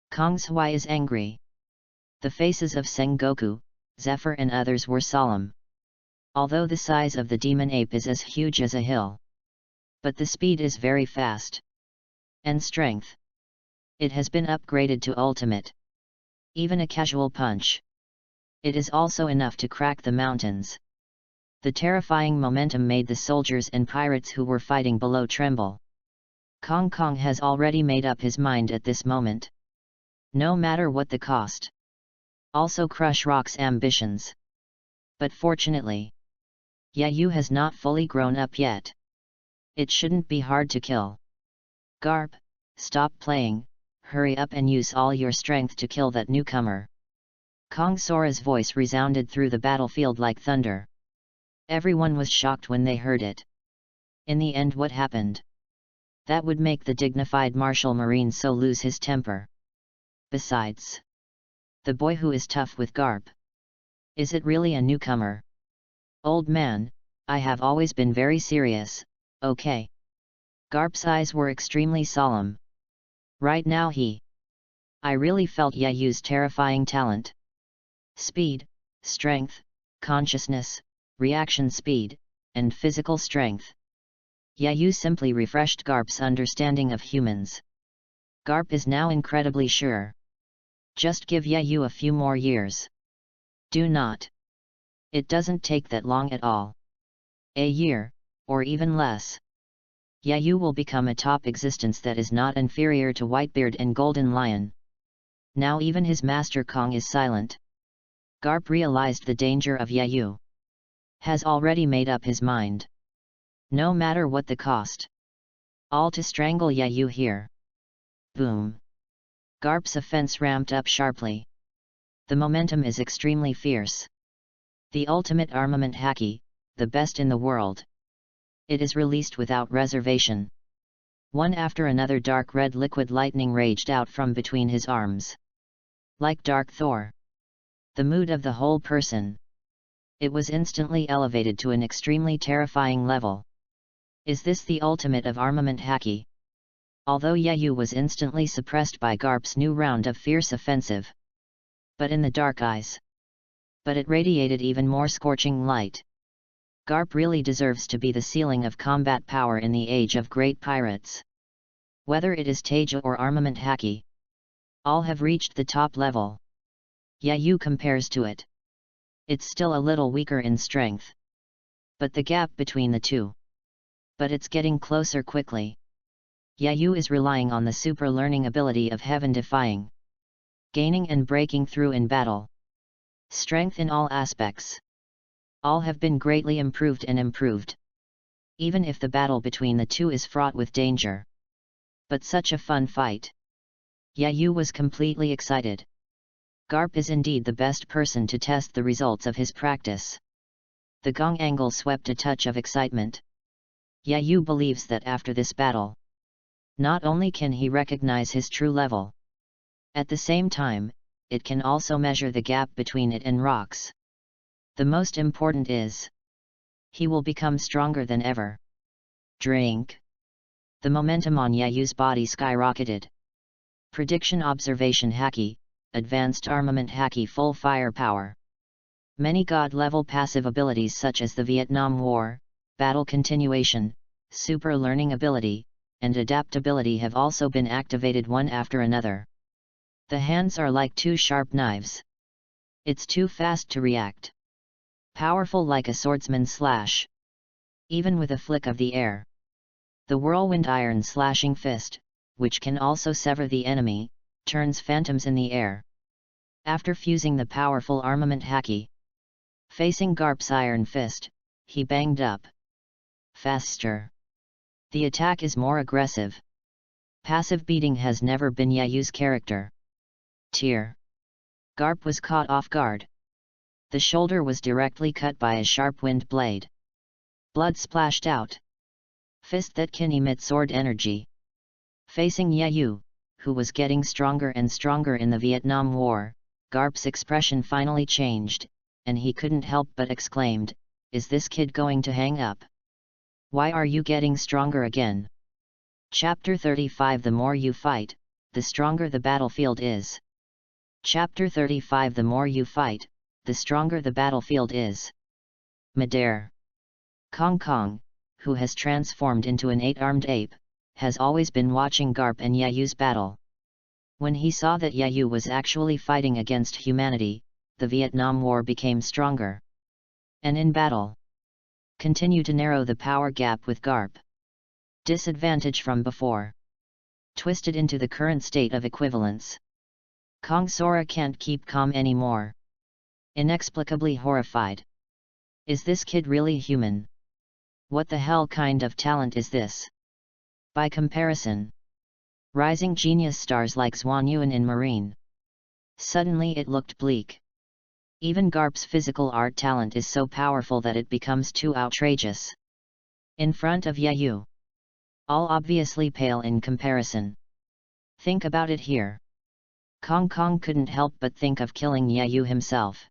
Kong's Hui is angry. The faces of Sengoku, Zephyr and others were solemn. Although the size of the demon ape is as huge as a hill, but the speed is very fast. And strength. It has been upgraded to ultimate. Even a casual punch. It is also enough to crack the mountains. The terrifying momentum made the soldiers and pirates who were fighting below tremble. Kong has already made up his mind at this moment. No matter what the cost. Also crush Rock's ambitions. But fortunately, Yayu has not fully grown up yet. It shouldn't be hard to kill. Garp, stop playing, hurry up and use all your strength to kill that newcomer. Kong Sora's voice resounded through the battlefield like thunder. Everyone was shocked when they heard it. In the end, what happened? That would make the dignified martial marine so lose his temper. Besides, the boy who is tough with Garp. Is it really a newcomer? Old man, I have always been very serious, okay? Garp's eyes were extremely solemn. Right now I really felt Yayu's terrifying talent. Speed, strength, consciousness, reaction speed, and physical strength. Yayu simply refreshed Garp's understanding of humans. Garp is now incredibly sure. Just give Yayu a few more years. Do not. It doesn't take that long at all. A year, or even less. Yayu will become a top existence that is not inferior to Whitebeard and Golden Lion. Now even his master Kong is silent. Garp realized the danger of Yayu. Has already made up his mind. No matter what the cost. All to strangle Yayu here. Boom. Garp's offense ramped up sharply. The momentum is extremely fierce. The ultimate armament haki, the best in the world. It is released without reservation. One after another dark red liquid lightning raged out from between his arms. Like Dark Thor. The mood of the whole person. It was instantly elevated to an extremely terrifying level. Is this the ultimate of armament haki? Although Yayu was instantly suppressed by Garp's new round of fierce offensive. But in the dark eyes. But it radiated even more scorching light. Garp really deserves to be the ceiling of combat power in the age of great pirates. Whether it is Teja or armament haki. All have reached the top level. Yayu compares to it. It's still a little weaker in strength. But the gap between the two. But it's getting closer quickly. Yayu is relying on the super learning ability of Heaven Defying. Gaining and breaking through in battle. Strength in all aspects. All have been greatly improved and improved. Even if the battle between the two is fraught with danger. But such a fun fight. Yayu was completely excited. Garp is indeed the best person to test the results of his practice. The gong angle swept a touch of excitement. Yayu believes that after this battle, not only can he recognize his true level, at the same time, it can also measure the gap between it and rocks. The most important is, he will become stronger than ever. Drink. The momentum on Yayu's body skyrocketed. Prediction Observation Haki, Advanced Armament Haki Full Firepower. Many god-level passive abilities such as the Vietnam War, Battle Continuation, Super Learning Ability, and Adaptability have also been activated one after another. The hands are like two sharp knives. It's too fast to react. Powerful like a swordsman's slash. Even with a flick of the air. The Whirlwind Iron Slashing Fist, which can also sever the enemy, turns phantoms in the air. After fusing the powerful armament haki, Facing Garp's iron fist, he banged up. Faster. The attack is more aggressive. Passive beating has never been Yayu's character. Tear. Garp was caught off guard. The shoulder was directly cut by a sharp wind blade. Blood splashed out. Fist that can emit sword energy. Facing Yayu, who was getting stronger and stronger in the Vietnam War, Garp's expression finally changed, and he couldn't help but exclaimed, "Is this kid going to hang up? Why are you getting stronger again?" Chapter 35 The more you fight, the stronger the battlefield is. Chapter 35 The more you fight, the stronger the battlefield is. Midair. Kong Kong, who has transformed into an 8-armed ape, has always been watching Garp and Yayu's battle. When he saw that Yayu was actually fighting against humanity, the Vietnam War became stronger. And in battle, continue to narrow the power gap with Garp. Disadvantage from before. Twisted into the current state of equivalence. Kong Sora can't keep calm anymore. Inexplicably horrified. Is this kid really human? What the hell kind of talent is this? By comparison, rising genius stars like Zhuan Yuan in Marine. Suddenly it looked bleak. Even Garp's physical art talent is so powerful that it becomes too outrageous. In front of Yayu. All obviously pale in comparison. Think about it here. Kong Kong couldn't help but think of killing Yayu himself.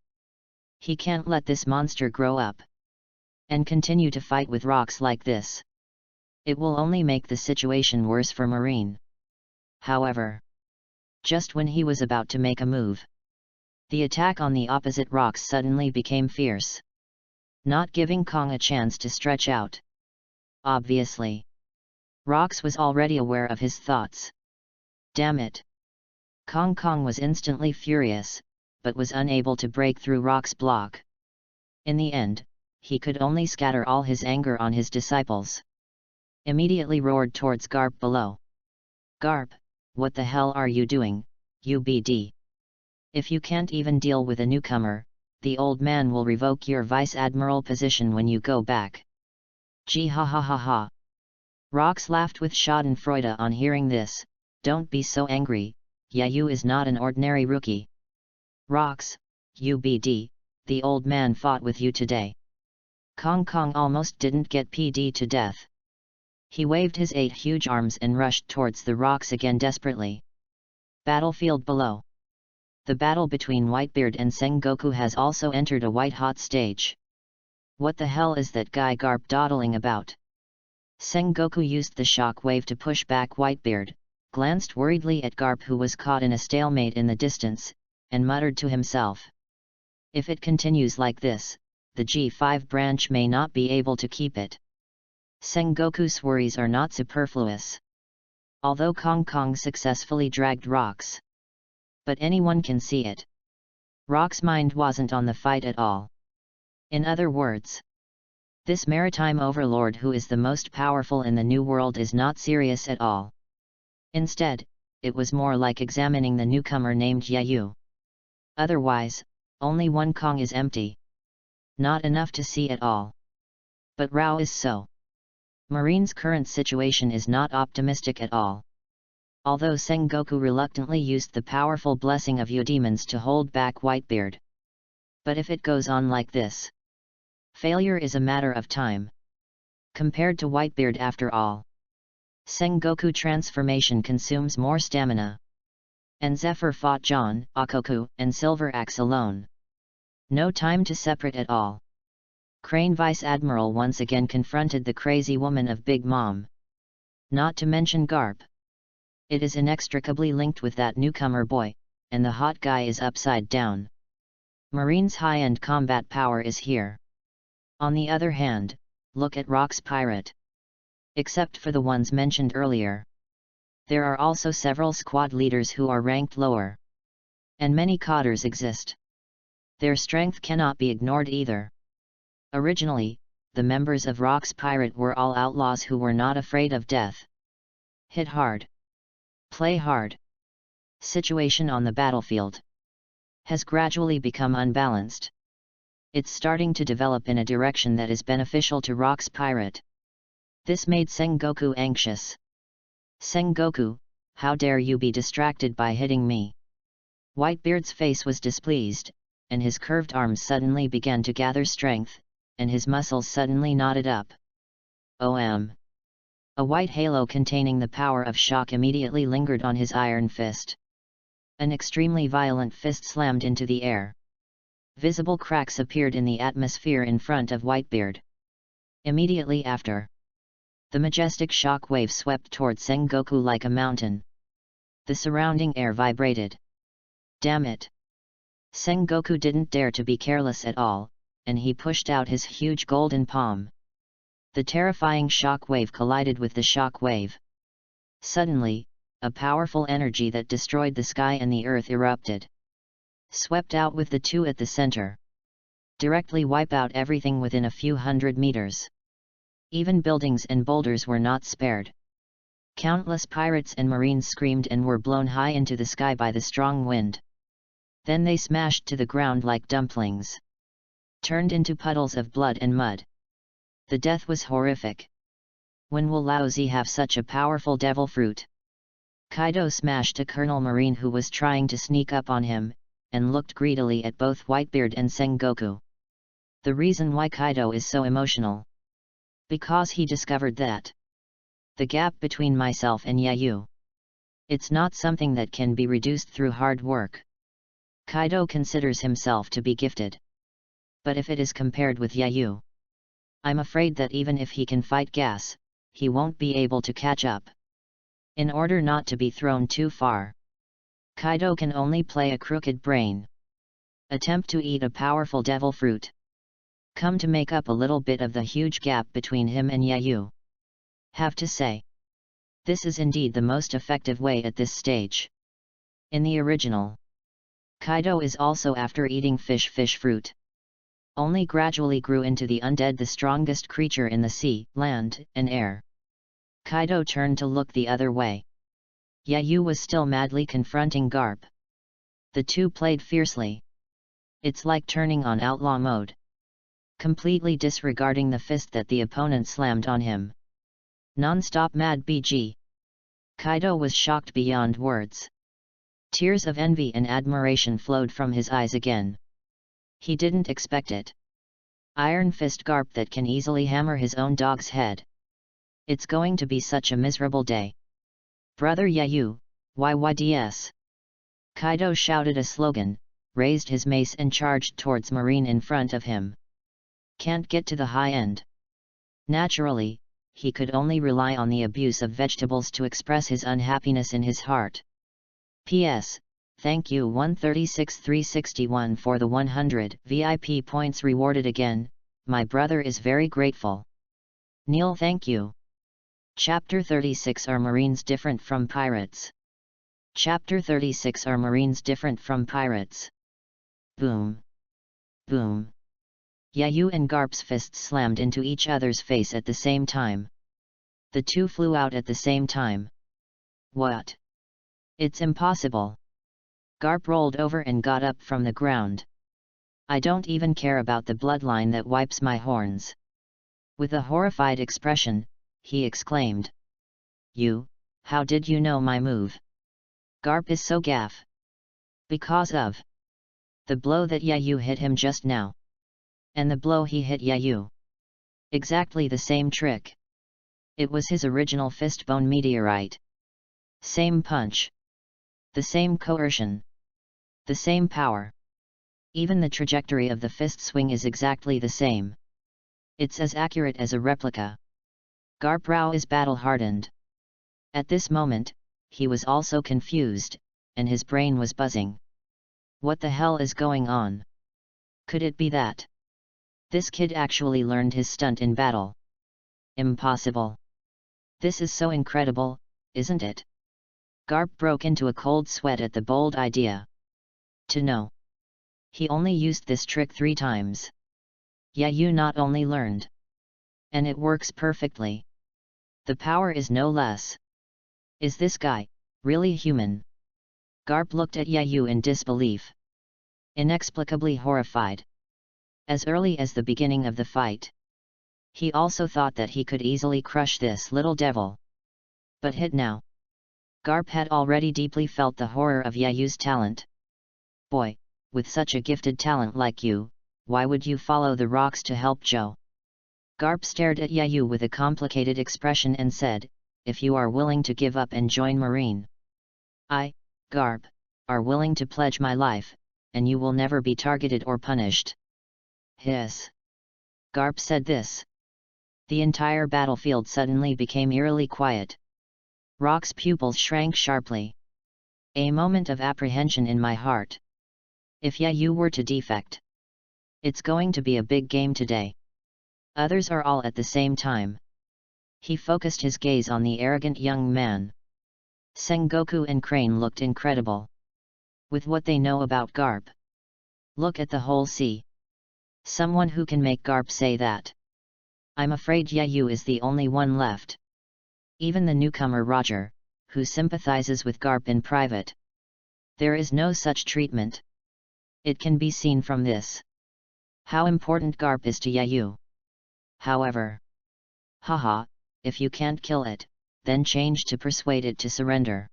He can't let this monster grow up and continue to fight with rocks like this. It will only make the situation worse for Marine. However, just when he was about to make a move, the attack on the opposite rocks suddenly became fierce, not giving Kong a chance to stretch out. Obviously, Rox was already aware of his thoughts. Damn it! Kong Kong was instantly furious, but was unable to break through Rock's block. In the end, he could only scatter all his anger on his disciples. Immediately roared towards Garp below. Garp, what the hell are you doing, UBD? If you can't even deal with a newcomer, the old man will revoke your vice admiral position when you go back. Gee ha ha ha ha. Rox laughed with schadenfreude on hearing this. Don't be so angry, Yayu is not an ordinary rookie. Rox, UBD, the old man fought with you today. Kong Kong almost didn't get PD to death. He waved his 8 huge arms and rushed towards the rocks again desperately. Battlefield below. The battle between Whitebeard and Sengoku has also entered a white-hot stage. What the hell is that guy Garp dawdling about? Sengoku used the shock wave to push back Whitebeard, glanced worriedly at Garp who was caught in a stalemate in the distance, and muttered to himself. If it continues like this, the G5 branch may not be able to keep it. Sengoku's worries are not superfluous. Although Kong Kong successfully dragged Rox, but anyone can see it. Rock's mind wasn't on the fight at all. In other words, this maritime overlord who is the most powerful in the New World is not serious at all. Instead, it was more like examining the newcomer named Yayu. Otherwise, only one Kong is empty. Not enough to see at all. But Rao is so. Marine's current situation is not optimistic at all. Although Sengoku reluctantly used the powerful blessing of Eudemons to hold back Whitebeard. But if it goes on like this, failure is a matter of time. Compared to Whitebeard after all, Sengoku transformation consumes more stamina. And Zephyr fought John, Akoku, and Silver Axe alone. No time to separate at all. Crane Vice Admiral once again confronted the crazy woman of Big Mom. Not to mention Garp. It is inextricably linked with that newcomer boy, and the hot guy is upside down. Marine's high-end combat power is here. On the other hand, look at Rock's pirate. Except for the ones mentioned earlier, there are also several squad leaders who are ranked lower. And many codders exist. Their strength cannot be ignored either. Originally, the members of Rock's pirate were all outlaws who were not afraid of death. Hit hard. Play hard. Situation on the battlefield has gradually become unbalanced. It's starting to develop in a direction that is beneficial to Rock's pirate. This made Sengoku anxious. Sengoku, how dare you be distracted by hitting me? Whitebeard's face was displeased, and his curved arms suddenly began to gather strength, and his muscles suddenly knotted up. OM. A white halo containing the power of shock immediately lingered on his iron fist. An extremely violent fist slammed into the air. Visible cracks appeared in the atmosphere in front of Whitebeard. Immediately after, the majestic shock wave swept toward Sengoku like a mountain. The surrounding air vibrated. Damn it! Sengoku didn't dare to be careless at all, and he pushed out his huge golden palm. The terrifying shock wave collided with the shock wave. Suddenly, a powerful energy that destroyed the sky and the earth erupted. Swept out with the two at the center. Directly wipe out everything within a few hundred meters. Even buildings and boulders were not spared. Countless pirates and marines screamed and were blown high into the sky by the strong wind. Then they smashed to the ground like dumplings. Turned into puddles of blood and mud. The death was horrific. When will Laozi have such a powerful devil fruit? Kaido smashed a Colonel Marine who was trying to sneak up on him, and looked greedily at both Whitebeard and Sengoku. The reason why Kaido is so emotional? Because he discovered that the gap between myself and Yayu, it's not something that can be reduced through hard work. Kaido considers himself to be gifted. But if it is compared with Yayu, I'm afraid that even if he can fight gas, he won't be able to catch up. In order not to be thrown too far, Kaido can only play a crooked brain. Attempt to eat a powerful devil fruit. Come to make up a little bit of the huge gap between him and Yayu. Have to say, this is indeed the most effective way at this stage. In the original, Kaido is also after eating fish fruit. Only gradually grew into the undead, the strongest creature in the sea, land, and air. Kaido turned to look the other way. Yayu was still madly confronting Garp. The two played fiercely. It's like turning on outlaw mode. Completely disregarding the fist that the opponent slammed on him. Non-stop mad BG. Kaido was shocked beyond words. Tears of envy and admiration flowed from his eyes again. He didn't expect it. Iron fist Garp that can easily hammer his own dog's head. It's going to be such a miserable day. Brother Yayu, YYDS. Kaido shouted a slogan, raised his mace and charged towards Marine in front of him. Can't get to the high end. Naturally, he could only rely on the abuse of vegetables to express his unhappiness in his heart. P.S. Thank you 136361 for the 100 VIP points rewarded again, my brother is very grateful. Neil, thank you. Chapter 36. Are Marines different from pirates? Chapter 36. Are Marines different from pirates? Boom. Boom. Yayu and Garp's fists slammed into each other's face at the same time. The two flew out at the same time. What? It's impossible. Garp rolled over and got up from the ground. I don't even care about the bloodline that wipes my horns. With a horrified expression, he exclaimed. You, how did you know my move? Garp is so gaff. Because of the blow that Yayu hit him just now. And the blow he hit Yayu. Exactly the same trick. It was his original fistbone meteorite. Same punch. The same coercion. The same power. Even the trajectory of the fist swing is exactly the same. It's as accurate as a replica. Garp Rao is battle-hardened. At this moment, he was also confused, and his brain was buzzing. What the hell is going on? Could it be that this kid actually learned his stunt in battle? Impossible. This is so incredible, isn't it? Garp broke into a cold sweat at the bold idea. To know. He only used this trick 3 times. Yayu not only learned. And it works perfectly. The power is no less. Is this guy really human? Garp looked at Yayu in disbelief. Inexplicably horrified. as early as the beginning of the fight. He also thought that he could easily crush this little devil. But hit now. Garp had already deeply felt the horror of Yayu's talent. Boy, with such a gifted talent like you, why would you follow the rocks to help Joe? Garp stared at Yayu with a complicated expression and said, if you are willing to give up and join Marine. I, Garp, are willing to pledge my life, and you will never be targeted or punished. Hiss. Garp said this. The entire battlefield suddenly became eerily quiet. Rock's pupils shrank sharply. A moment of apprehension in my heart. If Yayu were to defect. It's going to be a big game today. Others are all at the same time. He focused his gaze on the arrogant young man. Sengoku and Crane looked incredible. With what they know about Garp. Look at the whole sea. Someone who can make Garp say that. I'm afraid Yayu is the only one left. Even the newcomer Roger, who sympathizes with Garp in private. There is no such treatment. It can be seen from this. How important Garp is to Yayu. However. Haha, if you can't kill it, then change to persuade it to surrender.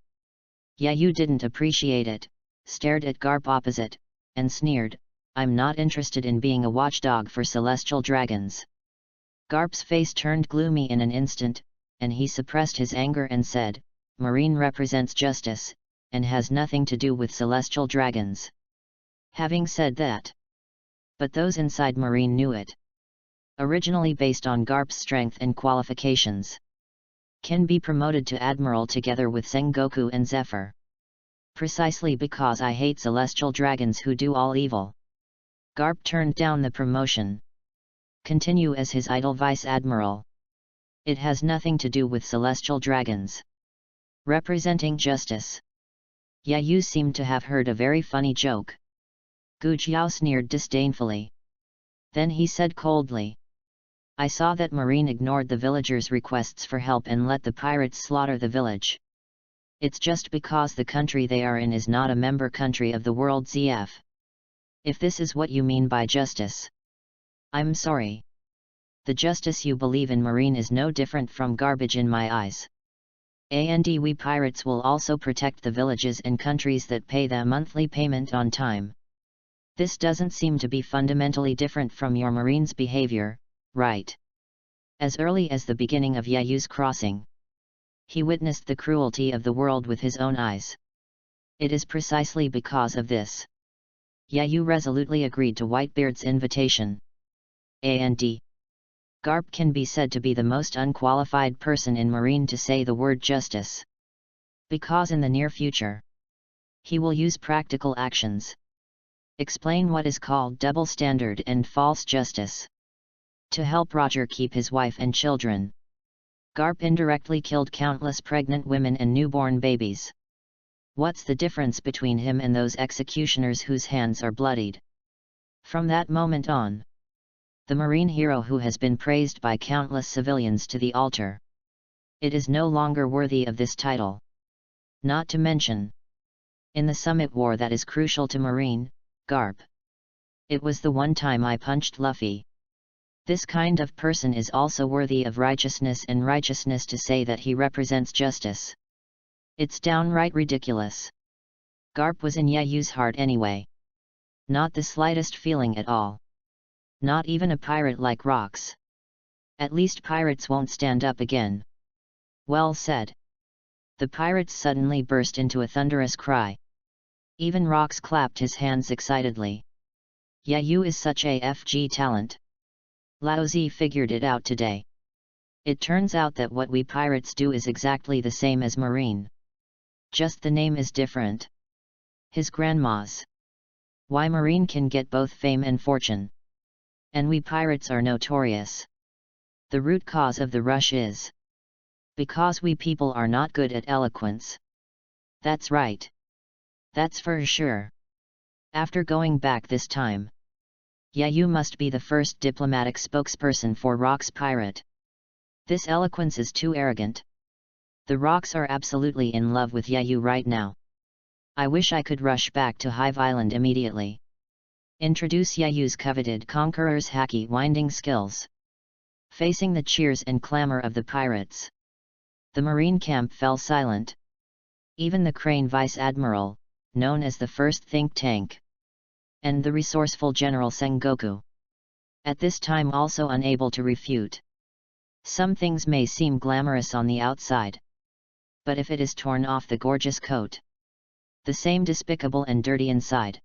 Yayu didn't appreciate it, stared at Garp opposite, and sneered, I'm not interested in being a watchdog for celestial dragons. Garp's face turned gloomy in an instant, and he suppressed his anger and said, Marine represents justice, and has nothing to do with celestial dragons. Having said that. But those inside Marine knew it. Originally based on Garp's strength and qualifications. Can be promoted to Admiral together with Sengoku and Zephyr. Precisely because I hate celestial dragons who do all evil. Garp turned down the promotion. Continue as his idle Vice Admiral. It has nothing to do with celestial dragons. Representing justice. Yayu seemed to have heard a very funny joke. Gu Jiao sneered disdainfully. Then he said coldly. I saw that Marine ignored the villagers' requests for help and let the pirates slaughter the village. It's just because the country they are in is not a member country of the World ZF. If this is what you mean by justice. I'm sorry. The justice you believe in Marine is no different from garbage in my eyes. And we pirates will also protect the villages and countries that pay their monthly payment on time. This doesn't seem to be fundamentally different from your Marine's behavior, right? As early as the beginning of Yayu's crossing. He witnessed the cruelty of the world with his own eyes. It is precisely because of this. Yayu resolutely agreed to Whitebeard's invitation. And Garp can be said to be the most unqualified person in Marine to say the word justice. Because in the near future, he will use practical actions. Explain what is called double standard and false justice. To help Roger keep his wife and children. Garp indirectly killed countless pregnant women and newborn babies. What's the difference between him and those executioners whose hands are bloodied? From that moment on. The Marine hero who has been praised by countless civilians to the altar. It is no longer worthy of this title. Not to mention. In the summit war that is crucial to Marine, Garp. It was the one time I punched Luffy. This kind of person is also worthy of righteousness and righteousness to say that he represents justice. It's downright ridiculous. Garp was in Yayu's heart anyway. Not the slightest feeling at all. Not even a pirate like Rocks. At least pirates won't stand up again. Well said. The pirates suddenly burst into a thunderous cry. Even Rocks clapped his hands excitedly. Yayu is such a FG talent. Laozi figured it out today. It turns out that what we pirates do is exactly the same as Marine. Just the name is different. His grandma's. Why Marine can get both fame and fortune. And we pirates are notorious. The root cause of the rush is. Because we people are not good at eloquence. That's right. That's for sure. After going back this time. Yayu must be the first diplomatic spokesperson for Rock's pirate. This eloquence is too arrogant. The Rocks are absolutely in love with Yayu right now. I wish I could rush back to Hive Island immediately. Introduce Yayu's coveted conqueror's hacky winding skills. Facing the cheers and clamor of the pirates, the marine camp fell silent. Even the Crane Vice Admiral, known as the first think tank, and the resourceful General Sengoku, at this time also unable to refute. Some things may seem glamorous on the outside, but if it is torn off the gorgeous coat, the same despicable and dirty inside.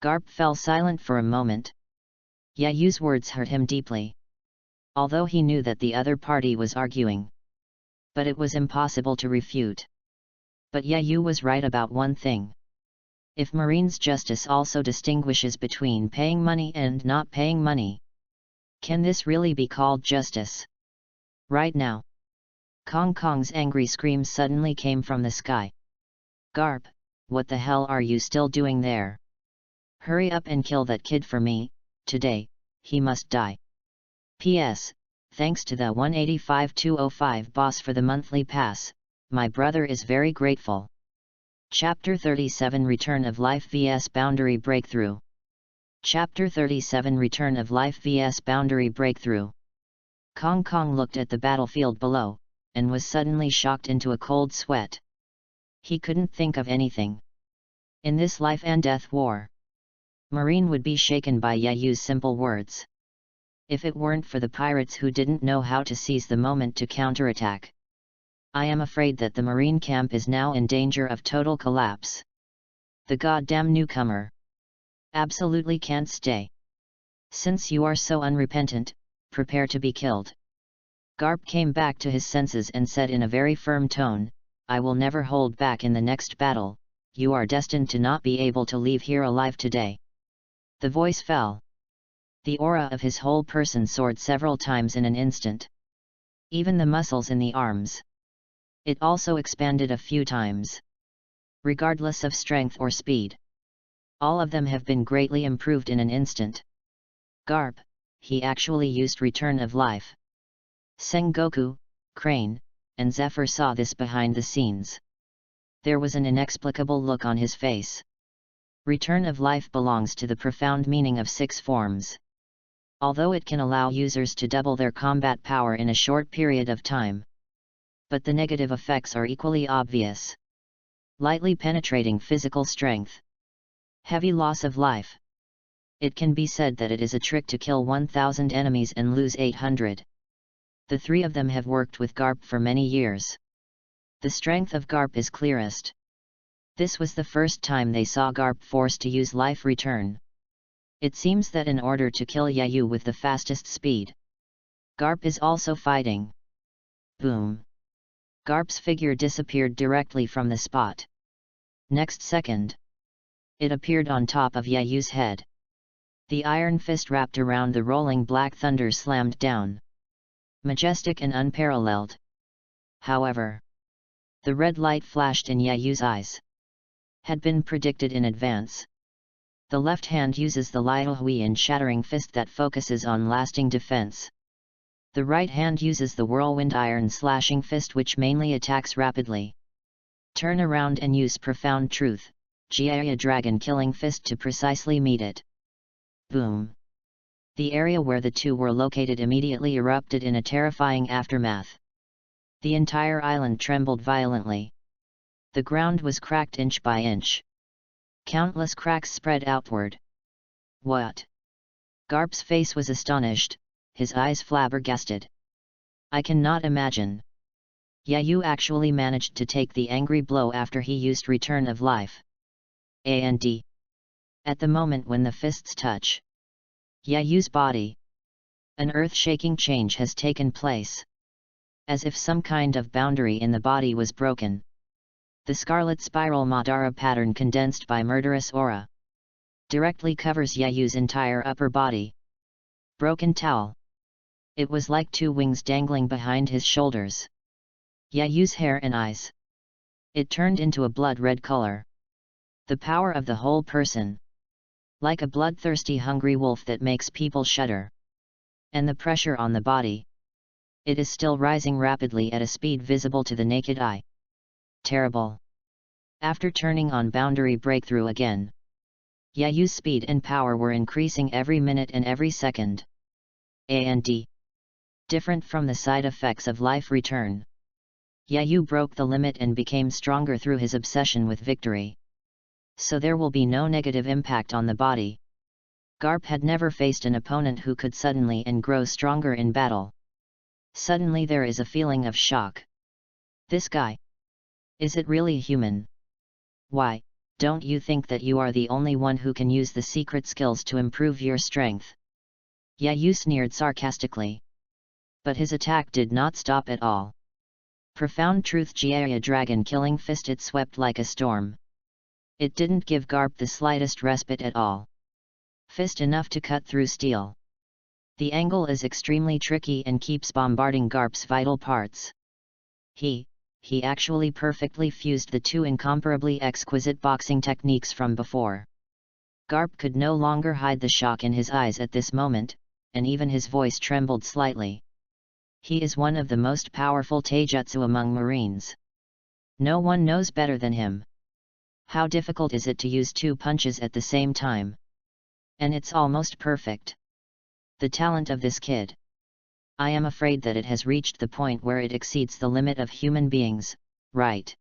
Garp fell silent for a moment. Yayu's words hurt him deeply, although he knew that the other party was arguing. But it was impossible to refute. But Yayu was right about one thing. If Marine's justice also distinguishes between paying money and not paying money, can this really be called justice? Right now, Kong Kong's angry scream suddenly came from the sky. Garp, what the hell are you still doing there? Hurry up and kill that kid for me, today, he must die. P.S. Thanks to the 185-205 boss for the monthly pass, my brother is very grateful. Chapter 37 Return of Life vs Boundary Breakthrough. Chapter 37 Return of Life vs Boundary Breakthrough. Kong Kong looked at the battlefield below, and was suddenly shocked into a cold sweat. He couldn't think of anything. In this life and death war, Marine would be shaken by Yayu's simple words. If it weren't for the pirates who didn't know how to seize the moment to counterattack, I am afraid that the marine camp is now in danger of total collapse. The goddamn newcomer absolutely can't stay. Since you are so unrepentant, prepare to be killed. Garp came back to his senses and said in a very firm tone, I will never hold back in the next battle, you are destined to not be able to leave here alive today. The voice fell. The aura of his whole person soared several times in an instant. Even the muscles in the arms. It also expanded a few times. Regardless of strength or speed, all of them have been greatly improved in an instant. Garp, he actually used Return of Life. Sengoku, Crane, and Zephyr saw this behind the scenes. There was an inexplicable look on his face. Return of Life belongs to the profound meaning of 6 forms. Although it can allow users to double their combat power in a short period of time, but the negative effects are equally obvious. Lightly penetrating physical strength. Heavy loss of life. It can be said that it is a trick to kill 1,000 enemies and lose 800. The 3 of them have worked with Garp for many years. The strength of Garp is clearest. This was the first time they saw Garp forced to use life return. It seems that in order to kill Yayu with the fastest speed, Garp is also fighting. Boom. Garp's figure disappeared directly from the spot. Next second, it appeared on top of Yayu's head. The iron fist wrapped around the rolling black thunder slammed down. Majestic and unparalleled. However, the red light flashed in Yayu's eyes. Had been predicted in advance. The left hand uses the Liaohui and shattering fist that focuses on lasting defense. The right hand uses the whirlwind iron slashing fist which mainly attacks rapidly. Turn around and use profound truth, Jia dragon killing fist to precisely meet it. Boom. The area where the two were located immediately erupted in a terrifying aftermath. The entire island trembled violently. The ground was cracked inch by inch. Countless cracks spread outward. What? Garp's face was astonished, his eyes flabbergasted. I cannot imagine. Yayu actually managed to take the angry blow after he used Return of Life. And at the moment when the fists touch Yayu's body, an earth-shaking change has taken place. As if some kind of boundary in the body was broken. The scarlet spiral Madara pattern condensed by murderous aura directly covers Yayu's entire upper body. Broken towel. It was like 2 wings dangling behind his shoulders. Yayu's hair and eyes. It turned into a blood-red color. The power of the whole person. Like a bloodthirsty hungry wolf that makes people shudder. And the pressure on the body. It is still rising rapidly at a speed visible to the naked eye. Terrible. After turning on boundary breakthrough again, Yayu's speed and power were increasing every minute and every second. And different from the side effects of life return. Yayu broke the limit and became stronger through his obsession with victory. So there will be no negative impact on the body. Garp had never faced an opponent who could suddenly and grow stronger in battle. Suddenly there is a feeling of shock. This guy. Is it really human? Why, don't you think that you are the only one who can use the secret skills to improve your strength? Yayu sneered sarcastically. But his attack did not stop at all. Profound Truth Jaya Dragon Killing Fist. It swept like a storm. It didn't give Garp the slightest respite at all. Fist enough to cut through steel. The angle is extremely tricky and keeps bombarding Garp's vital parts. He actually perfectly fused the two incomparably exquisite boxing techniques from before. Garp could no longer hide the shock in his eyes at this moment, and even his voice trembled slightly. He is one of the most powerful taijutsu among Marines. No one knows better than him. How difficult is it to use two punches at the same time? And it's almost perfect. The talent of this kid. I am afraid that it has reached the point where it exceeds the limit of human beings, right?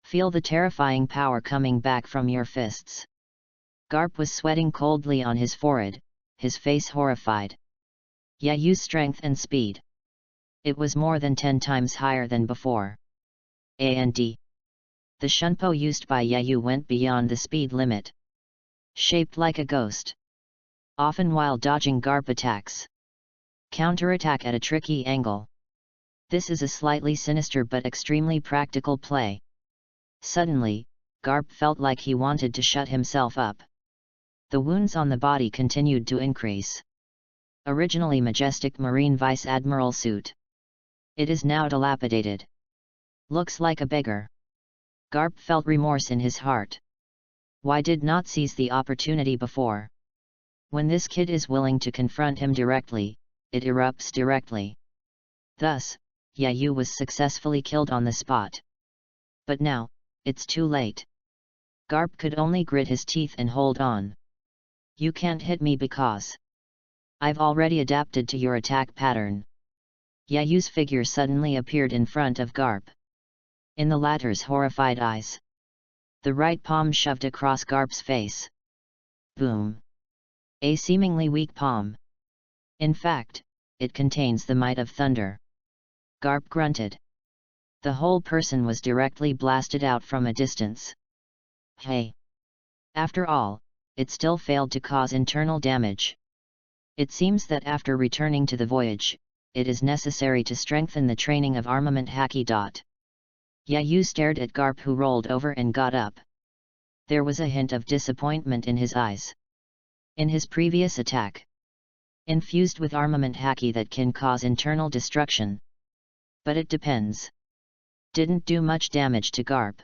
Feel the terrifying power coming back from your fists. Garp was sweating coldly on his forehead, his face horrified. Yayu's strength and speed. It was more than 10 times higher than before. And the shunpo used by Yayu went beyond the speed limit. Shaped like a ghost. Often while dodging Garp attacks. Counterattack at a tricky angle. This is a slightly sinister but extremely practical play. Suddenly, Garp felt like he wanted to shut himself up. The wounds on the body continued to increase. Originally majestic Marine Vice Admiral suit. It is now dilapidated. Looks like a beggar. Garp felt remorse in his heart. Why did not seize the opportunity before? When this kid is willing to confront him directly, it erupts directly. Thus, Yayu was successfully killed on the spot. But now, it's too late. Garp could only grit his teeth and hold on. You can't hit me because I've already adapted to your attack pattern. Yayu's figure suddenly appeared in front of Garp. In the latter's horrified eyes. The right palm shoved across Garp's face. Boom. A seemingly weak palm. In fact, it contains the might of thunder. Garp grunted. The whole person was directly blasted out from a distance. Hey! After all, it still failed to cause internal damage. It seems that after returning to the voyage, it is necessary to strengthen the training of armament haki. Yayu stared at Garp, who rolled over and got up. There was a hint of disappointment in his eyes. In his previous attack, infused with armament haki that can cause internal destruction. But it depends. Didn't do much damage to Garp.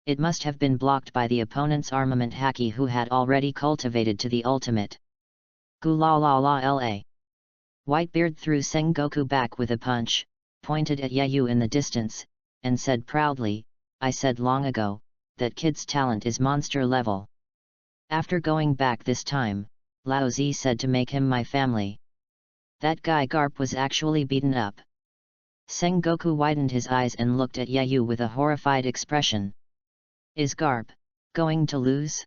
It must have been blocked by the opponent's armament haki, who had already cultivated to the ultimate. Gu la la la la. Whitebeard threw Sengoku back with a punch, pointed at Yayu in the distance, and said proudly, I said long ago, that kid's talent is monster level. After going back this time, Lao Zi said to make him my family. That guy Garp was actually beaten up. Sengoku widened his eyes and looked at Yayu with a horrified expression. Is Garp going to lose?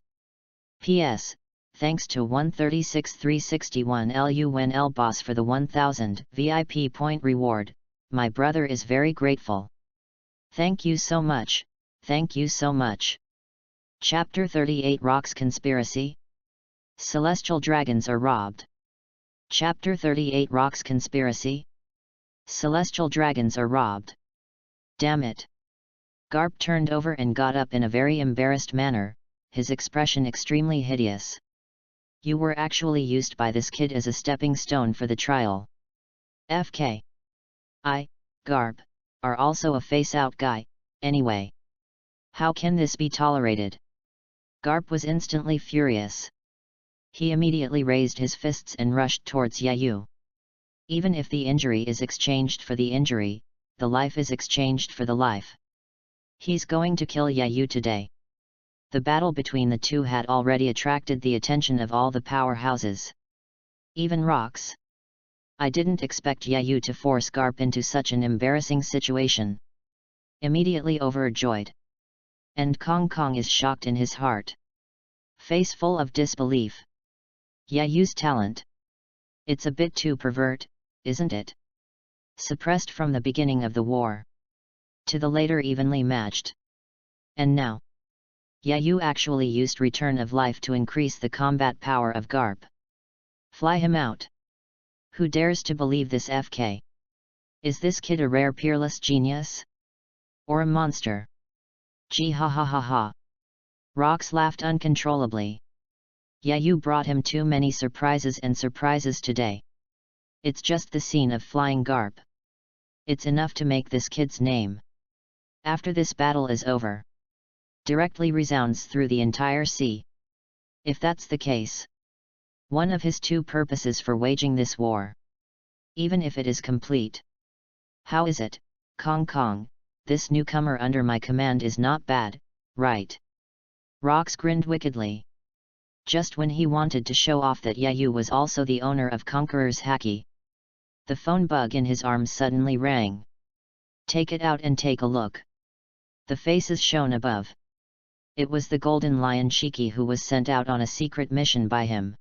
P.S. Thanks to 136361 LUNL boss for the 1000 VIP point reward, my brother is very grateful. Thank you so much, thank you so much. Chapter 38 Rocks Conspiracy? Celestial dragons are robbed. Chapter 38 Rocks Conspiracy? Celestial dragons are robbed. Damn it. Garp turned over and got up in a very embarrassed manner, his expression extremely hideous. You were actually used by this kid as a stepping stone for the trial. FK. Garp, are also a face-out guy, anyway. How can this be tolerated? Garp was instantly furious. He immediately raised his fists and rushed towards Yayu. Even if the injury is exchanged for the injury, the life is exchanged for the life. He's going to kill Yayu today. The battle between the two had already attracted the attention of all the powerhouses. Even Rox. I didn't expect Yayu to force Garp into such an embarrassing situation. Immediately overjoyed. And Kong Kong is shocked in his heart. Face full of disbelief. Yayu's talent. It's a bit too pervert, isn't it? Suppressed from the beginning of the war. To the later evenly matched. And now. Yayu actually used Return of Life to increase the combat power of Garp. Fly him out. Who dares to believe this FK? Is this kid a rare peerless genius? Or a monster? Gee ha ha ha ha. Rox laughed uncontrollably. Yayu brought him too many surprises today. It's just the scene of flying Garp. It's enough to make this kid's name. After this battle is over. Directly resounds through the entire sea. If that's the case. One of his two purposes for waging this war. Even if it is complete. How is it, Kong Kong, this newcomer under my command is not bad, right? Rox grinned wickedly. Just when he wanted to show off that Yayu was also the owner of Conqueror's Haki. The phone bug in his arm suddenly rang. Take it out and take a look. The faces shown above. It was the Golden Lion Shiki who was sent out on a secret mission by him.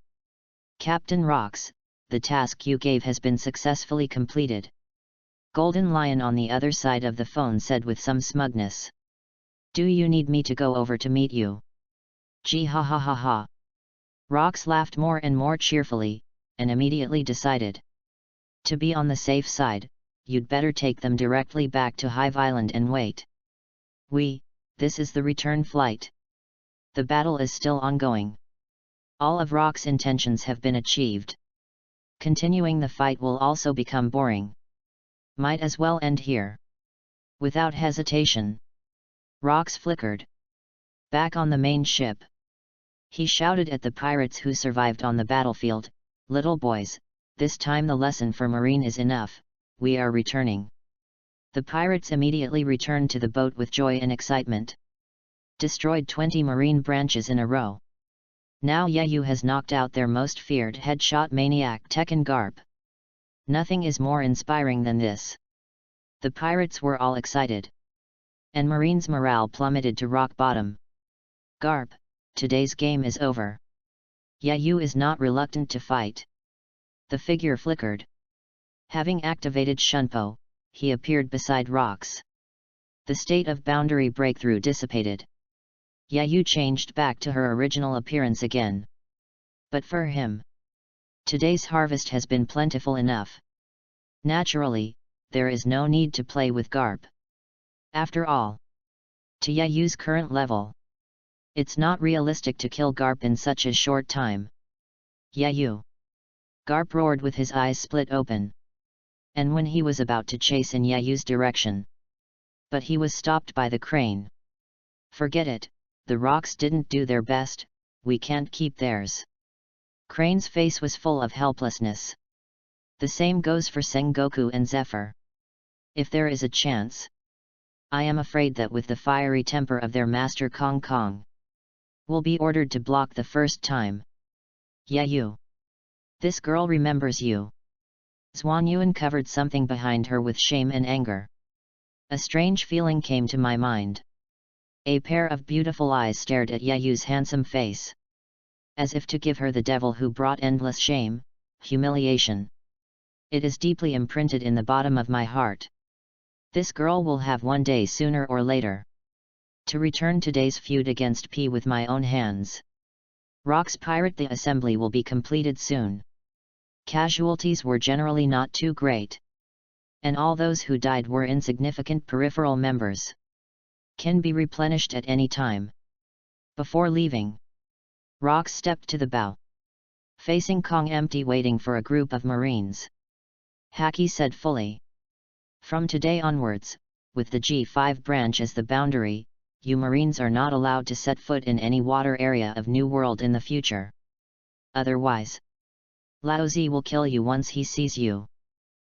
Captain Rox, the task you gave has been successfully completed. Golden Lion on the other side of the phone said with some smugness. Do you need me to go over to meet you? Gee ha ha ha ha. Rox laughed more and more cheerfully, and immediately decided. To be on the safe side, you'd better take them directly back to Hive Island and wait. This is the return flight. The battle is still ongoing. All of Rox's intentions have been achieved. Continuing the fight will also become boring. Might as well end here. Without hesitation. Rox flickered. Back on the main ship. He shouted at the pirates who survived on the battlefield, little boys, this time the lesson for Marine is enough, we are returning. The pirates immediately returned to the boat with joy and excitement. Destroyed 20 Marine branches in a row. Now Yayu has knocked out their most feared headshot maniac Tekken Garp. Nothing is more inspiring than this. The pirates were all excited. And Marine's morale plummeted to rock bottom. Garp, today's game is over. Yayu is not reluctant to fight. The figure flickered. Having activated Shunpo, he appeared beside Rox. The state of boundary breakthrough dissipated. Yayu changed back to her original appearance again. But for him, today's harvest has been plentiful enough. Naturally, there is no need to play with Garp. After all, to Yayu's current level, it's not realistic to kill Garp in such a short time. Yayu! Garp roared with his eyes split open. And when he was about to chase in Yayu's direction. But he was stopped by the crane. Forget it, the Rox didn't do their best, we can't keep theirs. Crane's face was full of helplessness. The same goes for Sengoku and Zephyr. If there is a chance. I am afraid that with the fiery temper of their master Kong Kong, will be ordered to block the first time. Yayu! This girl remembers you. Zhuan Yuan covered something behind her with shame and anger. A strange feeling came to my mind. A pair of beautiful eyes stared at Yayu's handsome face. As if to give her the devil who brought endless shame, humiliation. It is deeply imprinted in the bottom of my heart. This girl will have one day sooner or later. To return today's feud against P with my own hands. Rox Pirate the assembly will be completed soon. Casualties were generally not too great. And all those who died were insignificant peripheral members. Can be replenished at any time. Before leaving, Rox stepped to the bow. Facing Kong empty waiting for a group of Marines. Haki said fully. From today onwards, with the G5 branch as the boundary, you Marines are not allowed to set foot in any water area of New World in the future. Otherwise, Lao Zi will kill you once he sees you.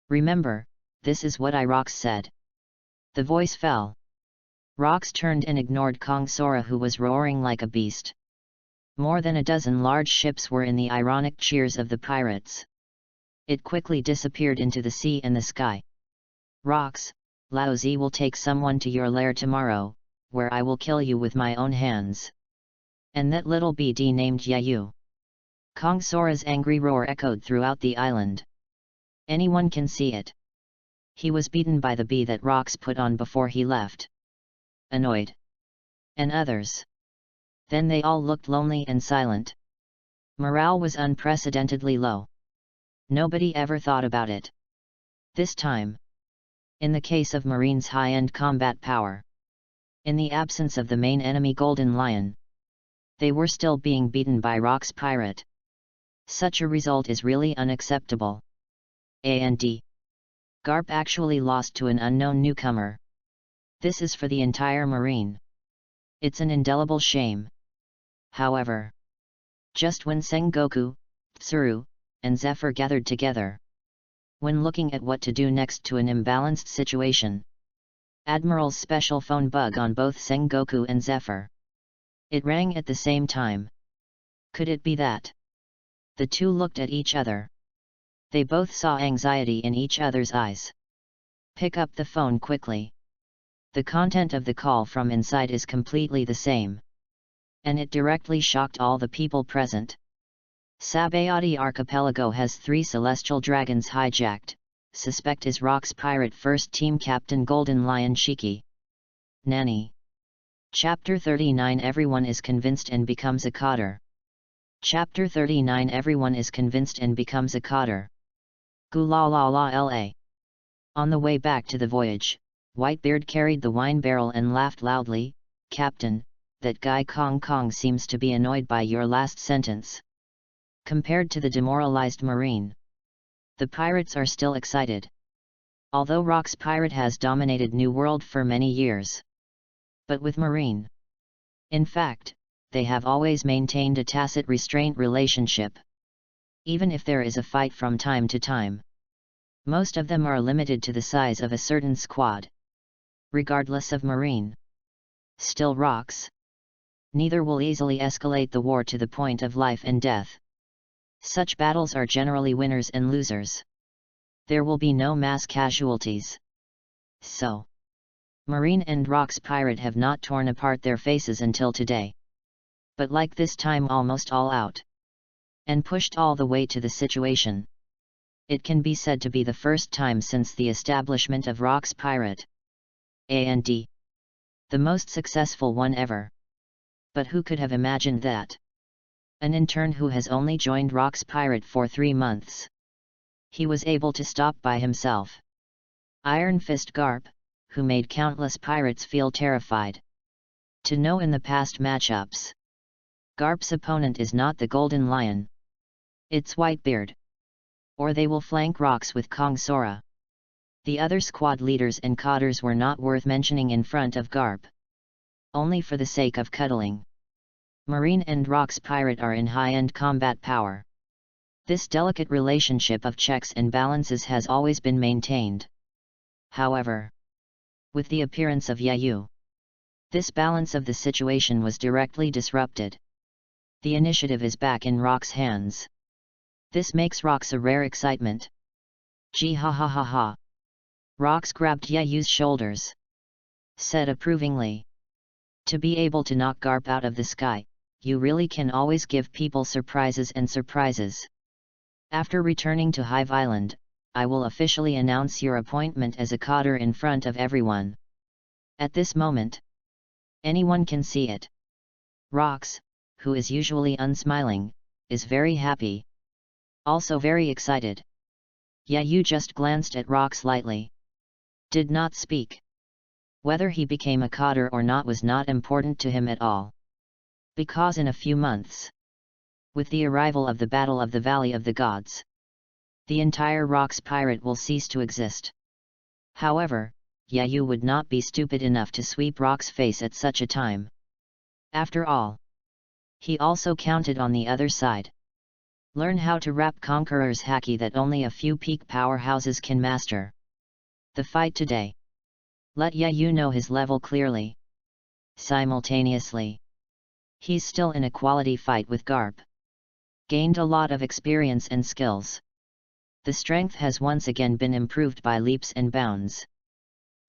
Remember, this is what Rox said. The voice fell. Rocks turned and ignored Kong Sora, who was roaring like a beast. More than a dozen large ships were in the ironic cheers of the pirates. It quickly disappeared into the sea and the sky. Rocks, Lao Zi will take someone to your lair tomorrow, where I will kill you with my own hands. And that little BD named Yayu. Kong Sora's angry roar echoed throughout the island. Anyone can see it. He was beaten by the bee that Rocks put on before he left. Annoyed. And others. Then they all looked lonely and silent. Morale was unprecedentedly low. Nobody ever thought about it. This time. In the case of Marine's high-end combat power. In the absence of the main enemy Golden Lion. They were still being beaten by Rock's pirate. Such a result is really unacceptable. And Garp actually lost to an unknown newcomer. This is for the entire Marine. It's an indelible shame. However, just when Sengoku, Tsuru, and Zephyr gathered together, when looking at what to do next to an imbalanced situation, Admiral's special phone bug on both Sengoku and Zephyr. It rang at the same time. Could it be that? The two looked at each other. They both saw anxiety in each other's eyes. Pick up the phone quickly. The content of the call from inside is completely the same. And it directly shocked all the people present. Sabayati Archipelago has 3 celestial dragons hijacked, suspect is Rock's pirate first team captain Golden Lion Shiki. Nani. Chapter 39 Everyone is convinced and becomes a cotter. Chapter 39 Everyone is convinced and becomes a cotter. Gula la la la. On the way back to the voyage, Whitebeard carried the wine barrel and laughed loudly. Captain, that guy Kong Kong seems to be annoyed by your last sentence. Compared to the demoralized Marine, the pirates are still excited. Although Rock's pirate has dominated New World for many years. But with Marine. In fact, they have always maintained a tacit restraint relationship. Even if there is a fight from time to time. Most of them are limited to the size of a certain squad. Regardless of Marine. Still Rocks. Neither will easily escalate the war to the point of life and death. Such battles are generally winners and losers. There will be no mass casualties. So, Marine and Rock's pirate have not torn apart their faces until today. But like this time almost all out. And pushed all the way to the situation. It can be said to be the first time since the establishment of Rock's pirate. And the most successful one ever. But who could have imagined that? An intern who has only joined Rock's pirate for 3 months. He was able to stop by himself. Iron Fist Garp, who made countless pirates feel terrified. To know in the past matchups. Garp's opponent is not the Golden Lion. It's Whitebeard. Or they will flank Rocks with Kong Sora. The other squad leaders and cotters were not worth mentioning in front of Garp. Only for the sake of cuddling. Marine and Rock's pirate are in high-end combat power. This delicate relationship of checks and balances has always been maintained. However, with the appearance of Yayu, this balance of the situation was directly disrupted. The initiative is back in Rock's hands. This makes Rocks a rare excitement. Gee ha ha ha ha. Rocks grabbed Yayu's shoulders. Said approvingly. To be able to knock Garp out of the sky, you really can always give people surprises and surprises. After returning to Hive Island, I will officially announce your appointment as a cotter in front of everyone. At this moment, anyone can see it. Rocks, who is usually unsmiling, is very happy. Also very excited. Yayu just glanced at Rocks lightly. Did not speak. Whether he became a cotter or not was not important to him at all. Because in a few months, with the arrival of the Battle of the Valley of the Gods, the entire Rock's pirate will cease to exist. However, Yayu would not be stupid enough to sweep Rock's face at such a time. After all, he also counted on the other side. Learn how to wrap Conqueror's haki that only a few peak powerhouses can master. The fight today. Let Yayu know his level clearly. simultaneously. He's still in a quality fight with Garp. Gained a lot of experience and skills. The strength has once again been improved by leaps and bounds.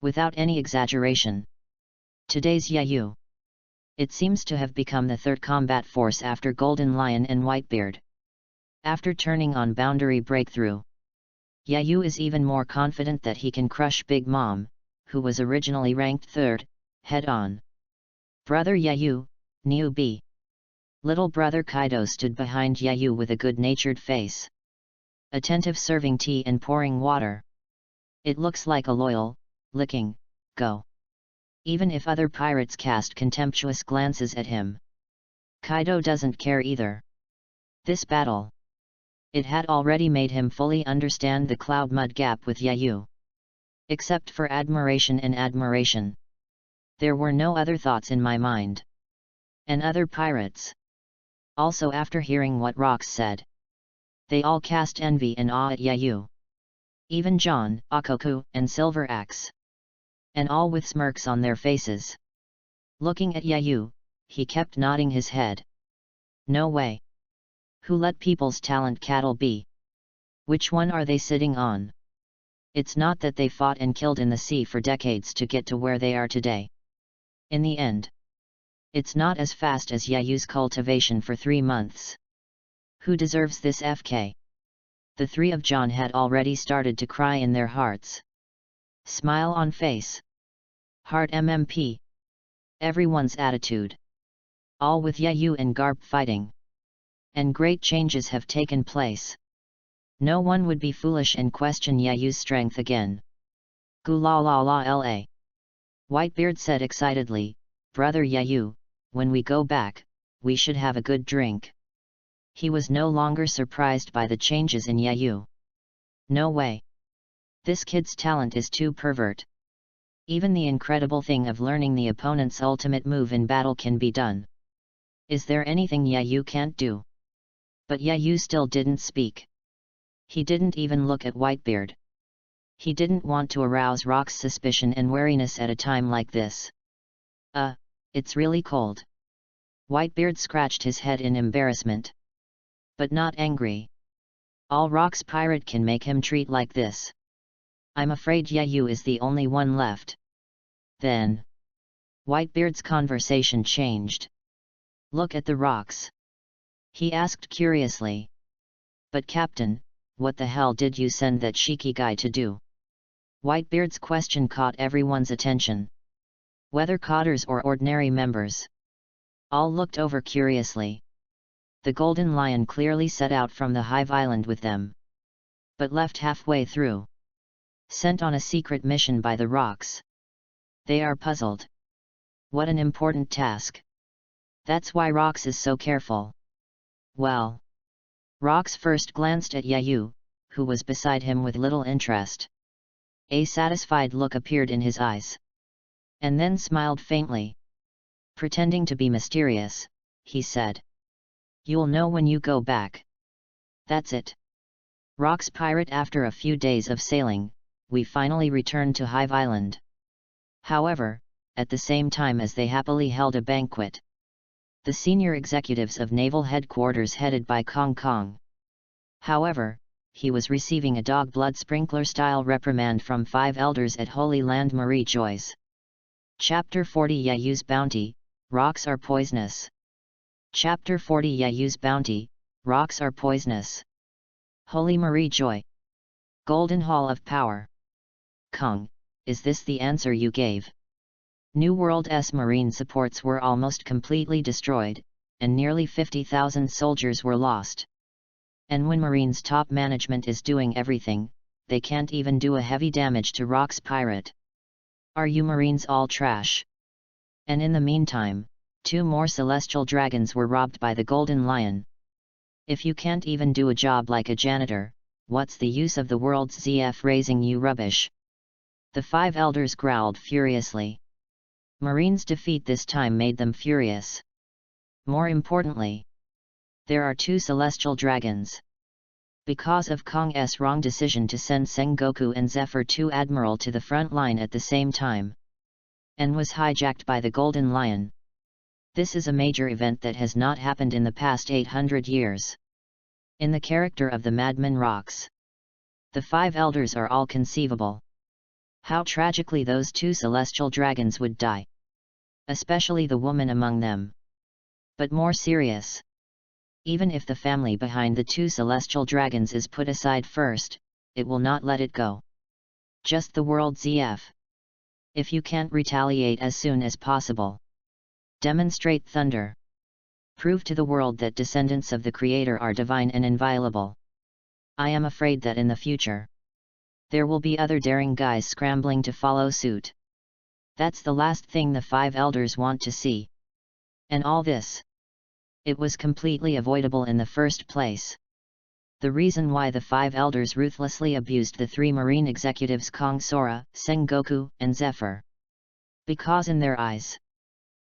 Without any exaggeration. Today's Yayu. It seems to have become the third combat force after Golden Lion and Whitebeard. After turning on Boundary Breakthrough, Yayu is even more confident that he can crush Big Mom, who was originally ranked third, head-on. Brother Yayu, Niu B. Little brother Kaido stood behind Yayu with a good-natured face. Attentive, serving tea and pouring water. It looks like a loyal, licking, go. Even if other pirates cast contemptuous glances at him, Kaido doesn't care either. This battle. It had already made him fully understand the Cloud Mud gap with Yayu. Except for admiration and admiration. There were no other thoughts in my mind. And other pirates. Also, after hearing what Rox said, they all cast envy and awe at Yayu. Even John, Akoku, and Silver Axe. And all with smirks on their faces. Looking at Yayu, he kept nodding his head. No way. Who let people's talent cattle be? Which one are they sitting on? It's not that they fought and killed in the sea for decades to get to where they are today. In the end, it's not as fast as Yayu's cultivation for 3 months. Who deserves this FK? The three of John had already started to cry in their hearts. Smile on face. Heart MMP. Everyone's attitude. All with Yayu and Garp fighting. And great changes have taken place. No one would be foolish and question Yayu's strength again. Gu la la la la. Whitebeard said excitedly, Brother Yayu, when we go back, we should have a good drink. He was no longer surprised by the changes in Yayu. No way. This kid's talent is too pervert. Even the incredible thing of learning the opponent's ultimate move in battle can be done. Is there anything Yayu can't do? But Yayu still didn't speak. He didn't even look at Whitebeard. He didn't want to arouse Rock's suspicion and wariness at a time like this. It's really cold. Whitebeard scratched his head in embarrassment. But not angry. All Rock's pirate can make him treat like this. I'm afraid Yayu is the only one left. Then, Whitebeard's conversation changed. Look at the rocks. He asked curiously. But Captain, what the hell did you send that Shiki guy to do? Whitebeard's question caught everyone's attention. Whether cotters or ordinary members. All looked over curiously. The Golden Lion clearly set out from the Hive Island with them. But left halfway through. Sent on a secret mission by the rocks. They are puzzled. What an important task. That's why Rox is so careful. Well. Rox first glanced at Yayu, who was beside him with little interest. A satisfied look appeared in his eyes. And then smiled faintly. Pretending to be mysterious, he said. You'll know when you go back. That's it. Rox pirate, after a few days of sailing, we finally returned to Hive Island. However, at the same time as they happily held a banquet. The senior executives of naval headquarters headed by Kong Kong. However, he was receiving a dog blood sprinkler-style reprimand from 5 elders at Holy Land Marie Joyce. Chapter 40 Yayu's Bounty, Rocks Are Poisonous. Chapter 40 Yayu's Bounty, Rocks Are Poisonous. Holy Marie Joy. Golden Hall of Power. Kong, is this the answer you gave? New World's marine supports were almost completely destroyed, and nearly 50,000 soldiers were lost. And when Marine's top management is doing everything, they can't even do a heavy damage to Rock's pirate. Are you Marines all trash? And in the meantime, 2 more celestial dragons were robbed by the Golden Lion. If you can't even do a job like a janitor, what's the use of the world's ZF raising you rubbish? The 5 elders growled furiously. Marine's defeat this time made them furious. More importantly, there are 2 celestial dragons. Because of Kong's wrong decision to send Sengoku and Zephyr 2 Admiral to the front line at the same time. and was hijacked by the Golden Lion. This is a major event that has not happened in the past 800 years. In the character of the Madman Rocks, the 5 elders are all conceivable. How tragically those 2 celestial dragons would die. Especially the woman among them. But more serious. Even if the family behind the 2 celestial dragons is put aside first, it will not let it go. Just the world ZF. If you can't retaliate as soon as possible. Demonstrate thunder. Prove to the world that descendants of the Creator are divine and inviolable. I am afraid that in the future, there will be other daring guys scrambling to follow suit. That's the last thing the 5 elders want to see. And all this, it was completely avoidable in the first place. The reason why the 5 elders ruthlessly abused the 3 marine executives Kong Sora, Sengoku, and Zephyr. Because in their eyes,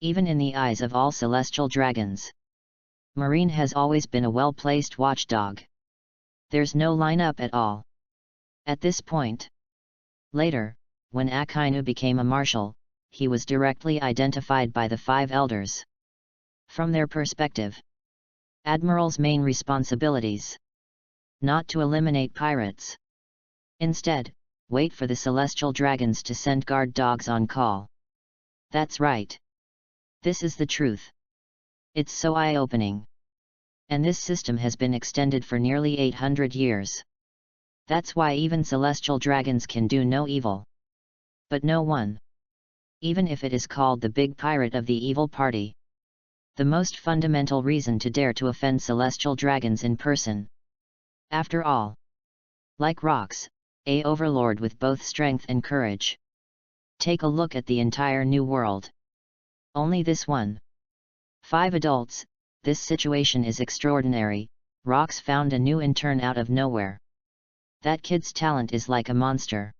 even in the eyes of all celestial dragons, Marine has always been a well-placed watchdog. There's no line-up at all. At this point. Later, when Akainu became a marshal, he was directly identified by the 5 elders. From their perspective, Admiral's main responsibilities: not to eliminate pirates. Instead, wait for the celestial dragons to send guard dogs on call. That's right. This is the truth. It's so eye-opening. And this system has been extended for nearly 800 years. That's why even celestial dragons can do no evil. But no one, even if it is called the big pirate of the evil party, the most fundamental reason to dare to offend celestial dragons in person. After all, like rocks, a overlord with both strength and courage. Take a look at the entire new world. Only this one. 5 adults, this situation is extraordinary. Rocks found a new intern out of nowhere. That kid's talent is like a monster.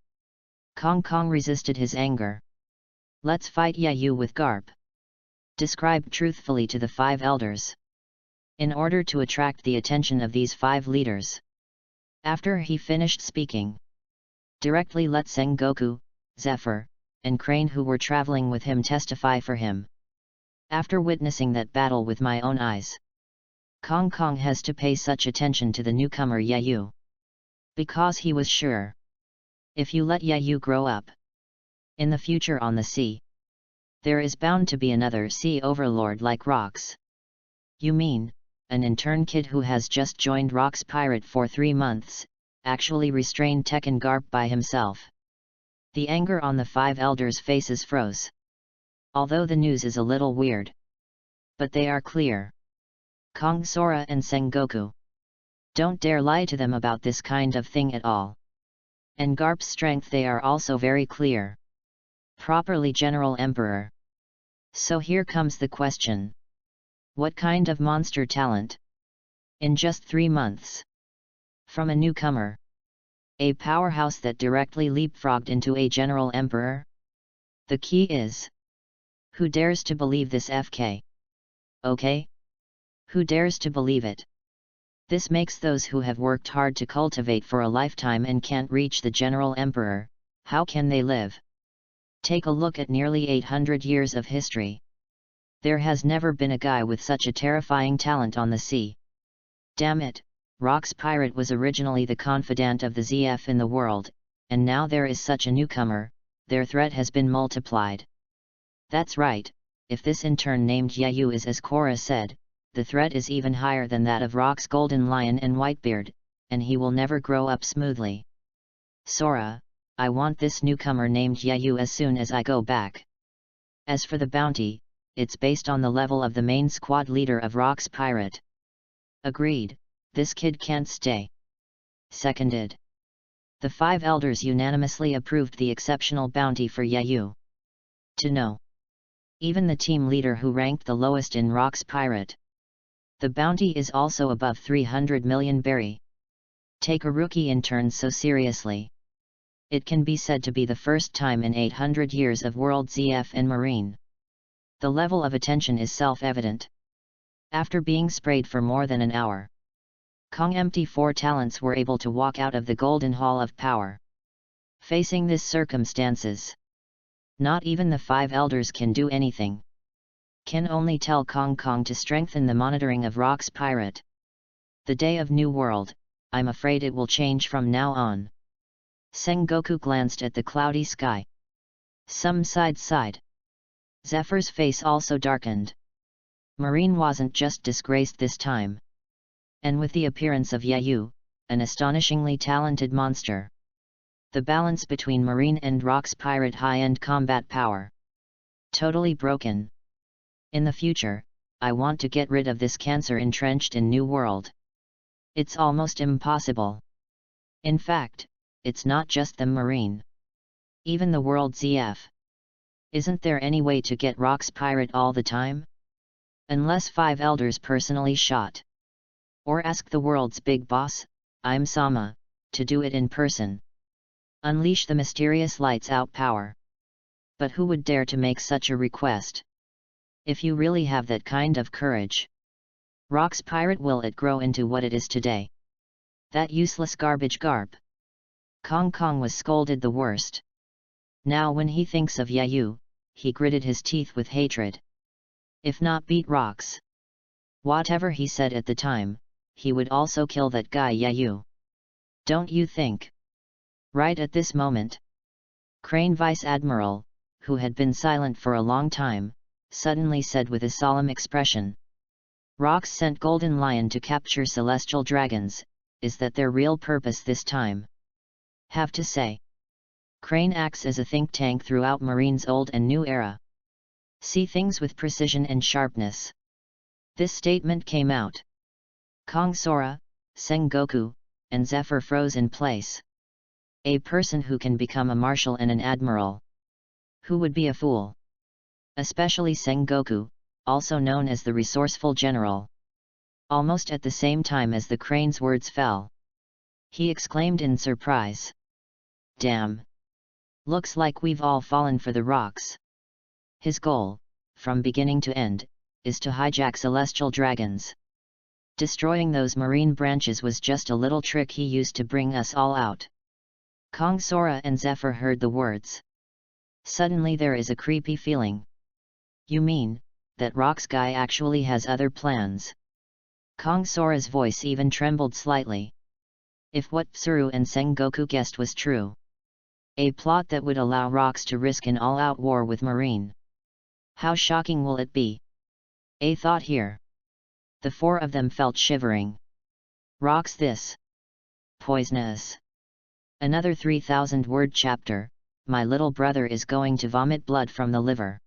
Kong Kong resisted his anger. Let's fight Yayu with Garp. Described truthfully to the 5 elders. In order to attract the attention of these 5 leaders. After he finished speaking, directly let Sengoku, Zephyr, and Crane who were traveling with him testify for him. After witnessing that battle with my own eyes, Kong Kong has to pay such attention to the newcomer Yayu. Because he was sure, if you let Yayu grow up in the future on the sea, there is bound to be another sea overlord like Rocks. You mean, an intern kid who has just joined Rocks Pirate for 3 months, actually restrained Tekken Garp by himself? The anger on the 5 elders' faces froze. Although the news is a little weird, but they are clear. Kong Sora and Sengoku, don't dare lie to them about this kind of thing at all. And Garp's strength they are also very clear. Properly General Emperor. So here comes the question. What kind of monster talent? In just 3 months. From a newcomer. A powerhouse that directly leapfrogged into a General Emperor? The key is, who dares to believe this FK? Okay? Who dares to believe it? This makes those who have worked hard to cultivate for a lifetime and can't reach the General Emperor, how can they live? Take a look at nearly 800 years of history. There has never been a guy with such a terrifying talent on the sea. Damn it, Rocks Pirate was originally the confidant of the ZF in the world, and now there is such a newcomer, their threat has been multiplied. That's right, if this intern named Yayu is as Korra said, the threat is even higher than that of Rock's Golden Lion and Whitebeard, and he will never grow up smoothly. Sora, I want this newcomer named Yayu as soon as I go back. As for the bounty, it's based on the level of the main squad leader of Rock's Pirate. Agreed, this kid can't stay. Seconded. The 5 elders unanimously approved the exceptional bounty for Yayu. To know. Even the team leader who ranked the lowest in Rock's Pirate. The bounty is also above 300 million berry. Take a rookie intern so seriously. It can be said to be the first time in 800 years of World ZF and Marine. The level of attention is self-evident. After being sprayed for more than an hour, Kong empty 4 talents were able to walk out of the Golden Hall of Power. Facing this circumstances, Not even the 5 elders can do anything. Can only tell Kong Kong to strengthen the monitoring of Rock's pirate. The day of New World, I'm afraid it will change from now on. Sengoku glanced at the cloudy sky. Some sighed. Zephyr's face also darkened. Marine wasn't just disgraced this time. And with the appearance of Yayu, an astonishingly talented monster. The balance between Marine and Rock's pirate high-end combat power. Totally broken. In the future, I want to get rid of this cancer entrenched in New World. It's almost impossible. In fact, it's not just the Marine. Even the world ZF. Isn't there any way to get Rock's pirate all the time? Unless 5 elders personally shot. Or ask the world's big boss, I'm Sama, to do it in person. Unleash the mysterious lights out power. But who would dare to make such a request? If you really have that kind of courage. Rock's pirate, will it grow into what it is today? That useless garbage garp. Kong Kong was scolded the worst. Now when he thinks of Yayu, he gritted his teeth with hatred. If not beat Rock's. Whatever he said at the time, he would also kill that guy Yayu. Don't you think? Right at this moment. Crane Vice Admiral, who had been silent for a long time, suddenly said with a solemn expression. Rox sent Golden Lion to capture celestial dragons, is that their real purpose this time? Have to say. Crane acts as a think tank throughout Marine's old and new era. See things with precision and sharpness. This statement came out. Kong Sora, Sengoku, and Zephyr froze in place. A person who can become a marshal and an admiral. Who would be a fool? Especially Sengoku, also known as the resourceful general. Almost at the same time as the Crane's words fell, he exclaimed in surprise. Damn! Looks like we've all fallen for the rocks. His goal, from beginning to end, is to hijack celestial dragons. Destroying those marine branches was just a little trick he used to bring us all out. Kong Sora and Zephyr heard the words. Suddenly there is a creepy feeling. You mean, that Rock's guy actually has other plans? Kong Sora's voice even trembled slightly. If what Tsuru and Sengoku guessed was true. A plot that would allow Rox to risk an all-out war with Marine. How shocking will it be? A thought here. The 4 of them felt shivering. Rox this. Poisonous. Another 3,000-word chapter, my little brother is going to vomit blood from the liver.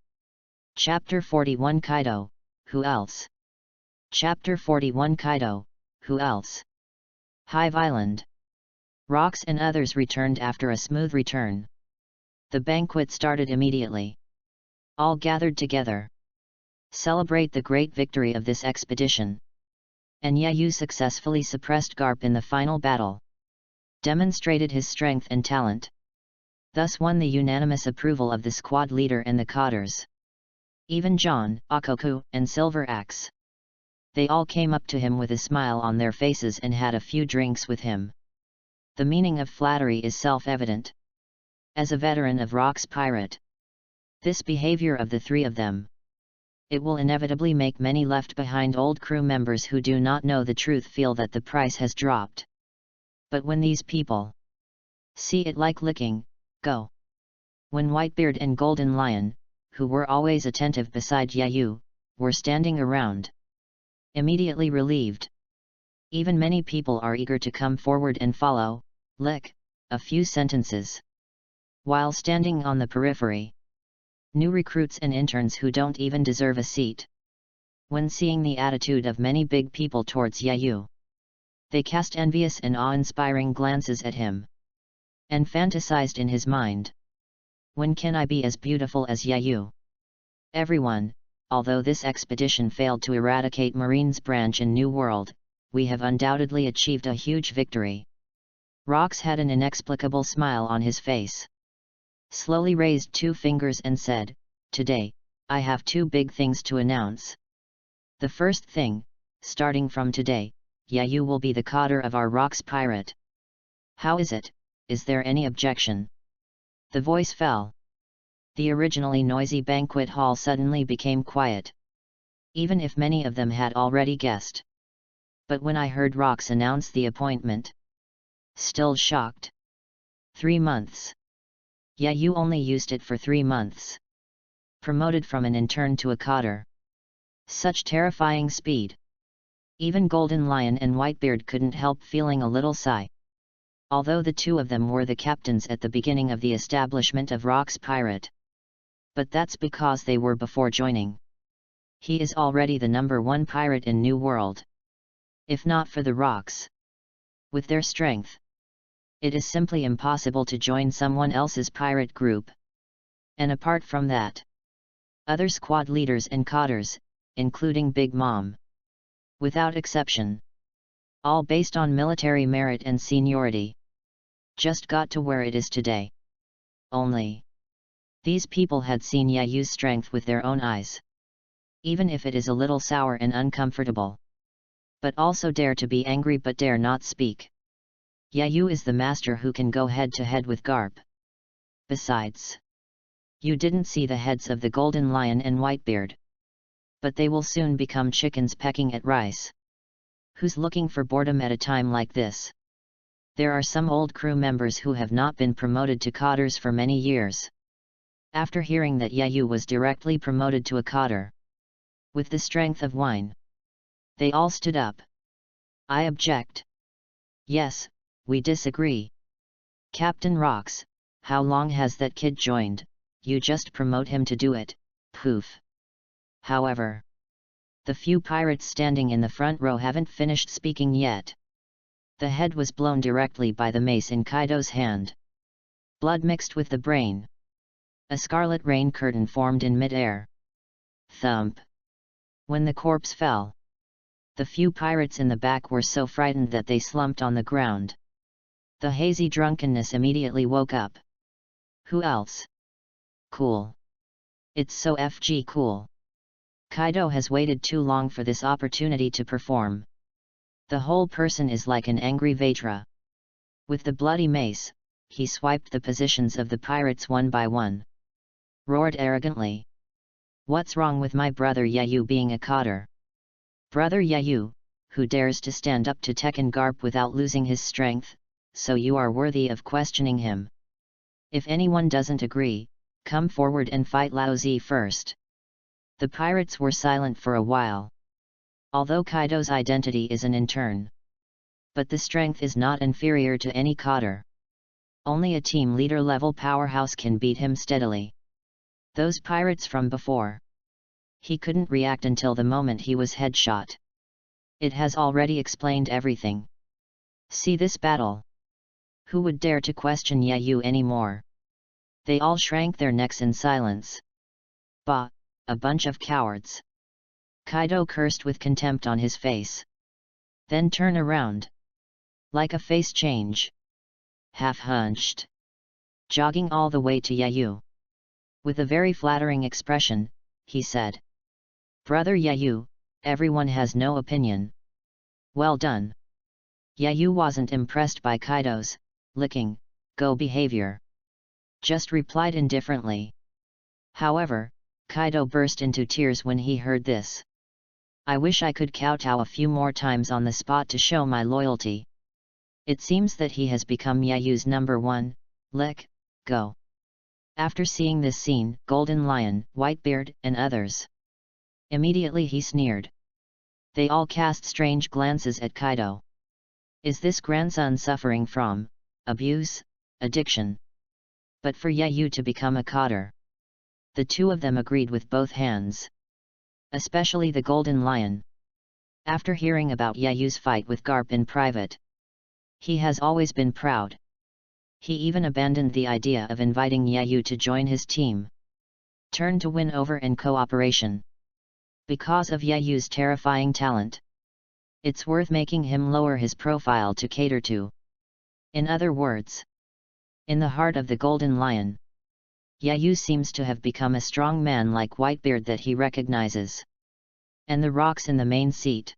Chapter 41 Kaido, who else? Chapter 41 Kaido, who else? Hive Island. Rox and others returned after a smooth return. The banquet started immediately. All gathered together. Celebrate the great victory of this expedition. And Yayu successfully suppressed Garp in the final battle. Demonstrated his strength and talent. Thus won the unanimous approval of the squad leader and the Cotters. Even John, Akoku, and Silver Axe. They all came up to him with a smile on their faces and had a few drinks with him. The meaning of flattery is self-evident. As a veteran of Rock's pirate, this behavior of the 3 of them, it will inevitably make many left-behind old crew members who do not know the truth feel that the price has dropped. But when these people see it like licking, go. When Whitebeard and Golden Lion, who were always attentive beside Yayu, were standing around, immediately relieved. Even many people are eager to come forward and follow, lick, a few sentences. While standing on the periphery, new recruits and interns who don't even deserve a seat. When seeing the attitude of many big people towards Yayu, they cast envious and awe-inspiring glances at him. And fantasized in his mind. When can I be as beautiful as Yayu? Everyone, although this expedition failed to eradicate Marine's branch in New World, we have undoubtedly achieved a huge victory. Rox had an inexplicable smile on his face. Slowly raised 2 fingers and said, Today, I have 2 big things to announce. The first thing, starting from today, Yayu will be the cotter of our Rox pirate. How is it? Is there any objection? The voice fell. The originally noisy banquet hall suddenly became quiet, even if many of them had already guessed. But when I heard Rox announce the appointment, still shocked. 3 months. Yeah, you only used it for 3 months. Promoted from an intern to a coder. Such terrifying speed. Even Golden Lion and Whitebeard couldn't help feeling a little sigh. Although the two of them were the captains at the beginning of the establishment of Rock's Pirate. But that's because they were before joining. He is already the #1 pirate in New World. If not for the Rocks. With their strength, it is simply impossible to join someone else's pirate group. And apart from that, other squad leaders and coders, including Big Mom, without exception, all based on military merit and seniority, just got to where it is today. Only these people had seen Yayu's strength with their own eyes. Even if it is a little sour and uncomfortable. But also dare to be angry but dare not speak. Yayu is the master who can go head to head with Garp. Besides, you didn't see the heads of the Golden Lion and Whitebeard. But they will soon become chickens pecking at rice. Who's looking for boredom at a time like this? There are some old crew members who have not been promoted to coders for many years. After hearing that Yayu was directly promoted to a coder, with the strength of wine, they all stood up. I object. Yes, we disagree. Captain Rox, how long has that kid joined? You just promote him to do it, poof. However, the few pirates standing in the front row haven't finished speaking yet. The head was blown directly by the mace in Kaido's hand. Blood mixed with the brain. A scarlet rain curtain formed in mid-air. Thump. When the corpse fell, the few pirates in the back were so frightened that they slumped on the ground. The hazy drunkenness immediately woke up. Who else? Cool. It's so FG cool. Kaido has waited too long for this opportunity to perform. The whole person is like an angry Vetra. With the bloody mace, he swiped the positions of the pirates one by one. Roared arrogantly. What's wrong with my brother Yayu being a coder? Brother Yayu, who dares to stand up to Tekken Garp without losing his strength, so you are worthy of questioning him. If anyone doesn't agree, come forward and fight Lao Zi first. The pirates were silent for a while. Although Kaido's identity is an intern. But the strength is not inferior to any coder. Only a team leader level powerhouse can beat him steadily. Those pirates from before. He couldn't react until the moment he was headshot. It has already explained everything. See this battle. Who would dare to question Yayu anymore? They all shrank their necks in silence. Bah, a bunch of cowards. Kaido cursed with contempt on his face. Then turn around. Like a face change. Half hunched. Jogging all the way to Yayu. With a very flattering expression, he said. Brother Yayu, everyone has no opinion. Well done. Yayu wasn't impressed by Kaido's licking go behavior. Just replied indifferently. However, Kaido burst into tears when he heard this. I wish I could kowtow a few more times on the spot to show my loyalty. It seems that he has become Yayu's #1, let go. After seeing this scene, Golden Lion, Whitebeard, and others. Immediately he sneered. They all cast strange glances at Kaido. Is this grandson suffering from abuse, addiction? But for Yayu to become a coder. The two of them agreed with both hands. Especially the Golden Lion. After hearing about Yayu's fight with Garp in private. He has always been proud. He even abandoned the idea of inviting Yayu to join his team. Turn to win over and cooperation. Because of Yayu's terrifying talent. It's worth making him lower his profile to cater to. In other words, in the heart of the Golden Lion, Yayu seems to have become a strong man like Whitebeard that he recognizes. And the Rocks in the main seat.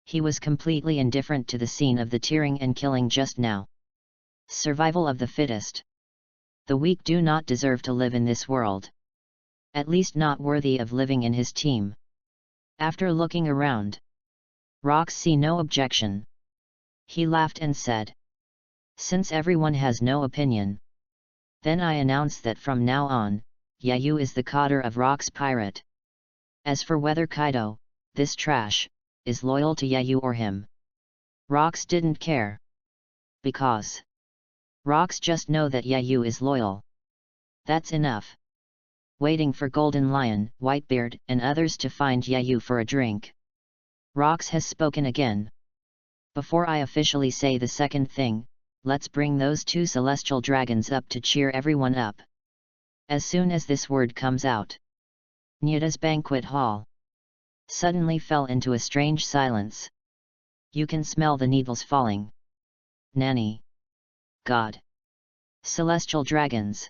He was completely indifferent to the scene of the tearing and killing just now. Survival of the fittest. The weak do not deserve to live in this world. At least not worthy of living in his team. After looking around, Rox see no objection. He laughed and said, "Since everyone has no opinion, then I announce that from now on, Yayu is the coder of Rox Pirate. As for whether Kaido, this trash, is loyal to Yayu or him, Rox didn't care. Because Rox just know that Yayu is loyal. That's enough." Waiting for Golden Lion, Whitebeard, and others to find Yayu for a drink, Rox has spoken again. "Before I officially say the second thing, let's bring those 2 celestial dragons up to cheer everyone up." As soon as this word comes out, Nyata's banquet hall suddenly fell into a strange silence. You can smell the needles falling. Nanny. God. Celestial Dragons.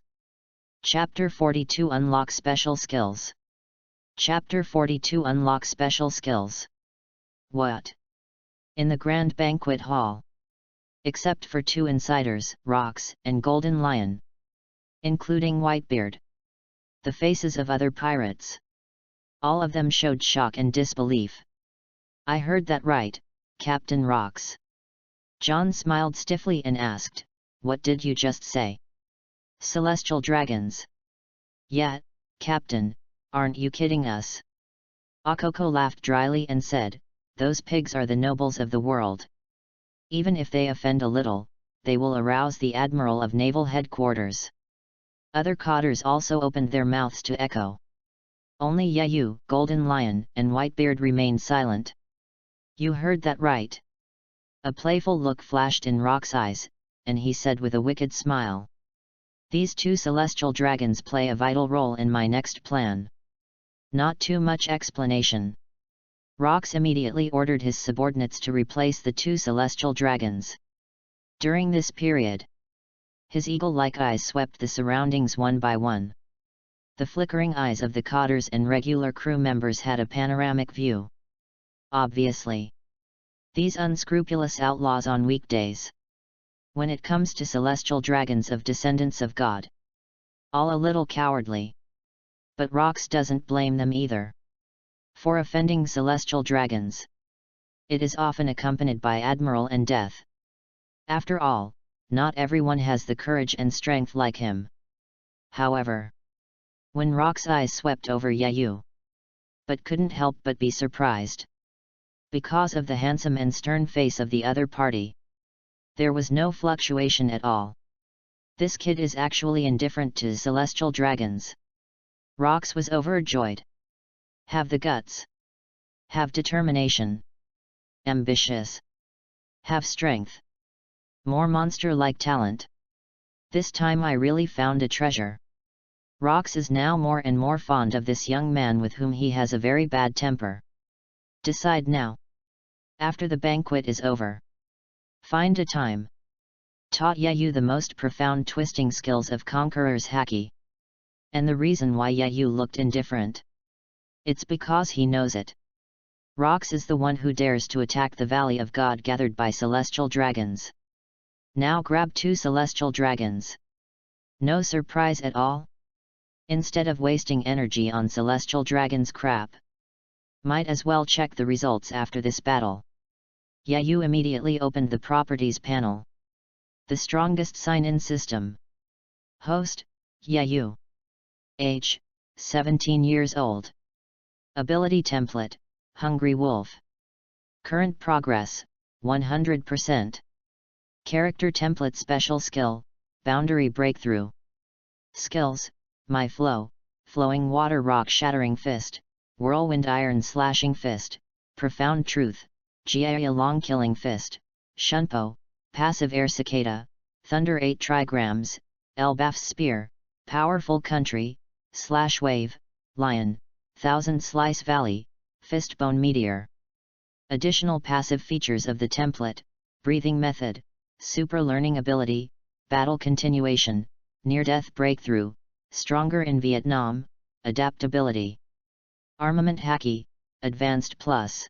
Chapter 42 Unlock Special Skills. Chapter 42 Unlock Special Skills. What? In the Grand Banquet Hall. Except for 2 insiders, Rox and Golden Lion, including Whitebeard, the faces of other pirates, all of them showed shock and disbelief. "I heard that right, Captain Rox." John smiled stiffly and asked, "What did you just say?" "Celestial dragons." "Yeah, Captain, aren't you kidding us?" Akoko laughed dryly and said, "Those pigs are the nobles of the world. Even if they offend a little, they will arouse the Admiral of Naval Headquarters." Other coders also opened their mouths to echo. Only Yayu, Golden Lion, and Whitebeard remained silent. "You heard that right." A playful look flashed in Rox's eyes, and he said with a wicked smile, "These 2 celestial dragons play a vital role in my next plan. Not too much explanation." Rox immediately ordered his subordinates to replace the 2 celestial dragons. During this period, his eagle-like eyes swept the surroundings one by one. The flickering eyes of the coders and regular crew members had a panoramic view. Obviously, these unscrupulous outlaws on weekdays. When it comes to celestial dragons of descendants of God, all a little cowardly. But Rox doesn't blame them either. For offending celestial dragons, it is often accompanied by admiral and death. After all, not everyone has the courage and strength like him. However, when Rox's eyes swept over Yayu, but couldn't help but be surprised. Because of the handsome and stern face of the other party, there was no fluctuation at all. This kid is actually indifferent to celestial dragons. Rox was overjoyed. Have the guts. Have determination. Ambitious. Have strength. More monster-like talent. This time I really found a treasure. Rox is now more and more fond of this young man with whom he has a very bad temper. Decide now. After the banquet is over. Find a time. Taught Yayu the most profound twisting skills of Conqueror's Haki. And the reason why Yayu looked indifferent. It's because he knows it. Rox is the one who dares to attack the Valley of God gathered by celestial dragons. Now grab 2 celestial dragons. No surprise at all? Instead of wasting energy on celestial dragons crap, might as well check the results after this battle. Yayu immediately opened the Properties panel. The strongest sign-in system. Host, Yayu. Age, 17 years old. Ability template, Hungry Wolf. Current progress, 100%. Character template special skill, Boundary Breakthrough. Skills, My Flow, Flowing Water Rock Shattering Fist, Whirlwind Iron Slashing Fist, Profound Truth, Gia Long Killing Fist, Shunpo, Passive Air Cicada, Thunder 8 Trigrams, Elbaf's Spear, Powerful Country, Slash Wave, Lion, Thousand Slice Valley, Fistbone Meteor. Additional passive features of the template, Breathing Method, Super Learning Ability, Battle Continuation, Near-Death Breakthrough, Stronger in Vietnam, Adaptability. Armament Haki, Advanced Plus.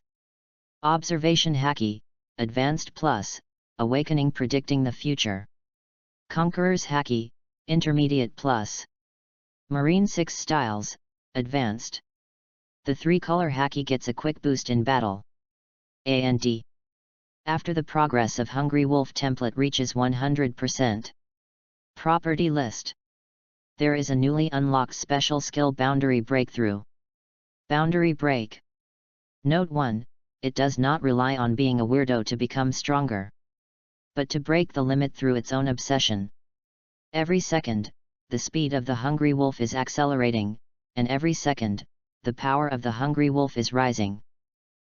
Observation Haki, Advanced Plus, Awakening Predicting the Future. Conqueror's Haki, Intermediate Plus. Marine 6 Styles, Advanced. The 3-color Haki gets a quick boost in battle. A&D. After the progress of Hungry Wolf template reaches 100%. Property list. There is a newly unlocked special skill Boundary Breakthrough. Boundary Break. Note 1, it does not rely on being a weirdo to become stronger, but to break the limit through its own obsession. Every second, the speed of the Hungry Wolf is accelerating, and every second, the power of the Hungry Wolf is rising.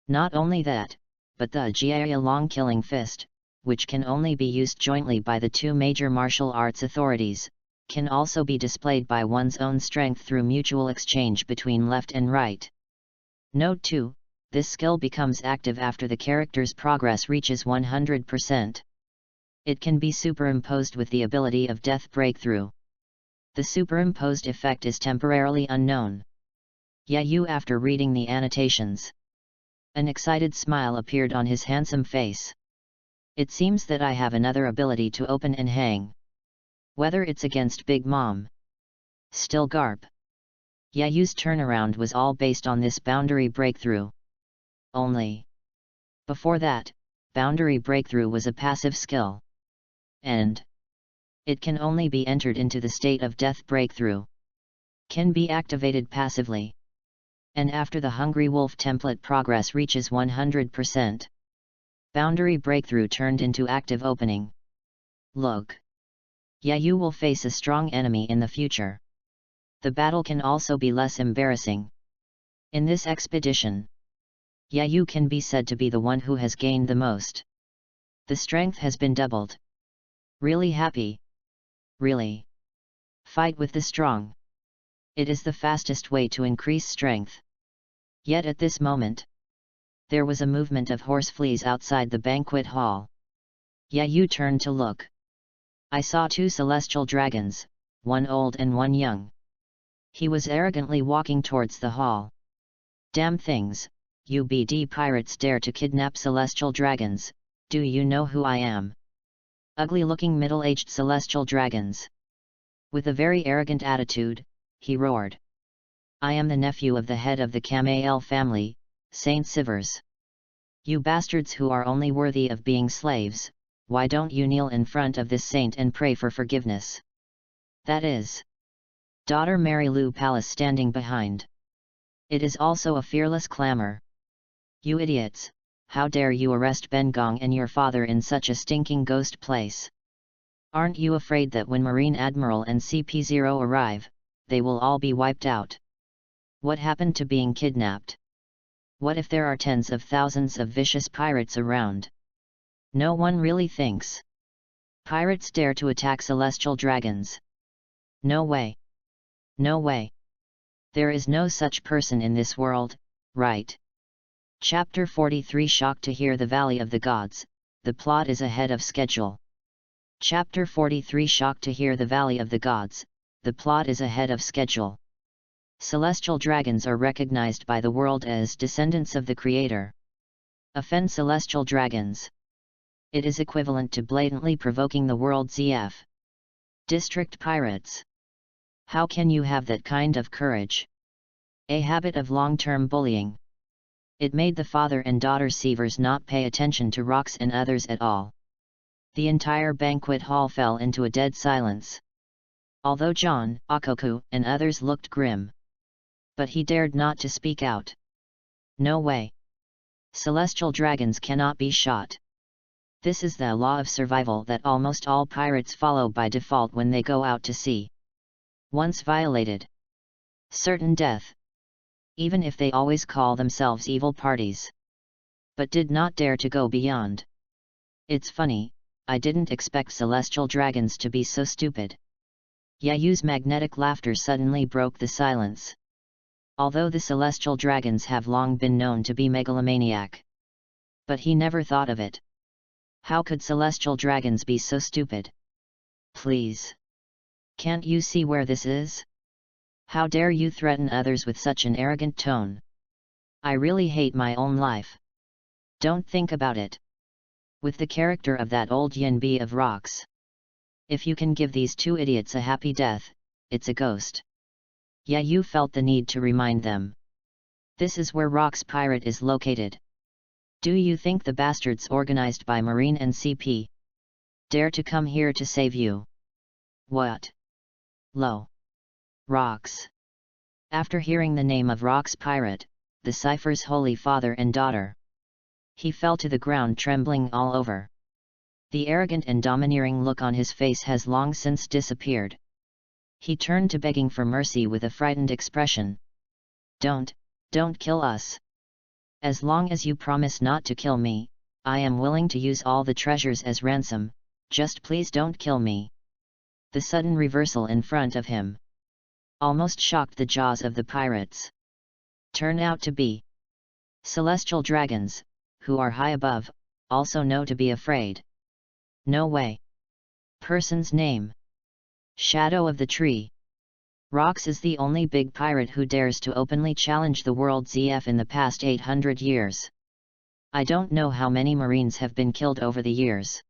Not only that, but the Jia Long Killing Fist, which can only be used jointly by the 2 major martial arts authorities, can also be displayed by one's own strength through mutual exchange between left and right. Note 2, this skill becomes active after the character's progress reaches 100%. It can be superimposed with the ability of Death Breakthrough. The superimposed effect is temporarily unknown. Yayu after reading the annotations. An excited smile appeared on his handsome face. It seems that I have another ability to open and hang. Whether it's against Big Mom. Still garp. Yayu's turnaround was all based on this Boundary Breakthrough. Only. Before that, Boundary Breakthrough was a passive skill. And it can only be entered into the state of Death Breakthrough. Can be activated passively. And after the Hungry Wolf template progress reaches 100%. Boundary Breakthrough turned into active opening. Look. Yayu will face a strong enemy in the future. The battle can also be less embarrassing. In this expedition, Yayu can be said to be the one who has gained the most. The strength has been doubled. Really happy. Really. Fight with the strong. It is the fastest way to increase strength. Yet at this moment, there was a movement of horse fleas outside the banquet hall. Yayu turned to look. I saw 2 celestial dragons, one old and one young. He was arrogantly walking towards the hall. Damn things, UBD pirates dare to kidnap celestial dragons, do you know who I am? Ugly-looking middle-aged celestial dragons. With a very arrogant attitude, he roared. I am the nephew of the head of the Kamael family, Saint Sivers. You bastards who are only worthy of being slaves, why don't you kneel in front of this saint and pray for forgiveness? That is. Daughter Mary Lou Palace standing behind. It is also a fearless clamor. You idiots, how dare you arrest Ben Gong and your father in such a stinking ghost place? Aren't you afraid that when Marine Admiral and CP0 arrive, they will all be wiped out? What happened to being kidnapped? What if there are tens of thousands of vicious pirates around? No one really thinks. Pirates dare to attack celestial dragons. No way. No way. There is no such person in this world, right? Chapter 43 Shocked to hear the Valley of the Gods, the plot is ahead of schedule. Chapter 43 Shocked to hear the Valley of the Gods, the plot is ahead of schedule. Celestial dragons are recognized by the world as descendants of the Creator. Offend celestial dragons. It is equivalent to blatantly provoking the world ZF. District pirates. How can you have that kind of courage? A habit of long-term bullying. It made the father and daughter Seavers not pay attention to Rox and others at all. The entire banquet hall fell into a dead silence. Although John, Akoku, and others looked grim. But he dared not to speak out. No way. Celestial dragons cannot be shot. This is the law of survival that almost all pirates follow by default when they go out to sea. Once violated, certain death. Even if they always call themselves evil parties. But did not dare to go beyond. It's funny, I didn't expect celestial dragons to be so stupid. Yayu's magnetic laughter suddenly broke the silence. Although the celestial dragons have long been known to be megalomaniac. But he never thought of it. How could celestial dragons be so stupid? Please. Can't you see where this is? How dare you threaten others with such an arrogant tone? I really hate my own life. Don't think about it. With the character of that old Yinbi of Rox. If you can give these two idiots a happy death, it's a ghost. Yayu felt the need to remind them. This is where Rock's pirate is located. Do you think the bastards organized by Marine and CP dare to come here to save you? What? Lo. Rox. After hearing the name of Rock's pirate, the Cypher's holy father and daughter, he fell to the ground trembling all over. The arrogant and domineering look on his face has long since disappeared. He turned to begging for mercy with a frightened expression. Don't kill us. As long as you promise not to kill me, I am willing to use all the treasures as ransom, just please don't kill me. The sudden reversal in front of him almost shocked the jaws of the pirates. Turn out to be celestial dragons, who are high above, also know to be afraid. No way. Person's name. Shadow of the Tree. Rox is the only big pirate who dares to openly challenge the world ZF in the past 800 years. I don't know how many Marines have been killed over the years.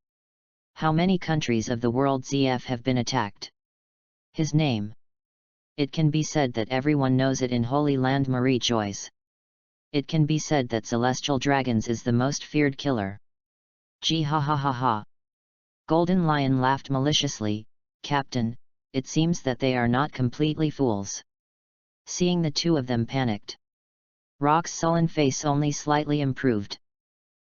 How many countries of the world ZF have been attacked. His name. It can be said that everyone knows it in Holy Land Marie Joyce. It can be said that Celestial Dragons is the most feared killer. Gee ha ha ha ha. Golden Lion laughed maliciously. Captain, it seems that they are not completely fools. Seeing the two of them panicked, Rock's sullen face only slightly improved.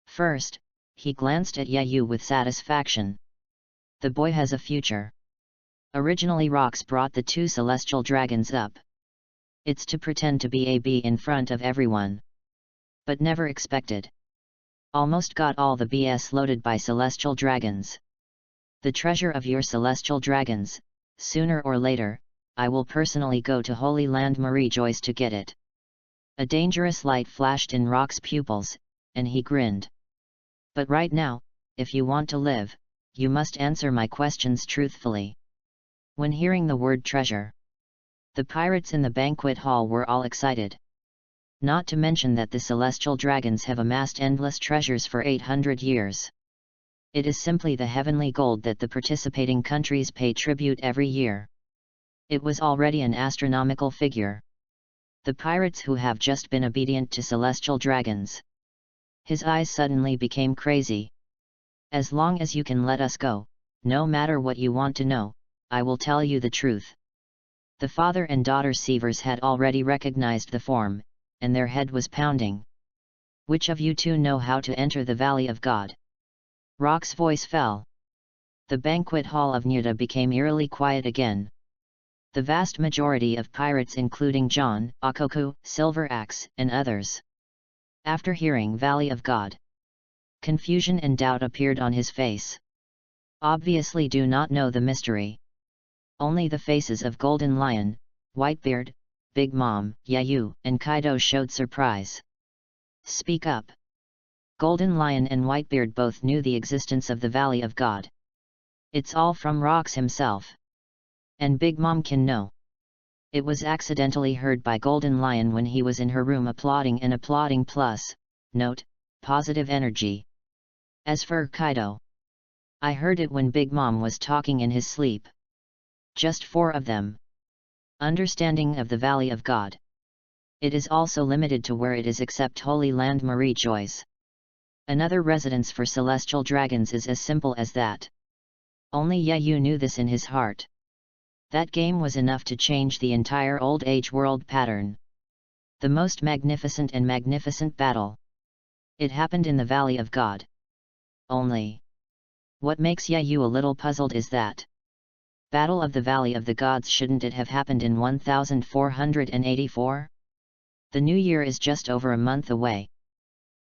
First, he glanced at Yayu with satisfaction. The boy has a future. Originally Rox brought the two celestial dragons up. It's to pretend to be a bee in front of everyone. But never expected. Almost got all the BS loaded by celestial dragons. The treasure of your celestial dragons, sooner or later, I will personally go to Holy Land Marie Joyce to get it. A dangerous light flashed in Rock's pupils, and he grinned. But right now, if you want to live, you must answer my questions truthfully. When hearing the word treasure, the pirates in the banquet hall were all excited. Not to mention that the celestial dragons have amassed endless treasures for 800 years. It is simply the heavenly gold that the participating countries pay tribute every year. It was already an astronomical figure. The pirates who have just been obedient to celestial dragons. His eyes suddenly became crazy. As long as you can let us go, no matter what you want to know, I will tell you the truth. The father and daughter Seavers had already recognized the form, and their head was pounding. Which of you two know how to enter the Valley of God? Rock's voice fell. The banquet hall of Nirda became eerily quiet again. The vast majority of pirates including John, Akoku, Silver Axe, and others. After hearing Valley of God, confusion and doubt appeared on his face. Obviously do not know the mystery. Only the faces of Golden Lion, Whitebeard, Big Mom, Yayu, and Kaido showed surprise. Speak up. Golden Lion and Whitebeard both knew the existence of the Valley of God. It's all from Rox himself. And Big Mom can know. It was accidentally heard by Golden Lion when he was in her room applauding and applauding plus, note, positive energy. As for Kaido, I heard it when Big Mom was talking in his sleep. Just 4 of them. Understanding of the Valley of God. It is also limited to where it is except Holy Land Marie Joyce. Another residence for celestial dragons is as simple as that. Only Yayu knew this in his heart. That game was enough to change the entire Old Age world pattern. The most magnificent and magnificent battle. It happened in the Valley of God. Only. What makes Yayu a little puzzled is that Battle of the Valley of the Gods shouldn't it have happened in 1484? The new year is just over a month away.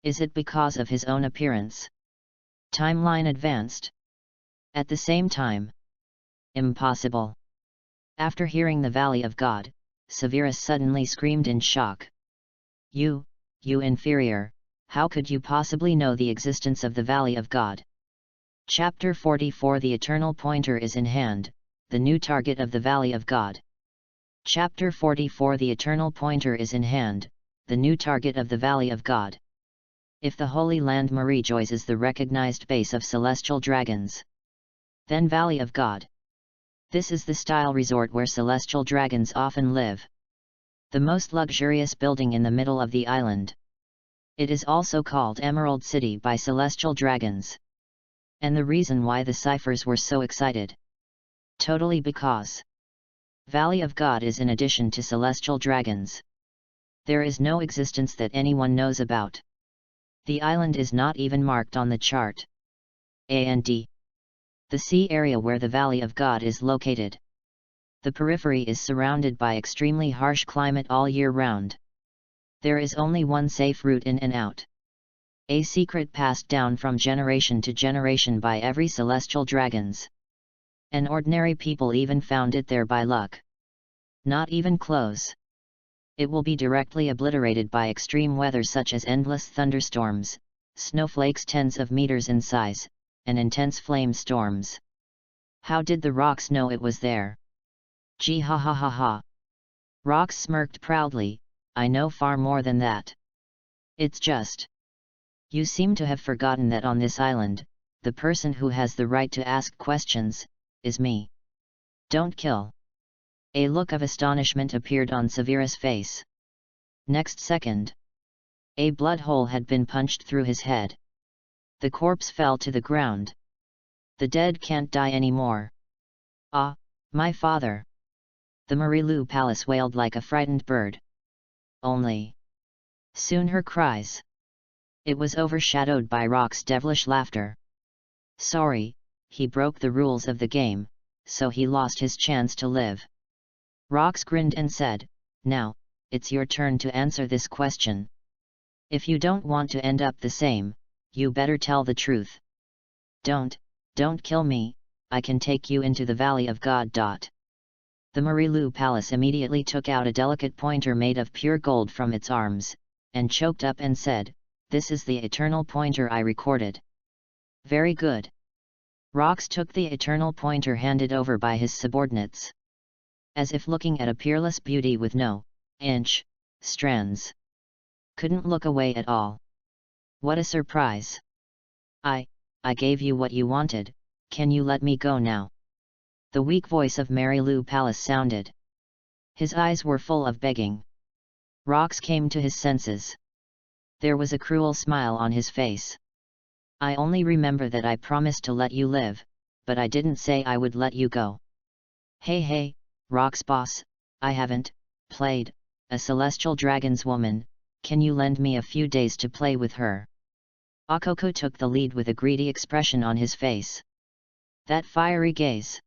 Is it because of his own appearance? Timeline advanced. At the same time. Impossible. After hearing the Valley of God, Severus suddenly screamed in shock. You inferior, how could you possibly know the existence of the Valley of God? Chapter 44 The Eternal Pointer is in hand, the new target of the Valley of God. Chapter 44 The Eternal Pointer is in hand, the new target of the Valley of God. If the Holy Land Marie Joyce is the recognized base of celestial dragons, then Valley of God This is the style resort where celestial dragons often live. The most luxurious building in the middle of the island. It is also called Emerald City by celestial dragons. And the reason why the ciphers were so excited. Totally because Valley of God is in addition to celestial dragons. There is no existence that anyone knows about. The island is not even marked on the chart. And the sea area where the Valley of God is located. The periphery is surrounded by extremely harsh climate all year round. There is only one safe route in and out. A secret passed down from generation to generation by every celestial dragons. And ordinary people even found it there by luck. Not even close. It will be directly obliterated by extreme weather such as endless thunderstorms, snowflakes tens of meters in size, and intense flame storms. How did the rocks know it was there? Gee ha ha ha ha. Rocks smirked proudly, I know far more than that. It's just. You seem to have forgotten that on this island, the person who has the right to ask questions, is me. Don't kill. A look of astonishment appeared on Severa's face. Next second, a blood hole had been punched through his head. The corpse fell to the ground. The dead can't die anymore. Ah, my father! The Marilu Palace wailed like a frightened bird. Only. Soon her cries. It was overshadowed by Rock's devilish laughter. Sorry, he broke the rules of the game, so he lost his chance to live. Rox grinned and said, now, it's your turn to answer this question. If you don't want to end up the same, you better tell the truth. Don't kill me, I can take you into the Valley of God. The Marilu Palace immediately took out a delicate pointer made of pure gold from its arms, and choked up and said, this is the eternal pointer I recorded. Very good. Rox took the eternal pointer handed over by his subordinates. As if looking at a peerless beauty with no strands. Couldn't look away at all. What a surprise. I gave you what you wanted, can you let me go now? The weak voice of Marilu Palace sounded. His eyes were full of begging. Rox came to his senses. There was a cruel smile on his face. I only remember that I promised to let you live, but I didn't say I would let you go. Hey, Rox boss, I haven't played a celestial dragon's woman, can you lend me a few days to play with her? Akoko took the lead with a greedy expression on his face. That fiery gaze.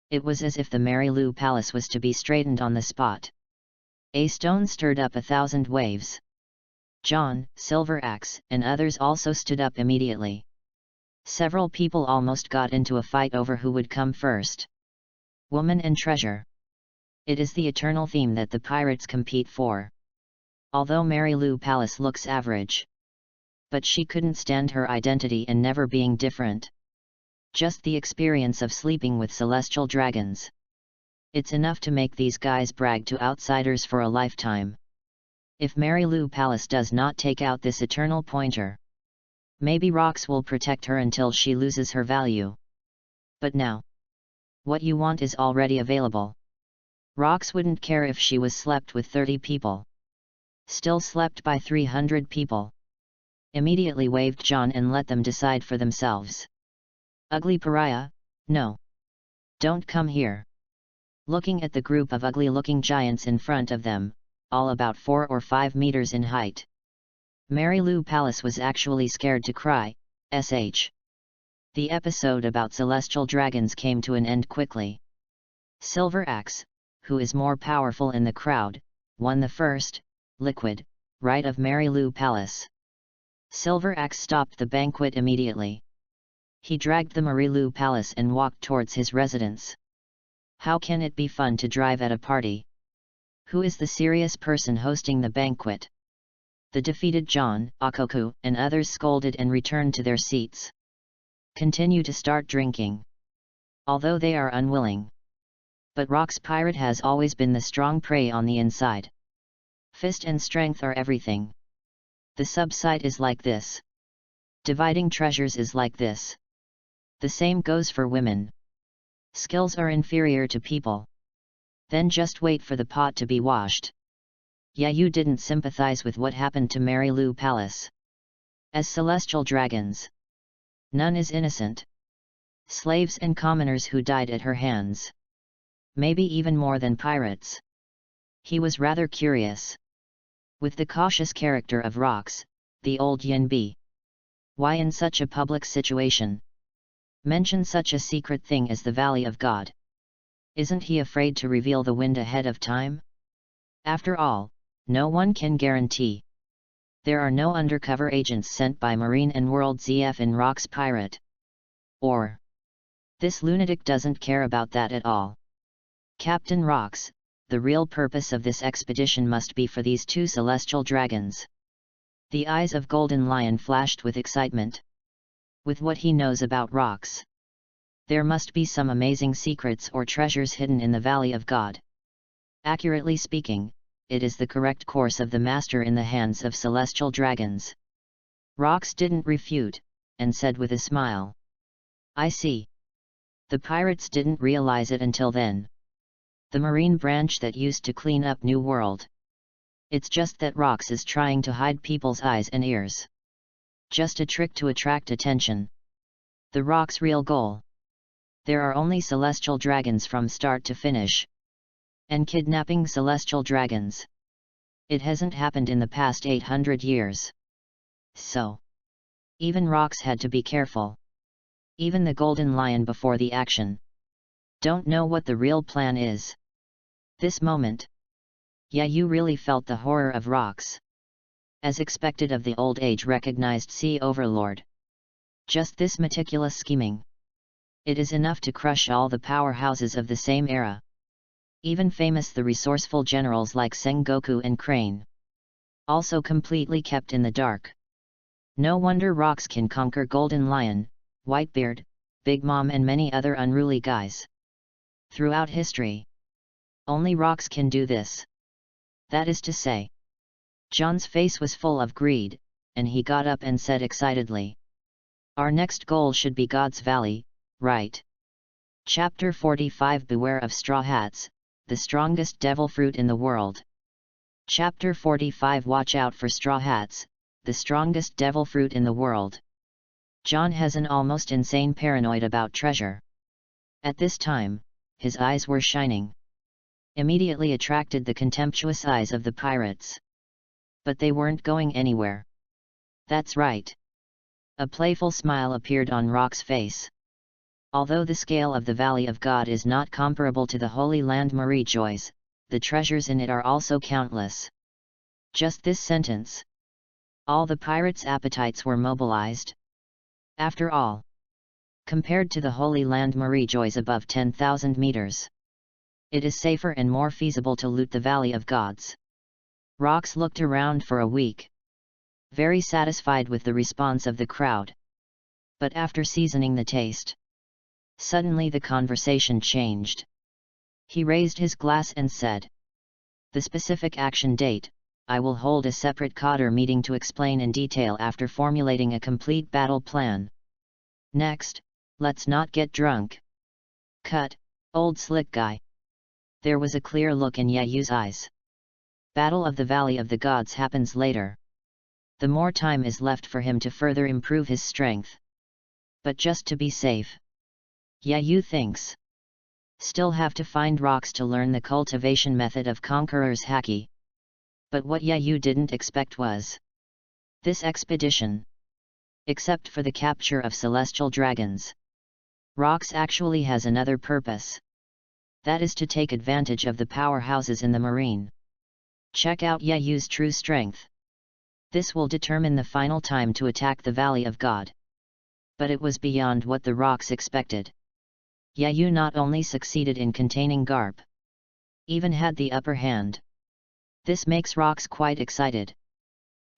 It was as if the Marilu Palace was to be straightened on the spot. A stone stirred up 1,000 waves. John, Silver Axe, and others also stood up immediately. Several people almost got into a fight over who would come first. Woman and treasure. It is the eternal theme that the pirates compete for. Although Marilu Palace looks average. But she couldn't stand her identity and never being different. Just the experience of sleeping with celestial dragons. It's enough to make these guys brag to outsiders for a lifetime. If Marilu Palace does not take out this eternal pointer, maybe Rox will protect her until she loses her value. But now, what you want is already available. Rox wouldn't care if she was slept with 30 people. Still slept by 300 people. Immediately waved John and let them decide for themselves. Ugly pariah, no. Don't come here. Looking at the group of ugly-looking giants in front of them, all about 4 or 5 meters in height. Marilu Palace was actually scared to cry, sh. The episode about celestial dragons came to an end quickly. Silver Axe, who is more powerful in the crowd, won the first, liquid, right of Marilu Palace. Silver Axe stopped the banquet immediately. He dragged the Marilu Palace and walked towards his residence. How can it be fun to drive at a party? Who is the serious person hosting the banquet? The defeated John, Akoku, and others scolded and returned to their seats. Continue to start drinking. Although they are unwilling. But Rox Pirate has always been the strong prey on the inside. Fist and strength are everything. The sub-site is like this. Dividing treasures is like this. The same goes for women. Skills are inferior to people. Then just wait for the pot to be washed. You didn't sympathize with what happened to Mary Lou Palace. As celestial dragons, none is innocent. Slaves and commoners who died at her hands. Maybe even more than pirates. He was rather curious. With the cautious character of Rox, the old yin bee. Why in such a public situation mention such a secret thing as the Valley of God? Isn't he afraid to reveal the wind ahead of time? After all, no one can guarantee. There are no undercover agents sent by Marine and World ZF in Rox Pirate. Or, this lunatic doesn't care about that at all. Captain Rox, the real purpose of this expedition must be for these two celestial dragons. The eyes of Golden Lion flashed with excitement. With what he knows about Rox, there must be some amazing secrets or treasures hidden in the Valley of God. Accurately speaking, it is the correct course of the master in the hands of celestial dragons. Rox didn't refute, and said with a smile, I see. The pirates didn't realize it until then. The marine branch that used to clean up New World. It's just that Rox is trying to hide people's eyes and ears. Just a trick to attract attention. The Rox real goal. There are only celestial dragons from start to finish. And kidnapping celestial dragons. It hasn't happened in the past 800 years. So, even Rox had to be careful. Even the Golden Lion before the action. Don't know what the real plan is. This moment. You really felt the horror of Rox. As expected of the old age recognized sea overlord. Just this meticulous scheming. It is enough to crush all the powerhouses of the same era. Even famous the resourceful generals like Sengoku and Crane. Also completely kept in the dark. No wonder Rox can conquer Golden Lion, Whitebeard, Big Mom and many other unruly guys. Throughout history, only Rox can do this. That is to say. John's face was full of greed, and he got up and said excitedly. Our next goal should be God's Valley, right? Chapter 45 Beware of Straw Hats, the strongest devil fruit in the world. Chapter 45 Watch out for straw hats, the strongest devil fruit in the world. John has an almost insane paranoid about treasure. At this time, his eyes were shining. Immediately attracted the contemptuous eyes of the pirates. But they weren't going anywhere. That's right. A playful smile appeared on Rox's face. Although the scale of the Valley of God is not comparable to the Holy Land Marie Joy's, the treasures in it are also countless. Just this sentence. All the pirates' appetites were mobilized. After all, compared to the Holy Land Marie Joy's above 10,000 meters, it is safer and more feasible to loot the Valley of Gods. Rox looked around for a week. Very satisfied with the response of the crowd. But after seasoning the taste, suddenly the conversation changed. He raised his glass and said, the specific action date, I will hold a separate Cotter meeting to explain in detail after formulating a complete battle plan. Next, let's not get drunk. Cut, old slick guy. There was a clear look in Yayu's eyes. Battle of the Valley of the Gods happens later. The more time is left for him to further improve his strength. But just to be safe. Yayu thinks. Still have to find Rox to learn the cultivation method of Conqueror's Haki. But what Yayu didn't expect was this expedition. Except for the capture of celestial dragons. Rox actually has another purpose. That is to take advantage of the powerhouses in the marine. Check out Yayu's true strength. This will determine the final time to attack the Valley of God. But it was beyond what the Rox expected. Yayu not only succeeded in containing Garp, even had the upper hand. This makes Rox quite excited.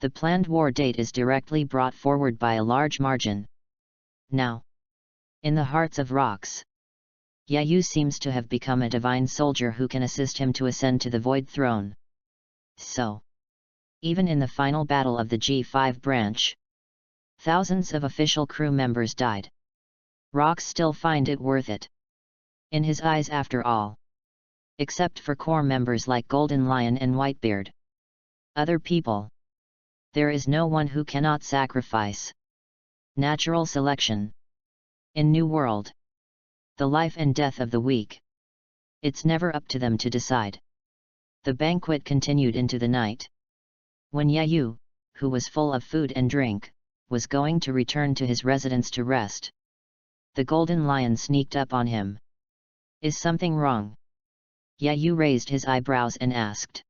The planned war date is directly brought forward by a large margin. Now, in the hearts of Rox, Yayu seems to have become a divine soldier who can assist him to ascend to the Void Throne. So, even in the final battle of the G5 branch, thousands of official crew members died. Rox still find it worth it. in his eyes after all. Except for core members like Golden Lion and Whitebeard. Other people. There is no one who cannot sacrifice. Natural selection. In New World. The life and death of the weak. It's never up to them to decide. The banquet continued into the night. When Yayu, who was full of food and drink, was going to return to his residence to rest, the Golden Lion sneaked up on him. Is something wrong? Yayu raised his eyebrows and asked.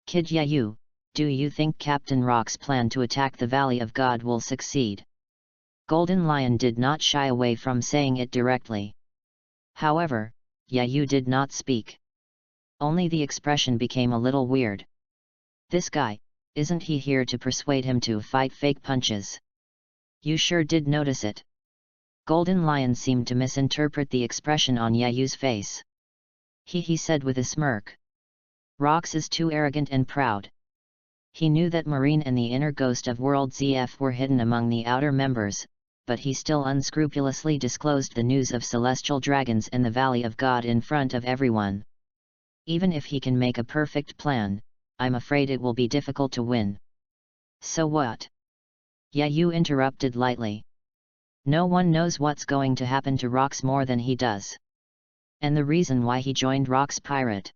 Kid Yayu, do you think Captain Rock's plan to attack the Valley of God will succeed? Golden Lion did not shy away from saying it directly. However, Yayu did not speak. Only the expression became a little weird. This guy, isn't he here to persuade him to fight fake punches? You sure did notice it. Golden Lion seemed to misinterpret the expression on Yayu's face. He said with a smirk. Rox is too arrogant and proud. He knew that Marine and the inner ghost of World ZF were hidden among the outer members, but he still unscrupulously disclosed the news of celestial dragons and the Valley of God in front of everyone. Even if he can make a perfect plan, I'm afraid it will be difficult to win. So what? Yayu interrupted lightly. No one knows what's going to happen to Rox more than he does. And the reason why he joined Rox Pirate.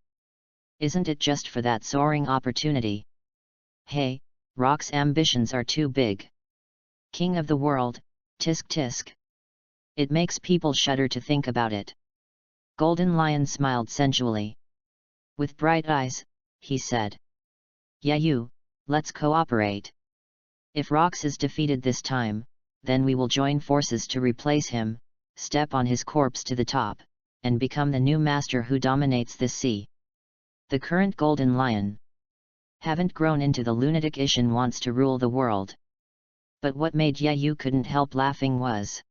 Isn't it just for that soaring opportunity? Hey, Rock's ambitions are too big. King of the world, tisk tisk. It makes people shudder to think about it. Golden Lion smiled sensually. With bright eyes, he said. Yayu, let's cooperate. If Rox is defeated this time, then we will join forces to replace him, step on his corpse to the top, and become the new master who dominates this sea. The current Golden Lion haven't grown into the lunatic Ishin wants to rule the world. But what made Yayu couldn't help laughing was,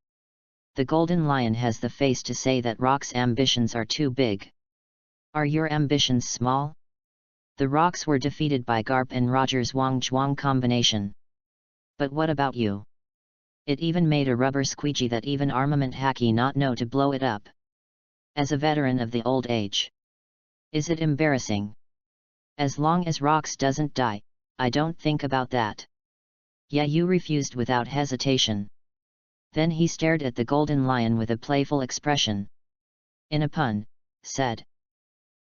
the Golden Lion has the face to say that Rock's ambitions are too big. Are your ambitions small? The Rocks were defeated by Garp and Roger's Wang Zhuang combination. But what about you? It even made a rubber squeegee that even armament hacky not know to blow it up. As a veteran of the old age. Is it embarrassing? As long as Rox doesn't die, I don't think about that. Yayu refused without hesitation. Then he stared at the Golden Lion with a playful expression. In a pun, said.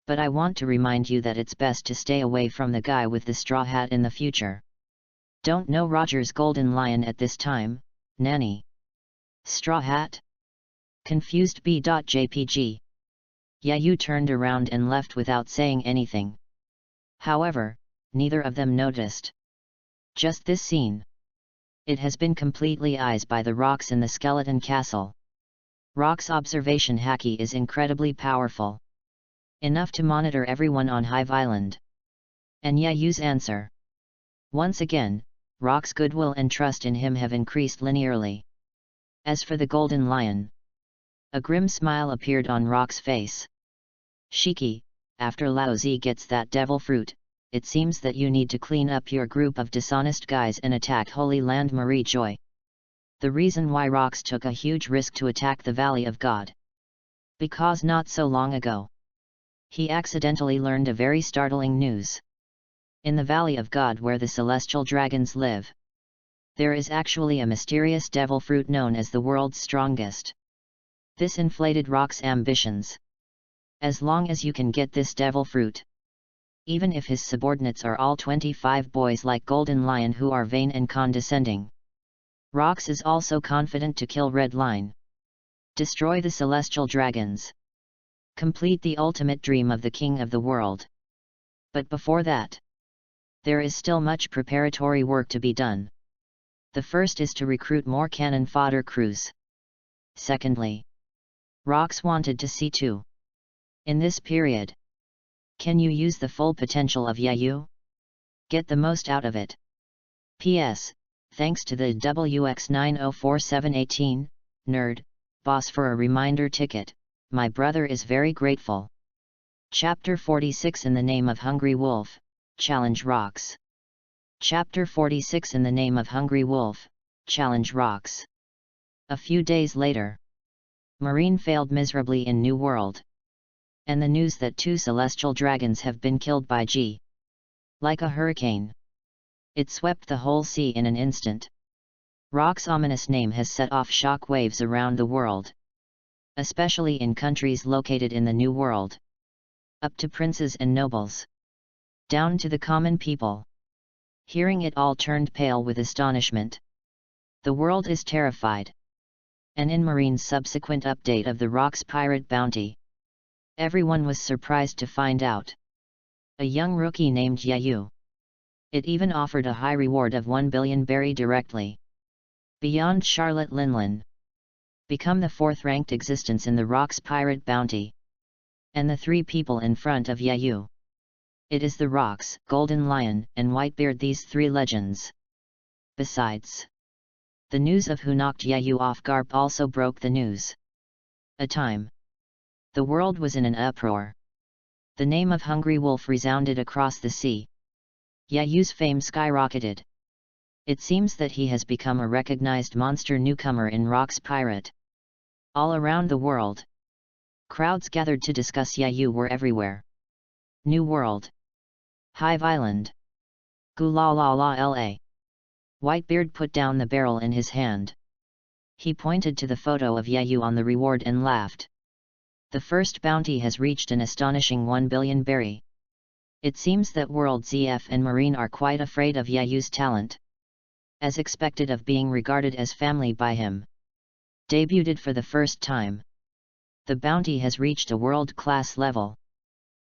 But I want to remind you that it's best to stay away from the guy with the straw hat in the future. Don't know Roger's Golden Lion at this time, Nanny. Straw hat? Confused B.jpg. Yayu turned around and left without saying anything. However, neither of them noticed. Just this scene. It has been completely eyes by the Rocks in the Skeleton Castle. Rock's observation haki is incredibly powerful. Enough to monitor everyone on Hive Island. And Yayu's answer. Once again, Rock's goodwill and trust in him have increased linearly. As for the Golden Lion, a grim smile appeared on Rock's face. Shiki, after Lao Zi gets that devil fruit, it seems that you need to clean up your group of dishonest guys and attack Holy Land Marie Joy. The reason why Rox took a huge risk to attack the Valley of God. Because not so long ago, he accidentally learned a very startling news. In the Valley of God where the celestial dragons live, there is actually a mysterious devil fruit known as the world's strongest. This inflated Rock's ambitions. As long as you can get this devil fruit, even if his subordinates are all 25 boys like Golden Lion who are vain and condescending, Rox is also confident to kill Red Line. Destroy the celestial dragons. Complete the ultimate dream of the king of the world. But before that, there is still much preparatory work to be done. The first is to recruit more cannon fodder crews. Secondly, Rox wanted to see too. In this period, can you use the full potential of Yayu? Get the most out of it. P.S. Thanks to the WX904718, nerd, boss for a reminder ticket, my brother is very grateful. Chapter 46 In the Name of Hungry Wolf, Challenge Rox. Chapter 46 In the Name of Hungry Wolf, Challenge Rox. A few days later, Marine failed miserably in New World. And the news that 2 celestial dragons have been killed by G. Like a hurricane. It swept the whole sea in an instant. Rock's ominous name has set off shock waves around the world. Especially in countries located in the New World. Up to princes and nobles. Down to the common people. Hearing it all turned pale with astonishment. The world is terrified. And in Marine's subsequent update of the Rock's pirate bounty, everyone was surprised to find out. A young rookie named Yayu. It even offered a high reward of 1 billion berry directly. Beyond Charlotte Linlin. Become the 4th-ranked existence in the Rock's pirate bounty. And the 3 people in front of Yayu. It is the Rock's, Golden Lion, and Whitebeard, these 3 legends. Besides, the news of who knocked Yayu off Garp also broke the news. A time. The world was in an uproar. The name of Hungry Wolf resounded across the sea. Yayu's fame skyrocketed. It seems that he has become a recognized monster newcomer in Rock's Pirate. All around the world, crowds gathered to discuss Yayu were everywhere. New World. Hive Island. Gulala-la-la. Whitebeard put down the barrel in his hand. He pointed to the photo of Yayu on the reward and laughed. The first bounty has reached an astonishing 1 billion berry. It seems that World ZF and Marine are quite afraid of Yayu's talent. As expected of being regarded as family by him. Debuted for the first time. The bounty has reached a world-class level.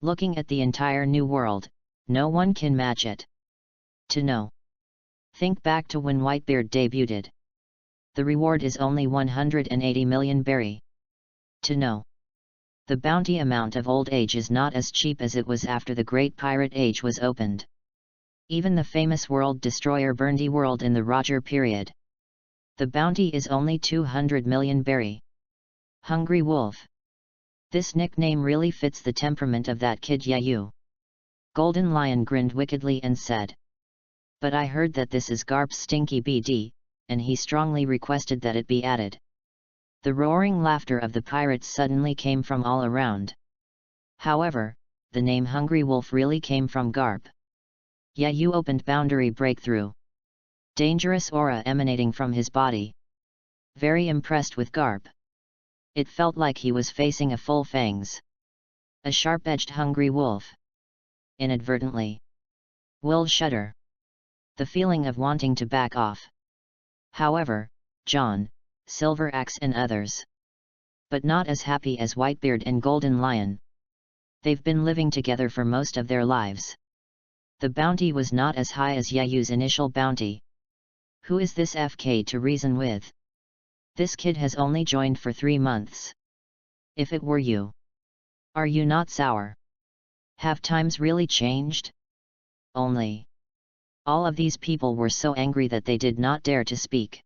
Looking at the entire New World, no one can match it. To know. Think back to when Whitebeard debuted. The reward is only 180 million berry. To know. The bounty amount of old age is not as cheap as it was after the Great Pirate Age was opened. Even the famous World Destroyer burned the world in the Roger period. The bounty is only 200 million berry. Hungry Wolf. This nickname really fits the temperament of that kid Yayu. Golden Lion grinned wickedly and said. But I heard that this is Garp's stinky BD, and he strongly requested that it be added. The roaring laughter of the pirates suddenly came from all around. However, the name Hungry Wolf really came from Garp. Yayu opened boundary breakthrough. Dangerous aura emanating from his body. Very impressed with Garp. It felt like he was facing a full fangs. A sharp-edged Hungry Wolf. Inadvertently. Will shudder. The feeling of wanting to back off. However, John, Silver Axe and others. But not as happy as Whitebeard and Golden Lion. They've been living together for most of their lives. The bounty was not as high as Yayu's initial bounty. Who is this FK to reason with? This kid has only joined for 3 months. If it were you. Are you not sour? Have times really changed? Only. All of these people were so angry that they did not dare to speak.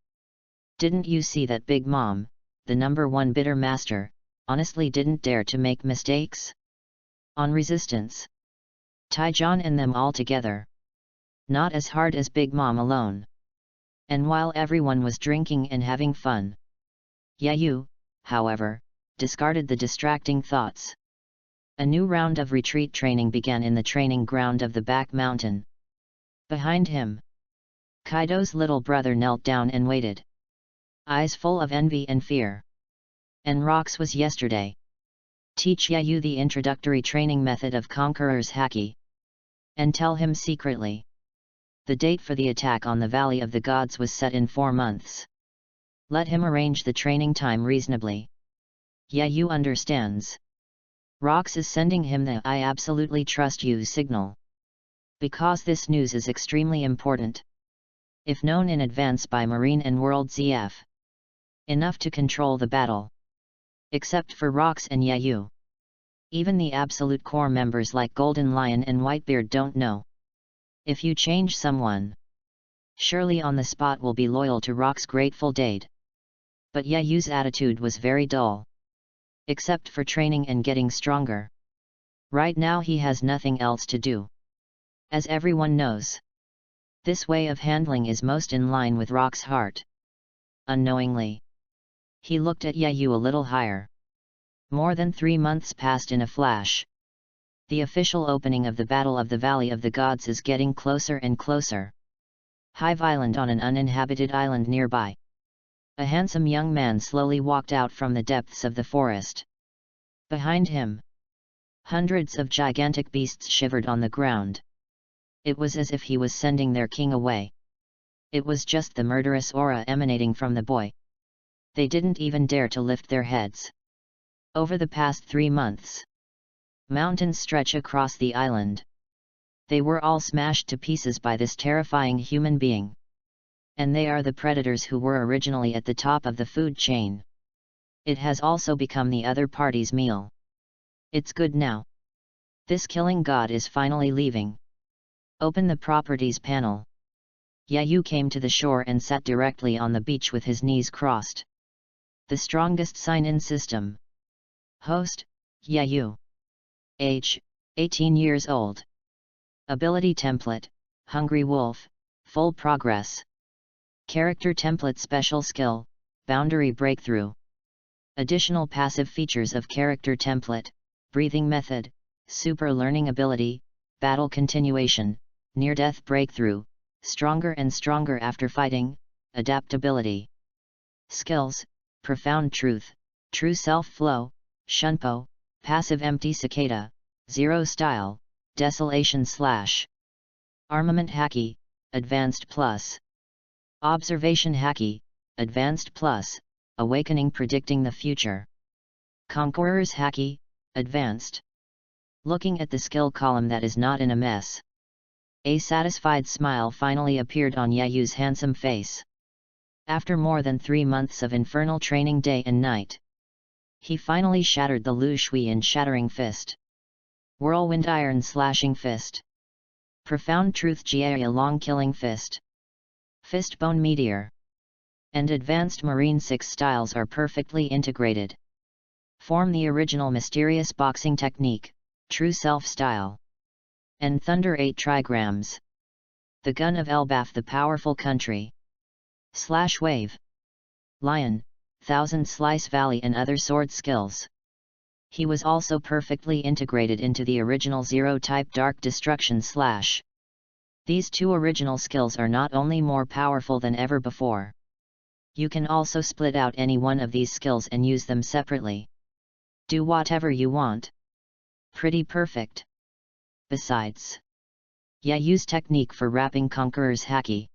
Didn't you see that Big Mom, the #1 bitter master, honestly didn't dare to make mistakes? On resistance. Taijon and them all together. Not as hard as Big Mom alone. And while everyone was drinking and having fun. Yayu, however, discarded the distracting thoughts. A new round of retreat training began in the training ground of the back mountain. Behind him, Kaido's little brother knelt down and waited. Eyes full of envy and fear. And Rox was yesterday. Teach Yayu the introductory training method of Conqueror's Haki. And tell him secretly. The date for the attack on the Valley of the Gods was set in 4 months. Let him arrange the training time reasonably. Yayu understands. Rox is sending him the "I absolutely trust you" signal. Because this news is extremely important. If known in advance by Marine and World ZF. Enough to control the battle. Except for Rox and Yayu. Even the absolute core members like Golden Lion and Whitebeard don't know. If you change someone, surely on the spot will be loyal to Rock's Grateful Dead. But Yayu's attitude was very dull. Except for training and getting stronger. Right now he has nothing else to do. As everyone knows. This way of handling is most in line with Rock's heart. Unknowingly. He looked at Yayu a little higher. More than 3 months passed in a flash. The official opening of the Battle of the Valley of the Gods is getting closer and closer. Hive Island on an uninhabited island nearby. A handsome young man slowly walked out from the depths of the forest. Behind him, hundreds of gigantic beasts shivered on the ground. It was as if he was sending their king away. It was just the murderous aura emanating from the boy. They didn't even dare to lift their heads. Over the past 3 months, mountains stretch across the island. They were all smashed to pieces by this terrifying human being. And they are the predators who were originally at the top of the food chain. It has also become the other party's meal. It's good now. This killing god is finally leaving. Open the properties panel. Yayu came to the shore and sat directly on the beach with his knees crossed. The strongest sign-in system. Host, Yayu. Age, 18 years old. Ability template, Hungry Wolf, full progress. Character template special skill, Boundary Breakthrough. Additional passive features of character template, Breathing method, Super learning ability, Battle continuation, Near-death breakthrough, Stronger and stronger after fighting, Adaptability. Skills, Profound truth, True self-flow, Shunpo, Passive empty cicada, Zero style, Desolation / Armament Haki, Advanced Plus. Observation Haki, Advanced Plus, Awakening predicting the future. Conqueror's Haki, Advanced. Looking at the skill column that is not in a mess. A satisfied smile finally appeared on Yayu's handsome face. After more than 3 months of infernal training day and night, he finally shattered the Lu Shui in Shattering Fist. Whirlwind Iron Slashing Fist. Profound Truth Jia Long Killing Fist. Fistbone Meteor. And Advanced Marine 6 styles are perfectly integrated. Form the original mysterious boxing technique, True Self style. And Thunder 8 trigrams. The Gun of Elbaf the Powerful Country. / Wave. Lion, Thousand Slice Valley and other sword skills. He was also perfectly integrated into the original Zero-type Dark Destruction / These 2 original skills are not only more powerful than ever before. You can also split out any one of these skills and use them separately. Do whatever you want. Pretty perfect. Besides, Yayu's technique for wrapping Conqueror's Haki.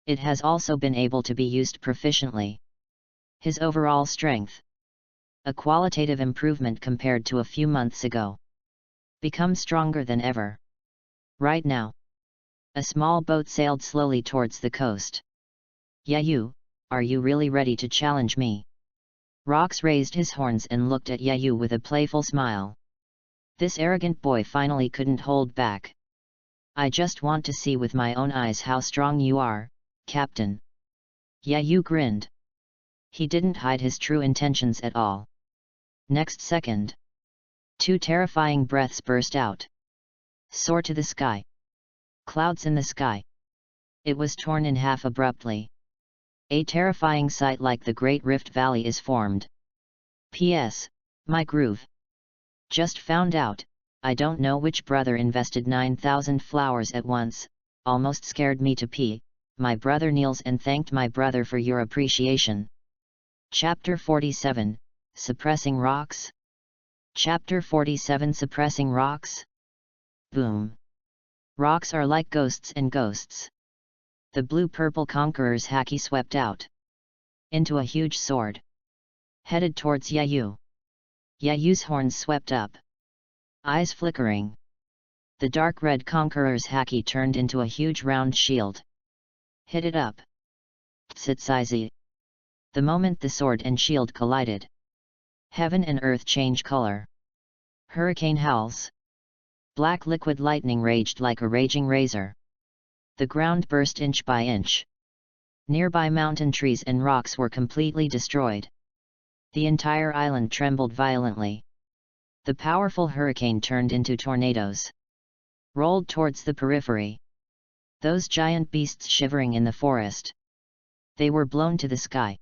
It has also been able to be used proficiently. His overall strength. A qualitative improvement compared to a few months ago. Become stronger than ever. Right now. A small boat sailed slowly towards the coast. Yayu, are you really ready to challenge me? Rox raised his horns and looked at Yayu with a playful smile. This arrogant boy finally couldn't hold back. I just want to see with my own eyes how strong you are, Captain. Yayu grinned. He didn't hide his true intentions at all. Next second, 2 terrifying breaths burst out. Soar to the sky. Clouds in the sky. It was torn in half abruptly. A terrifying sight like the Great Rift Valley is formed. P.S. My groove. Just found out, I don't know which brother invested 9,000 flowers at once, almost scared me to pee. My brother kneels and thanked my brother for your appreciation. Chapter 47, Suppressing Rocks. Chapter 47 Suppressing Rocks. Boom. Rocks are like ghosts and ghosts. The blue-purple Conqueror's Haki swept out. Into a huge sword. Headed towards Yayu. Yayu's horns swept up. Eyes flickering. The dark red Conqueror's Haki turned into a huge round shield. Hit it up. Tsitsizi. The moment the sword and shield collided, heaven and earth change color. Hurricane howls. Black liquid lightning raged like a raging razor. The ground burst inch by inch. Nearby mountain trees and rocks were completely destroyed. The entire island trembled violently. The powerful hurricane turned into tornadoes. Rolled towards the periphery. Those giant beasts shivering in the forest. They were blown to the sky.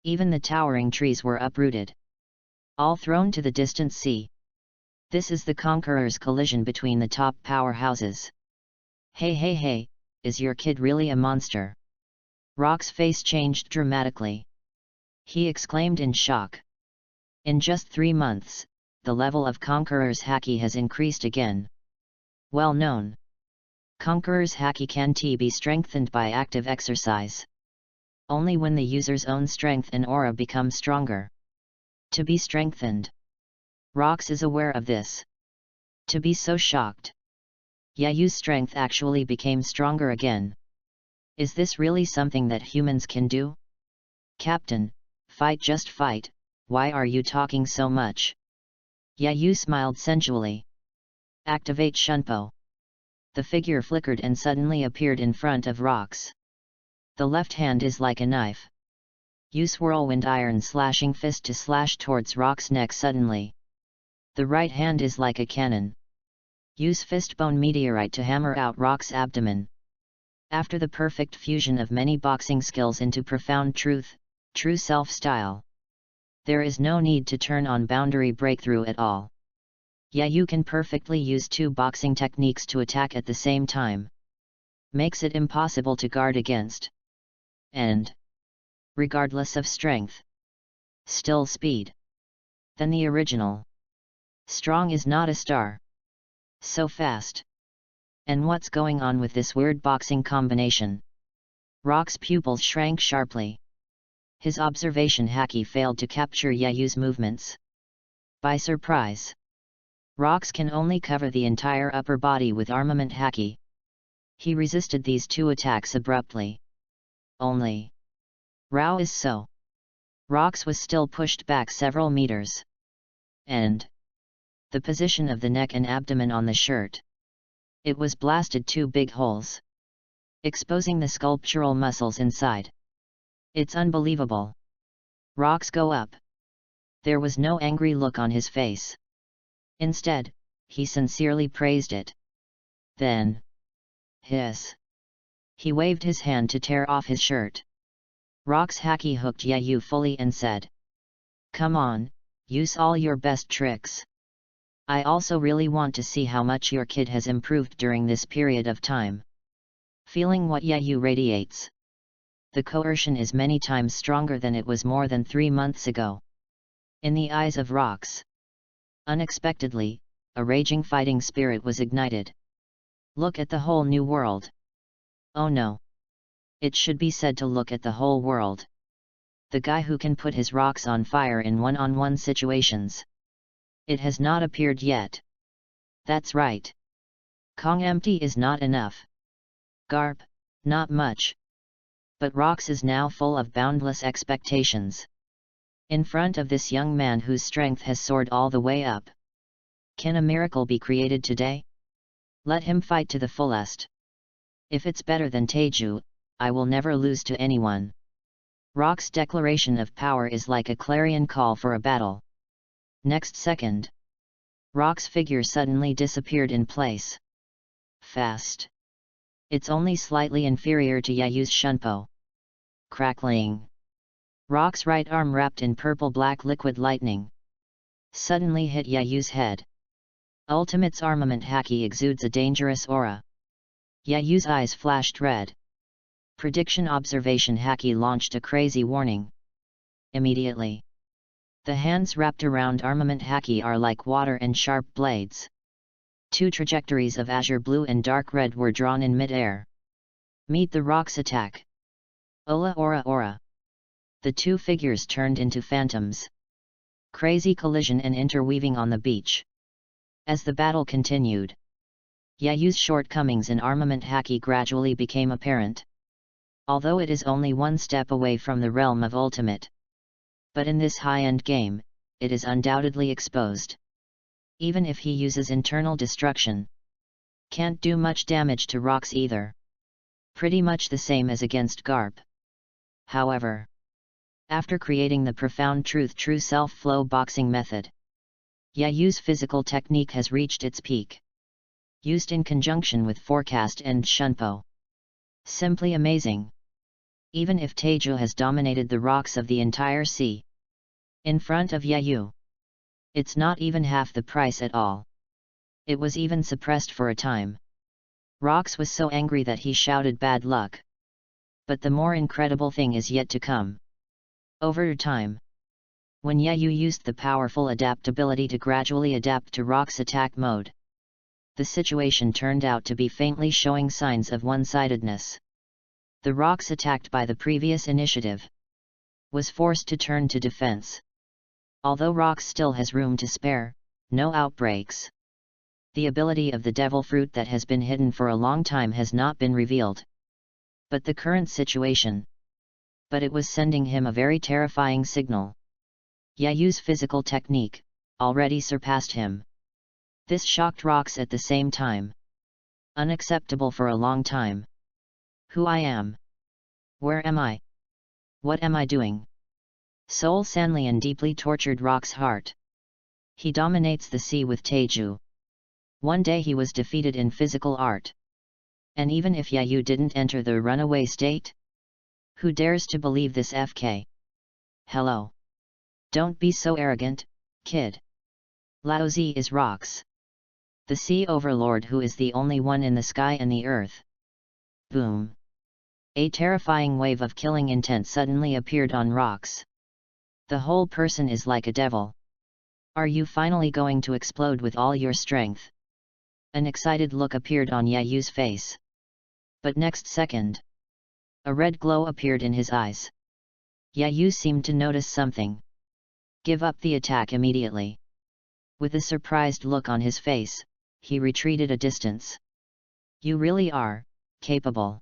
Even the towering trees were uprooted. All thrown to the distant sea. This is the conqueror's collision between the top powerhouses. Hey hey hey, is your kid really a monster? Rock's face changed dramatically. He exclaimed in shock. In just 3 months, the level of Conqueror's haki has increased again. Well known. Conqueror's haki can be strengthened by active exercise. Only when the user's own strength and aura become stronger. To be strengthened. Rox is aware of this. To be so shocked. Yayu's strength actually became stronger again. Is this really something that humans can do? Captain, fight, just fight, why are you talking so much? Yayu smiled sensually. Activate Shunpo. The figure flickered and suddenly appeared in front of Rox. The left hand is like a knife. Use whirlwind iron slashing fist to slash towards Rox's neck suddenly. The right hand is like a cannon. Use fistbone meteorite to hammer out Rox's abdomen. After the perfect fusion of many boxing skills into profound truth, true self-style. There is no need to turn on boundary breakthrough at all. Yayu can perfectly use 2 boxing techniques to attack at the same time. Makes it impossible to guard against. And, regardless of strength, still speed. Than the original. Strong is not a star. So fast. And what's going on with this weird boxing combination? Rock's pupils shrank sharply. His observation haki failed to capture Yayu's movements. By surprise. Rox can only cover the entire upper body with armament haki. He resisted these 2 attacks abruptly. Only. Rao is so. Rox was still pushed back several meters. And. The position of the neck and abdomen on the shirt. It was blasted 2 big holes. Exposing the sculptural muscles inside. It's unbelievable. Rox go up. There was no angry look on his face. Instead, he sincerely praised it. Then. Hiss. He waved his hand to tear off his shirt. Rox haki hooked Yayu fully and said. Come on, use all your best tricks. I also really want to see how much your kid has improved during this period of time. Feeling what Yayu radiates. The coercion is many times stronger than it was more than 3 months ago. In the eyes of Rox. Unexpectedly, a raging fighting spirit was ignited. Look at the whole new world. Oh no. It should be said to look at the whole world. The guy who can put his rocks on fire in one-on-one situations. It has not appeared yet. That's right. Kong empty is not enough. Garp, not much. But Rox is now full of boundless expectations. In front of this young man whose strength has soared all the way up. Can a miracle be created today? Let him fight to the fullest. If it's better than Taeju, I will never lose to anyone. Rox's declaration of power is like a clarion call for a battle. Next second. Rox's figure suddenly disappeared in place. Fast. It's only slightly inferior to Yayu's Shunpo. Crackling. Rox's right arm wrapped in purple-black liquid lightning. Suddenly hit Yayu's head. Ultimate's armament haki exudes a dangerous aura. Yayu's eyes flashed red. Prediction observation haki launched a crazy warning. Immediately. The hands wrapped around armament haki are like water and sharp blades. 2 trajectories of azure blue and dark red were drawn in mid-air. Meet the Rox attack. Ola ora ora. The 2 figures turned into phantoms. Crazy collision and interweaving on the beach. As the battle continued, Yayu's shortcomings in armament haki gradually became apparent. Although it is only 1 step away from the realm of ultimate. But in this high-end game, it is undoubtedly exposed. Even if he uses internal destruction. Can't do much damage to Rox either. Pretty much the same as against Garp. However, after creating the profound truth true self-flow boxing method, Yayu's physical technique has reached its peak. Used in conjunction with Forecast and Shunpo. Simply amazing. even if Taeju has dominated the rocks of the entire sea. In front of Yayu, it's not even half the price at all. It was even suppressed for a time. Rox was so angry that he shouted bad luck. But the more incredible thing is yet to come. Over time, when Yayu used the powerful adaptability to gradually adapt to Rock's attack mode, the situation turned out to be faintly showing signs of one-sidedness. The Rox attacked by the previous initiative was forced to turn to defense. Although Rox still has room to spare, no outbreaks. The ability of the devil fruit that has been hidden for a long time has not been revealed. But the current situation. But it was sending him a very terrifying signal. Yayu's physical technique already surpassed him. This shocked Rox at the same time. Unacceptable for a long time. Who I am? Where am I? What am I doing? Soul Sanlian deeply tortured Rox's heart. He dominates the sea with Taeju. One day he was defeated in physical art. And even if Yayu didn't enter the runaway state? Who dares to believe this FK? Hello. Don't be so arrogant, kid. Laozi is Rox, the sea overlord who is the only one in the sky and the earth. Boom. A terrifying wave of killing intent suddenly appeared on Rox. The whole person is like a devil. Are you finally going to explode with all your strength? An excited look appeared on Yayu's face. But next second, a red glow appeared in his eyes. Yayu seemed to notice something. Give up the attack immediately. With a surprised look on his face, he retreated a distance. You really are capable.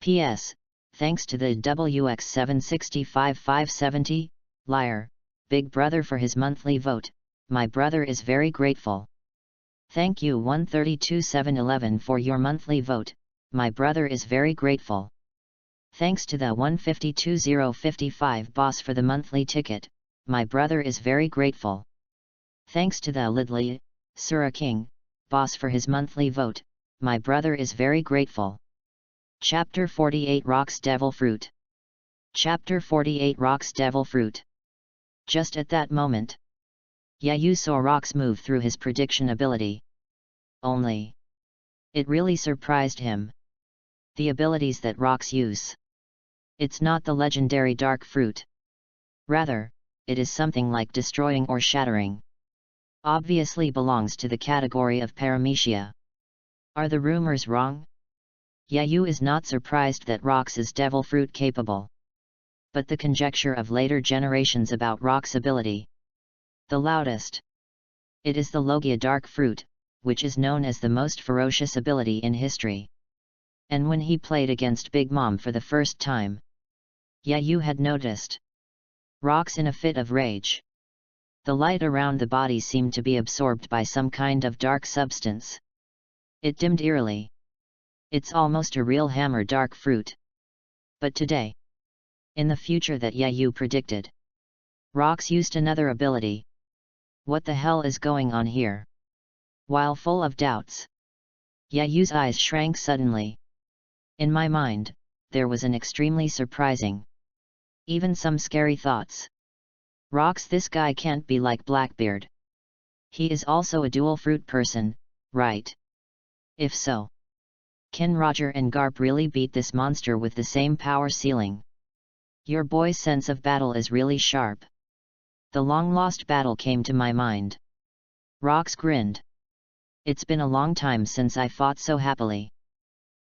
P.S. Thanks to the WX765570, liar, Big Brother for his monthly vote, my brother is very grateful. Thank you 132711 for your monthly vote, my brother is very grateful. Thanks to the 152055 boss for the monthly ticket, my brother is very grateful. Thanks to the Lidley, Sura King, boss for his monthly vote, my brother is very grateful. Chapter 48 Rox Devil Fruit. Chapter 48 Rox Devil Fruit. Just at that moment, Yayu saw Rox move through his prediction ability. Only. It really surprised him. The abilities that Rox use. It's not the legendary dark fruit. Rather, it is something like destroying or shattering. Obviously belongs to the category of paramecia. Are the rumors wrong? Yayu is not surprised that Rox is devil fruit capable. But the conjecture of later generations about Rox's ability. The loudest. It is the Logia dark fruit, which is known as the most ferocious ability in history. And when he played against Big Mom for the first time, Yayu had noticed Rox in a fit of rage. The light around the body seemed to be absorbed by some kind of dark substance. It dimmed eerily. It's almost a real hammer dark fruit. But today, in the future that Yayu predicted, Rox used another ability. What the hell is going on here? While full of doubts, Yayu's eyes shrank suddenly. In my mind, there was an extremely surprising, even some scary thoughts. Rox, this guy can't be like Blackbeard. He is also a dual fruit person, right? If so, can Roger and Garp really beat this monster with the same power ceiling? Your boy's sense of battle is really sharp. The long-lost battle came to my mind. Rox grinned. It's been a long time since I fought so happily.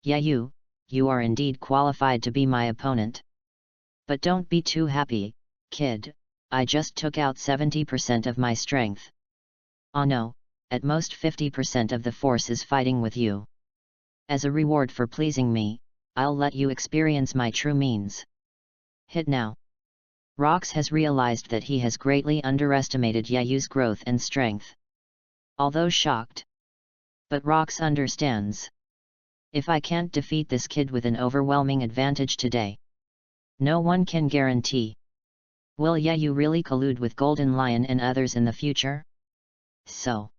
Yayu, you are indeed qualified to be my opponent. But don't be too happy, kid, I just took out 70% of my strength. Oh no, at most 50% of the force is fighting with you. As a reward for pleasing me, I'll let you experience my true means. Hit now. Rox has realized that he has greatly underestimated Yayu's growth and strength. Although shocked. But Rox understands. If I can't defeat this kid with an overwhelming advantage today, no one can guarantee. Will Yayu really collude with Golden Lion and others in the future? So,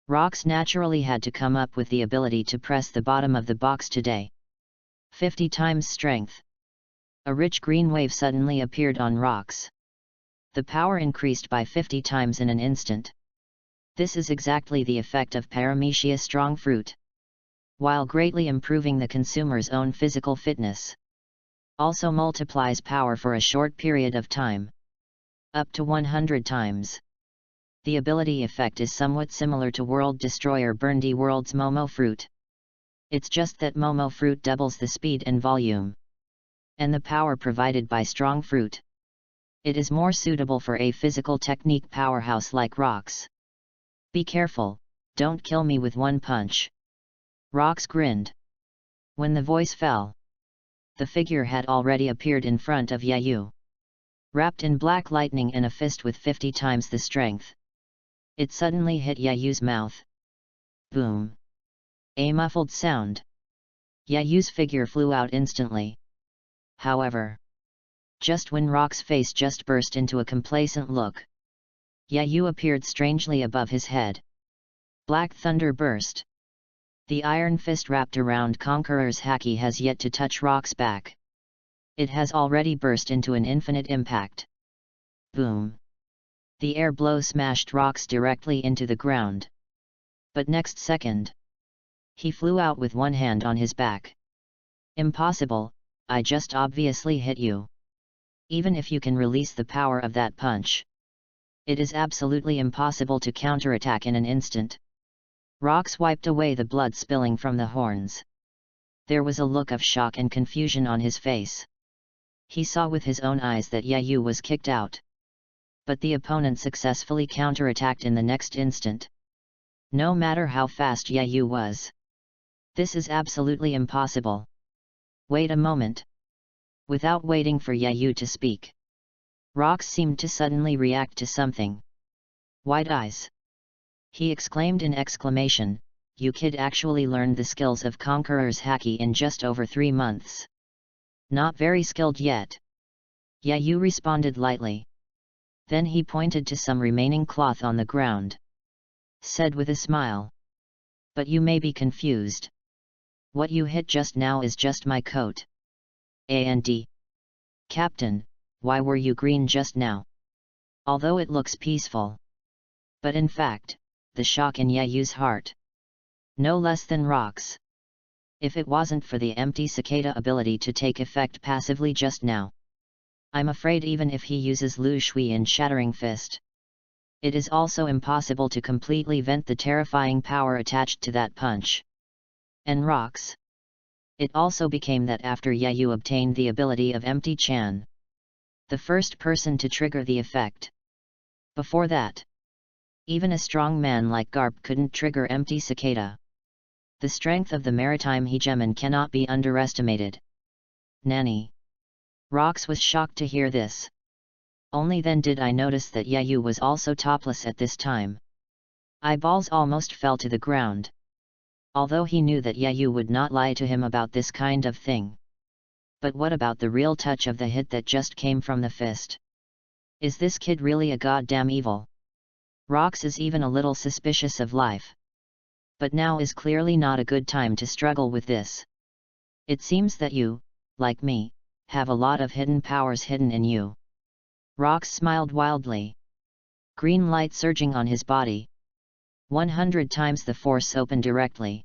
Rox naturally had to come up with the ability to press the bottom of the box today. 50 times strength. A rich green wave suddenly appeared on rocks. The power increased by 50 times in an instant. This is exactly the effect of paramecia strong fruit, while greatly improving the consumer's own physical fitness. Also multiplies power for a short period of time, up to 100 times. The ability effect is somewhat similar to World Destroyer Burndy World's Momo fruit. It's just that Momo fruit doubles the speed and volume, and the power provided by strong fruit. It is more suitable for a physical technique powerhouse like Rocks. Be careful, don't kill me with one punch. Rocks grinned. When the voice fell, the figure had already appeared in front of Yayu, wrapped in black lightning and a fist with 50 times the strength. It suddenly hit Yayu's mouth. Boom! A muffled sound. Yayu's figure flew out instantly. However, just when Rock's face just burst into a complacent look, Yayu appeared strangely above his head. Black thunder burst. The iron fist wrapped around Conqueror's haki has yet to touch Rock's back. It has already burst into an infinite impact. Boom! The air blow smashed Rocks directly into the ground. But next second, he flew out with one hand on his back. Impossible, I just obviously hit you. Even if you can release the power of that punch, it is absolutely impossible to counterattack in an instant. Rocks wiped away the blood spilling from the horns. There was a look of shock and confusion on his face. He saw with his own eyes that Yayu was kicked out. But the opponent successfully counterattacked in the next instant. No matter how fast Yayu was, this is absolutely impossible. Wait a moment. Without waiting for Yayu to speak, Rocks seemed to suddenly react to something. White eyes! He exclaimed in exclamation, "You kid actually learned the skills of Conqueror's haki in just over 3 months. Not very skilled yet." Yayu responded lightly. Then he pointed to some remaining cloth on the ground. Said with a smile, "But you may be confused. What you hit just now is just my coat." "And Captain, why were you green just now? Although it looks peaceful." But in fact, the shock in Yayu's heart, no less than Rocks. If it wasn't for the empty cicada ability to take effect passively just now, I'm afraid even if he uses Lu Shui in Shattering Fist, it is also impossible to completely vent the terrifying power attached to that punch. And Rocks. It also became that after Yayu obtained the ability of Empty Chan, the first person to trigger the effect. Before that, even a strong man like Garp couldn't trigger Empty Cicada. The strength of the maritime hegemon cannot be underestimated. Nanny! Rocks was shocked to hear this. Only then did I notice that Yayu was also topless at this time. Eyeballs almost fell to the ground. Although he knew that Yayu would not lie to him about this kind of thing. But what about the real touch of the hit that just came from the fist? Is this kid really a goddamn evil? Rocks is even a little suspicious of life. But now is clearly not a good time to struggle with this. It seems that you, like me, have a lot of hidden powers hidden in you. Rocks smiled wildly. Green light surging on his body. 100 times the force open directly.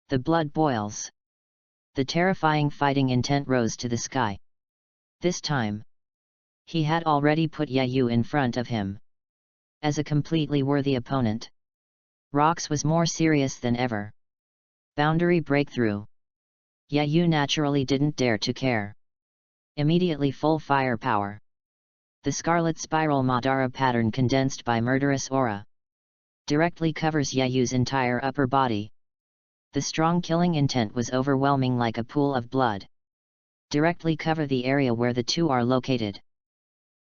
The blood boils. The terrifying fighting intent rose to the sky. This time, he had already put Yayu in front of him. As a completely worthy opponent, Rocks was more serious than ever. Boundary breakthrough. Yayu naturally didn't dare to care. Immediately full firepower. The scarlet spiral Madara pattern condensed by murderous aura directly covers Yayu's entire upper body. The strong killing intent was overwhelming like a pool of blood. Directly cover the area where the two are located.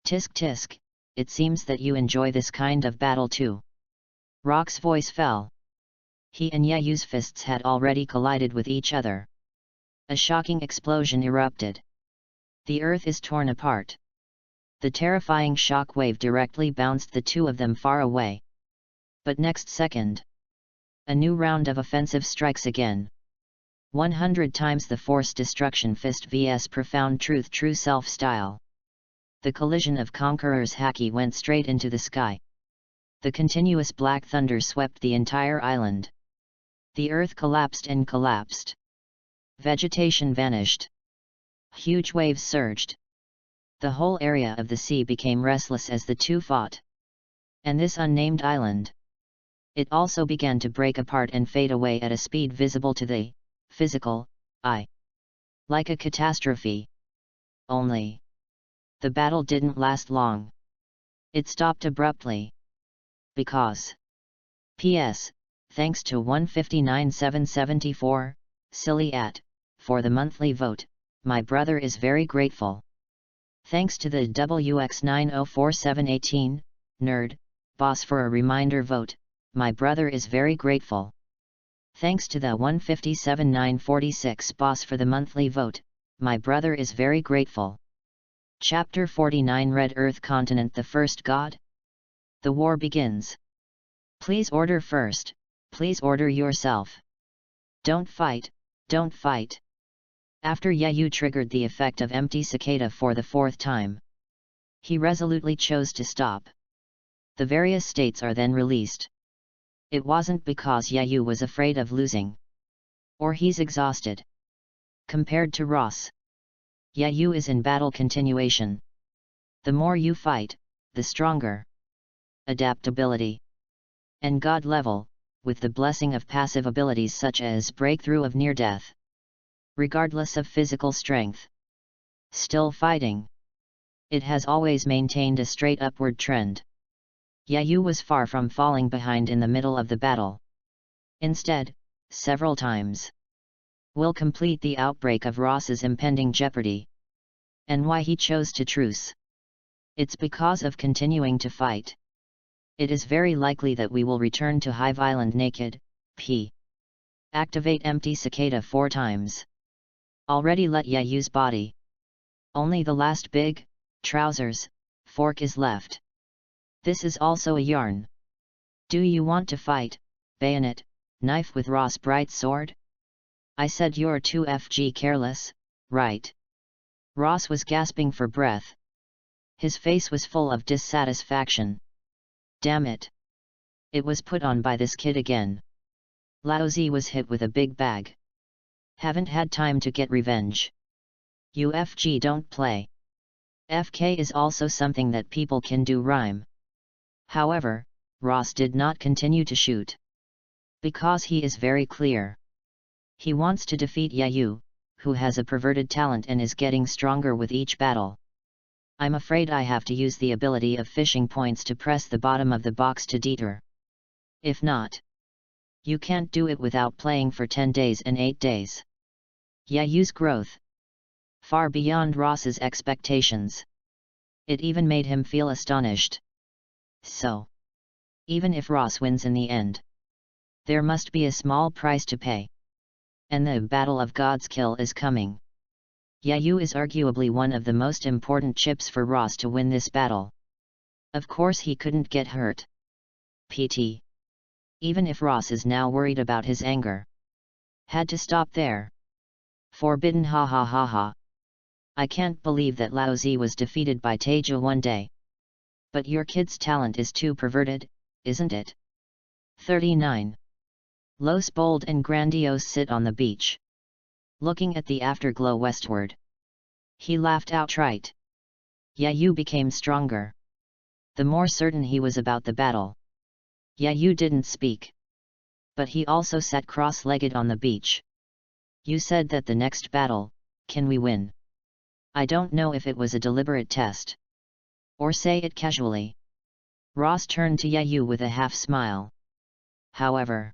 Tisk tisk, it seems that you enjoy this kind of battle too. Rock's voice fell. He and Yayu's fists had already collided with each other. A shocking explosion erupted. The earth is torn apart. The terrifying shock wave directly bounced the two of them far away. But next second, a new round of offensive strikes again. 100 times the force destruction fist vs profound truth true self style. The collision of conquerors haki went straight into the sky. The continuous black thunder swept the entire island. The earth collapsed and collapsed. Vegetation vanished. Huge waves surged. The whole area of the sea became restless as the two fought. And this unnamed island. It also began to break apart and fade away at a speed visible to the physical eye. Like a catastrophe. Only. The battle didn't last long. It stopped abruptly. Because. P.S. Thanks to 159,774, silly at, for the monthly vote, my brother is very grateful. Thanks to the WX904718, nerd, boss for a reminder vote, my brother is very grateful. Thanks to the 157,946 boss for the monthly vote, my brother is very grateful. Chapter 49 Red Earth Continent The First God? The war begins. Please order first, please order yourself. Don't fight, don't fight. After Yayu triggered the effect of empty cicada for the fourth time, he resolutely chose to stop. The various states are then released. It wasn't because Yayu was afraid of losing. Or he's exhausted. Compared to Ross, Yayu is in battle continuation. The more you fight, the stronger. Adaptability. And God level, with the blessing of passive abilities such as breakthrough of near death. Regardless of physical strength. Still fighting. It has always maintained a straight upward trend. Yayu was far from falling behind in the middle of the battle. Instead, several times. Will complete the outbreak of Ross's impending jeopardy. And why he chose to truce. It's because of continuing to fight. It is very likely that we will return to Hive Island naked, p. Activate empty cicada 4 times. Already let Yayu's body. Only the last big, trousers, fork is left. This is also a yarn. Do you want to fight, bayonet, knife with Ross bright sword? I said you're too FG careless, right? Ross was gasping for breath. His face was full of dissatisfaction. Damn it. It was put on by this kid again. Laozi was hit with a big bag. Haven't had time to get revenge. UFG don't play. FK is also something that people can do rhyme. However, Ross did not continue to shoot. Because he is very clear. He wants to defeat Yayu, who has a perverted talent and is getting stronger with each battle. I'm afraid I have to use the ability of fishing points to press the bottom of the box to deter. If not, you can't do it without playing for 10 days and 8 days. Yayu's growth. Far beyond Ross's expectations. It even made him feel astonished. So, even if Ross wins in the end, there must be a small price to pay. And the Battle of God's Kill is coming. Yayu is arguably one of the most important chips for Ross to win this battle. Of course he couldn't get hurt. PT. Even if Ross is now worried about his anger. Had to stop there. Forbidden ha ha ha ha. I can't believe that Laozi was defeated by Teja one day. But your kid's talent is too perverted, isn't it? 39. Los bold and grandiose sit on the beach. Looking at the afterglow westward. He laughed outright. Yayu became stronger. The more certain he was about the battle. Yayu didn't speak. But he also sat cross-legged on the beach. You said that the next battle, can we win? I don't know if it was a deliberate test. Or say it casually. Ross turned to Yayu with a half-smile. However,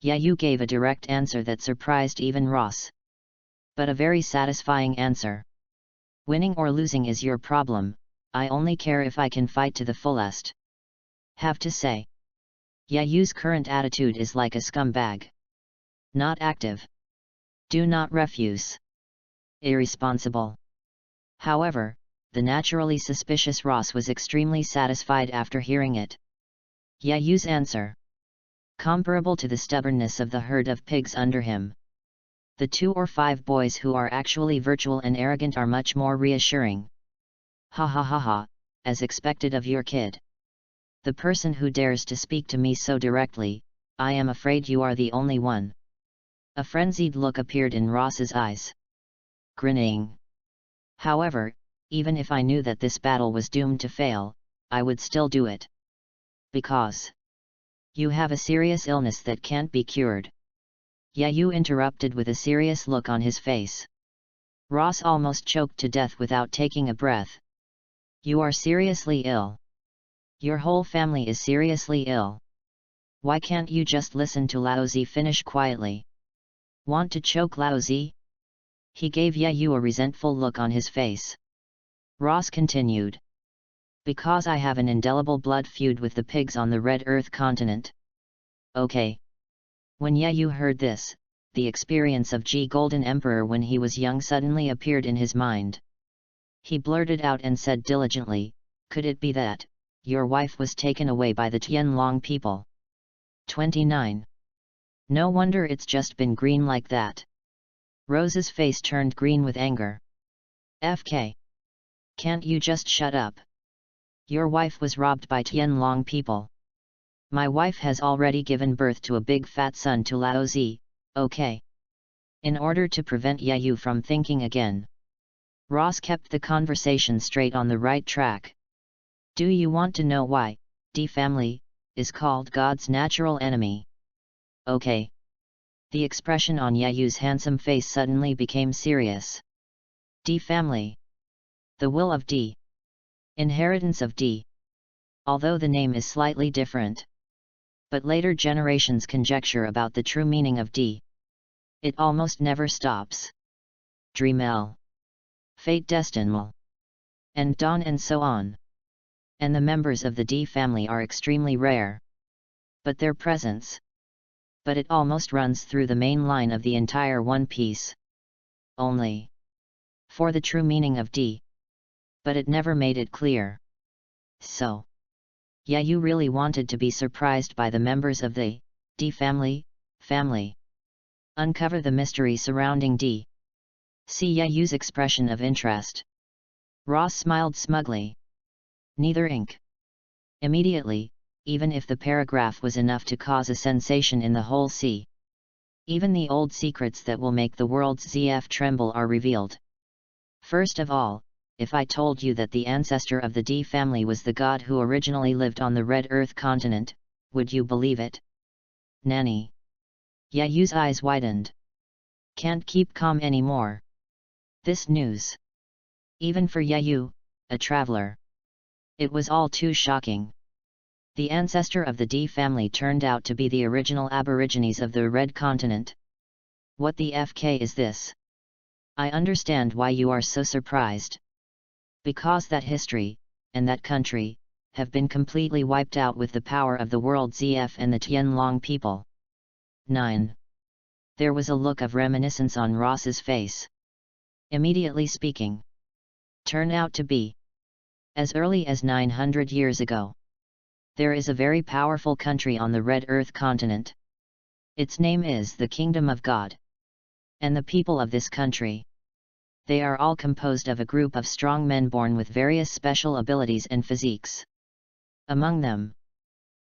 Yayu gave a direct answer that surprised even Ross. But a very satisfying answer. Winning or losing is your problem, I only care if I can fight to the fullest. Have to say. Yayu's current attitude is like a scumbag. Not active. Do not refuse. Irresponsible. However, the naturally suspicious Ross was extremely satisfied after hearing it. Yayu's answer. Comparable to the stubbornness of the herd of pigs under him. The 2 or 5 boys who are actually virtual and arrogant are much more reassuring. Ha ha ha ha, as expected of your kid. The person who dares to speak to me so directly, I am afraid you are the only one. A frenzied look appeared in Ross's eyes. Grinning. However, even if I knew that this battle was doomed to fail, I would still do it. Because you have a serious illness that can't be cured. Yayu interrupted with a serious look on his face. Ross almost choked to death without taking a breath. You are seriously ill. Your whole family is seriously ill. Why can't you just listen to Laozi finish quietly? Want to choke Laozi? He gave Yayu a resentful look on his face. Ross continued. Because I have an indelible blood feud with the pigs on the Red Earth continent. Okay. When Yayu heard this, the experience of G Golden Emperor when he was young suddenly appeared in his mind. He blurted out and said diligently, could it be that your wife was taken away by the Tianlong people? 29. No wonder it's just been green like that. Rose's face turned green with anger. FK. Can't you just shut up? Your wife was robbed by Tianlong people. My wife has already given birth to a big fat son to Laozi, okay? In order to prevent Yayu from thinking again, Ross kept the conversation straight on the right track. Do you want to know why D family is called God's natural enemy? Okay. The expression on Yayu's handsome face suddenly became serious. D family. The will of D. Inheritance of D. Although the name is slightly different. But later generations conjecture about the true meaning of D. It almost never stops. Dreamel. Fate Destinel. And Dawn and so on. And the members of the D family are extremely rare. But their presence. But it almost runs through the main line of the entire One Piece. Only. For the true meaning of D. But it never made it clear. So. Yayu really wanted to be surprised by the members of the D family. Uncover the mystery surrounding D. See Yayu's expression of interest. Ross smiled smugly. Neither ink. Immediately, even if the paragraph was enough to cause a sensation in the whole sea. Even the old secrets that will make the world's ZF tremble are revealed. First of all, if I told you that the ancestor of the D family was the god who originally lived on the Red Earth continent, would you believe it? Nanny. Yayu's eyes widened. Can't keep calm anymore. This news. Even for Yayu, a traveler. It was all too shocking. The ancestor of the D family turned out to be the original aborigines of the Red Continent. What the FK is this? I understand why you are so surprised. Because that history, and that country, have been completely wiped out with the power of the world ZF and the Tianlong people. 9. There was a look of reminiscence on Ross's face. Immediately speaking. Turn out to be. As early as 900 years ago. There is a very powerful country on the Red Earth continent. Its name is the Kingdom of God. And the people of this country. They are all composed of a group of strong men born with various special abilities and physiques. Among them,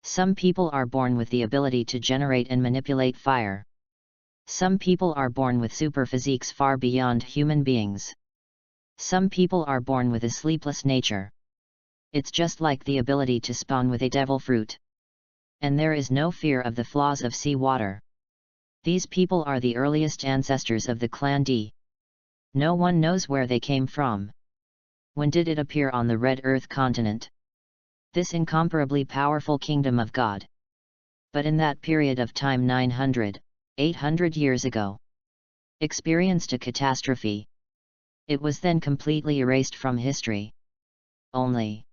some people are born with the ability to generate and manipulate fire. Some people are born with super physiques far beyond human beings. Some people are born with a sleepless nature. It's just like the ability to spawn with a devil fruit. And there is no fear of the flaws of sea water. These people are the earliest ancestors of the clan D. No one knows where they came from. When did it appear on the Red Earth continent? This incomparably powerful kingdom of God. But in that period of time 800 years ago, experienced a catastrophe. It was then completely erased from history. Only.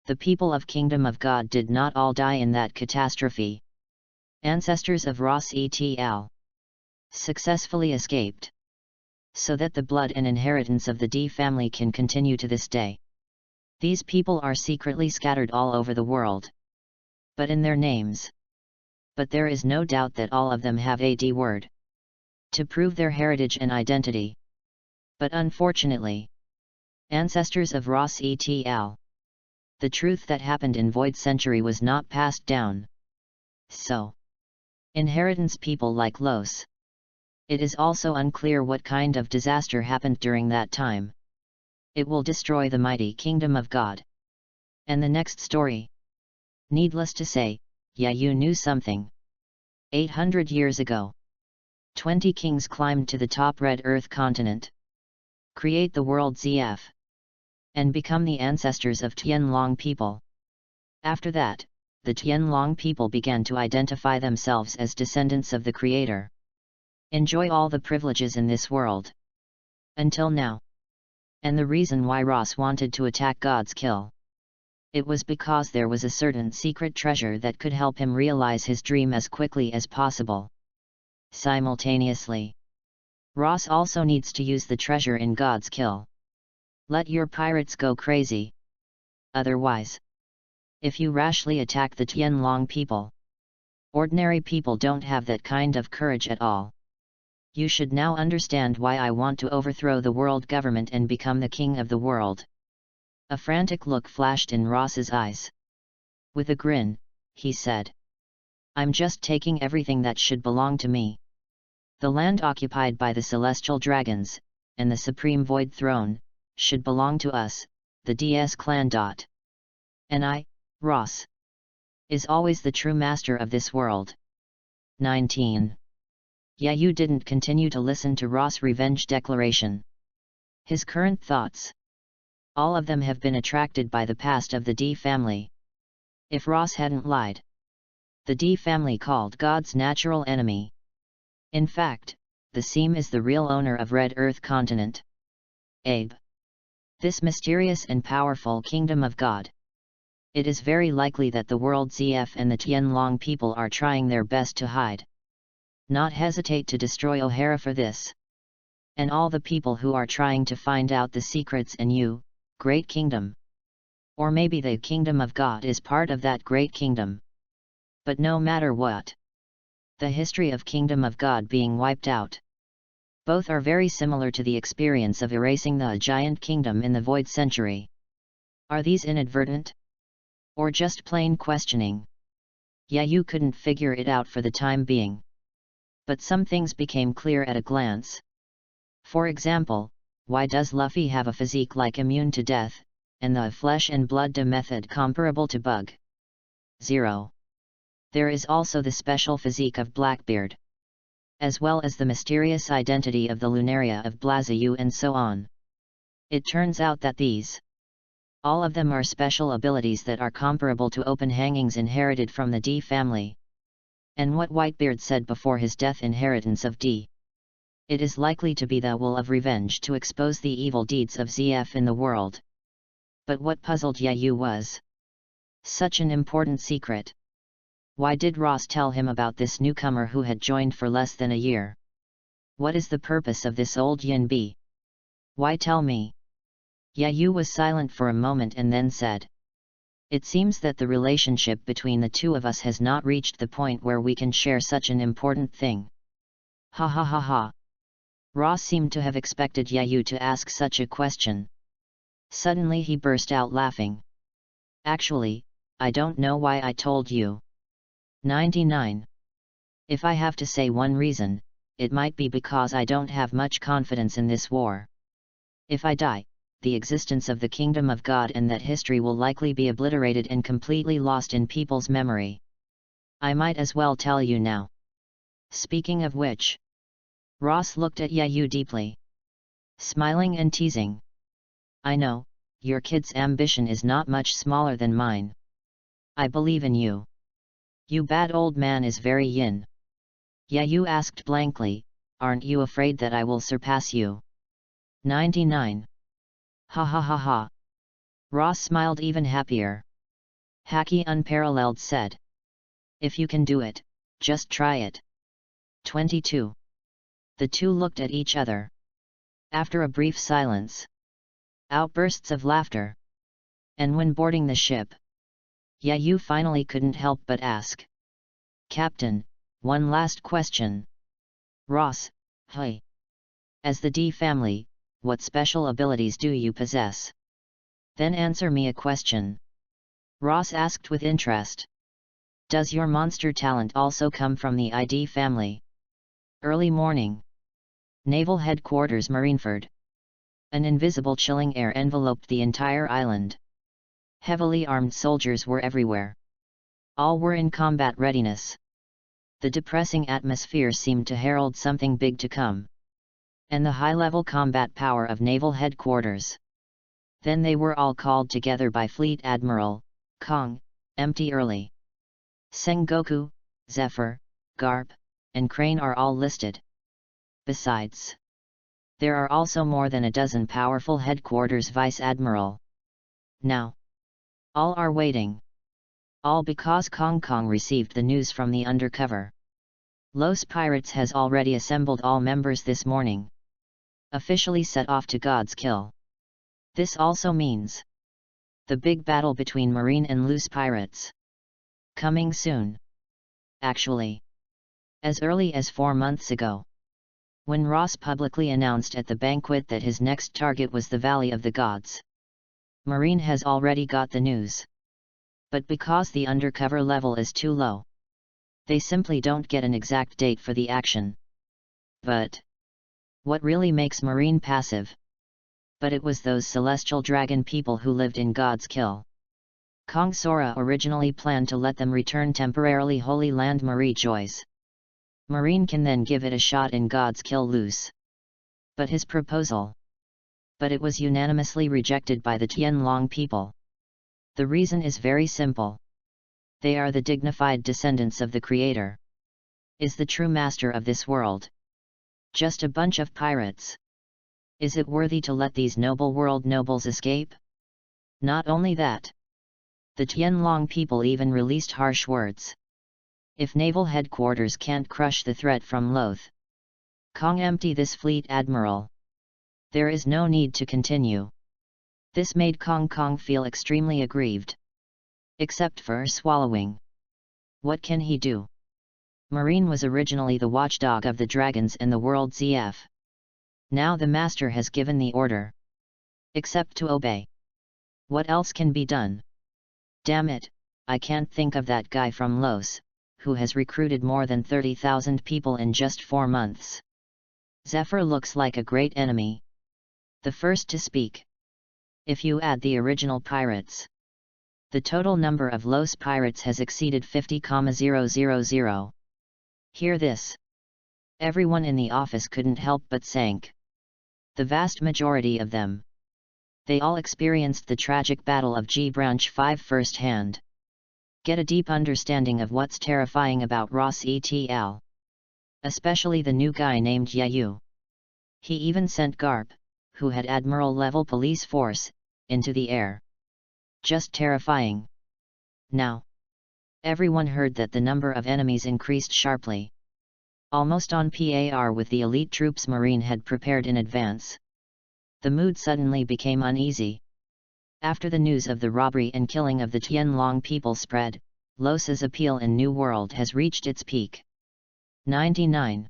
The people of Kingdom of God did not all die in that catastrophe. Ancestors of Ross et.al. Successfully escaped. So that the blood and inheritance of the D family can continue to this day. These people are secretly scattered all over the world. But in their names. But there is no doubt that all of them have a D word. to prove their heritage and identity. But unfortunately, ancestors of Ross et al., the truth that happened in Void Century was not passed down. So, inheritance people like Los. It is also unclear what kind of disaster happened during that time. It will destroy the mighty kingdom of God. And the next story. Needless to say, you knew something. 800 years ago, 20 kings climbed to the top red earth continent, create the world ZF, and become the ancestors of Tianlong people. After that, the Tianlong people began to identify themselves as descendants of the Creator. Enjoy all the privileges in this world. Until now. And the reason why Ross wanted to attack God's kill. It was because there was a certain secret treasure that could help him realize his dream as quickly as possible. Simultaneously, Ross also needs to use the treasure in God's kill. Let your pirates go crazy. Otherwise, if you rashly attack the Tianlong people, ordinary people don't have that kind of courage at all. You should now understand why I want to overthrow the world government and become the king of the world. A frantic look flashed in Ross's eyes. With a grin, he said, I'm just taking everything that should belong to me. The land occupied by the celestial dragons, and the supreme void throne, should belong to us, the DS clan. And I, Ross, is always the true master of this world. 19. You didn't continue to listen to Ross' revenge declaration. His current thoughts. All of them have been attracted by the past of the D family. If Ross hadn't lied, the D family called God's natural enemy. In fact, the Seam is the real owner of Red Earth continent. EPUB. This mysterious and powerful kingdom of God. It is very likely that the world ZF and the Tianlong people are trying their best to hide. Not hesitate to destroy O'Hara for this. And all the people who are trying to find out the secrets and you, great kingdom. Or maybe the kingdom of God is part of that great kingdom. But no matter what, the history of kingdom of God being wiped out. Both are very similar to the experience of erasing the giant kingdom in the Void Century. Are these inadvertent? Or just plain questioning? You couldn't figure it out for the time being. But some things became clear at a glance. For example, why does Luffy have a physique like immune to death, and the flesh and blood method comparable to Bug? 0. There is also the special physique of Blackbeard, as well as the mysterious identity of the Lunaria of Blaziu and so on. It turns out that these, all of them are special abilities that are comparable to open hangings inherited from the D family. And what Whitebeard said before his death inheritance of D. It is likely to be the will of revenge to expose the evil deeds of ZF in the world. But what puzzled Yu was such an important secret. Why did Ross tell him about this newcomer who had joined for less than a year? What is the purpose of this old Yinbi? Why tell me? Yu was silent for a moment and then said, It seems that the relationship between the two of us has not reached the point where we can share such an important thing. Ha ha ha ha. Ross seemed to have expected Yu to ask such a question. Suddenly he burst out laughing. Actually, I don't know why I told you. 99. If I have to say one reason, it might be because I don't have much confidence in this war. If I die, the existence of the kingdom of God and that history will likely be obliterated and completely lost in people's memory. I might as well tell you now. Speaking of which, Ross looked at Yu deeply, smiling and teasing. I know, your kid's ambition is not much smaller than mine. I believe in you. You bad old man is very yin. Yu asked blankly, aren't you afraid that I will surpass you? 99. Ha ha ha ha. Ross smiled even happier. Haki Unparalleled said. If you can do it, just try it. 22. The two looked at each other. After a brief silence, outbursts of laughter. And when boarding the ship, Yu finally couldn't help but ask. Captain, one last question. Ross, Hey! As the D family, what special abilities do you possess? Then answer me a question. Ross asked with interest. Does your monster talent also come from the ID family? Early morning. Naval Headquarters Marineford. An invisible chilling air enveloped the entire island. Heavily armed soldiers were everywhere. All were in combat readiness. The depressing atmosphere seemed to herald something big to come. And the high-level combat power of Naval Headquarters. Then they were all called together by Fleet Admiral Kong, Empty Early. Sengoku, Zephyr, Garp, and Crane are all listed. Besides, there are also more than a dozen powerful Headquarters Vice Admiral. Now, all are waiting. All because Kong received the news from the undercover. Los Pirates has already assembled all members this morning. Officially set off to God's kill. This also means the big battle between Marine and Loose Pirates. Coming soon. Actually, as early as 4 months ago. When Ross publicly announced at the banquet that his next target was the Valley of the Gods. Marine has already got the news. But because the undercover level is too low, they simply don't get an exact date for the action. But what really makes Marine passive? But it was those celestial dragon people who lived in God's Kill. Kong Sora originally planned to let them return temporarily Holy Land Marie Joys. Marine can then give it a shot in God's Kill loose. But his proposal. But it was unanimously rejected by the Tianlong people. The reason is very simple. They are the dignified descendants of the Creator. Is the true master of this world just a bunch of pirates? Is it worthy to let these noble world nobles escape? Not only that. The Tianlong people even released harsh words. If Naval Headquarters can't crush the threat from Loth Kong empty this fleet admiral, there is no need to continue. This made Kong feel extremely aggrieved. Except for swallowing. What can he do? Marine was originally the watchdog of the dragons and the world ZF. Now the master has given the order. Except to obey. What else can be done? Damn it, I can't think of that guy from Los, who has recruited more than 30,000 people in just 4 months. Zephyr looks like a great enemy. The first to speak. If you add the original pirates, the total number of Los pirates has exceeded 50,000. Hear this. Everyone in the office couldn't help but sank. The vast majority of them. They all experienced the tragic battle of G Branch 5 firsthand. Get a deep understanding of what's terrifying about Ross ETL. Especially the new guy named Yayu. He even sent Garp, who had admiral-level police force, into the air. Just terrifying. Now, everyone heard that the number of enemies increased sharply. Almost on par with the elite troops Marine had prepared in advance. The mood suddenly became uneasy. After the news of the robbery and killing of the Tianlong people spread, Los's appeal in New World has reached its peak. 99.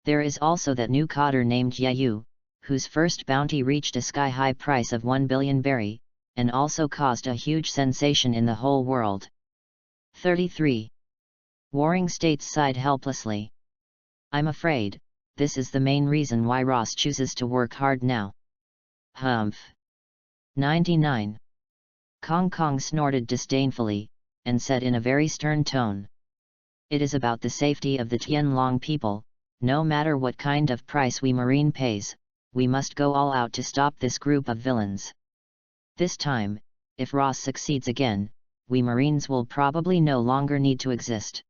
There is also that new cotter named Yayu, whose first bounty reached a sky-high price of 1 billion berry, and also caused a huge sensation in the whole world. 33. Warring states sighed helplessly. I'm afraid, this is the main reason why Ross chooses to work hard now. Humph. 99. Kong snorted disdainfully, and said in a very stern tone. It is about the safety of the Tianlong people, no matter what kind of price we Marine pays, we must go all out to stop this group of villains. This time, if Ross succeeds again, we Marines will probably no longer need to exist.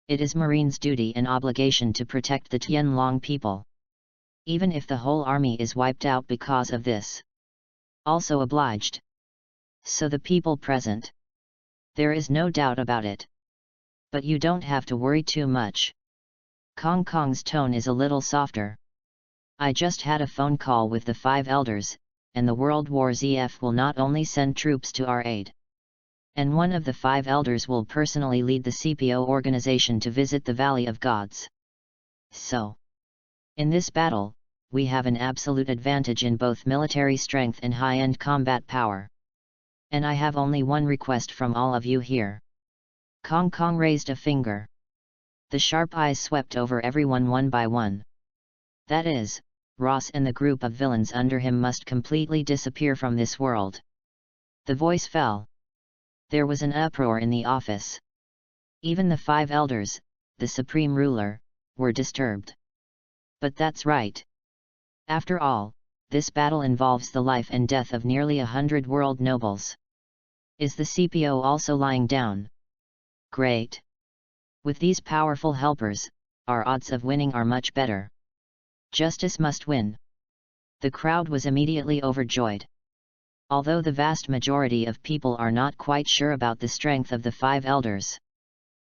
It is Marines' duty and obligation to protect the Tianlong people. Even if the whole army is wiped out because of this. Also obliged. So the people present. There is no doubt about it. But you don't have to worry too much. Kong's tone is a little softer. I just had a phone call with the 5 elders, and the World War ZF will not only send troops to our aid. And one of the 5 elders will personally lead the CPO organization to visit the Valley of Gods. So, In this battle, we have an absolute advantage in both military strength and high-end combat power. And I have only one request from all of you here. Kong Kong raised a finger. The sharp eyes swept over everyone one by one. That is, Ross and the group of villains under him must completely disappear from this world. The voice fell. There was an uproar in the office. Even the 5 elders, the supreme ruler, were disturbed. But that's right. After all, this battle involves the life and death of nearly 100 world nobles. Is the CPO also lying down? Great. With these powerful helpers, our odds of winning are much better. Justice must win. The crowd was immediately overjoyed. Although the vast majority of people are not quite sure about the strength of the 5 elders.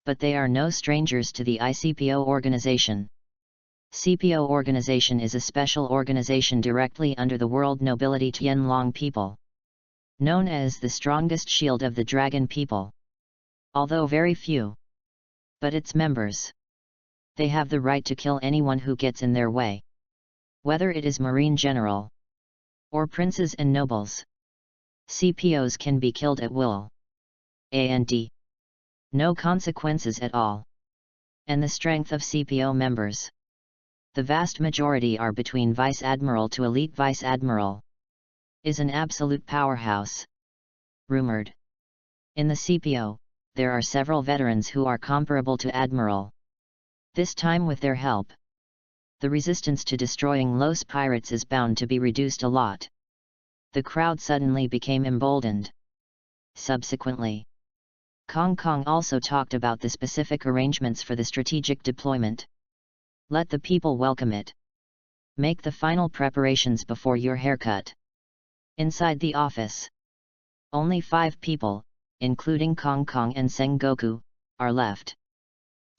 But they are no strangers to the ICPO organization. CPO organization is a special organization directly under the world nobility Tianlong people. Known as the strongest shield of the dragon people. Although very few. But its members. They have the right to kill anyone who gets in their way. Whether it is marine general. Or princes and nobles. CPOs can be killed at will. And no consequences at all. And the strength of CPO members. The vast majority are between vice admiral to elite vice admiral. Is an absolute powerhouse. Rumored. In the CPO, there are several veterans who are comparable to admiral. This time with their help. The resistance to destroying Los pirates is bound to be reduced a lot. The crowd suddenly became emboldened. Subsequently, Kong Kong also talked about the specific arrangements for the strategic deployment. Let the people welcome it. Make the final preparations before your haircut. Inside the office, only 5 people, including Kong Kong and Sengoku, are left.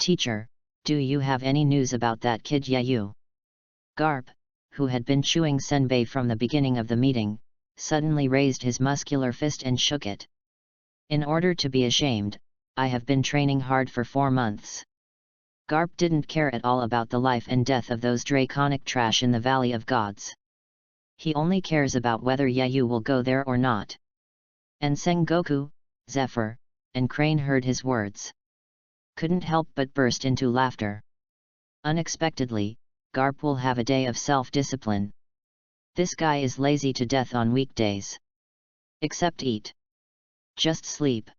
Teacher, do you have any news about that kid Yayu? Garp, who had been chewing senbei from the beginning of the meeting, suddenly raised his muscular fist and shook it. In order to be ashamed, I have been training hard for 4 months. Garp didn't care at all about the life and death of those draconic trash in the Valley of Gods. He only cares about whether Yayu will go there or not. And Sengoku, Zephyr, and Crane heard his words. Couldn't help but burst into laughter. Unexpectedly, Garp will have a day of self-discipline. This guy is lazy to death on weekdays. Except eat. Just sleep.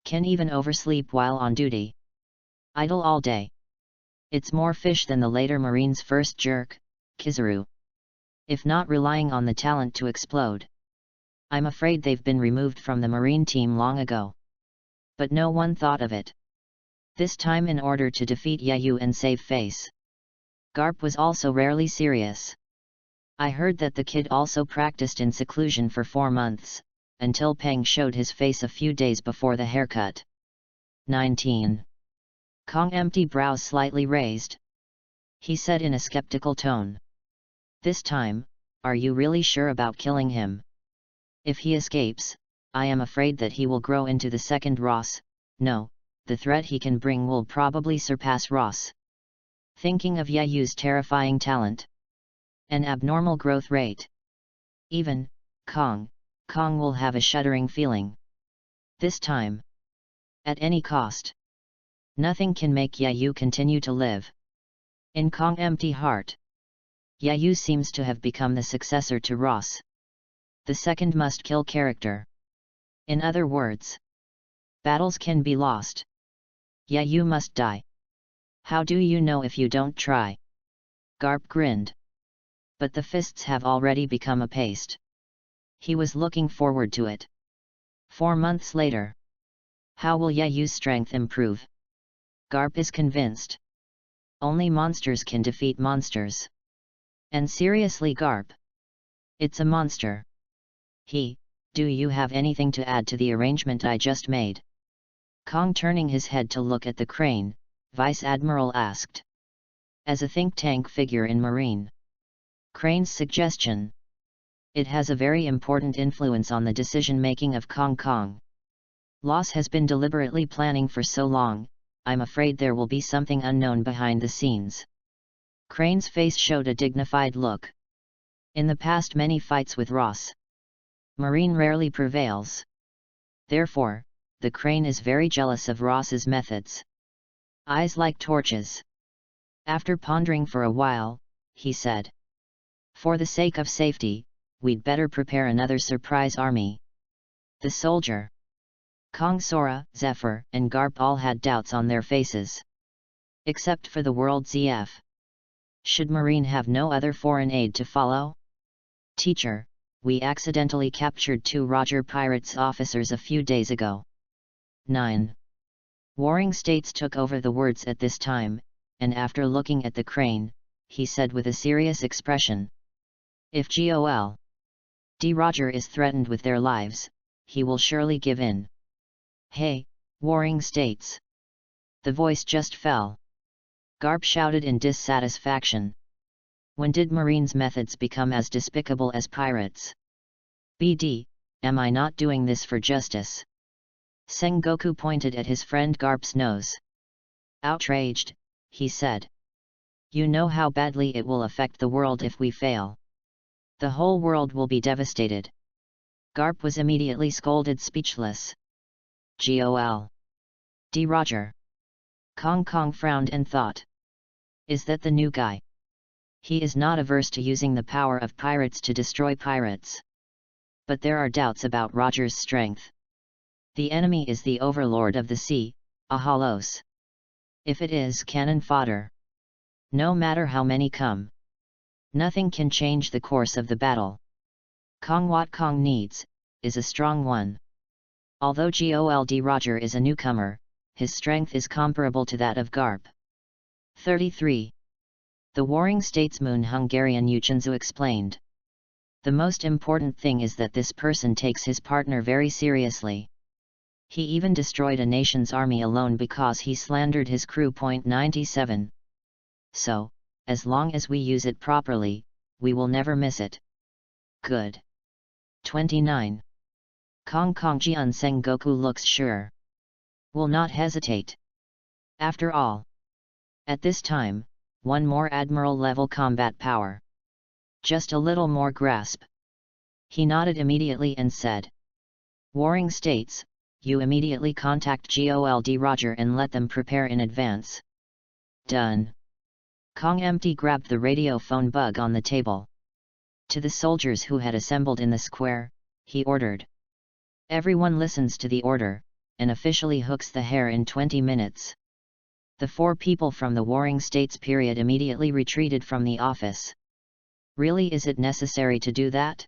Can even oversleep while on duty. Idle all day. It's more fish than the later Marine's first jerk, Kizaru. If not relying on the talent to explode. I'm afraid they've been removed from the Marine team long ago. But no one thought of it. This time in order to defeat Yayu and save face. Garp was also rarely serious. I heard that the kid also practiced in seclusion for 4 months, until Peng showed his face a few days before the haircut. 19. Kong empty brows slightly raised. He said in a skeptical tone. This time, are you really sure about killing him? If he escapes, I am afraid that he will grow into the second Ross. No, the threat he can bring will probably surpass Ross. Thinking of Yayu's terrifying talent. An abnormal growth rate. Even, Kong will have a shuddering feeling. This time. At any cost. Nothing can make Yayu continue to live. In Kong's empty heart. Yayu seems to have become the successor to Ross. The second must-kill character. In other words. Battles can be lost. Yayu must die. How do you know if you don't try? Garp grinned. But the fists have already become a paste. He was looking forward to it. 4 months later. How will Yayu's strength improve? Garp is convinced. Only monsters can defeat monsters. And seriously Garp. It's a monster. Do you have anything to add to the arrangement I just made? Kong turning his head to look at the crane, Vice Admiral asked. As a think tank figure in Marine. Crane's suggestion. It has a very important influence on the decision-making of Kong. Loss has been deliberately planning for so long, I'm afraid there will be something unknown behind the scenes. Crane's face showed a dignified look. In the past many fights with Ross. Marine rarely prevails. Therefore, the Crane is very jealous of Ross's methods. Eyes like torches. After pondering for a while, he said, "For the sake of safety, we'd better prepare another surprise army." The soldier, Kong, Sora, Zephyr, and Garp all had doubts on their faces. Except for the World ZF. Should Marine have no other foreign aid to follow? "Teacher, we accidentally captured 2 Roger Pirates officers a few days ago." 9. Warring States took over the words at this time, and after looking at the Crane, he said with a serious expression, "If G.O.L.D. Roger is threatened with their lives, he will surely give in." "Hey, Warring States!" The voice just fell. Garp shouted in dissatisfaction. "When did Marine's methods become as despicable as pirates? BD, am I not doing this for justice?" Sengoku pointed at his friend Garp's nose. "Outraged," he said. "You know how badly it will affect the world if we fail. The whole world will be devastated." Garp was immediately scolded speechless. "G.O.L.D. Roger." Kong frowned and thought. "Is that the new guy? He is not averse to using the power of pirates to destroy pirates. But there are doubts about Roger's strength. The enemy is the overlord of the sea, Ahalos. If it is cannon fodder, no matter how many come, nothing can change the course of the battle. What Kong needs, is a strong one. Although Gold Roger is a newcomer, his strength is comparable to that of Garp." 33. The Warring Statesman Hungarian Uchinzu explained. "The most important thing is that this person takes his partner very seriously. He even destroyed a nation's army alone because he slandered his crew. 97. So, as long as we use it properly, we will never miss it." "Good." 29. Kong Jian Sengoku looks sure. Will not hesitate. After all, at this time, one more admiral-level combat power. Just a little more grasp. He nodded immediately and said, "Warring States, you immediately contact Gold Roger and let them prepare in advance." "Done." Kong empty grabbed the radio phone bug on the table. To the soldiers who had assembled in the square, he ordered. "Everyone listens to the order, and officially hooks the hare in 20 minutes. The 4 people from the Warring States period immediately retreated from the office. "Really, is it necessary to do that?"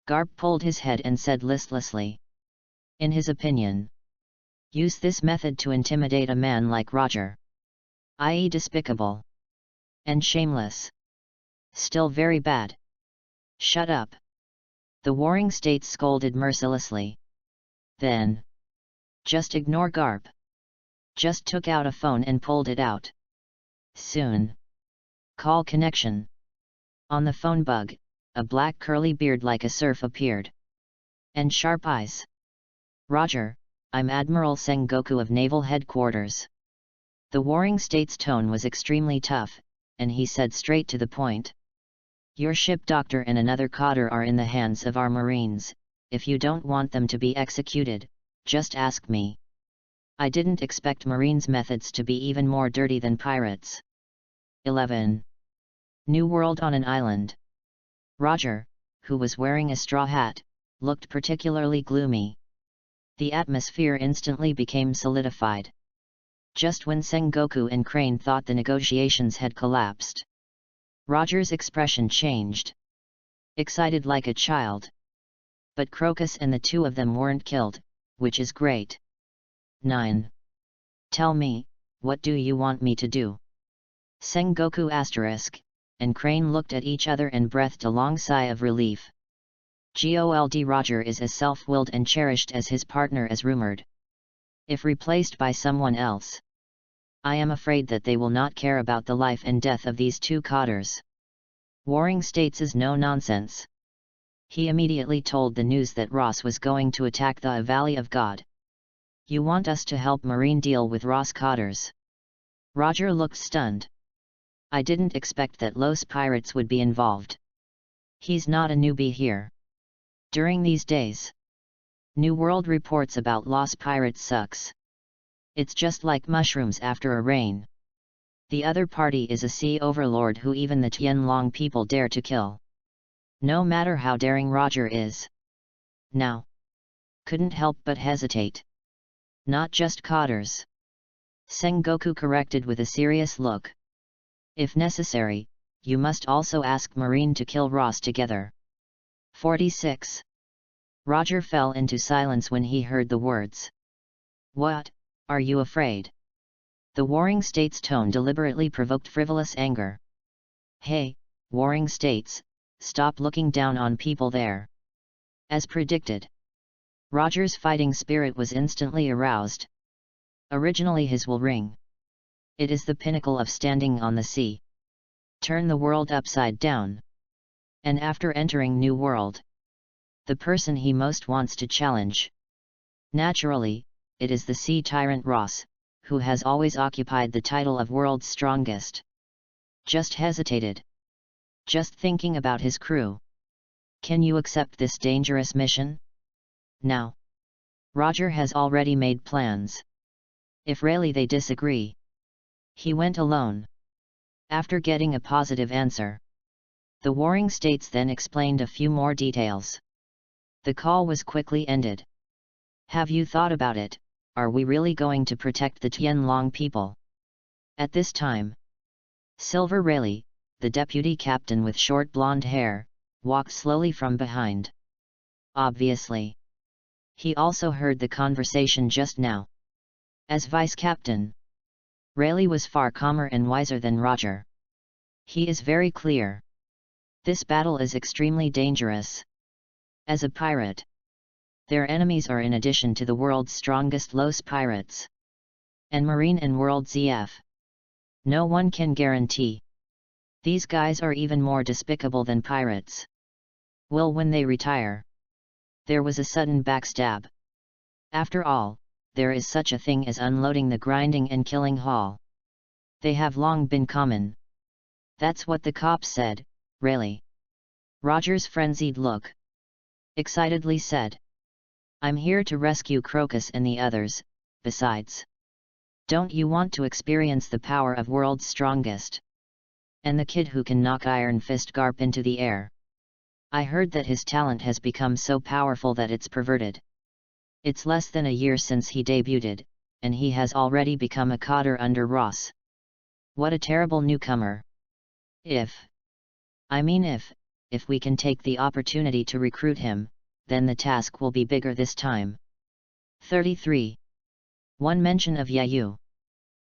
Garp pulled his head and said listlessly. In his opinion, use this method to intimidate a man like Roger, i.e. despicable and shameless. Still very bad. Shut up. The Warring States scolded mercilessly. Then, just ignore Garp. Just took out a phone and pulled it out. Soon. Call connection. On the phone bug, a black curly beard like a surf appeared. And sharp eyes. "Roger, I'm Admiral Sengoku of Naval Headquarters." The Warring States tone was extremely tough, and he said straight to the point. "Your ship doctor and another cotter are in the hands of our Marines. If you don't want them to be executed, just ask me. I didn't expect Marines' methods to be even more dirty than pirates." 11. New World on an island. Roger, who was wearing a straw hat, looked particularly gloomy. The atmosphere instantly became solidified. Just when Sengoku and Crane thought the negotiations had collapsed, Roger's expression changed. Excited like a child. But Crocus and the 2 of them weren't killed, which is great. 9. Tell me, what do you want me to do? Sengoku *, and Crane looked at each other and breathed a long sigh of relief. Gold Roger is as self-willed and cherished as his partner as rumored. If replaced by someone else, I am afraid that they will not care about the life and death of these 2 cotters. Warring States is no nonsense. He immediately told the news that Ross was going to attack the Valley of God. You want us to help Marine deal with Ross cotters? Roger looked stunned. I didn't expect that Los Pirates would be involved. He's not a newbie here. During these days, New World reports about Los Pirates sucks. It's just like mushrooms after a rain. The other party is a sea overlord who even the Tianlong people dare to kill. No matter how daring Roger is. Now. Couldn't help but hesitate. Not just codders. Sengoku corrected with a serious look. If necessary, you must also ask Marine to kill Ross together. 46. Roger fell into silence when he heard the words. What, are you afraid? The Warring States tone deliberately provoked frivolous anger. Hey, Warring States, stop looking down on people there. As predicted. Roger's fighting spirit was instantly aroused. Originally his will ring. It is the pinnacle of standing on the sea. Turn the world upside down. And after entering New World, the person he most wants to challenge. Naturally, it is the sea tyrant Ross, who has always occupied the title of World's Strongest. Just hesitated. Just thinking about his crew. Can you accept this dangerous mission? Now. Roger has already made plans. If really they disagree. He went alone. After getting a positive answer. The Warring States then explained a few more details. The call was quickly ended. Have you thought about it? Are we really going to protect the Tianlong people? At this time, Silver Rayleigh, the deputy captain with short blonde hair, walked slowly from behind. Obviously. He also heard the conversation just now. As vice captain, Rayleigh was far calmer and wiser than Roger. He is very clear. This battle is extremely dangerous. As a pirate, their enemies are in addition to the world's strongest Los Pirates. And Marine and World ZF. No one can guarantee. These guys are even more despicable than pirates. Will when they retire. There was a sudden backstab. After all, there is such a thing as unloading the grinding and killing hall. They have long been common. That's what the cop said, Rayleigh. Roger's frenzied look. Excitedly said. I'm here to rescue Crocus and the others, besides. Don't you want to experience the power of World's Strongest? And the kid who can knock Iron Fist Garp into the air. I heard that his talent has become so powerful that it's perverted. It's less than a year since he debuted, and he has already become a codder under Ross. What a terrible newcomer. If we can take the opportunity to recruit him, then the task will be bigger this time. 33. One mention of Yayu.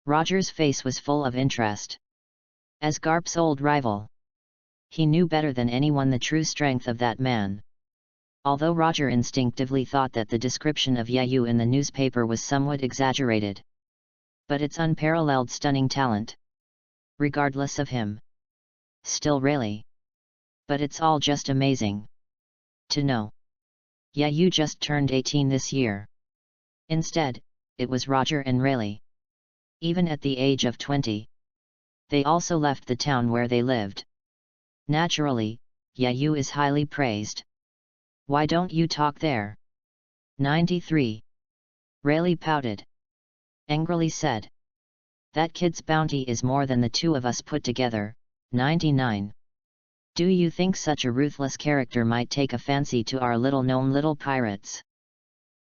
Roger's face was full of interest. As Garp's old rival, he knew better than anyone the true strength of that man. Although Roger instinctively thought that the description of Yayu in the newspaper was somewhat exaggerated. But it's unparalleled stunning talent. Regardless of him. Still Rayleigh. But it's all just amazing. To know. Yayu just turned 18 this year. Instead, it was Roger and Rayleigh. Even at the age of 20. They also left the town where they lived. Naturally, Yayu is highly praised. Why don't you talk there? 93. Rayleigh pouted. Angrily said. That kid's bounty is more than the two of us put together. 99. Do you think such a ruthless character might take a fancy to our little-known little pirates?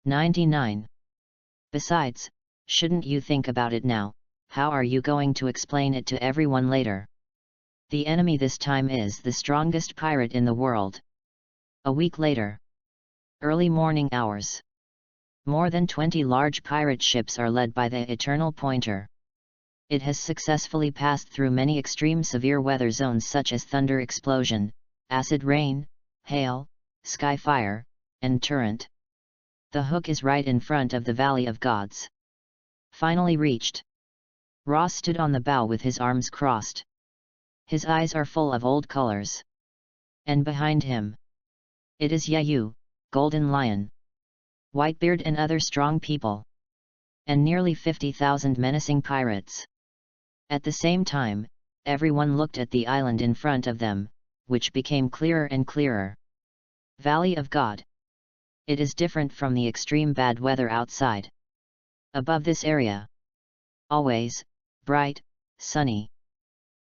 99. Besides, shouldn't you think about it now? How are you going to explain it to everyone later? The enemy this time is the strongest pirate in the world. A week later. Early morning hours. More than 20 large pirate ships are led by the Eternal Pointer. It has successfully passed through many extreme severe weather zones such as thunder explosion, acid rain, hail, sky fire, and torrent. The hook is right in front of the Valley of Gods. Finally reached. Ross stood on the bow with his arms crossed. His eyes are full of old colors. And behind him. It is Yayu, Golden Lion, Whitebeard and other strong people. And nearly 50,000 menacing pirates. At the same time, everyone looked at the island in front of them, which became clearer and clearer. Valley of God. It is different from the extreme bad weather outside. Above this area. Always, bright, sunny.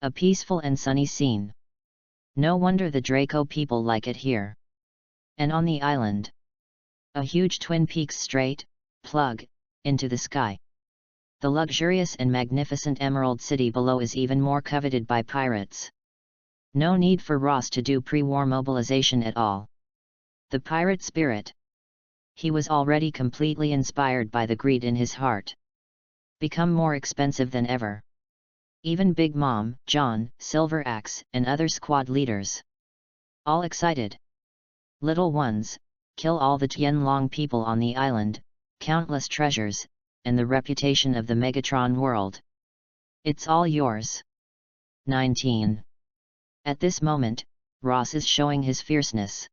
A peaceful and sunny scene. No wonder the Draco people like it here. And on the island. A huge twin peaks straight, plug, into the sky. The luxurious and magnificent Emerald City below is even more coveted by pirates. No need for Ross to do pre-war mobilization at all. The pirate spirit. He was already completely inspired by the greed in his heart. Become more expensive than ever. Even Big Mom, John, Silver Axe, and other squad leaders. All excited. Little ones, kill all the Tianlong people on the island, countless treasures, and the reputation of the Megatron world. It's all yours. 19. At this moment, Ross is showing his fierceness.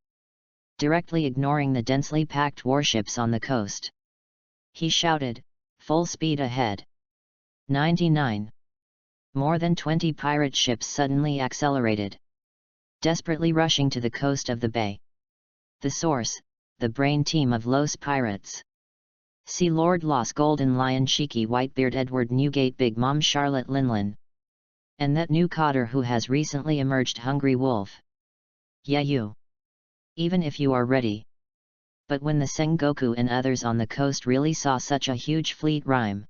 Directly ignoring the densely packed warships on the coast. He shouted, "Full speed ahead." 99. More than 20 pirate ships suddenly accelerated. Desperately rushing to the coast of the bay. The source, the brain team of Los Pirates. Sea Lord Los Golden Lion Cheeky Whitebeard Edward Newgate Big Mom Charlotte Linlin. And that new cotter who has recently emerged Hungry Wolf. Yeah, you. Even if you are ready. But when the Sengoku and others on the coast really saw such a huge fleet rhyme,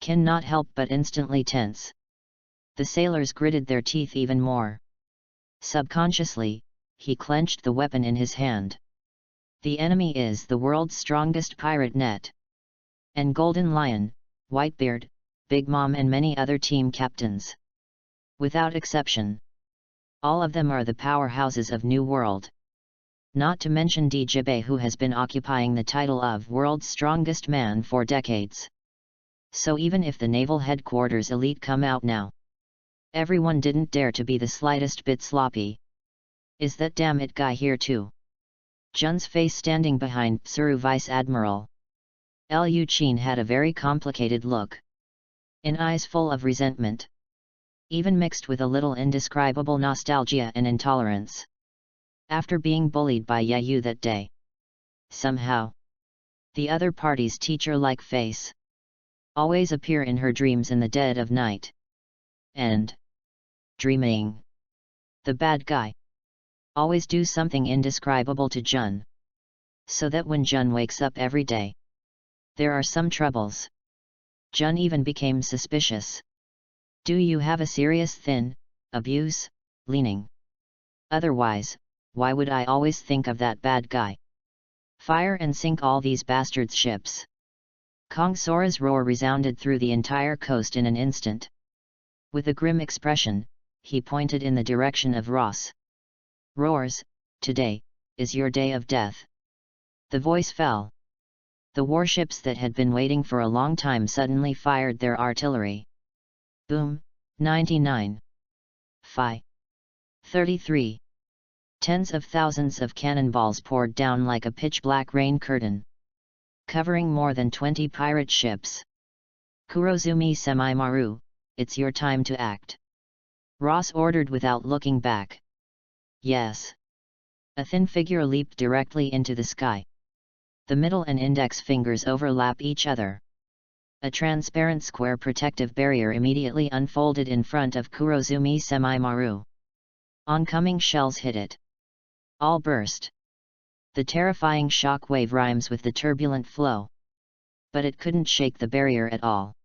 cannot help but instantly tense. The sailors gritted their teeth even more. Subconsciously, he clenched the weapon in his hand. The enemy is the world's strongest pirate net. And Golden Lion, Whitebeard, Big Mom and many other team captains. Without exception. All of them are the powerhouses of New World. Not to mention Djibe, who has been occupying the title of World's Strongest Man for decades. So even if the naval headquarters elite come out now, everyone didn't dare to be the slightest bit sloppy. Is that damn it guy here too? Jun's face standing behind Tsuru Vice Admiral Lu Qin had a very complicated look. In eyes full of resentment. Even mixed with a little indescribable nostalgia and intolerance. After being bullied by Yayu that day. Somehow. The other party's teacher-like face. Always appear in her dreams in the dead of night. And dreaming. The bad guy. Always do something indescribable to Jun. So that when Jun wakes up every day, there are some troubles. Jun even became suspicious. Do you have a serious abuse, leaning? Otherwise, why would I always think of that bad guy? Fire and sink all these bastards' ships. Kong Sora's roar resounded through the entire coast in an instant. With a grim expression, he pointed in the direction of Ross. Roars, today, is your day of death. The voice fell. The warships that had been waiting for a long time suddenly fired their artillery. Boom, 99. Phi. 33. Tens of thousands of cannonballs poured down like a pitch-black rain curtain. Covering more than 20 pirate ships. Kurozumi Semi-Maru, it's your time to act. Ross ordered without looking back. Yes. A thin figure leaped directly into the sky. The middle and index fingers overlap each other. A transparent square protective barrier immediately unfolded in front of Kurozumi Semi-Maru. Oncoming shells hit it. All burst. The terrifying shock wave rhymes with the turbulent flow. But it couldn't shake the barrier at all.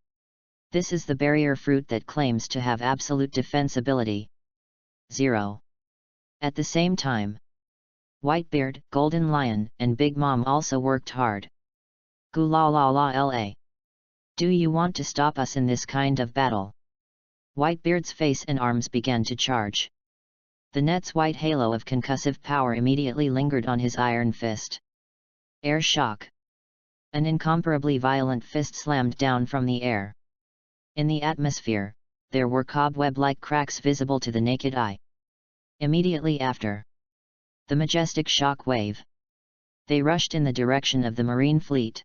This is the barrier fruit that claims to have absolute defensibility. 0. At the same time, Whitebeard, Golden Lion, and Big Mom also worked hard. Gu la la la la. Do you want to stop us in this kind of battle? Whitebeard's face and arms began to charge. The net's white halo of concussive power immediately lingered on his iron fist. Air shock. An incomparably violent fist slammed down from the air. In the atmosphere, there were cobweb-like cracks visible to the naked eye. Immediately after the majestic shock wave, they rushed in the direction of the marine fleet.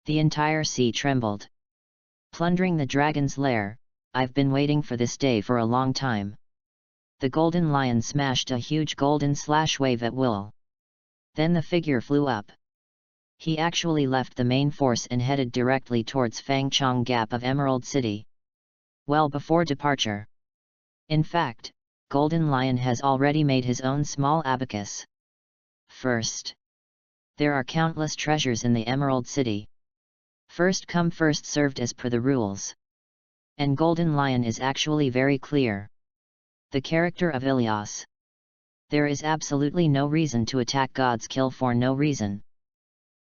The entire sea trembled. Plundering the dragon's lair, I've been waiting for this day for a long time. The golden lion smashed a huge golden slash-wave at will. Then the figure flew up. He actually left the main force and headed directly towards Fangchong Gap of Emerald City. Well before departure. In fact, Golden Lion has already made his own small abacus. First, there are countless treasures in the Emerald City. First come first served as per the rules. And Golden Lion is actually very clear. The character of Ilias. There is absolutely no reason to attack God's Kill for no reason.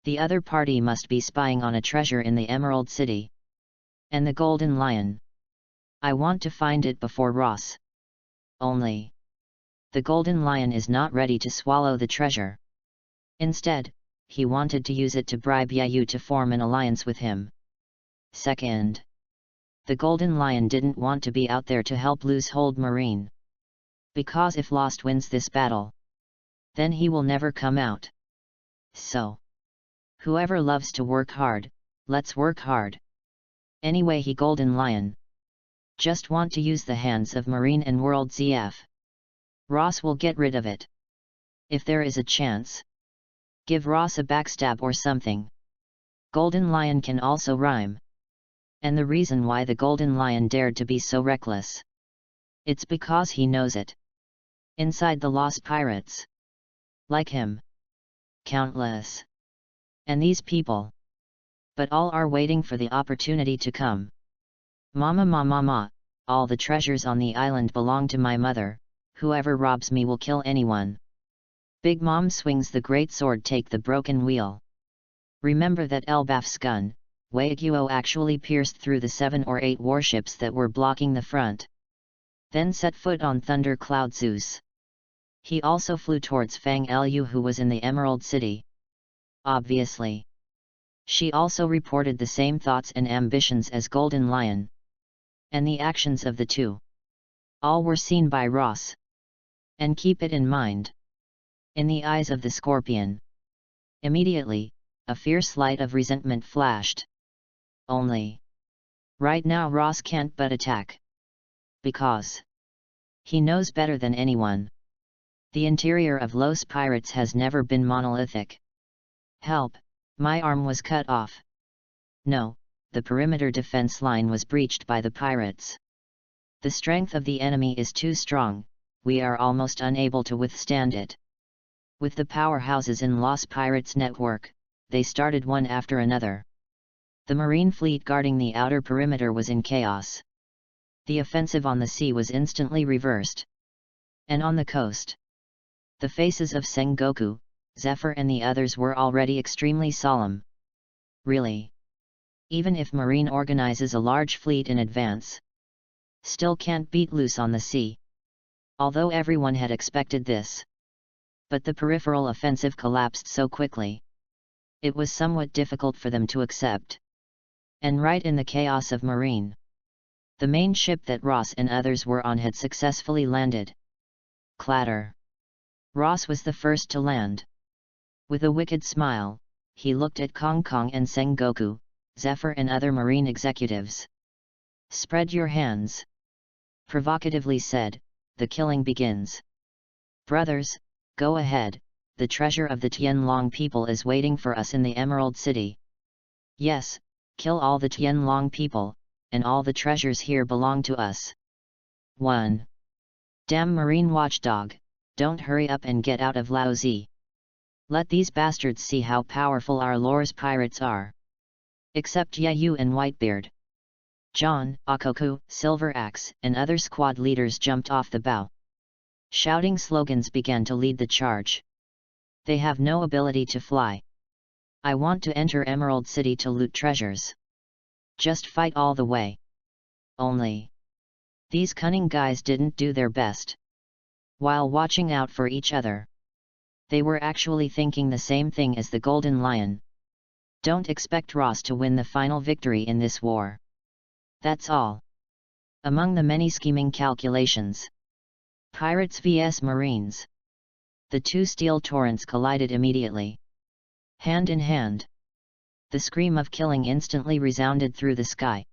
The other party must be spying on a treasure in the Emerald City. And the Golden Lion. I want to find it before Ross. Only. The Golden Lion is not ready to swallow the treasure. Instead, he wanted to use it to bribe Yayu to form an alliance with him. Second. The Golden Lion didn't want to be out there to help Loosehold Marine. Because if Lost wins this battle, then he will never come out. So. Whoever loves to work hard, let's work hard. Anyway he Golden Lion. Just want to use the hands of Marine and World ZF. Ross will get rid of it. If there is a chance. Give Ross a backstab or something. Golden Lion can also rhyme. And the reason why the Golden Lion dared to be so reckless. It's because he knows it. Inside the Lost Pirates. Like him. Countless. And these people. But all are waiting for the opportunity to come. Mama, all the treasures on the island belong to my mother, whoever robs me will kill anyone. Big Mom swings the great sword take the broken wheel. Remember that Elbaf's gun, Waiguo actually pierced through the 7 or 8 warships that were blocking the front. Then set foot on Thunder Cloud Zeus. He also flew towards Fang Lu who was in the Emerald City. Obviously. She also reported the same thoughts and ambitions as Golden Lion. And the actions of the two. All were seen by Ross. And keep it in mind. In the eyes of the scorpion. Immediately, a fierce light of resentment flashed. Only. Right now Ross can't but attack. Because. He knows better than anyone. The interior of Los Pirates has never been monolithic. Help, my arm was cut off. No, the perimeter defense line was breached by the pirates. The strength of the enemy is too strong, we are almost unable to withstand it. With the powerhouses in Los Pirates network, they started one after another. The marine fleet guarding the outer perimeter was in chaos. The offensive on the sea was instantly reversed. And on the coast. The faces of Sengoku, Zephyr and the others were already extremely solemn. Really? Even if Marine organizes a large fleet in advance. Still can't beat loose on the sea. Although everyone had expected this. But the peripheral offensive collapsed so quickly. It was somewhat difficult for them to accept. And right in the chaos of Marine. The main ship that Ross and others were on had successfully landed. Clatter. Ross was the first to land. With a wicked smile, he looked at Kong Kong and Sengoku, Zephyr and other Marine executives. Spread your hands. Provocatively said, the killing begins. Brothers, go ahead, the treasure of the Tianlong people is waiting for us in the Emerald City. Yes, kill all the Tianlong people, and all the treasures here belong to us. 1. Damn Marine watchdog, don't hurry up and get out of Laozi. Let these bastards see how powerful our Lore's pirates are. Except Yayu and Whitebeard. John, Akoku, Silver Axe, and other squad leaders jumped off the bow. Shouting slogans began to lead the charge. They have no ability to fly. I want to enter Emerald City to loot treasures. Just fight all the way. Only. These cunning guys didn't do their best. While watching out for each other. They were actually thinking the same thing as the Golden Lion. Don't expect Ross to win the final victory in this war. That's all. Among the many scheming calculations. Pirates vs Marines. The two steel torrents collided immediately. Hand in hand. The scream of killing instantly resounded through the sky.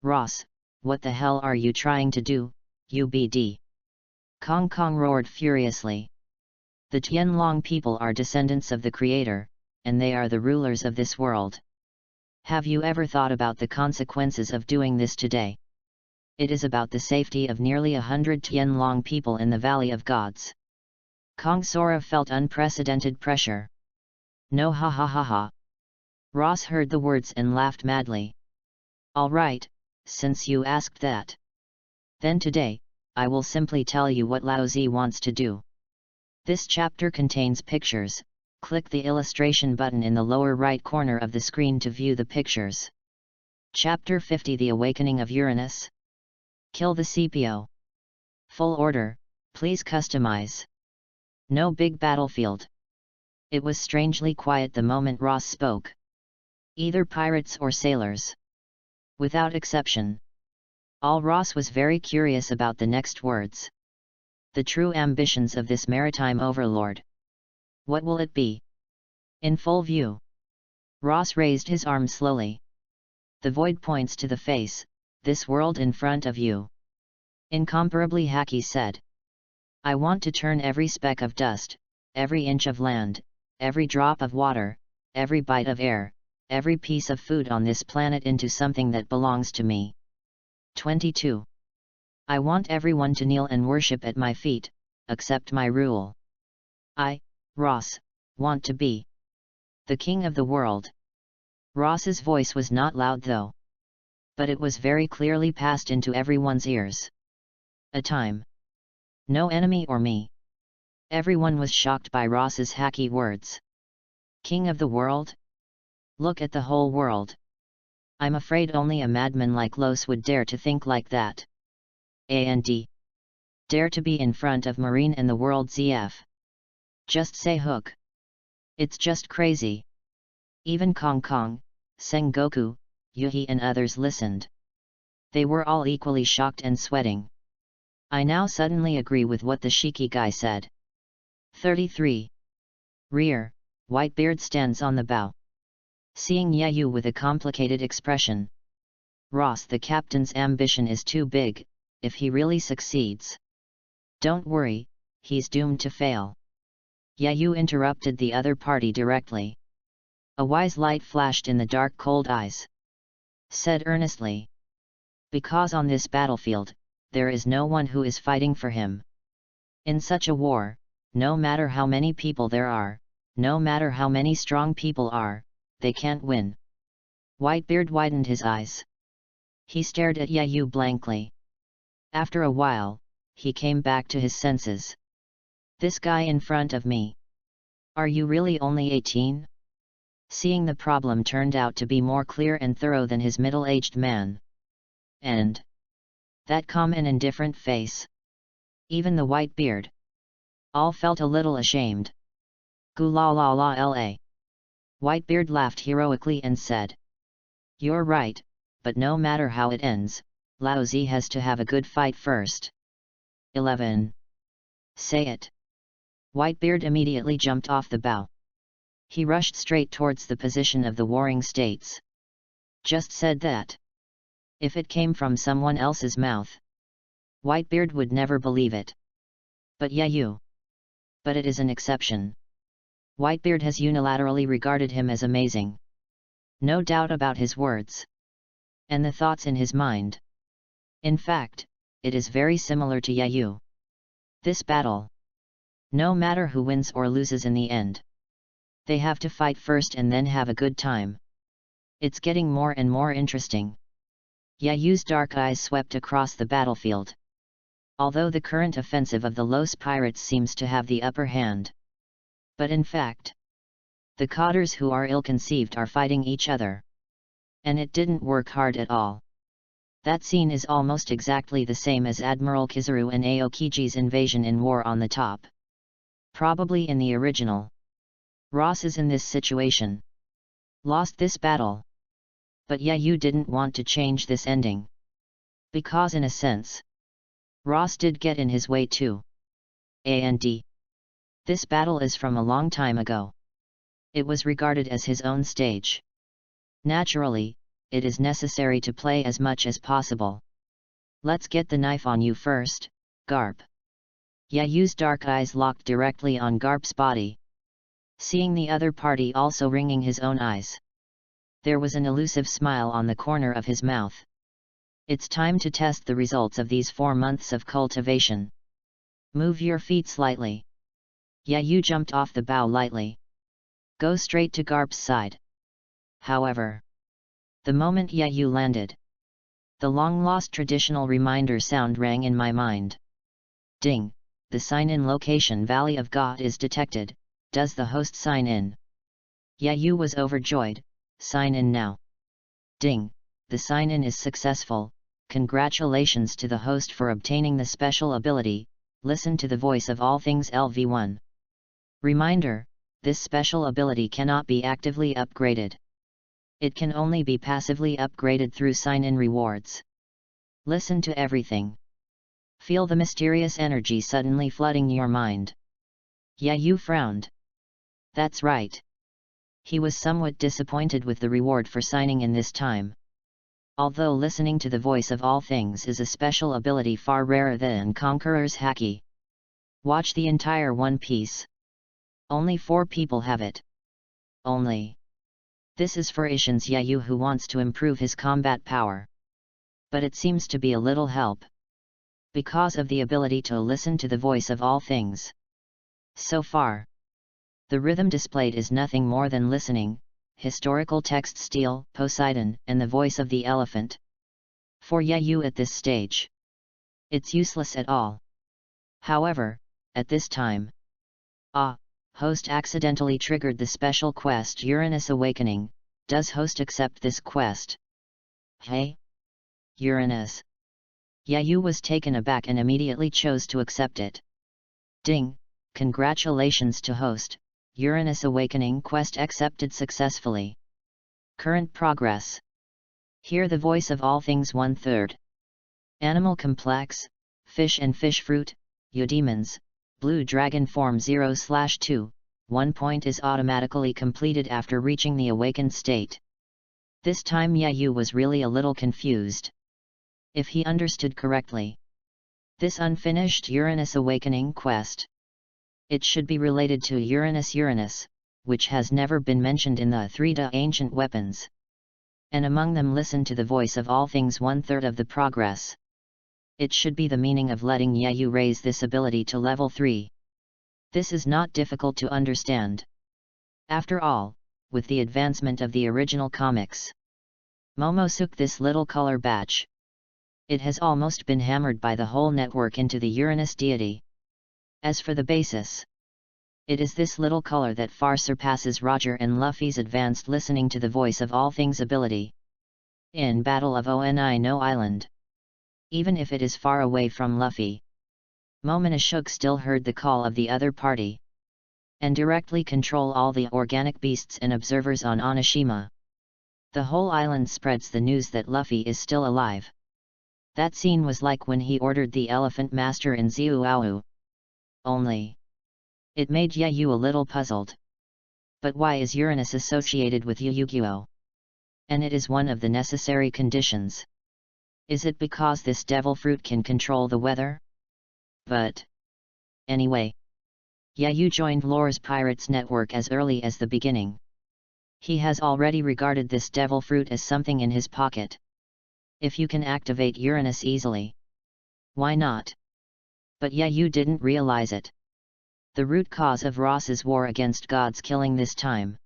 Ross, what the hell are you trying to do, UBD? Kong Kong roared furiously. The Tianlong people are descendants of the Creator, and they are the rulers of this world. Have you ever thought about the consequences of doing this today? It is about the safety of nearly 100 Tianlong people in the Valley of Gods. Kong Sora felt unprecedented pressure. No, ha ha ha ha. Ross heard the words and laughed madly. All right, since you asked that. Then today, I will simply tell you what Lao Zi wants to do. This chapter contains pictures. Click the illustration button in the lower right corner of the screen to view the pictures. Chapter 50 The Awakening of Uranus. Kill the CPO. Full order, please customize. No big battlefield. It was strangely quiet the moment Ross spoke. Either pirates or sailors. Without exception. All Ross was very curious about the next words. The true ambitions of this maritime overlord. What will it be? In full view. Ross raised his arm slowly. The void points to the face, this world in front of you. Incomparably hacky said. I want to turn every speck of dust, every inch of land, every drop of water, every bite of air, every piece of food on this planet into something that belongs to me. 22. I want everyone to kneel and worship at my feet, accept my rule. I, Ross, want to be the king of the world. Ross's voice was not loud though. But it was very clearly passed into everyone's ears. A time. No enemy or me. Everyone was shocked by Ross's hacky words. King of the world? Look at the whole world. I'm afraid only a madman like Los would dare to think like that. And dare to be in front of Marine and the world ZF. Just say hook. It's just crazy. Even Kong Kong, Sengoku, Yuhi and others listened. They were all equally shocked and sweating. I now suddenly agree with what the Shiki guy said. 33. Rear, Whitebeard stands on the bow. Seeing Yayu with a complicated expression. Ross, the captain's ambition is too big, if he really succeeds. Don't worry, he's doomed to fail. Yayu interrupted the other party directly. A wise light flashed in the dark cold eyes. Said earnestly. Because on this battlefield, there is no one who is fighting for him. In such a war, no matter how many people there are, no matter how many strong people are, they can't win. Whitebeard widened his eyes. He stared at Yayu blankly. After a while, he came back to his senses. This guy in front of me. Are you really only 18? Seeing the problem turned out to be more clear and thorough than his middle-aged man. And that calm and indifferent face. Even the white beard. All felt a little ashamed. Gu la la la la. Whitebeard laughed heroically and said. You're right, but no matter how it ends, Lao Zi has to have a good fight first. 11. Say it. Whitebeard immediately jumped off the bow. He rushed straight towards the position of the warring states. Just said that. If it came from someone else's mouth, Whitebeard would never believe it. But Yayu. But it is an exception. Whitebeard has unilaterally regarded him as amazing. No doubt about his words. And the thoughts in his mind. In fact, it is very similar to Yayu. This battle. No matter who wins or loses in the end. They have to fight first and then have a good time. It's getting more and more interesting. Yayu's dark eyes swept across the battlefield. Although the current offensive of the Los pirates seems to have the upper hand. But in fact, the cotters who are ill-conceived are fighting each other. And it didn't work hard at all. That scene is almost exactly the same as Admiral Kizaru and Aokiji's invasion in War on the Top. Probably in the original. Ross is in this situation. Lost this battle. But Yayu didn't want to change this ending. Because in a sense, Ross did get in his way too. And this battle is from a long time ago. It was regarded as his own stage. Naturally, it is necessary to play as much as possible. Let's get the knife on you first, Garp. Yayu's dark eyes locked directly on Garp's body. Seeing the other party also wringing his own eyes, there was an elusive smile on the corner of his mouth. It's time to test the results of these 4 months of cultivation. Move your feet slightly. Yayu jumped off the bough lightly. Go straight to Garp's side. However, the moment Yayu landed, the long-lost traditional reminder sound rang in my mind. Ding! The sign-in location Valley of God is detected. Does the host sign in? Yayu was overjoyed. Sign in now. Ding! The sign-in is successful. Congratulations to the host for obtaining the special ability, Listen to the Voice of All Things LV1. Reminder, this special ability cannot be actively upgraded. It can only be passively upgraded through sign-in rewards. Listen to everything. Feel the mysterious energy suddenly flooding your mind. Yayu frowned. That's right. He was somewhat disappointed with the reward for signing in this time. Although listening to the voice of all things is a special ability far rarer than Conqueror's Haki. Watch the entire One Piece. Only 4 people have it. Only. This is for Ishin's Yayu who wants to improve his combat power. But it seems to be a little help. Because of the ability to listen to the voice of all things. So far, the rhythm displayed is nothing more than listening, historical text steel, Poseidon, and the voice of the elephant. For Yayu at this stage, it's useless at all. However, at this time, host accidentally triggered the special quest Uranus Awakening. Does host accept this quest? Hey? Uranus. Yayu was taken aback and immediately chose to accept it. Ding! Congratulations to host, Uranus Awakening quest accepted successfully. Current progress. Hear the voice of all things 1/3. Animal complex, fish and fish fruit, Eudemons, blue dragon form 0/2, 1 point is automatically completed after reaching the awakened state. This time Yayu was really a little confused. If he understood correctly, this unfinished Uranus Awakening quest, it should be related to Uranus, which has never been mentioned in the 3 ancient weapons. And among them listen to the voice of all things 1/3 of the progress. It should be the meaning of letting Yayu raise this ability to level 3. This is not difficult to understand. After all, with the advancement of the original comics, Momosuke this little color batch. It has almost been hammered by the whole network into the Uranus deity. As for the basis, it is this little color that far surpasses Roger and Luffy's advanced listening to the voice of all things ability. In Battle of Oni no Island, even if it is far away from Luffy, Momonosuke still heard the call of the other party, and directly control all the organic beasts and observers on Onishima. The whole island spreads the news that Luffy is still alive. That scene was like when he ordered the Elephant Master in Ziuau. Only, it made Yayu a little puzzled. But why is Uranus associated with Yu-Gi-Oh? And it is one of the necessary conditions. Is it because this devil fruit can control the weather? But anyway, Yayu joined Lore's Pirates network as early as the beginning. He has already regarded this devil fruit as something in his pocket. If you can activate Uranus easily, why not? But Yayu didn't realize it. The root cause of Ross's war against gods killing this time.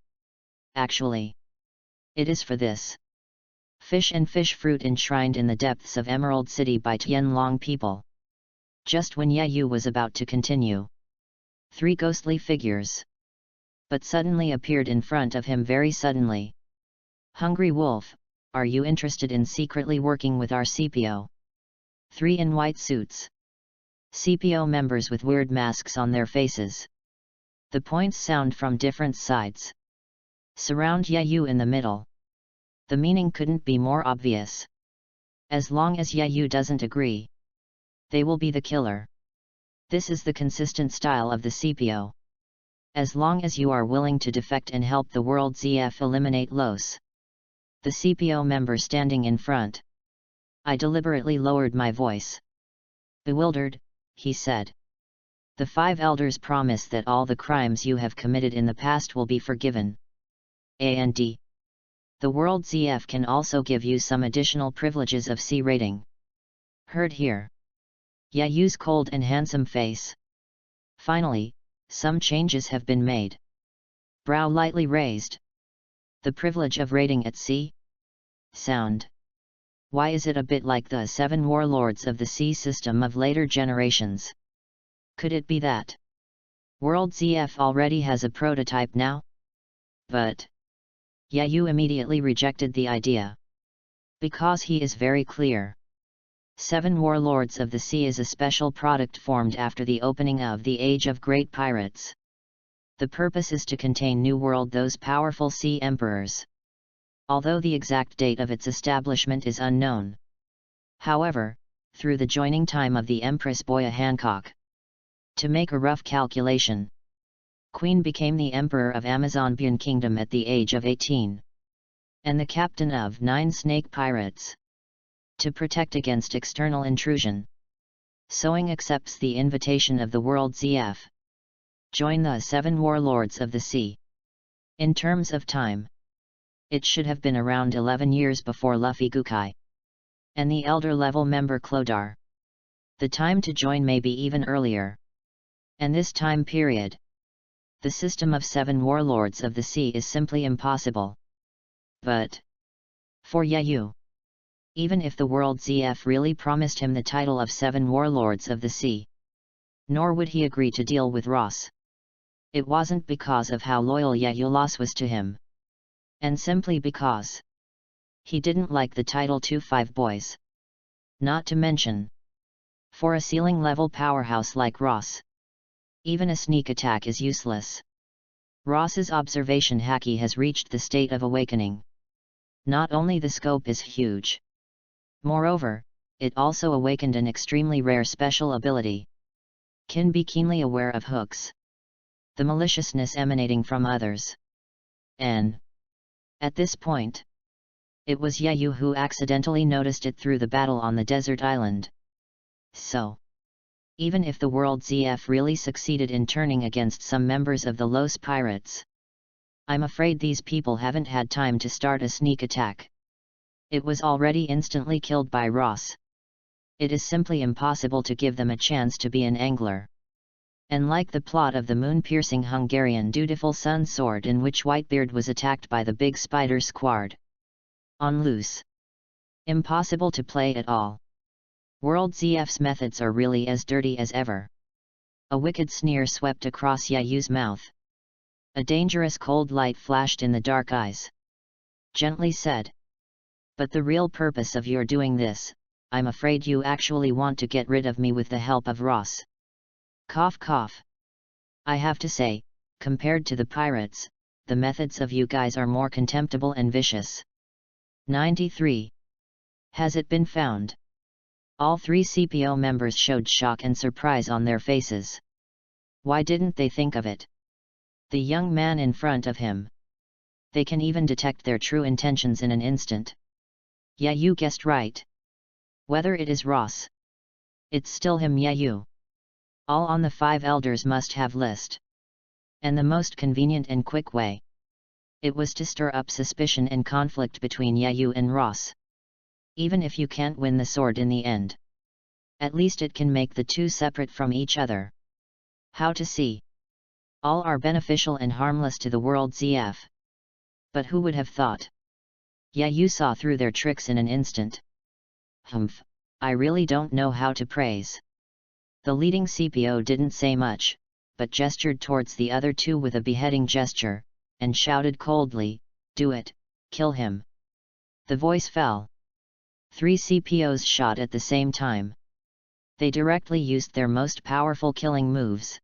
Actually, it is for this fish and fish fruit enshrined in the depths of Emerald City by Tianlong people. Just when Yayu was about to continue, 3 ghostly figures but suddenly appeared in front of him very suddenly. Hungry Wolf, are you interested in secretly working with our CPO? 3 in white suits. CPO members with weird masks on their faces. The points sound from different sides. Surround Yayu in the middle. The meaning couldn't be more obvious. As long as Yayu doesn't agree, they will be the killer. This is the consistent style of the CPO. As long as you are willing to defect and help the world ZF eliminate Los, the CPO member standing in front, I deliberately lowered my voice. Bewildered, he said. The 5 elders promise that all the crimes you have committed in the past will be forgiven. And the World ZF can also give you some additional privileges of C rating. Heard here. Yayu's cold and handsome face. Finally, some changes have been made. Brow lightly raised. The privilege of rating at C? Sound. Why is it a bit like the 7 warlords of the C system of later generations? Could it be that World ZF already has a prototype now? But Yayu immediately rejected the idea. Because he is very clear. 7 Warlords of the Sea is a special product formed after the opening of the Age of Great Pirates. The purpose is to contain New World those powerful sea emperors. Although the exact date of its establishment is unknown. However, through the joining time of the Empress Boya Hancock. To make a rough calculation, Queen became the Emperor of Amazon Bun Kingdom at the age of 18. And the captain of 9 snake pirates. To protect against external intrusion. Soing accepts the invitation of the World ZF. Join the 7 Warlords of the Sea. In terms of time, it should have been around 11 years before Luffy Gukai. And the elder level member Clodar. The time to join may be even earlier. And this time period. The system of 7 Warlords of the Sea is simply impossible. But for Yayu, even if the World ZF really promised him the title of 7 Warlords of the Sea, nor would he agree to deal with Ross. It wasn't because of how loyal Yayu Loss was to him. And simply because he didn't like the title 2-5 boys. Not to mention, for a ceiling level powerhouse like Ross, even a sneak attack is useless. Ross's observation haki has reached the state of awakening. Not only the scope is huge. Moreover, it also awakened an extremely rare special ability. Can be keenly aware of hooks. The maliciousness emanating from others. And at this point, it was Yayu who accidentally noticed it through the battle on the desert island. So, even if the World ZF really succeeded in turning against some members of the Los Pirates, I'm afraid these people haven't had time to start a sneak attack. It was already instantly killed by Ross. It is simply impossible to give them a chance to be an angler. And like the plot of the moon-piercing Hungarian dutiful sun sword in which Whitebeard was attacked by the big spider squad. On loose. Impossible to play at all. World ZF's methods are really as dirty as ever. A wicked sneer swept across Yayu's mouth. A dangerous cold light flashed in the dark eyes. Gently said. But the real purpose of your doing this, I'm afraid you actually want to get rid of me with the help of Ross. Cough cough. I have to say, compared to the pirates, the methods of you guys are more contemptible and vicious. 93. Has it been found? All 3 CPO members showed shock and surprise on their faces. Why didn't they think of it? The young man in front of him. They can even detect their true intentions in an instant. Yeah, you guessed right. Whether it is Ross, it's still him. Yayu. All on the 5 elders must have list. And the most convenient and quick way. It was to stir up suspicion and conflict between Yayu and Ross. Even if you can't win the sword in the end, at least it can make the 2 separate from each other. How to see? All are beneficial and harmless to the World ZF. But who would have thought? Yayu saw through their tricks in an instant. Humph, I really don't know how to praise. The leading CPO didn't say much, but gestured towards the other 2 with a beheading gesture, and shouted coldly, "Do it, kill him." The voice fell. 3 CPOs shot at the same time. They directly used their most powerful killing moves.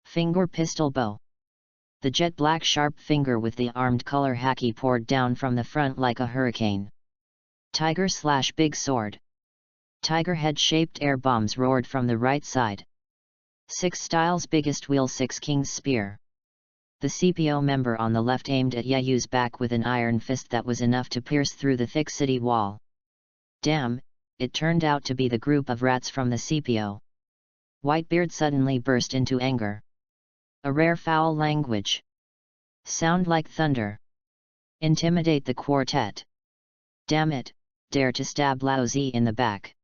Finger pistol bow. The jet black sharp finger with the armed color haki poured down from the front like a hurricane. Tiger / big sword. Tiger head-shaped air bombs roared from the right side. 6 styles biggest wheel 6 king's spear. The CPO member on the left aimed at Yayu's back with an iron fist that was enough to pierce through the thick city wall. Damn, it turned out to be the group of rats from the CPO. Whitebeard suddenly burst into anger. A rare foul language. Sound like thunder. Intimidate the quartet. Damn it, dare to stab Laozi in the back.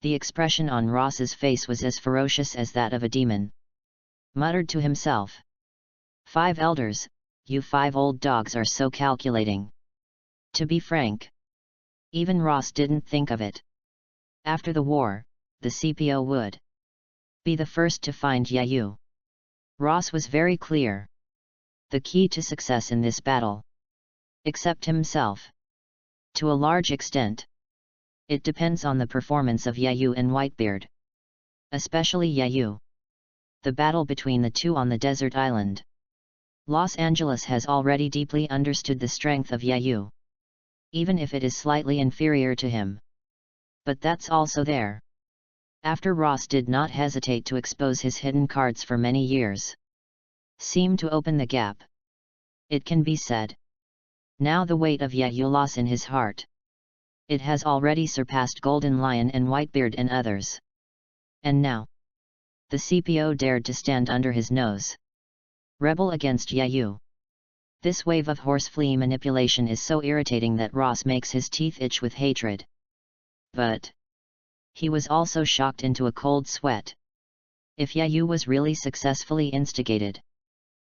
The expression on Ross's face was as ferocious as that of a demon. Muttered to himself. 5 elders, you 5 old dogs are so calculating. To be frank, even Ross didn't think of it. After the war, the CPO would be the first to find Yayu. Ross was very clear. The key to success in this battle. Except himself. To a large extent. It depends on the performance of Yayu and Whitebeard. Especially Yayu. The battle between the two on the desert island. Los Angeles has already deeply understood the strength of Yayu. Even if it is slightly inferior to him. But that's also there. After Ross did not hesitate to expose his hidden cards for many years. Seemed to open the gap. It can be said. Now the weight of Yayu loss in his heart. It has already surpassed Golden Lion and Whitebeard and others. And now. The CPO dared to stand under his nose. Rebel against Yayu. This wave of horse flea manipulation is so irritating that Ross makes his teeth itch with hatred. But he was also shocked into a cold sweat. If Yayu was really successfully instigated.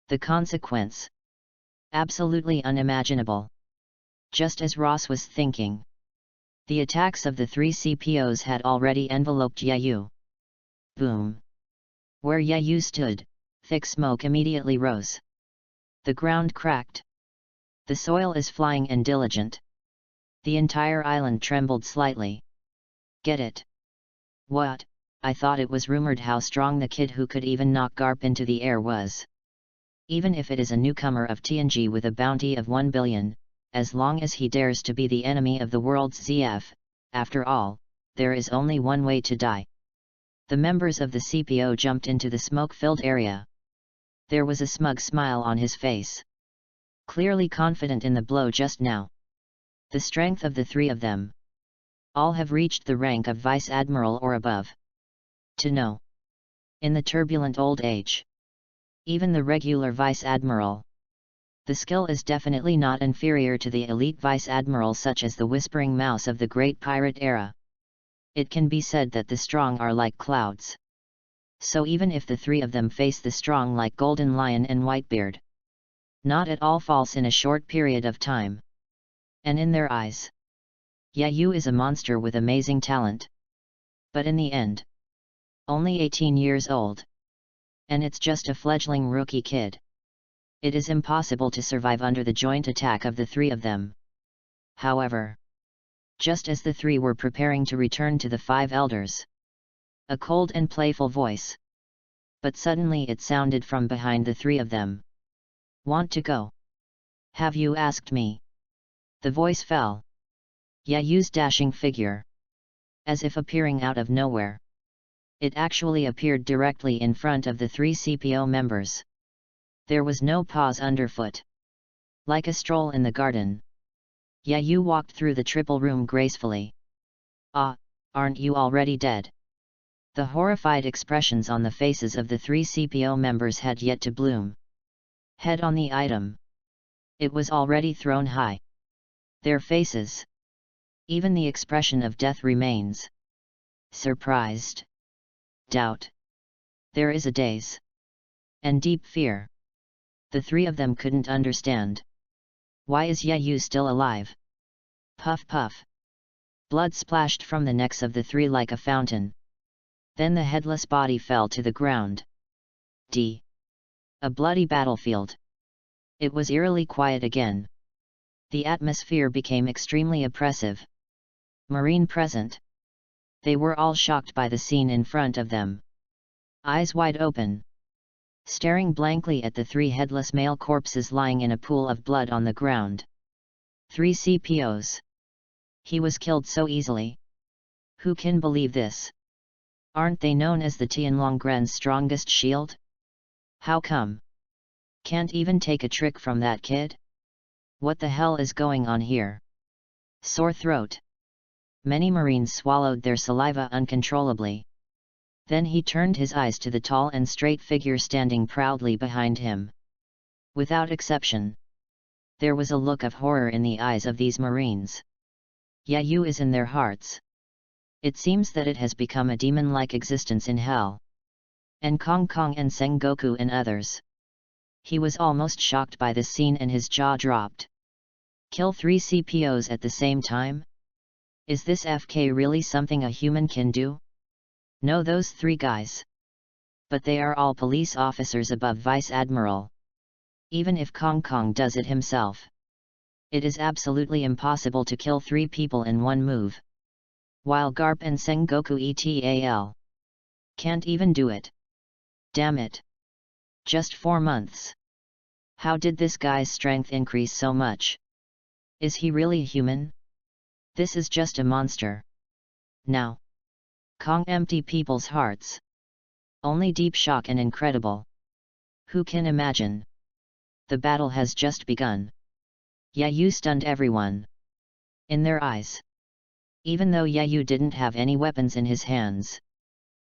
The consequence. Absolutely unimaginable. Just as Ross was thinking. The attacks of the 3 CPOs had already enveloped Yayu. Boom. Where Yayu stood, thick smoke immediately rose. The ground cracked. The soil is flying and diligent. The entire island trembled slightly. Get it? What? I thought it was rumored how strong the kid who could even knock Garp into the air was. Even if it is a newcomer of TNG with a bounty of 1 billion, as long as he dares to be the enemy of the world's ZF, after all, there is only one way to die. The members of the CPO jumped into the smoke-filled area. There was a smug smile on his face. Clearly confident in the blow just now. The strength of the 3 of them. All have reached the rank of Vice Admiral or above. To know. In the turbulent old age. Even the regular Vice Admiral. The skill is definitely not inferior to the elite Vice Admiral such as the Whispering Mouse of the Great Pirate era. It can be said that the strong are like clouds. So even if the 3 of them face the strong like Golden Lion and Whitebeard. Not at all false in a short period of time. And in their eyes. Yayu is a monster with amazing talent. But in the end. Only 18 years old. And it's just a fledgling rookie kid. It is impossible to survive under the joint attack of the 3 of them. However. Just as the 3 were preparing to return to the 5 elders. A cold and playful voice. But suddenly it sounded from behind the 3 of them. Want to go? Have you asked me? The voice fell. Yayu's dashing figure. As if appearing out of nowhere. It actually appeared directly in front of the 3 CPO members. There was no pause underfoot. Like a stroll in the garden. Yayu walked through the triple room gracefully. Ah, aren't you already dead? The horrified expressions on the faces of the 3 CPO members had yet to bloom. Head on the item. It was already thrown high. Their faces. Even the expression of death remains. Surprised. Doubt. There is a daze. And deep fear. The 3 of them couldn't understand. Why is Yayu still alive? Puff puff. Blood splashed from the necks of the 3 like a fountain. Then the headless body fell to the ground. A bloody battlefield. It was eerily quiet again. The atmosphere became extremely oppressive. Marine present. They were all shocked by the scene in front of them. Eyes wide open. Staring blankly at the 3 headless male corpses lying in a pool of blood on the ground. 3 CPOs. He was killed so easily. Who can believe this? Aren't they known as the Tianlongren's strongest shield? How come? Can't even take a trick from that kid? What the hell is going on here? Sore throat. many Marines swallowed their saliva uncontrollably. Then he turned his eyes to the tall and straight figure standing proudly behind him. Without exception, there was a look of horror in the eyes of these Marines. Yayu is in their hearts. It seems that it has become a demon-like existence in hell. And Kong Kong and Sengoku and others. He was almost shocked by this scene and his jaw dropped. Kill 3 CPOs at the same time? Is this FK really something a human can do? No, those 3 guys. But they are all police officers above Vice Admiral. Even if Kong Kong does it himself, it is absolutely impossible to kill 3 people in one move. While Garp and Sengoku ETAL can't even do it. Damn it. Just 4 months. How did this guy's strength increase so much? Is he really human? This is just a monster. Now, Kong empty people's hearts. Only deep shock and incredible. Who can imagine? The battle has just begun. Yayu stunned everyone. In their eyes. Even though Yayu didn't have any weapons in his hands.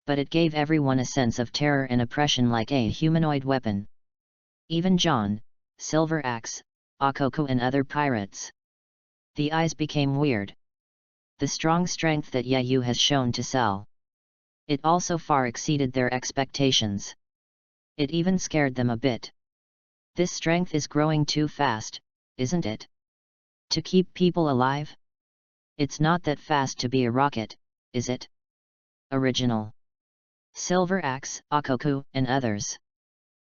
But it gave everyone a sense of terror and oppression like a humanoid weapon. Even John, Silver Axe, Akoko and other pirates. The eyes became weird. The strong strength that Yayu has shown to sell. It also far exceeded their expectations. It even scared them a bit. This strength is growing too fast, isn't it? To keep people alive? It's not that fast to be a rocket, is it? Original. Silver Axe, Akoko, and others.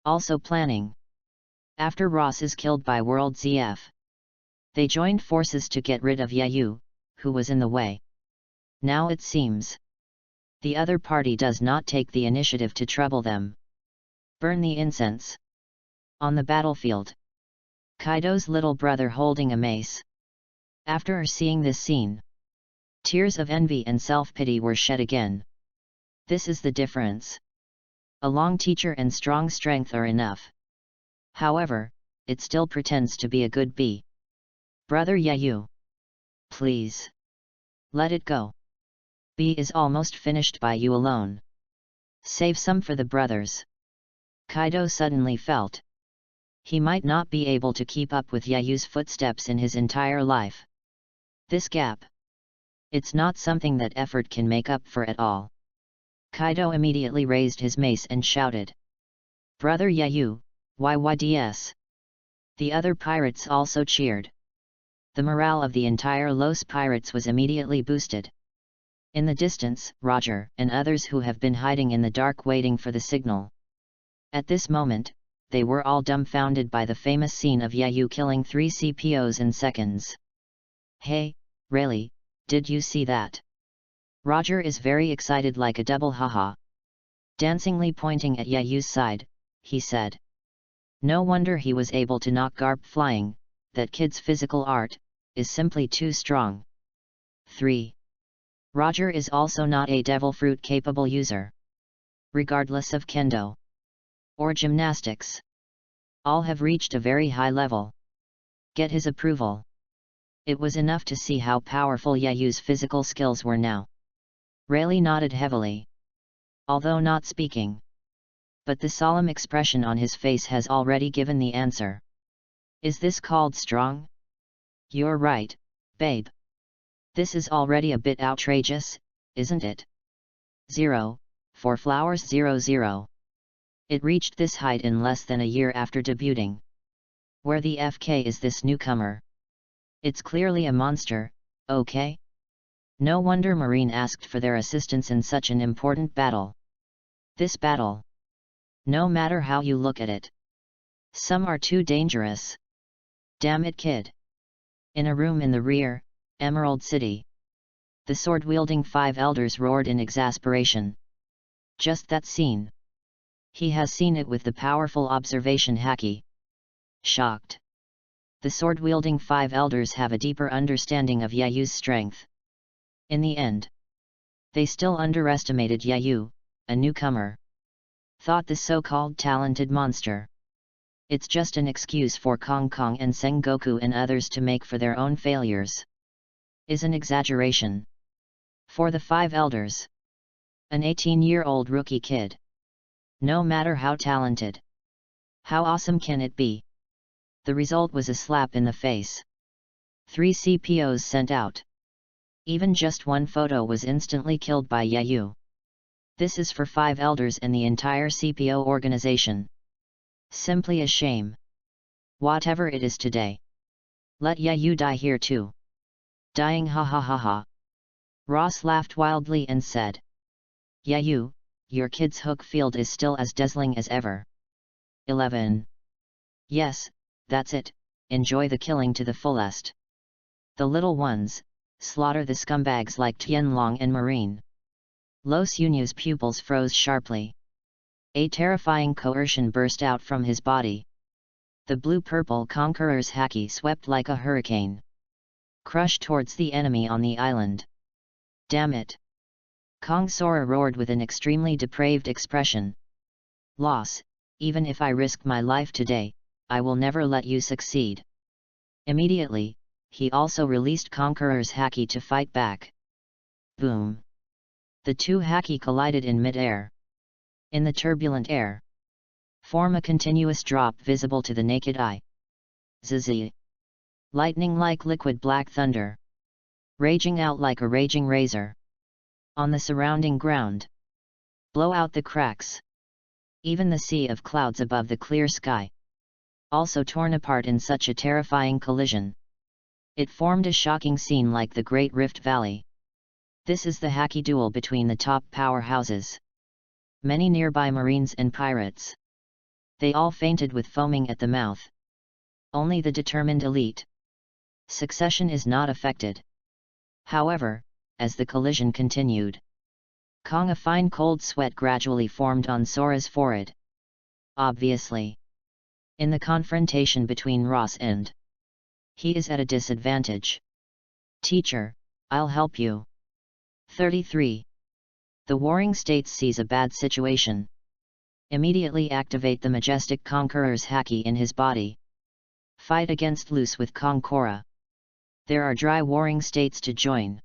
Also planning. After Ross is killed by World ZF. They joined forces to get rid of Yayu, who was in the way. Now it seems. The other party does not take the initiative to trouble them. Burn the incense. On the battlefield. Kaido's little brother holding a mace. After seeing this scene, tears of envy and self-pity were shed again. This is the difference. A long teacher and strong strength are enough. However, it still pretends to be a good bee. Brother Yayu. Please. Let it go. B is almost finished by you alone. Save some for the brothers. Kaido suddenly felt. He might not be able to keep up with Yayu's footsteps in his entire life. This gap. It's not something that effort can make up for at all. Kaido immediately raised his mace and shouted. Brother Yayu, YYDS. The other pirates also cheered. The morale of the entire Los Pirates was immediately boosted. In the distance, Roger and others who have been hiding in the dark waiting for the signal. At this moment, they were all dumbfounded by the famous scene of Yayu killing 3 CPOs in seconds. Hey, really, did you see that? Roger is very excited like a double haha. Dancingly pointing at Yayu's side, he said. No wonder he was able to knock Garp flying, that kid's physical art is simply too strong. 3. Roger is also not a devil fruit capable user. Regardless of kendo or gymnastics. All have reached a very high level. Get his approval. It was enough to see how powerful Yayu's physical skills were now. Rayleigh nodded heavily. Although not speaking. But the solemn expression on his face has already given the answer. Is this called strong? You're right, babe. This is already a bit outrageous, isn't it? 0, 4 flowers 00. It reached this height in less than a year after debuting. Where the FK is this newcomer? It's clearly a monster, okay? No wonder Marine asked for their assistance in such an important battle. This battle. No matter how you look at it. Some are too dangerous. Damn it, kid. In a room in the rear, Emerald City. The sword-wielding 5 elders roared in exasperation. Just that scene. He has seen it with the powerful observation Haki. Shocked. The sword-wielding 5 elders have a deeper understanding of Yayu's strength. In the end, they still underestimated Yayu, a newcomer. Thought the so-called talented monster. It's just an excuse for Kong Kong and Sengoku and others to make for their own failures. Is an exaggeration. For the 5 elders. An 18-year-old rookie kid. No matter how talented. How awesome can it be? The result was a slap in the face. 3 CPOs sent out. Even just one photo was instantly killed by Yayu. This is for 5 elders and the entire CPO organization. Simply a shame. Whatever it is today. Let Yayu die here too. Dying, ha ha ha ha. Ross laughed wildly and said. Yayu, your kid's hook field is still as dazzling as ever. 11. Yes, that's it, enjoy the killing to the fullest. The little ones, slaughter the scumbags like Tianlong and Marine. Los Yunyu's pupils froze sharply. A terrifying coercion burst out from his body. The blue-purple conqueror's haki swept like a hurricane. Crushed towards the enemy on the island. Damn it! Kong Sora roared with an extremely depraved expression. Loss, even if I risk my life today, I will never let you succeed. Immediately, he also released Conqueror's haki to fight back. Boom! The 2 haki collided in mid-air. In the turbulent air. Form a continuous drop visible to the naked eye. Zzz. Lightning like liquid black thunder. Raging out like a raging razor. On the surrounding ground. Blow out the cracks. Even the sea of clouds above the clear sky. Also torn apart in such a terrifying collision. It formed a shocking scene like the Great Rift Valley. This is the haki duel between the top powerhouses. Many nearby marines and pirates. They all fainted with foaming at the mouth. Only the determined elite. Succession is not affected. However, as the collision continued, a fine cold sweat gradually formed on Sora's forehead. Obviously. In the confrontation between Ross and he is at a disadvantage. Teacher, I'll help you. 33. The warring states sees a bad situation. Immediately activate the majestic conqueror's haki in his body. Fight against loose with Konkora. There are dry warring states to join.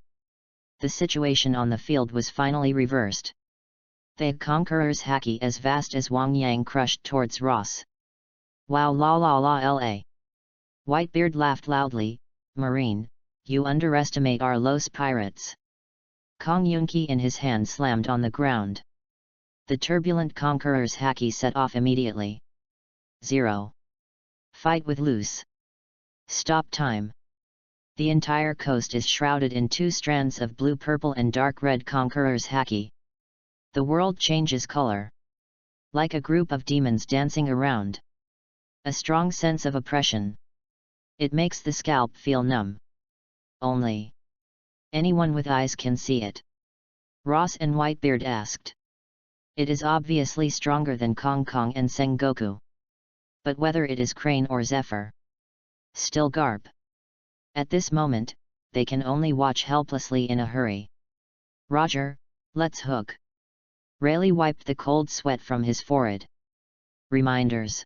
The situation on the field was finally reversed. The conqueror's haki as vast as Wang Yang crushed towards Ross. Wow, la la la la. Whitebeard laughed loudly. Marine, you underestimate our Los pirates. Kong Yunki in his hand slammed on the ground. The turbulent conqueror's haki set off immediately. 0. Fight with loose. Stop time. The entire coast is shrouded in 2 strands of blue-purple and dark red conqueror's haki. The world changes color. Like a group of demons dancing around. A strong sense of oppression. It makes the scalp feel numb. Only anyone with eyes can see it. Ross and Whitebeard asked. It is obviously stronger than Kong Kong and Sengoku. But whether it is Crane or Zephyr. Still Garp. At this moment, they can only watch helplessly in a hurry. Roger, let's hook. Rayleigh wiped the cold sweat from his forehead. Reminders.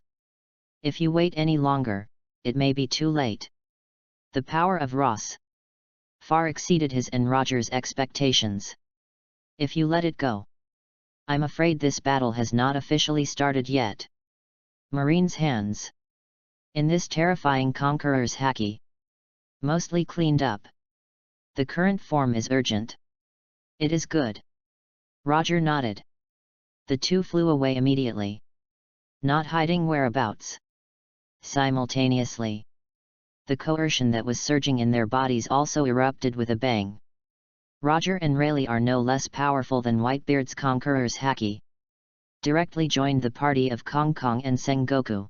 If you wait any longer, it may be too late. The power of Ross far exceeded his and Roger's expectations. If you let it go. I'm afraid this battle has not officially started yet. Marine's hands. In this terrifying conqueror's haki. Mostly cleaned up. The current form is urgent. It is good. Roger nodded. The 2 flew away immediately. Not hiding whereabouts. Simultaneously. The coercion that was surging in their bodies also erupted with a bang. Roger and Rayleigh are no less powerful than Whitebeard's conqueror's haki. Directly joined the party of Kong Kong and Sengoku.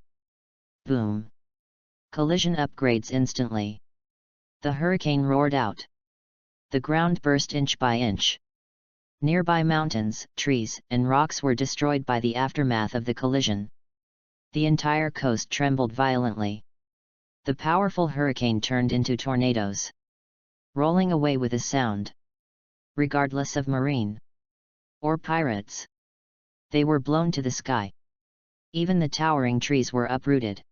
Boom. Collision upgrades instantly. The hurricane roared out. The ground burst inch by inch. Nearby mountains, trees, and rocks were destroyed by the aftermath of the collision. The entire coast trembled violently. The powerful hurricane turned into tornadoes. Rolling away with a sound. Regardless of marine or pirates. They were blown to the sky. Even the towering trees were uprooted.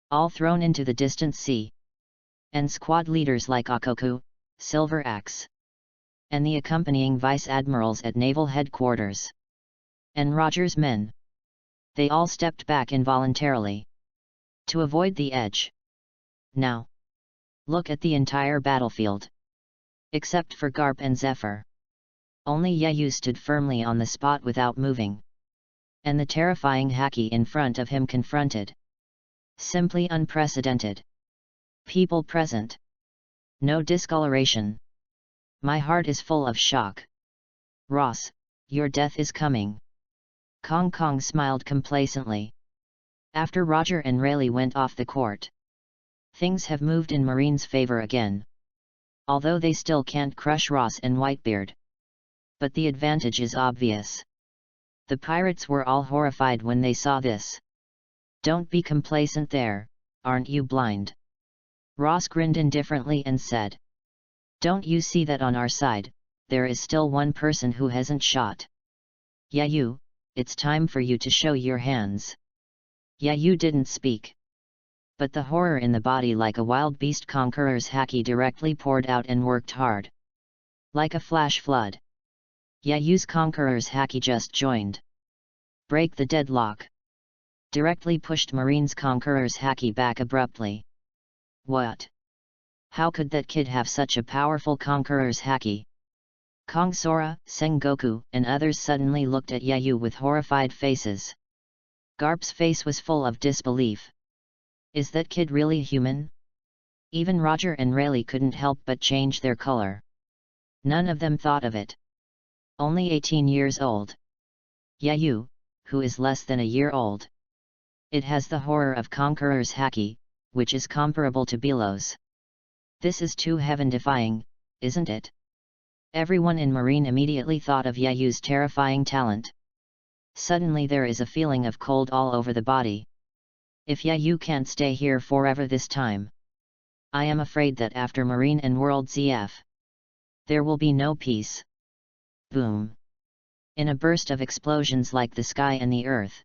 All thrown into the distant sea. And squad leaders like Akoku, Silver Axe, and the accompanying vice admirals at naval headquarters, and Roger's men. They all stepped back involuntarily to avoid the edge. Now, look at the entire battlefield. Except for Garp and Zephyr, only Yayu stood firmly on the spot without moving. And the terrifying Haki in front of him confronted. Simply unprecedented. People present. No discoloration. My heart is full of shock. Ross, your death is coming. Kong Kong smiled complacently. After Roger and Rayleigh went off the court, things have moved in Marine's favor again. Although they still can't crush Ross and Whitebeard. But the advantage is obvious. The pirates were all horrified when they saw this. Don't be complacent there, aren't you blind? Ross grinned indifferently and said. Don't you see that on our side, there is still one person who hasn't shot? Yayu, it's time for you to show your hands. Yayu didn't speak. But the horror in the body like a wild beast conqueror's Haki directly poured out and worked hard. Like a flash flood. Yayu's conqueror's Haki just joined. Break the deadlock. Directly pushed Marine's conqueror's Haki back abruptly. What? How could that kid have such a powerful conqueror's Haki? Kong Sora, Sengoku, and others suddenly looked at Yayu with horrified faces. Garp's face was full of disbelief. Is that kid really human? Even Roger and Rayleigh couldn't help but change their color. None of them thought of it. Only 18 years old. Yayu, who is less than a year old. It has the horror of Conqueror's Haki, which is comparable to Belo's. This is too heaven-defying, isn't it? Everyone in Marine immediately thought of Yayu's terrifying talent. Suddenly there is a feeling of cold all over the body. If Yayu can't stay here forever this time, I am afraid that after Marine and World ZF, there will be no peace. Boom! In a burst of explosions like the sky and the earth,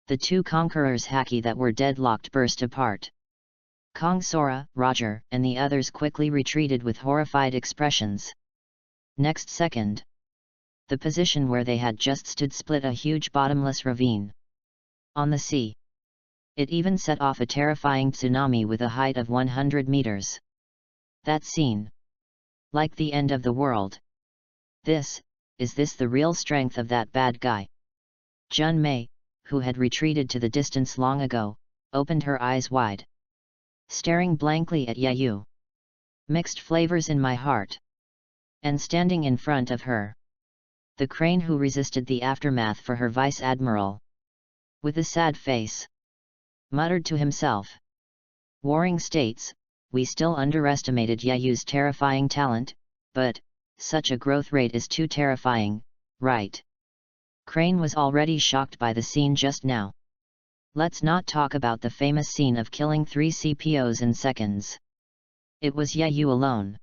the two conquerors' Haki that were deadlocked burst apart. Kong Sora, Roger, and the others quickly retreated with horrified expressions. Next second, the position where they had just stood split a huge bottomless ravine. On the sea. It even set off a terrifying tsunami with a height of 100 meters. That scene. Like the end of the world. Is this the real strength of that bad guy? Jun Mei, who had retreated to the distance long ago, opened her eyes wide. Staring blankly at Yayu. Mixed flavors in my heart. And standing in front of her, the crane who resisted the aftermath for her vice admiral. With a sad face, muttered to himself. Warring States, we still underestimated Yayu's terrifying talent, but, such a growth rate is too terrifying, right? Crane was already shocked by the scene just now. Let's not talk about the famous scene of killing 3 CPOs in seconds. It was Yayu alone.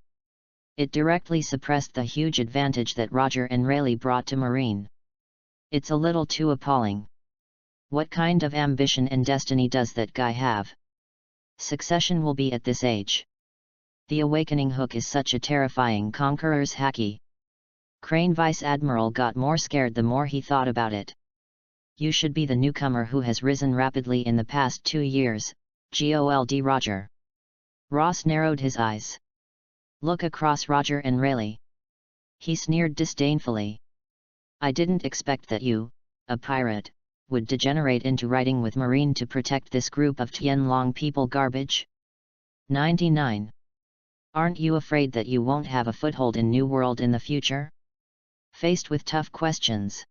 It directly suppressed the huge advantage that Roger and Rayleigh brought to Marine. It's a little too appalling. What kind of ambition and destiny does that guy have? Succession will be at this age. The awakening hook is such a terrifying conqueror's Haki. Crane Vice Admiral got more scared the more he thought about it. You should be the newcomer who has risen rapidly in the past 2 years, GOLD Roger. Ross narrowed his eyes. Look across Roger and Rayleigh. He sneered disdainfully. I didn't expect that you, a pirate, would degenerate into writing with Marine to protect this group of Tianlong people garbage. 99. Aren't you afraid that you won't have a foothold in New World in the future? Faced with tough questions,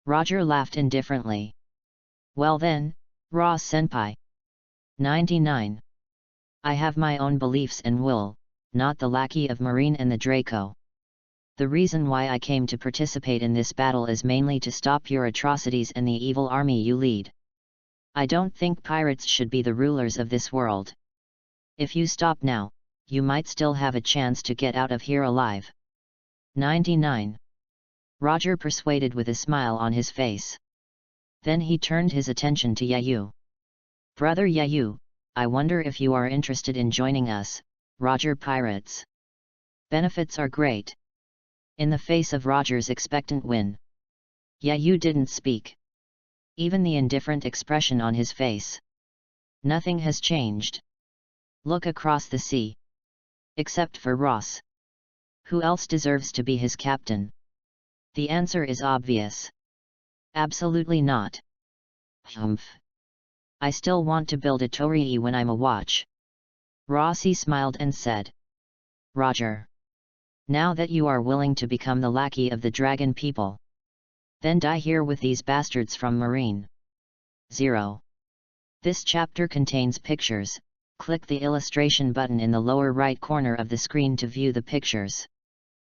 Roger laughed indifferently. Well then, Ross Senpai. 99. I have my own beliefs and will, not the lackey of Marine and the Draco. The reason why I came to participate in this battle is mainly to stop your atrocities and the evil army you lead. I don't think pirates should be the rulers of this world. If you stop now, you might still have a chance to get out of here alive. 99. Roger persuaded with a smile on his face. Then he turned his attention to Yayu. Brother Yayu, I wonder if you are interested in joining us, Roger Pirates. Benefits are great. in the face of Roger's expectant win. Yeah, you didn't speak. Even the indifferent expression on his face. Nothing has changed. Look across the sea. Except for Ross. Who else deserves to be his captain? The answer is obvious. Absolutely not. Humph. I still want to build a Torii when I'm a watch. Rossi smiled and said. Roger. Now that you are willing to become the lackey of the dragon people, then die here with these bastards from Marine. 0. This chapter contains pictures. Click the illustration button in the lower right corner of the screen to view the pictures.